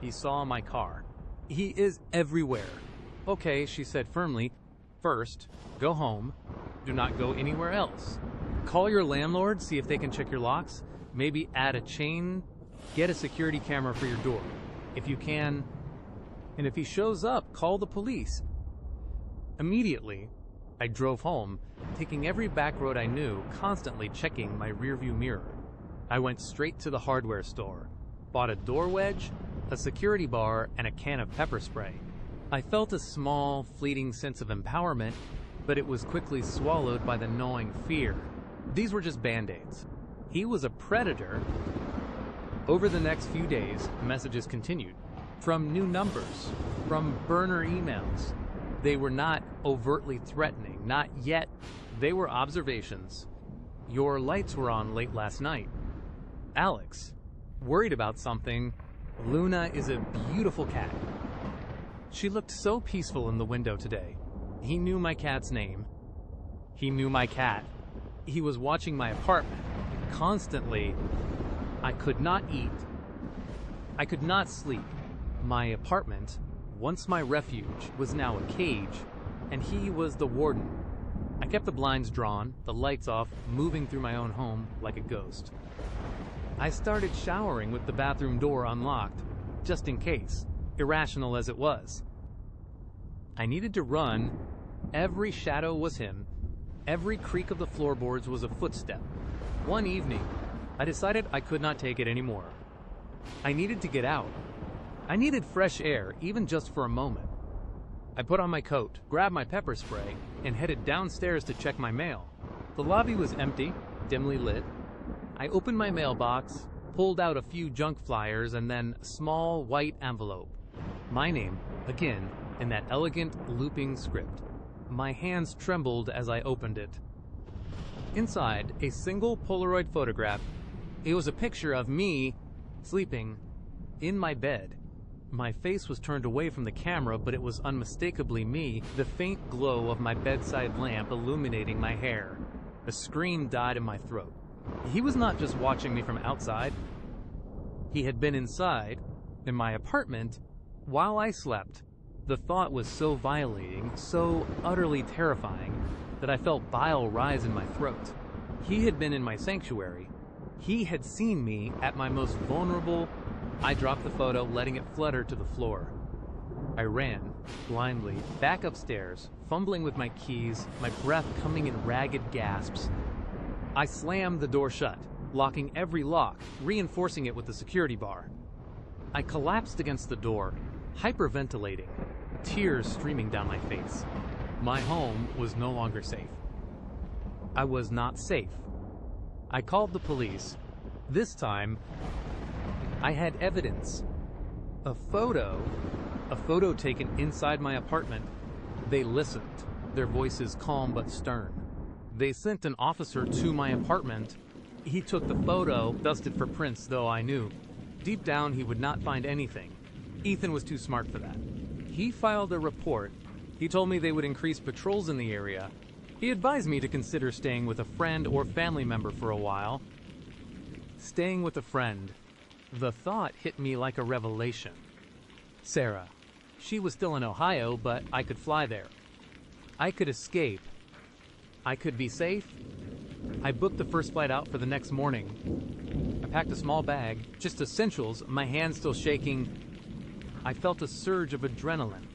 He saw my car. He is everywhere. Okay, she said firmly. First, go home. Do not go anywhere else. Call your landlord, see if they can check your locks. Maybe add a chain. Get a security camera for your door, if you can. And if he shows up, call the police. Immediately, I drove home, taking every back road I knew, constantly checking my rearview mirror. I went straight to the hardware store, bought a door wedge, a security bar, and a can of pepper spray. I felt a small, fleeting sense of empowerment, but it was quickly swallowed by the gnawing fear. These were just band-aids. He was a predator. Over the next few days, messages continued. From new numbers, from burner emails. They were not overtly threatening, not yet. They were observations. Your lights were on late last night. Alex, worried about something. Luna is a beautiful cat. She looked so peaceful in the window today. He knew my cat's name. He knew my cat. He was watching my apartment. Constantly. I could not eat. I could not sleep. My apartment, once my refuge, was now a cage, and he was the warden. I kept the blinds drawn, the lights off, moving through my own home like a ghost. I started showering with the bathroom door unlocked, just in case, irrational as it was. I needed to run. Every shadow was him. Every creak of the floorboards was a footstep. One evening, I decided I could not take it anymore. I needed to get out. I needed fresh air, even just for a moment. I put on my coat, grabbed my pepper spray, and headed downstairs to check my mail. The lobby was empty, dimly lit. I opened my mailbox, pulled out a few junk flyers, and then a small white envelope. My name, again, in that elegant looping script. My hands trembled as I opened it. Inside, a single Polaroid photograph. It was a picture of me sleeping in my bed. My face was turned away from the camera, but it was unmistakably me, the faint glow of my bedside lamp illuminating my hair. A scream died in my throat. He was not just watching me from outside. He had been inside, in my apartment, while I slept. The thought was so violating, so utterly terrifying, that I felt bile rise in my throat. He had been in my sanctuary. He had seen me at my most vulnerable. I dropped the photo, letting it flutter to the floor. I ran, blindly, back upstairs, fumbling with my keys, my breath coming in ragged gasps. I slammed the door shut, locking every lock, reinforcing it with the security bar. I collapsed against the door, hyperventilating, tears streaming down my face. My home was no longer safe. I was not safe. I called the police. This time, I had evidence. A photo taken inside my apartment. They listened, their voices calm but stern. They sent an officer to my apartment. He took the photo, dusted for prints, though I knew. Deep down, he would not find anything. Ethan was too smart for that. He filed a report. He told me they would increase patrols in the area. He advised me to consider staying with a friend or family member for a while. Staying with a friend. The thought hit me like a revelation. Sarah. She was still in Ohio, but I could fly there. I could escape. I could be safe. I booked the first flight out for the next morning. I packed a small bag, just essentials, my hands still shaking. I felt a surge of adrenaline,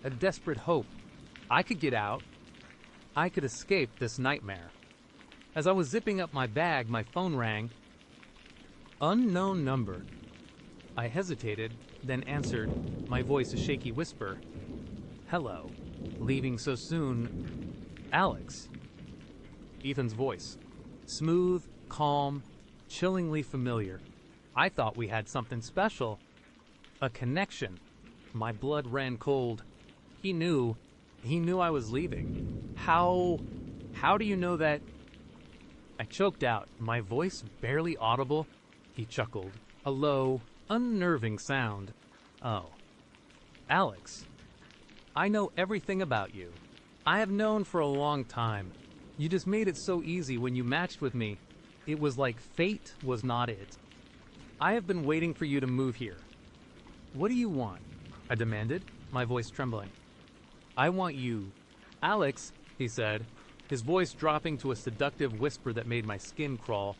a desperate hope. I could get out. I could escape this nightmare. As I was zipping up my bag, my phone rang. Unknown number. I hesitated, then answered, my voice a shaky whisper. Hello. Leaving so soon. Alex. Ethan's voice. Smooth, calm, chillingly familiar. I thought we had something special. A connection. My blood ran cold. He knew I was leaving. How do you know that? I choked out, my voice barely audible. He chuckled, a low, unnerving sound. Oh. Alex. I know everything about you. I have known for a long time. You just made it so easy when you matched with me. It was like fate was not it. I have been waiting for you to move here. What do you want? I demanded, my voice trembling. I want you. Alex, he said, his voice dropping to a seductive whisper that made my skin crawl.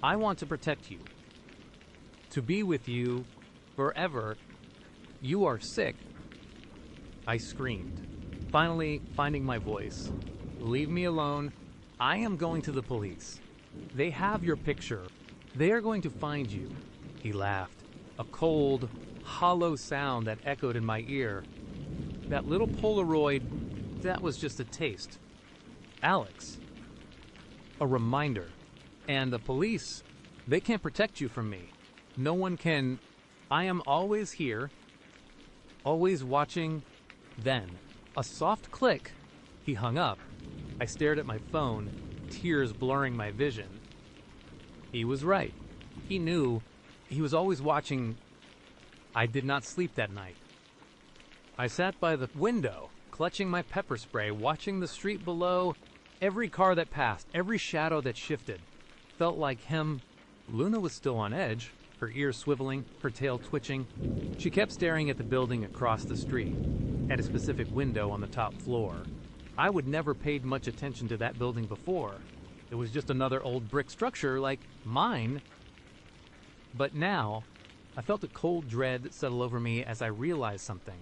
I want to protect you. To be with you forever. You are sick. I screamed, finally finding my voice. Leave me alone. I am going to the police. They have your picture. They are going to find you. He laughed, a cold, hollow sound that echoed in my ear. That little Polaroid, that was just a taste. Alex. A reminder. And the police, they can't protect you from me. No one can. I am always here, always watching. Then, a soft click. He hung up. I stared at my phone, tears blurring my vision. He was right. He knew. He was always watching. I did not sleep that night. I sat by the window, clutching my pepper spray, watching the street below. Every car that passed, every shadow that shifted, felt like him. Luna was still on edge, her ears swiveling, her tail twitching. She kept staring at the building across the street, at a specific window on the top floor. I would never paid much attention to that building before. It was just another old brick structure like mine. But now, I felt a cold dread settle over me as I realized something.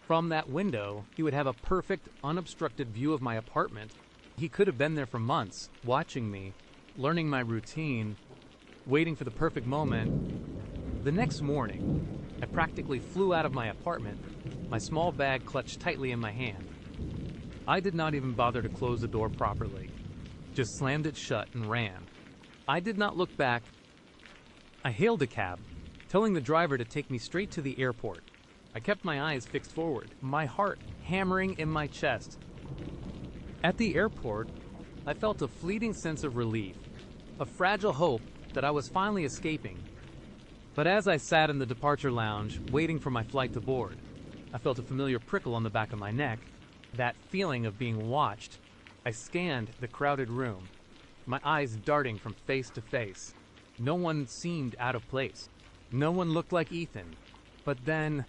From that window, he would have a perfect, unobstructed view of my apartment. He could have been there for months, watching me, learning my routine, waiting for the perfect moment. The next morning, I practically flew out of my apartment, my small bag clutched tightly in my hand. I did not even bother to close the door properly, just slammed it shut and ran. I did not look back. I hailed a cab, telling the driver to take me straight to the airport. I kept my eyes fixed forward, my heart hammering in my chest. At the airport, I felt a fleeting sense of relief, a fragile hope that I was finally escaping. But as I sat in the departure lounge, waiting for my flight to board, I felt a familiar prickle on the back of my neck, that feeling of being watched. I scanned the crowded room, my eyes darting from face to face. No one seemed out of place. No one looked like Ethan. But then,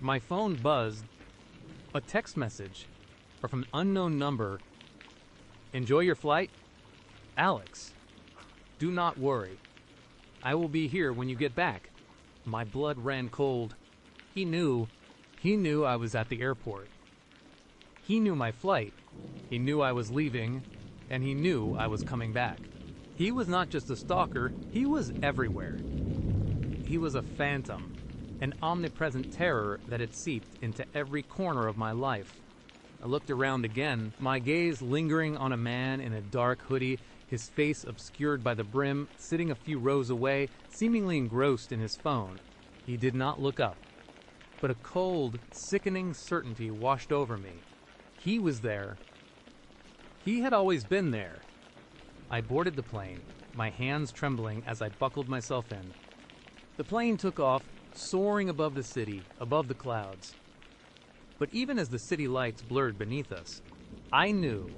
my phone buzzed. A text message from an unknown number. Enjoy your flight? Alex. Do not worry. I will be here when you get back. My blood ran cold. He knew I was at the airport. He knew my flight. He knew I was leaving, and he knew I was coming back. He was not just a stalker, he was everywhere. He was a phantom, an omnipresent terror that had seeped into every corner of my life. I looked around again, my gaze lingering on a man in a dark hoodie, his face obscured by the brim, sitting a few rows away, seemingly engrossed in his phone. He did not look up, but a cold, sickening certainty washed over me. He was there. He had always been there. I boarded the plane, my hands trembling as I buckled myself in. The plane took off, soaring above the city, above the clouds. But even as the city lights blurred beneath us, I knew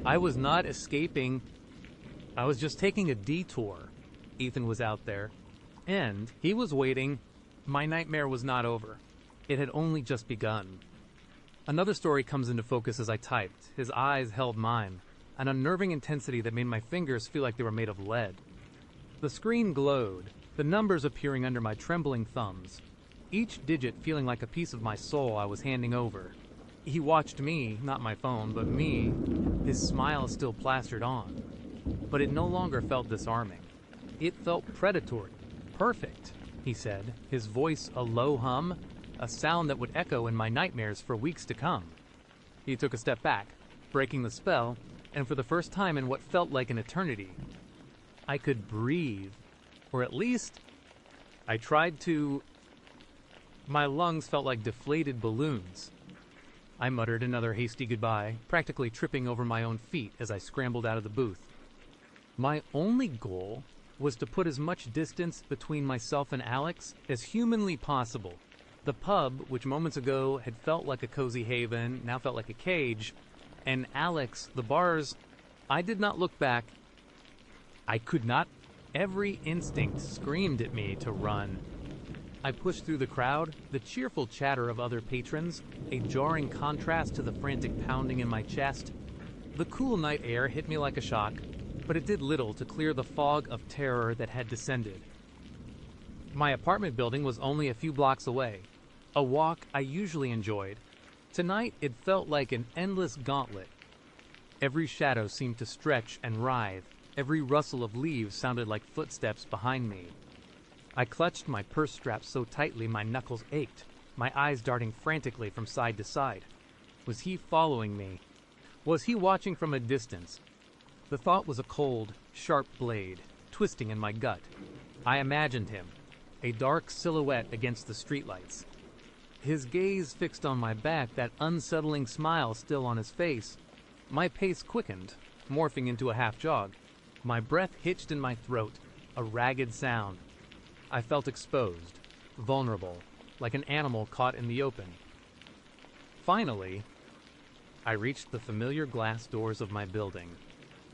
I was not escaping. I was just taking a detour. Ethan was out there, and he was waiting. My nightmare was not over. It had only just begun. Another story comes into focus as I typed. His eyes held mine, an unnerving intensity that made my fingers feel like they were made of lead. The screen glowed, the numbers appearing under my trembling thumbs, each digit feeling like a piece of my soul I was handing over. He watched me, not my phone, but me, his smile still plastered on. But it no longer felt disarming. It felt predatory. Perfect, he said, his voice a low hum, a sound that would echo in my nightmares for weeks to come. He took a step back, breaking the spell, and for the first time in what felt like an eternity, I could breathe. Or at least, I tried to. My lungs felt like deflated balloons. I muttered another hasty goodbye, practically tripping over my own feet as I scrambled out of the booth. My only goal was to put as much distance between myself and Alex as humanly possible. The pub, which moments ago had felt like a cozy haven, now felt like a cage, and Alex, the bars. I did not look back. I could not. Every instinct screamed at me to run. I pushed through the crowd, the cheerful chatter of other patrons, a jarring contrast to the frantic pounding in my chest. The cool night air hit me like a shock, but it did little to clear the fog of terror that had descended. My apartment building was only a few blocks away, a walk I usually enjoyed. Tonight it felt like an endless gauntlet. Every shadow seemed to stretch and writhe. Every rustle of leaves sounded like footsteps behind me. I clutched my purse strap so tightly my knuckles ached, my eyes darting frantically from side to side. Was he following me? Was he watching from a distance? The thought was a cold, sharp blade, twisting in my gut. I imagined him, a dark silhouette against the streetlights. His gaze fixed on my back, that unsettling smile still on his face. My pace quickened, morphing into a half jog. My breath hitched in my throat, a ragged sound. I felt exposed, vulnerable, like an animal caught in the open. Finally, I reached the familiar glass doors of my building.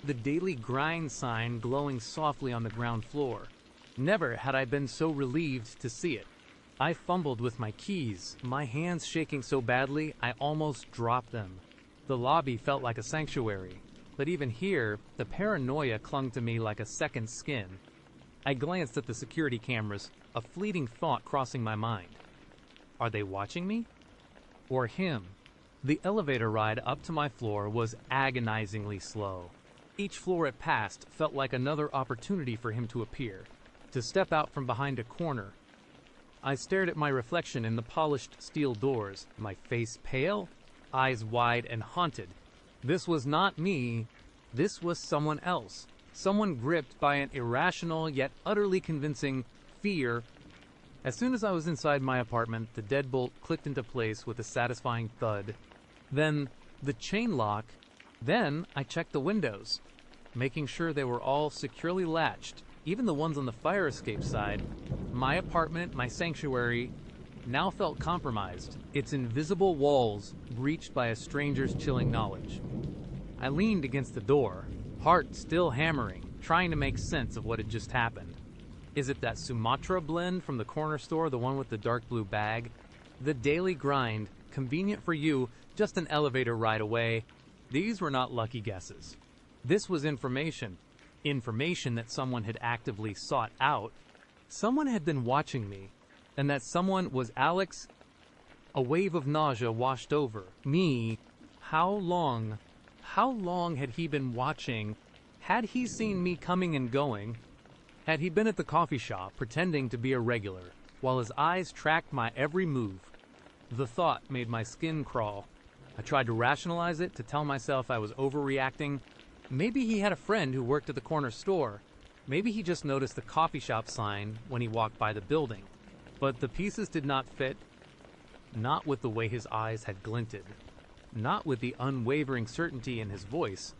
The daily grind sign glowing softly on the ground floor. Never had I been so relieved to see it. I fumbled with my keys, my hands shaking so badly I almost dropped them. The lobby felt like a sanctuary, but even here, the paranoia clung to me like a second skin. I glanced at the security cameras, a fleeting thought crossing my mind. Are they watching me? Or him? The elevator ride up to my floor was agonizingly slow. Each floor it passed felt like another opportunity for him to appear, to step out from behind a corner. I stared at my reflection in the polished steel doors, my face pale, eyes wide and haunted. This was not me. This was someone else. Someone gripped by an irrational yet utterly convincing fear. As soon as I was inside my apartment, the deadbolt clicked into place with a satisfying thud. Then the chain lock. Then I checked the windows, making sure they were all securely latched, even the ones on the fire escape side. My apartment, my sanctuary, now felt compromised, its invisible walls breached by a stranger's chilling knowledge. I leaned against the door, heart still hammering, trying to make sense of what had just happened. Is it that Sumatra blend from the corner store, the one with the dark blue bag? The daily grind, convenient for you, just an elevator ride away. These were not lucky guesses. This was information. Information that someone had actively sought out. Someone had been watching me, and that someone was Alex. A wave of nausea washed over me. How long had he been watching? Had he seen me coming and going? Had he been at the coffee shop pretending to be a regular, while his eyes tracked my every move? The thought made my skin crawl. I tried to rationalize it, to tell myself I was overreacting. Maybe he had a friend who worked at the corner store. Maybe he just noticed the coffee shop sign when he walked by the building. But the pieces did not fit. Not with the way his eyes had glinted. Not with the unwavering certainty in his voice.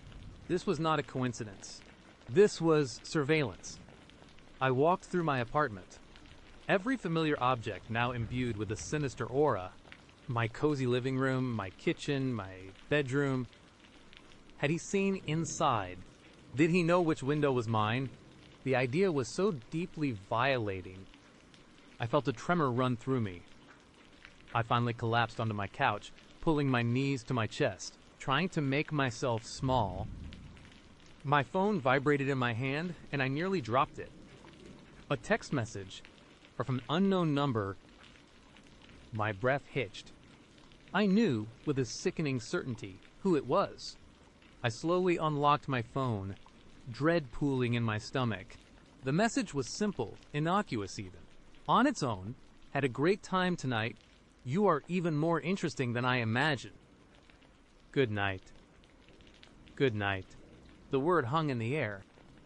This was not a coincidence. This was surveillance. I walked through my apartment. Every familiar object now imbued with a sinister aura. My cozy living room, my kitchen, my bedroom. Had he seen inside? Did he know which window was mine? The idea was so deeply violating. I felt a tremor run through me. I finally collapsed onto my couch, pulling my knees to my chest, trying to make myself small. My phone vibrated in my hand, and I nearly dropped it. A text message from an unknown number. My breath hitched. I knew, with a sickening certainty, who it was. I slowly unlocked my phone, dread pooling in my stomach. The message was simple, innocuous even. On its own, had a great time tonight. You are even more interesting than I imagined. Good night. Good night. The word hung in the air,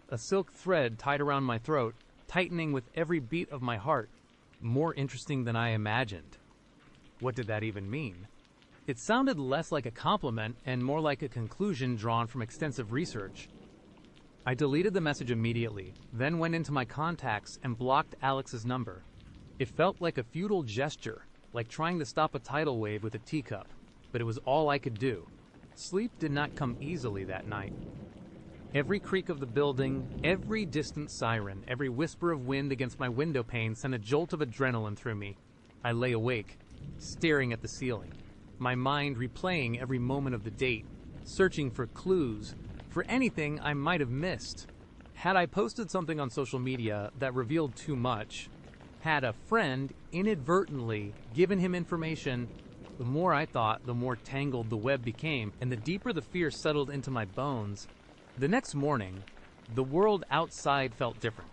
a silk thread tied around my throat, tightening with every beat of my heart. More interesting than I imagined. What did that even mean? It sounded less like a compliment and more like a conclusion drawn from extensive research. I deleted the message immediately, then went into my contacts and blocked Alex's number. It felt like a futile gesture, like trying to stop a tidal wave with a teacup, but it was all I could do. Sleep did not come easily that night. Every creak of the building, every distant siren, every whisper of wind against my window pane sent a jolt of adrenaline through me. I lay awake, staring at the ceiling, my mind replaying every moment of the date, searching for clues, for anything I might have missed. Had I posted something on social media that revealed too much? Had a friend inadvertently given him information? The more I thought, the more tangled the web became, and the deeper the fear settled into my bones. The next morning, the world outside felt different.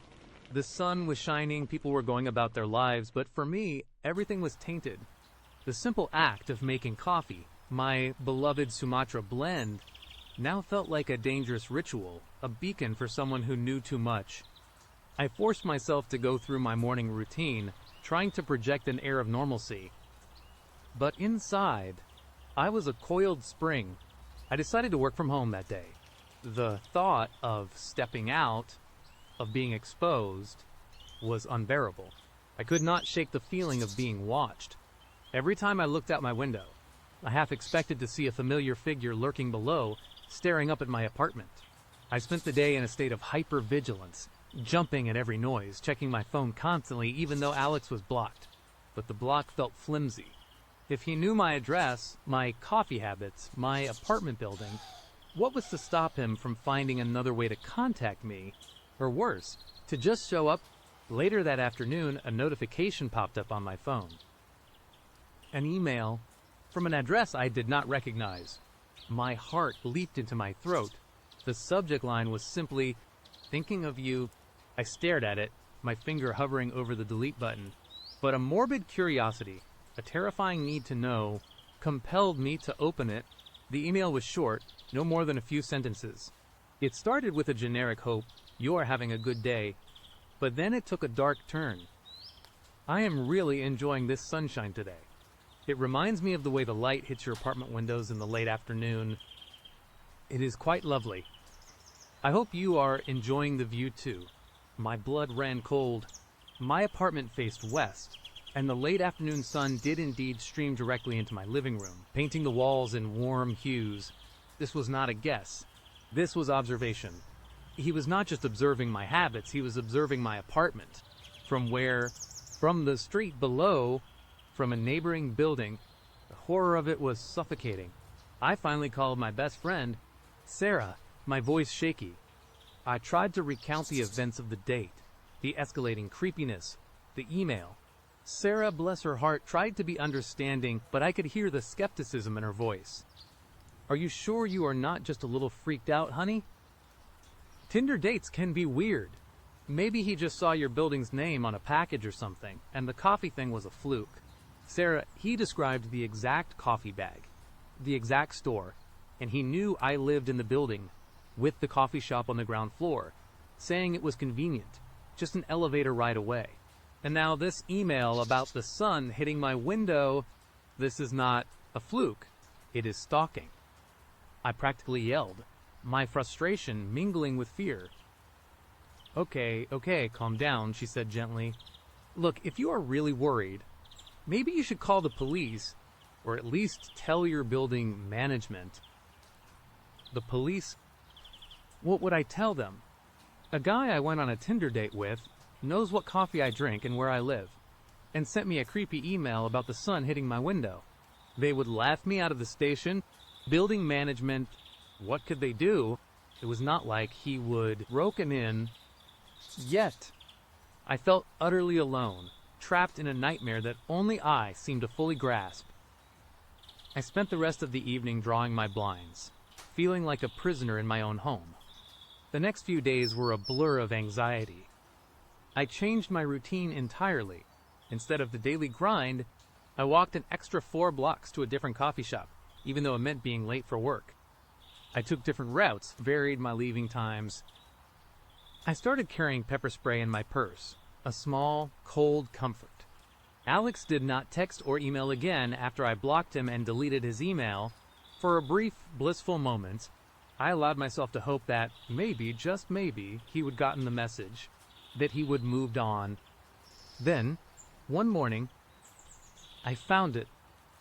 The sun was shining, people were going about their lives, but for me, everything was tainted. The simple act of making coffee, my beloved Sumatra blend, now felt like a dangerous ritual, a beacon for someone who knew too much. I forced myself to go through my morning routine, trying to project an air of normalcy. But inside, I was a coiled spring. I decided to work from home that day. The thought of stepping out, of being exposed, was unbearable. I could not shake the feeling of being watched. Every time I looked out my window, I half expected to see a familiar figure lurking below, staring up at my apartment. I spent the day in a state of hyper-vigilance, jumping at every noise, checking my phone constantly even though Alex was blocked. But the block felt flimsy. If he knew my address, my coffee habits, my apartment building, what was to stop him from finding another way to contact me? Or worse, to just show up? Later that afternoon, a notification popped up on my phone. An email from an address I did not recognize. My heart leaped into my throat. The subject line was simply, "Thinking of you." I stared at it, my finger hovering over the delete button. But a morbid curiosity, a terrifying need to know, compelled me to open it. The email was short, no more than a few sentences. It started with a generic hope, "You're having a good day," but then it took a dark turn. "I am really enjoying this sunshine today. It reminds me of the way the light hits your apartment windows in the late afternoon. It is quite lovely. I hope you are enjoying the view too." My blood ran cold. My apartment faced west, and the late afternoon sun did indeed stream directly into my living room, painting the walls in warm hues. This was not a guess. This was observation. He was not just observing my habits, he was observing my apartment. From the street below, from a neighboring building. The horror of it was suffocating. I finally called my best friend, Sarah, my voice shaky. I tried to recount the events of the date, the escalating creepiness, the email. Sarah, bless her heart, tried to be understanding, but I could hear the skepticism in her voice. "Are you sure you are not just a little freaked out, honey? Tinder dates can be weird. Maybe he just saw your building's name on a package or something, and the coffee thing was a fluke." Sarah, he described the exact coffee bag, the exact store, and he knew I lived in the building, with the coffee shop on the ground floor, saying it was convenient, just an elevator ride away. And now this email about the sun hitting my window, this is not a fluke, it is stalking. I practically yelled, my frustration mingling with fear. Okay, calm down," she said gently. "Look, if you are really worried, maybe you should call the police, or at least tell your building management." "The police? What would I tell them? A guy I went on a Tinder date with knows what coffee I drink and where I live, and sent me a creepy email about the sun hitting my window. They would laugh me out of the station. Building management, what could they do? It was not like he would broken in. Yet, I felt utterly alone, trapped in a nightmare that only I seemed to fully grasp. I spent the rest of the evening drawing my blinds, feeling like a prisoner in my own home. The next few days were a blur of anxiety. I changed my routine entirely. Instead of the daily grind, I walked an extra 4 blocks to a different coffee shop, even though it meant being late for work. I took different routes, varied my leaving times. I started carrying pepper spray in my purse, a small, cold comfort. Alex did not text or email again after I blocked him and deleted his email. For a brief, blissful moment, I allowed myself to hope that maybe, just maybe, he would gotten the message, that he would moved on. Then, one morning, I found it,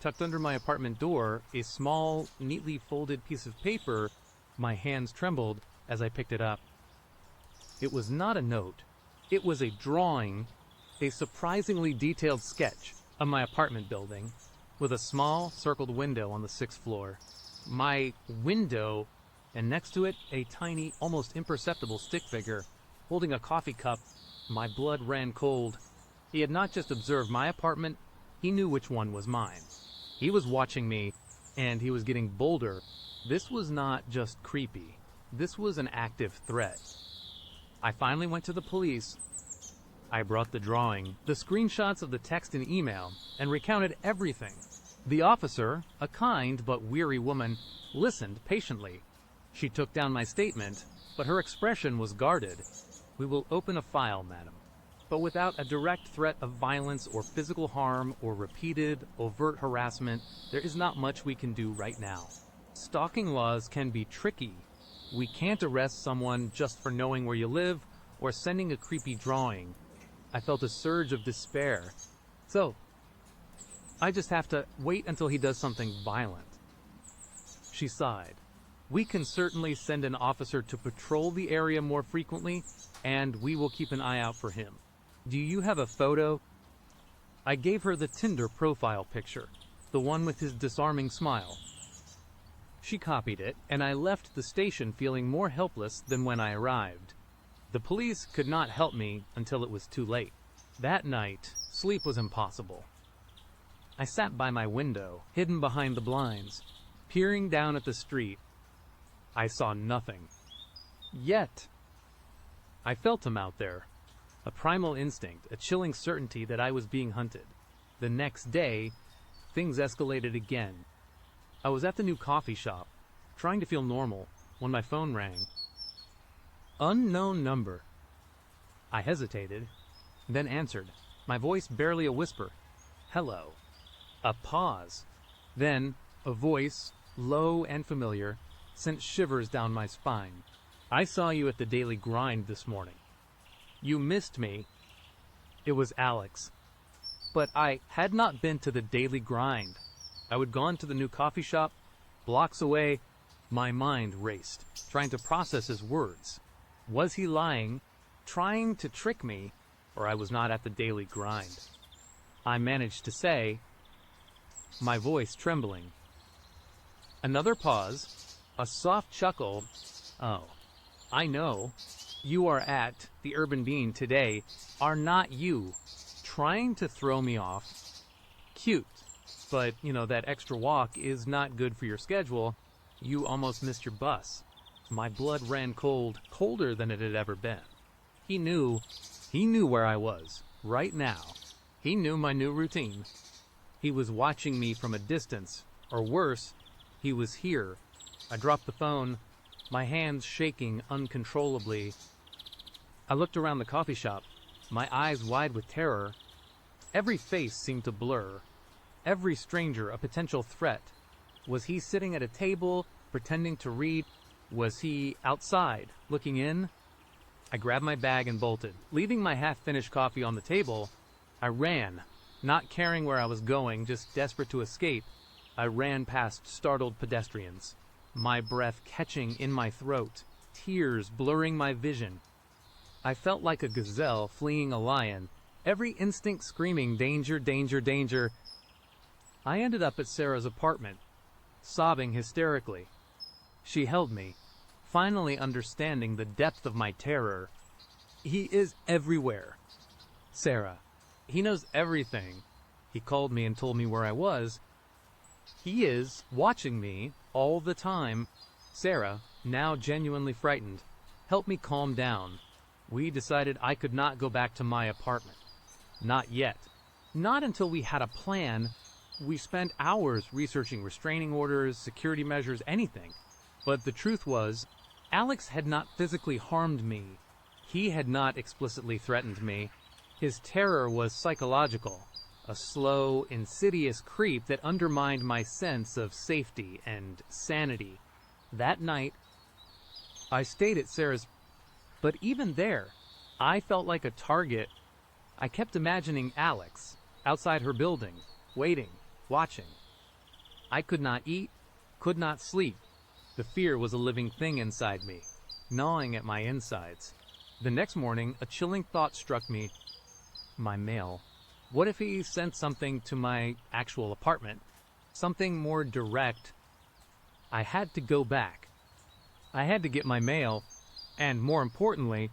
tucked under my apartment door, a small, neatly folded piece of paper. My hands trembled as I picked it up. It was not a note. It was a drawing, a surprisingly detailed sketch of my apartment building, with a small, circled window on the 6th floor. My window, and next to it, a tiny, almost imperceptible stick figure, holding a coffee cup. My blood ran cold. He had not just observed my apartment, he knew which one was mine. He was watching me, and he was getting bolder. This was not just creepy. This was an active threat. I finally went to the police. I brought the drawing, the screenshots of the text and email, and recounted everything. The officer, a kind but weary woman, listened patiently. She took down my statement, but her expression was guarded. "We will open a file, madam, but without a direct threat of violence or physical harm or repeated, overt harassment, there is not much we can do right now. Stalking laws can be tricky. We can't arrest someone just for knowing where you live or sending a creepy drawing." I felt a surge of despair. "So, I just have to wait until he does something violent." She sighed. "We can certainly send an officer to patrol the area more frequently, and we will keep an eye out for him. Do you have a photo?" I gave her the Tinder profile picture, the one with his disarming smile. She copied it, and I left the station feeling more helpless than when I arrived. The police could not help me until it was too late. That night, sleep was impossible. I sat by my window, hidden behind the blinds, peering down at the street. I saw nothing. Yet, I felt him out there, A primal instinct, a chilling certainty that I was being hunted. The next day, things escalated again. I was at the new coffee shop, trying to feel normal, when my phone rang. Unknown number. I hesitated, then answered, my voice barely a whisper. Hello. A pause. Then, a voice, low and familiar, sent shivers down my spine. I saw you at the daily grind this morning. You missed me. It was Alex. But I had not been to the daily grind. I had gone to the new coffee shop, blocks away. My mind raced, trying to process his words. Was he lying, trying to trick me, or I was not at the daily grind? I managed to say, my voice trembling. Another pause, a soft chuckle. Oh, I know. You are at the Urban Bean today. Are not you trying to throw me off? Cute, but that extra walk is not good for your schedule. You almost missed your bus. My blood ran cold, colder than it had ever been. He knew where I was, right now. He knew my new routine. He was watching me from a distance, or worse, he was here. I dropped the phone, my hands shaking uncontrollably. I looked around the coffee shop, my eyes wide with terror. Every face seemed to blur. Every stranger a potential threat. Was he sitting at a table, pretending to read? Was he outside, looking in? I grabbed my bag and bolted. Leaving my half-finished coffee on the table, I ran, not caring where I was going, just desperate to escape. I ran past startled pedestrians, my breath catching in my throat, tears blurring my vision. I felt like a gazelle fleeing a lion, every instinct screaming, danger, danger, danger. I ended up at Sarah's apartment, sobbing hysterically. She held me, finally understanding the depth of my terror. He is everywhere. Sarah. He knows everything. He called me and told me where I was. He is watching me all the time. Sarah, now genuinely frightened, helped me calm down. We decided I could not go back to my apartment. Not yet. Not until we had a plan. We spent hours researching restraining orders, security measures, anything. But the truth was, Alex had not physically harmed me. He had not explicitly threatened me. His terror was psychological, a slow, insidious creep that undermined my sense of safety and sanity. That night, I stayed at Sarah's, but even there, I felt like a target. I kept imagining Alex, outside her building, waiting, watching. I could not eat, could not sleep. The fear was a living thing inside me, gnawing at my insides. The next morning, a chilling thought struck me. My mail. What if he sent something to my actual apartment? Something more direct. I had to go back. I had to get my mail, and more importantly,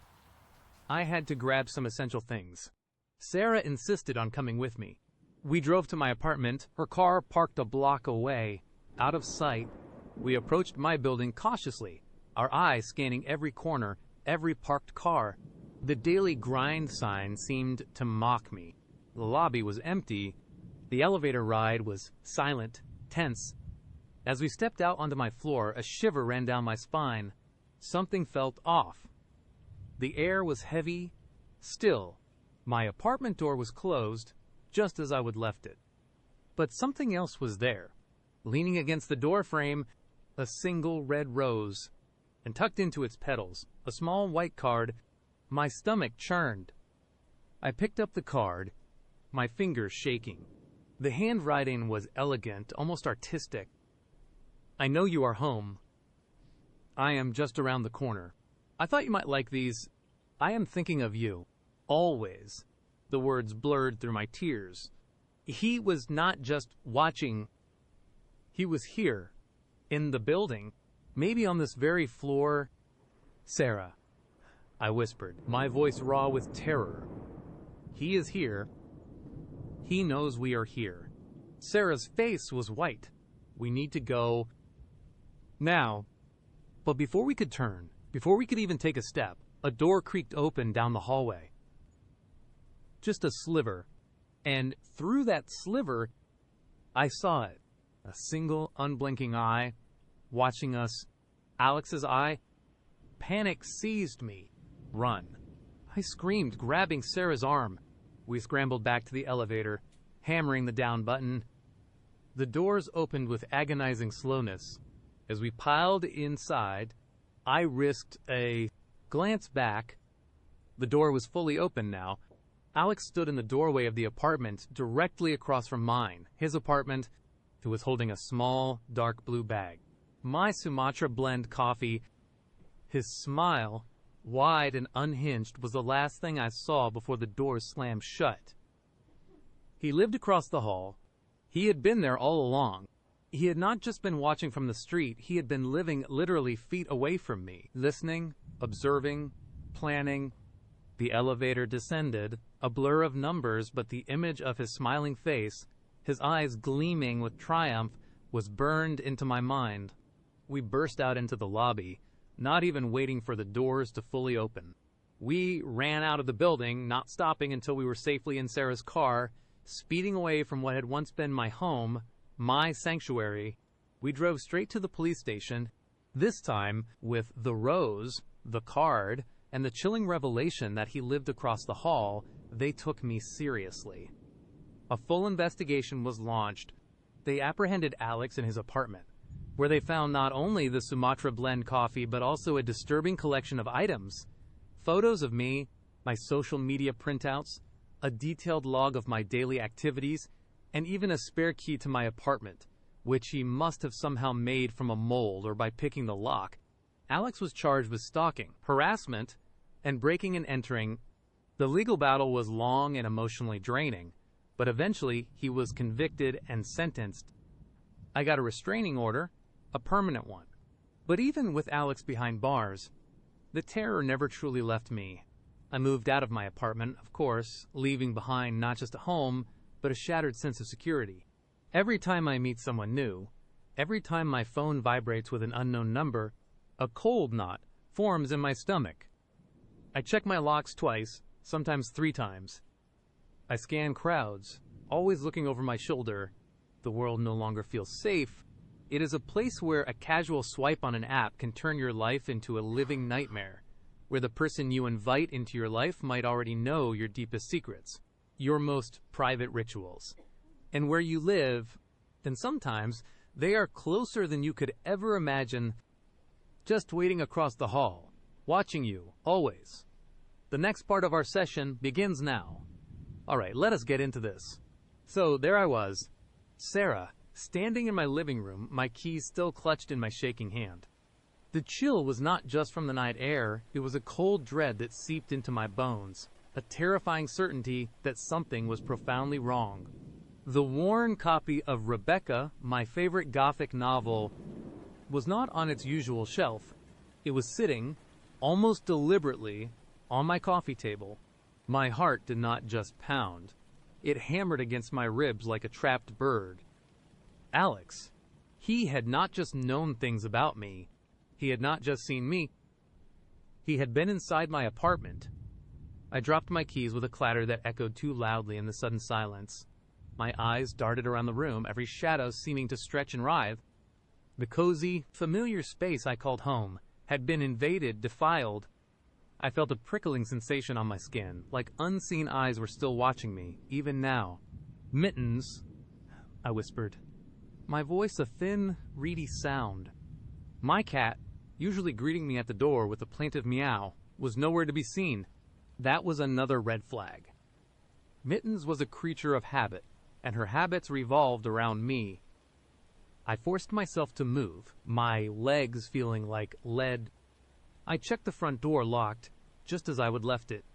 I had to grab some essential things. Sarah insisted on coming with me. We drove to my apartment, her car parked a block away, out of sight. We approached my building cautiously, our eyes scanning every corner, every parked car. The daily grind sign seemed to mock me. The lobby was empty. The elevator ride was silent, tense. As we stepped out onto my floor, a shiver ran down my spine. Something felt off. The air was heavy, still. My apartment door was closed, just as I would left it. But something else was there. Leaning against the door frame, a single red rose, and tucked into its petals, a small white card. My stomach churned. I picked up the card, my fingers shaking. The handwriting was elegant, almost artistic. I know you are home. I am just around the corner. I thought you might like these. I am thinking of you. Always. The words blurred through my tears. He was not just watching. He was here, in the building, maybe on this very floor. Sarah, I whispered, my voice raw with terror. He is here. He knows we are here. Sarah's face was white. We need to go now. But before we could turn, before we could even take a step, a door creaked open down the hallway. just a sliver. And through that sliver, I saw it. A single unblinking eye watching us. Alex's eye. Panic seized me. Run. I screamed, grabbing Sarah's arm. We scrambled back to the elevator, hammering the down button. The doors opened with agonizing slowness. As we piled inside, I risked a glance back. The door was fully open now. Alex stood in the doorway of the apartment directly across from mine, his apartment, who was holding a small, dark blue bag. My Sumatra blend coffee. His smile, wide and unhinged, was the last thing I saw before the doors slammed shut. He lived across the hall. He had been there all along. He had not just been watching from the street, he had been living literally feet away from me, listening, observing, planning. The elevator descended, a blur of numbers, but the image of his smiling face, his eyes gleaming with triumph, was burned into my mind. We burst out into the lobby, not even waiting for the doors to fully open. We ran out of the building, not stopping until we were safely in Sarah's car, speeding away from what had once been my home, my sanctuary. We drove straight to the police station, this time with the rose, the card, and the chilling revelation that he lived across the hall. They took me seriously. A full investigation was launched. They apprehended Alex in his apartment, where they found not only the Sumatra blend coffee, but also a disturbing collection of items. Photos of me, my social media printouts, a detailed log of my daily activities, and even a spare key to my apartment, which he must have somehow made from a mold or by picking the lock. Alex was charged with stalking, harassment, and breaking and entering. The legal battle was long and emotionally draining, but eventually he was convicted and sentenced. I got a restraining order, a permanent one. But even with Alex behind bars, the terror never truly left me. I moved out of my apartment, of course, leaving behind not just a home, but a shattered sense of security. Every time I meet someone new, every time my phone vibrates with an unknown number, a cold knot forms in my stomach. I check my locks twice, sometimes 3 times. I scan crowds, always looking over my shoulder. The world no longer feels safe. It is a place where a casual swipe on an app can turn your life into a living nightmare, where the person you invite into your life might already know your deepest secrets, your most private rituals, and where you live, and sometimes they are closer than you could ever imagine, just waiting across the hall, watching you, always. The next part of our session begins now. All right, let us get into this. So there I was, Sarah, standing in my living room, my keys still clutched in my shaking hand. The chill was not just from the night air, it was a cold dread that seeped into my bones, a terrifying certainty that something was profoundly wrong. The worn copy of Rebecca, my favorite Gothic novel, was not on its usual shelf. It was sitting, almost deliberately, on my coffee table. My heart did not just pound. It hammered against my ribs like a trapped bird. Alex. He had not just known things about me. He had not just seen me. He had been inside my apartment. I dropped my keys with a clatter that echoed too loudly in the sudden silence. My eyes darted around the room, every shadow seeming to stretch and writhe. The cozy, familiar space I called home had been invaded, defiled. I felt a prickling sensation on my skin, like unseen eyes were still watching me, even now. "Mittens," I whispered. My voice a thin, reedy sound. My cat, usually greeting me at the door with a plaintive meow, was nowhere to be seen. That was another red flag. Mittens was a creature of habit, and her habits revolved around me. I forced myself to move, my legs feeling like lead. I checked the front door locked, just as I would left it.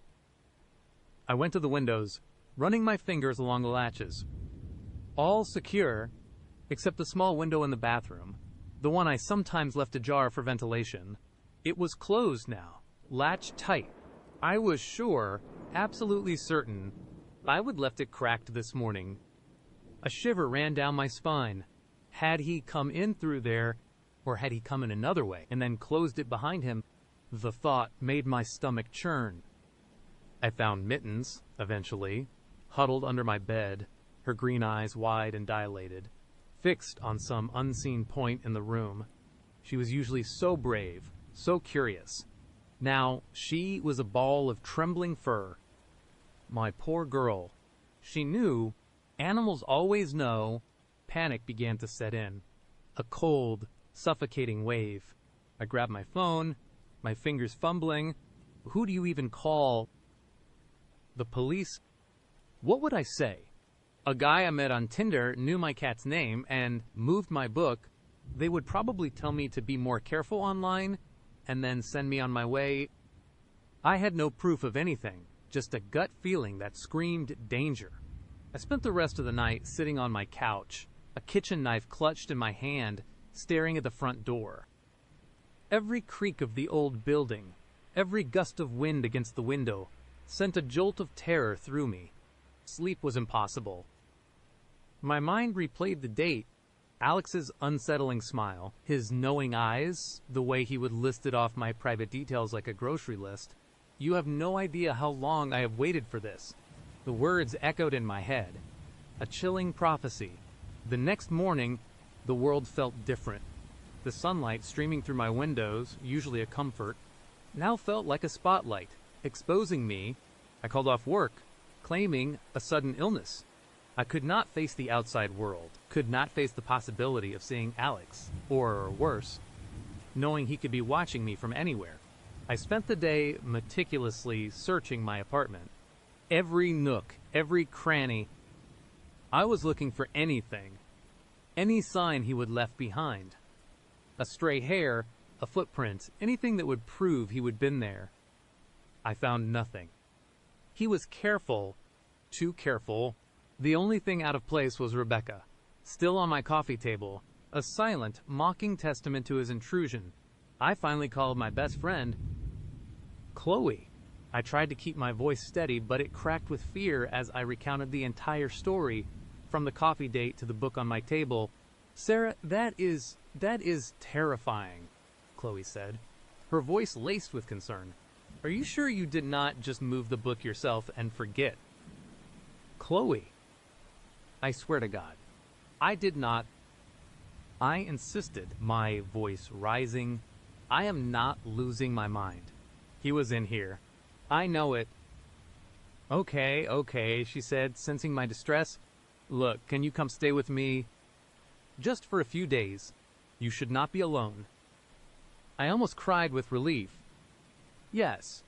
I went to the windows, running my fingers along the latches. All secure, except the small window in the bathroom, the one I sometimes left ajar for ventilation. It was closed now, latched tight. I was sure, absolutely certain, I would left it cracked this morning. A shiver ran down my spine. Had he come in through there, or had he come in another way and then closed it behind him? The thought made my stomach churn. I found Mittens, eventually, huddled under my bed, her green eyes wide and dilated, fixed on some unseen point in the room. She was usually so brave, so curious. Now, she was a ball of trembling fur. My poor girl. She knew, animals always know. Panic began to set in. A cold, suffocating wave. I grabbed my phone, my fingers fumbling. Who do you even call? The police? What would I say? A guy I met on Tinder knew my cat's name and moved my book. They would probably tell me to be more careful online and then send me on my way. I had no proof of anything, just a gut feeling that screamed danger. I spent the rest of the night sitting on my couch, a kitchen knife clutched in my hand, staring at the front door. Every creak of the old building, every gust of wind against the window, sent a jolt of terror through me. Sleep was impossible. My mind replayed the date, Alex's unsettling smile, his knowing eyes, the way he would list it off my private details like a grocery list. You have no idea how long I have waited for this. The words echoed in my head. A chilling prophecy. The next morning, the world felt different. The sunlight streaming through my windows, usually a comfort, now felt like a spotlight, exposing me. I called off work, claiming a sudden illness. I could not face the outside world, could not face the possibility of seeing Alex, or worse, knowing he could be watching me from anywhere. I spent the day meticulously searching my apartment. Every nook, every cranny. I was looking for anything, any sign he would left behind. A stray hair, a footprint, anything that would prove he would been there. I found nothing. He was careful, too careful. The only thing out of place was Rebecca, still on my coffee table, a silent, mocking testament to his intrusion. I finally called my best friend, Chloe. I tried to keep my voice steady, but it cracked with fear as I recounted the entire story, from the coffee date to the book on my table. Sarah, that is terrifying, Chloe said, her voice laced with concern. Are you sure you did not just move the book yourself and forget? Chloe, I swear to God, I did not. I insisted, my voice rising. I am not losing my mind. He was in here. I know it. Okay, she said, sensing my distress. Look, can you come stay with me? Just for a few days. You should not be alone. I almost cried with relief. Yes,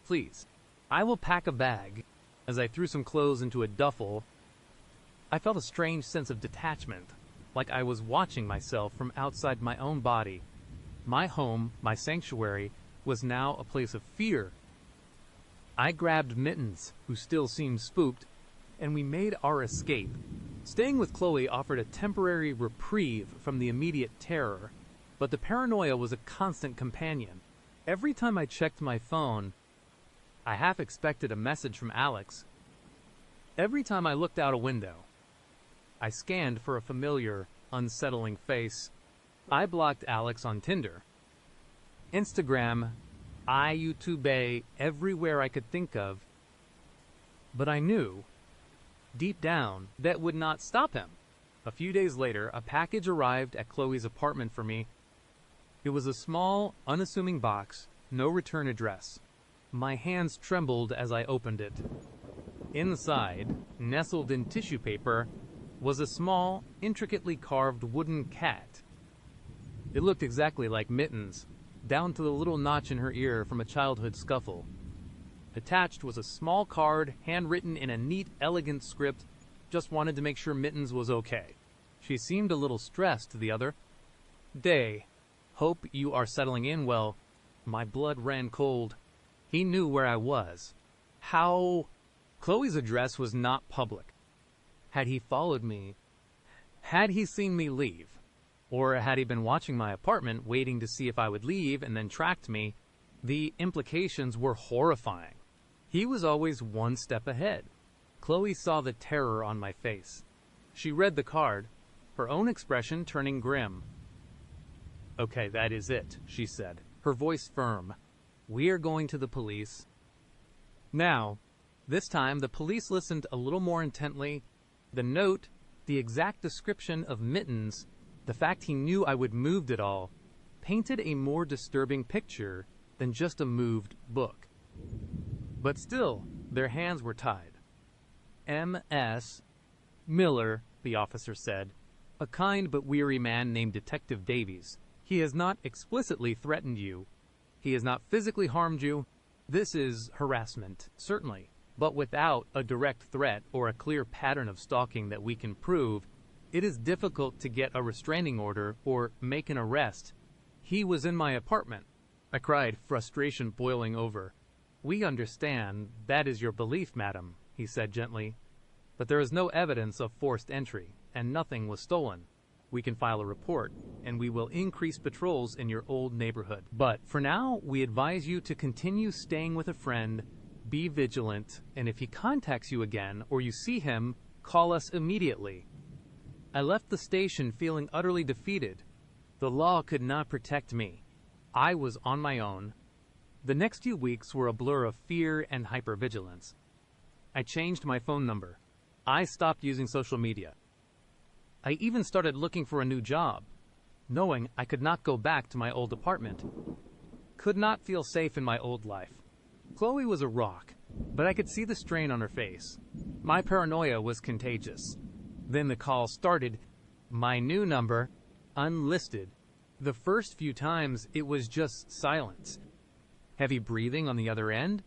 please. I will pack a bag. As I threw some clothes into a duffel, I felt a strange sense of detachment, like I was watching myself from outside my own body. My home, my sanctuary, was now a place of fear. I grabbed Mittens, who still seemed spooked, and we made our escape. Staying with Chloe offered a temporary reprieve from the immediate terror, but the paranoia was a constant companion. Every time I checked my phone, I half expected a message from Alex. Every time I looked out a window, I scanned for a familiar, unsettling face. I blocked Alex on Tinder, Instagram, YouTube, everywhere I could think of. But I knew, deep down, that would not stop him. A few days later, a package arrived at Chloe's apartment for me. It was a small, unassuming box, no return address. My hands trembled as I opened it. Inside, nestled in tissue paper, was a small, intricately carved wooden cat. It looked exactly like Mittens, down to the little notch in her ear from a childhood scuffle. Attached was a small card, handwritten in a neat, elegant script. Just wanted to make sure Mittens was okay. She seemed a little stressed, the other. Day. Hope you are settling in well. My blood ran cold. He knew where I was. How? Chloe's address was not public. Had he followed me? Had he seen me leave? Or had he been watching my apartment, waiting to see if I would leave and then tracked me? The implications were horrifying. He was always one step ahead. Chloe saw the terror on my face. She read the card, her own expression turning grim. Okay, that is it, she said, her voice firm. We are going to the police. Now, This time, the police listened a little more intently. The note, the exact description of Mittens, the fact he knew I would moved it all, painted a more disturbing picture than just a moved book. But still, their hands were tied. M.S. Miller, the officer said, a kind but weary man named Detective Davies. He has not explicitly threatened you. He has not physically harmed you. This is harassment, certainly, but without a direct threat or a clear pattern of stalking that we can prove, it is difficult to get a restraining order or make an arrest. He was in my apartment. I cried, frustration boiling over. We understand that is your belief, madam, he said gently. But there is no evidence of forced entry, and nothing was stolen. We can file a report, and we will increase patrols in your old neighborhood. But for now, we advise you to continue staying with a friend, be vigilant, and if he contacts you again or you see him, call us immediately. I left the station feeling utterly defeated. The law could not protect me. I was on my own. The next few weeks were a blur of fear and hypervigilance. I changed my phone number. I stopped using social media. I even started looking for a new job, knowing I could not go back to my old apartment. Could not feel safe in my old life. Chloe was a rock, but I could see the strain on her face. My paranoia was contagious. Then the call started. My new number, unlisted. The first few times, it was just silence. Heavy breathing on the other end.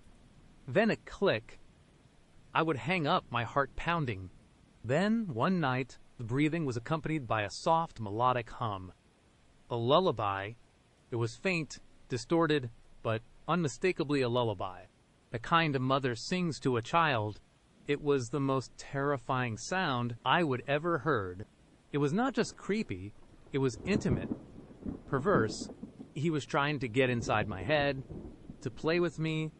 Then a click. I would hang up, my heart pounding. Then, one night, the breathing was accompanied by a soft, melodic hum. A lullaby. It was faint, distorted, but unmistakably a lullaby. The kind a mother sings to a child. It was the most terrifying sound I would ever heard. It was not just creepy, it was intimate, perverse. He was trying to get inside my head, to play with me.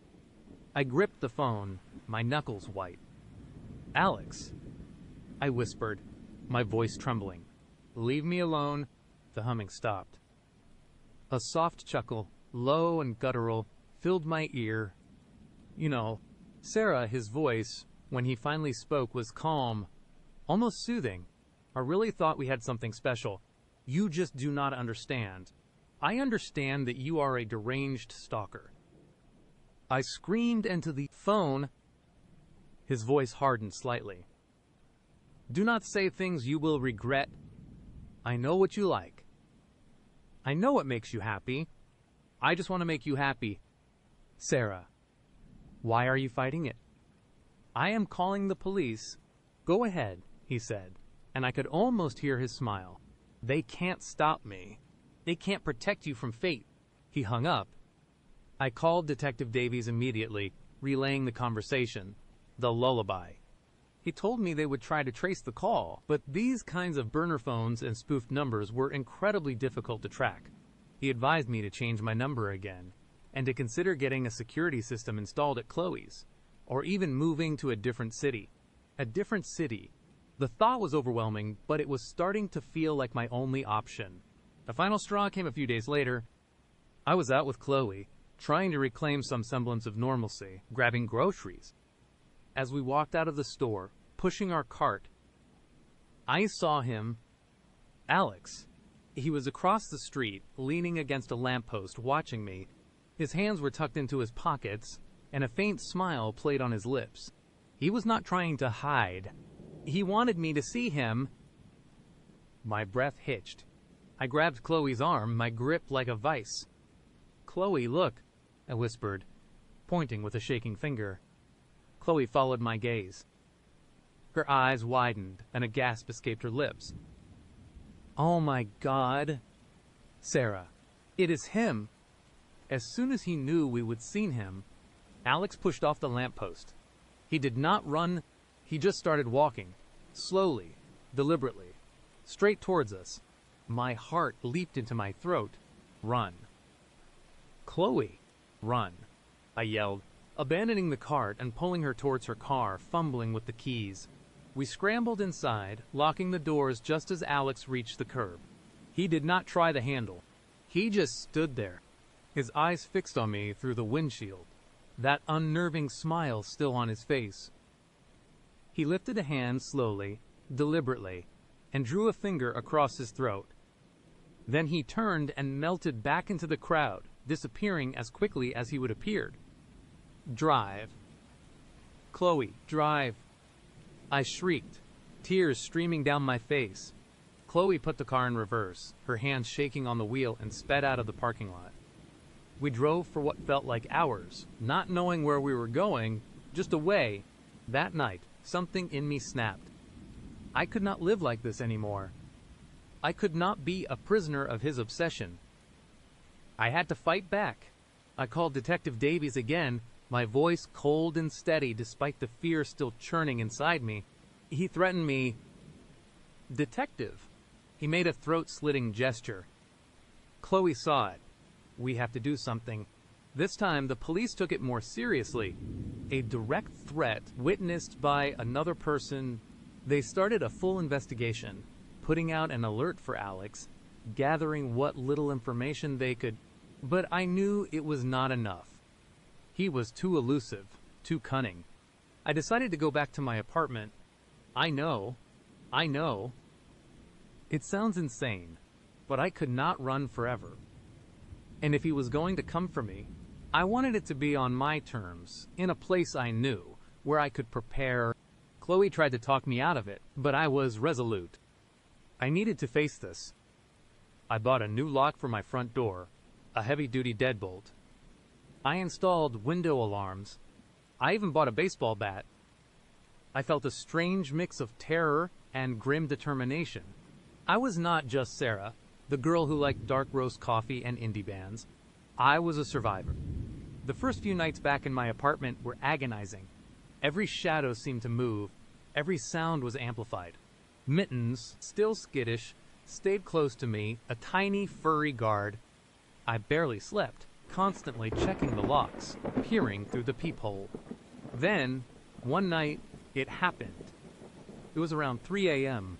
I gripped the phone, my knuckles white. Alex, I whispered, my voice trembling. Leave me alone. The humming stopped. A soft chuckle, low and guttural, filled my ear. You know, Sarah, his voice, when he finally spoke, was calm, almost soothing. I really thought we had something special. You just do not understand. I understand that you are a deranged stalker. I screamed into the phone. His voice hardened slightly. Do not say things you will regret. I know what you like. I know what makes you happy. I just want to make you happy. Sarah, why are you fighting it? I am calling the police. Go ahead, he said, and I could almost hear his smile. They can't stop me. They can't protect you from fate. He hung up. I called Detective Davies immediately, relaying the conversation, the lullaby. He told me they would try to trace the call, but these kinds of burner phones and spoofed numbers were incredibly difficult to track. He advised me to change my number again, and to consider getting a security system installed at Chloe's, or even moving to a different city. A different city. The thought was overwhelming, but it was starting to feel like my only option. The final straw came a few days later. I was out with Chloe, trying to reclaim some semblance of normalcy, grabbing groceries. As we walked out of the store, pushing our cart, I saw him, Alex. He was across the street, leaning against a lamppost, watching me. His hands were tucked into his pockets, and a faint smile played on his lips. He was not trying to hide. He wanted me to see him. My breath hitched. I grabbed Chloe's arm, my grip like a vice. Chloe, look, I whispered, pointing with a shaking finger. Chloe followed my gaze. Her eyes widened, and a gasp escaped her lips. Oh my God. Sarah, it is him. As soon as he knew we would see him, Alex pushed off the lamppost. He did not run, he just started walking, slowly, deliberately, straight towards us. My heart leaped into my throat. Run. Chloe, run, I yelled, abandoning the cart and pulling her towards her car, fumbling with the keys. We scrambled inside, locking the doors just as Alex reached the curb. He did not try the handle. He just stood there, his eyes fixed on me through the windshield. that unnerving smile still on his face. He lifted a hand slowly, deliberately, and drew a finger across his throat. Then he turned and melted back into the crowd, disappearing as quickly as he would appeared. Drive. Chloe, drive. I shrieked, tears streaming down my face. Chloe put the car in reverse, her hands shaking on the wheel, and sped out of the parking lot. We drove for what felt like hours, not knowing where we were going, just away. That night, something in me snapped. I could not live like this anymore. I could not be a prisoner of his obsession. I had to fight back. I called Detective Davies again, my voice cold and steady despite the fear still churning inside me. He threatened me. Detective. He made a throat-slitting gesture. Chloe saw it. We have to do something. This time, the police took it more seriously. A direct threat witnessed by another person. They started a full investigation, putting out an alert for Alex, gathering what little information they could. But I knew it was not enough. He was too elusive, too cunning. I decided to go back to my apartment. I know. It sounds insane, but I could not run forever. And if he was going to come for me, I wanted it to be on my terms, in a place I knew, where I could prepare. Chloe tried to talk me out of it, but I was resolute. I needed to face this. I bought a new lock for my front door, a heavy-duty deadbolt. I installed window alarms. I even bought a baseball bat. I felt a strange mix of terror and grim determination. I was not just Sarah, the girl who liked dark roast coffee and indie bands. I was a survivor. The first few nights back in my apartment were agonizing. Every shadow seemed to move. Every sound was amplified. Mittens, still skittish, stayed close to me, a tiny, furry guard. I barely slept, constantly checking the locks, peering through the peephole. Then, one night, it happened. It was around 3 a.m.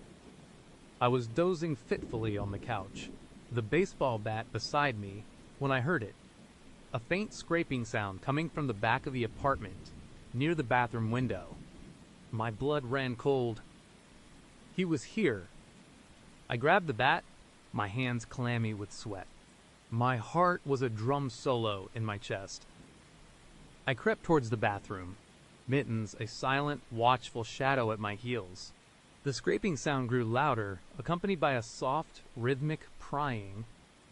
I was dozing fitfully on the couch, the baseball bat beside me, when I heard it. A faint scraping sound coming from the back of the apartment, near the bathroom window. My blood ran cold. He was here. I grabbed the bat, my hands clammy with sweat. My heart was a drum solo in my chest. I crept towards the bathroom, Mittens a silent, watchful shadow at my heels. The scraping sound grew louder, accompanied by a soft, rhythmic prying.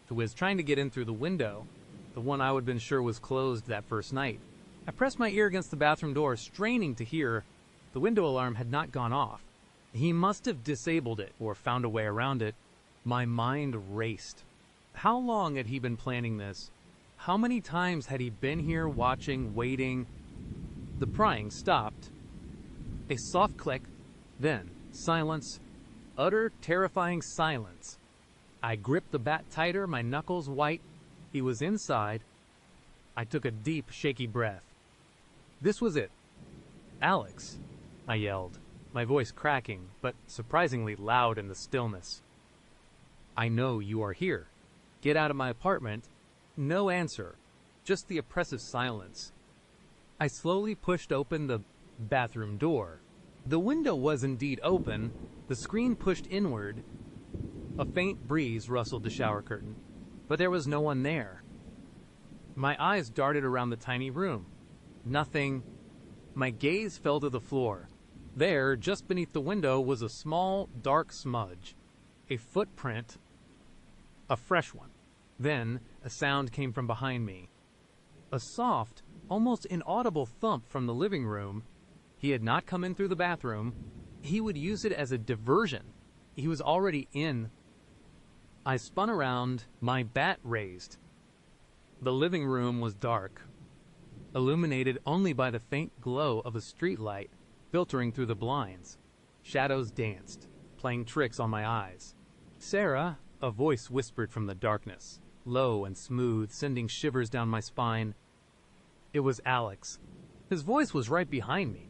It was trying to get in through the window, the one I would have been sure was closed that first night. I pressed my ear against the bathroom door, straining to hear. The window alarm had not gone off. He must have disabled it or found a way around it. My mind raced. How long had he been planning this? How many times had he been here watching, waiting? The prying stopped. A soft click, then silence. Utter, terrifying silence. I gripped the bat tighter, my knuckles white. He was inside. I took a deep, shaky breath. This was it. Alex, I yelled, my voice cracking, but surprisingly loud in the stillness. I know you are here. Get out of my apartment. No answer, just the oppressive silence. I slowly pushed open the bathroom door. The window was indeed open, the screen pushed inward. A faint breeze rustled the shower curtain, but there was no one there. My eyes darted around the tiny room. Nothing. My gaze fell to the floor. There, just beneath the window, was a small, dark smudge. A footprint. A fresh one. Then, a sound came from behind me. A soft, almost inaudible thump from the living room. He had not come in through the bathroom. He would use it as a diversion. He was already in. I spun around, my bat raised. The living room was dark, illuminated only by the faint glow of a streetlight filtering through the blinds. Shadows danced, playing tricks on my eyes. "Sarah," a voice whispered from the darkness, low and smooth, sending shivers down my spine. It was Alex. His voice was right behind me.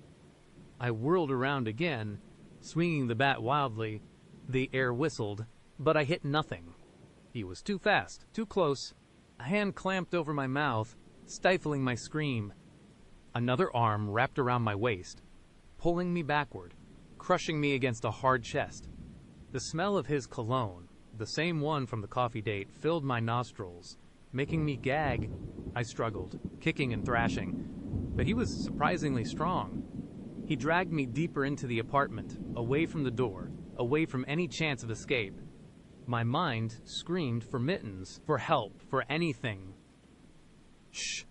I whirled around again, swinging the bat wildly. The air whistled, but I hit nothing. He was too fast, too close. A hand clamped over my mouth, stifling my scream. Another arm wrapped around my waist, pulling me backward, crushing me against a hard chest. The smell of his cologne, the same one from the coffee date, filled my nostrils, making me gag. I struggled, kicking and thrashing, but he was surprisingly strong. He dragged me deeper into the apartment, away from the door, away from any chance of escape. My mind screamed for mittens, for help, for anything. "Shh!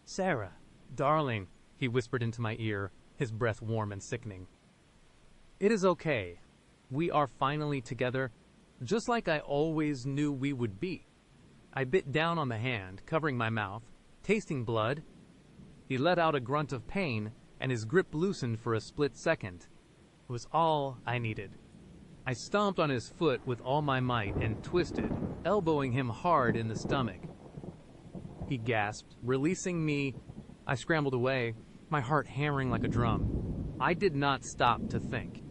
Sarah, darling," he whispered into my ear, his breath warm and sickening. "It is okay. We are finally together, just like I always knew we would be." I bit down on the hand, covering my mouth, tasting blood. He let out a grunt of pain, and his grip loosened for a split second. It was all I needed. I stomped on his foot with all my might and twisted, elbowing him hard in the stomach. He gasped, releasing me. I scrambled away, my heart hammering like a drum. I did not stop to think.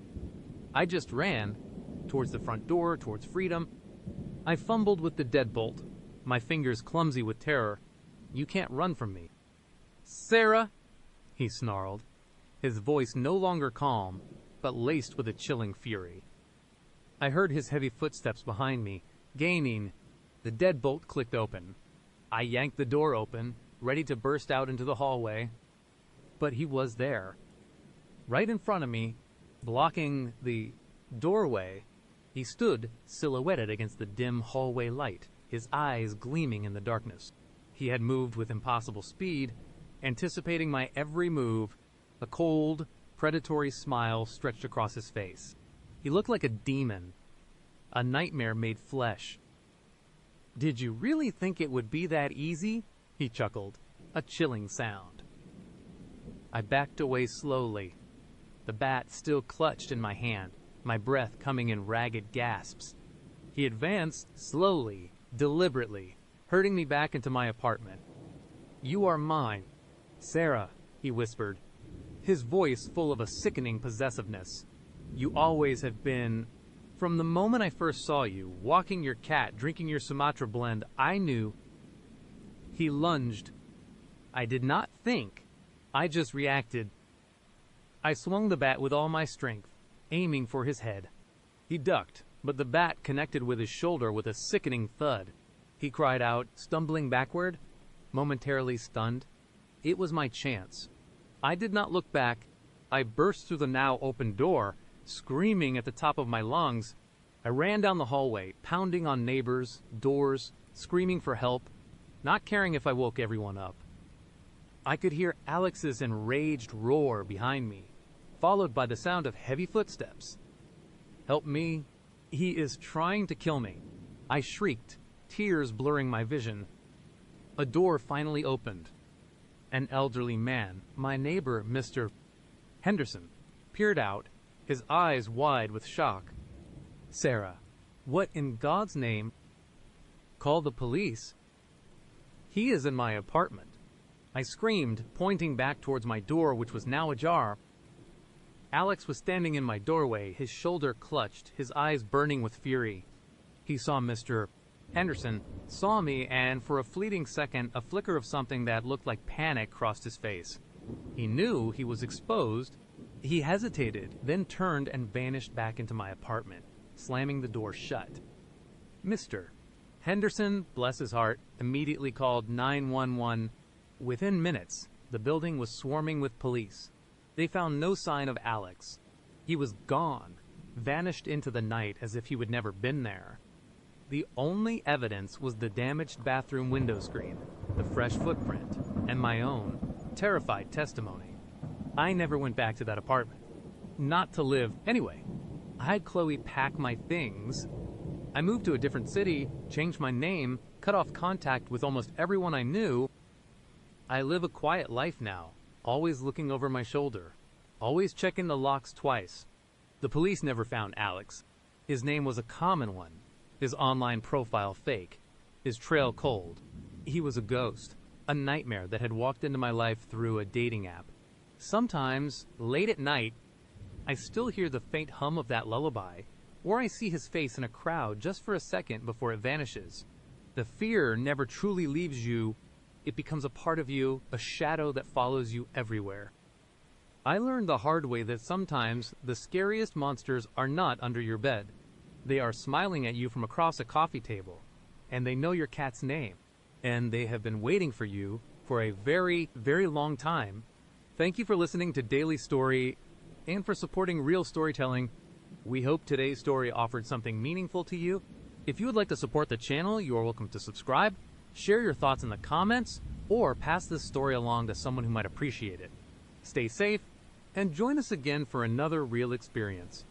I just ran, towards the front door, towards freedom. I fumbled with the deadbolt, my fingers clumsy with terror. "You can't run from me." "Sarah!" he snarled, his voice no longer calm, but laced with a chilling fury. I heard his heavy footsteps behind me, gaining. The deadbolt clicked open. I yanked the door open, ready to burst out into the hallway. But he was there, right in front of me, blocking the doorway. He stood silhouetted against the dim hallway light, his eyes gleaming in the darkness. He had moved with impossible speed, anticipating my every move. A cold, predatory smile stretched across his face. He looked like a demon, a nightmare made flesh. "Did you really think it would be that easy?" he chuckled, a chilling sound. I backed away slowly, the bat still clutched in my hand, my breath coming in ragged gasps. He advanced slowly, deliberately, herding me back into my apartment. "You are mine, Sarah," he whispered, his voice full of a sickening possessiveness. "You always have been. From the moment I first saw you, walking your cat, drinking your Sumatra blend, I knew." He lunged. I did not think. I just reacted. I swung the bat with all my strength, aiming for his head. He ducked, but the bat connected with his shoulder with a sickening thud. He cried out, stumbling backward, momentarily stunned. It was my chance. I did not look back. I burst through the now open door, screaming at the top of my lungs. I ran down the hallway, pounding on neighbors, doors, screaming for help, not caring if I woke everyone up. I could hear Alex's enraged roar behind me, followed by the sound of heavy footsteps. "Help me. He is trying to kill me." I shrieked, tears blurring my vision. A door finally opened. An elderly man, my neighbor, Mr. Henderson, peered out, his eyes wide with shock. "Sarah, what in God's name?" "Call the police." "He is in my apartment." I screamed, pointing back towards my door, which was now ajar. Alex was standing in my doorway, his shoulder clutched, his eyes burning with fury. He saw Mr. Henderson, saw me, and for a fleeting second, a flicker of something that looked like panic crossed his face. He knew he was exposed. He hesitated, then turned and vanished back into my apartment, slamming the door shut. Mr. Henderson, bless his heart, immediately called 911. Within minutes, the building was swarming with police. They found no sign of Alex. He was gone, vanished into the night as if he would never been there. The only evidence was the damaged bathroom window screen, the fresh footprint, and my own terrified testimony. I never went back to that apartment. Not to live. Anyway, I had Chloe pack my things. I moved to a different city, changed my name, cut off contact with almost everyone I knew. I live a quiet life now, always looking over my shoulder, always checking the locks twice. The police never found Alex. His name was a common one, his online profile fake, his trail cold. He was a ghost, a nightmare that had walked into my life through a dating app. Sometimes, late at night, I still hear the faint hum of that lullaby, or I see his face in a crowd just for a second before it vanishes. The fear never truly leaves you. it becomes a part of you, a shadow that follows you everywhere. I learned the hard way that sometimes the scariest monsters are not under your bed. They are smiling at you from across a coffee table, and they know your cat's name, and they have been waiting for you for a very, very long time. Thank you for listening to Daily Story and for supporting real storytelling. We hope today's story offered something meaningful to you. If you would like to support the channel, you are welcome to subscribe, share your thoughts in the comments, or pass this story along to someone who might appreciate it. Stay safe, and join us again for another real experience.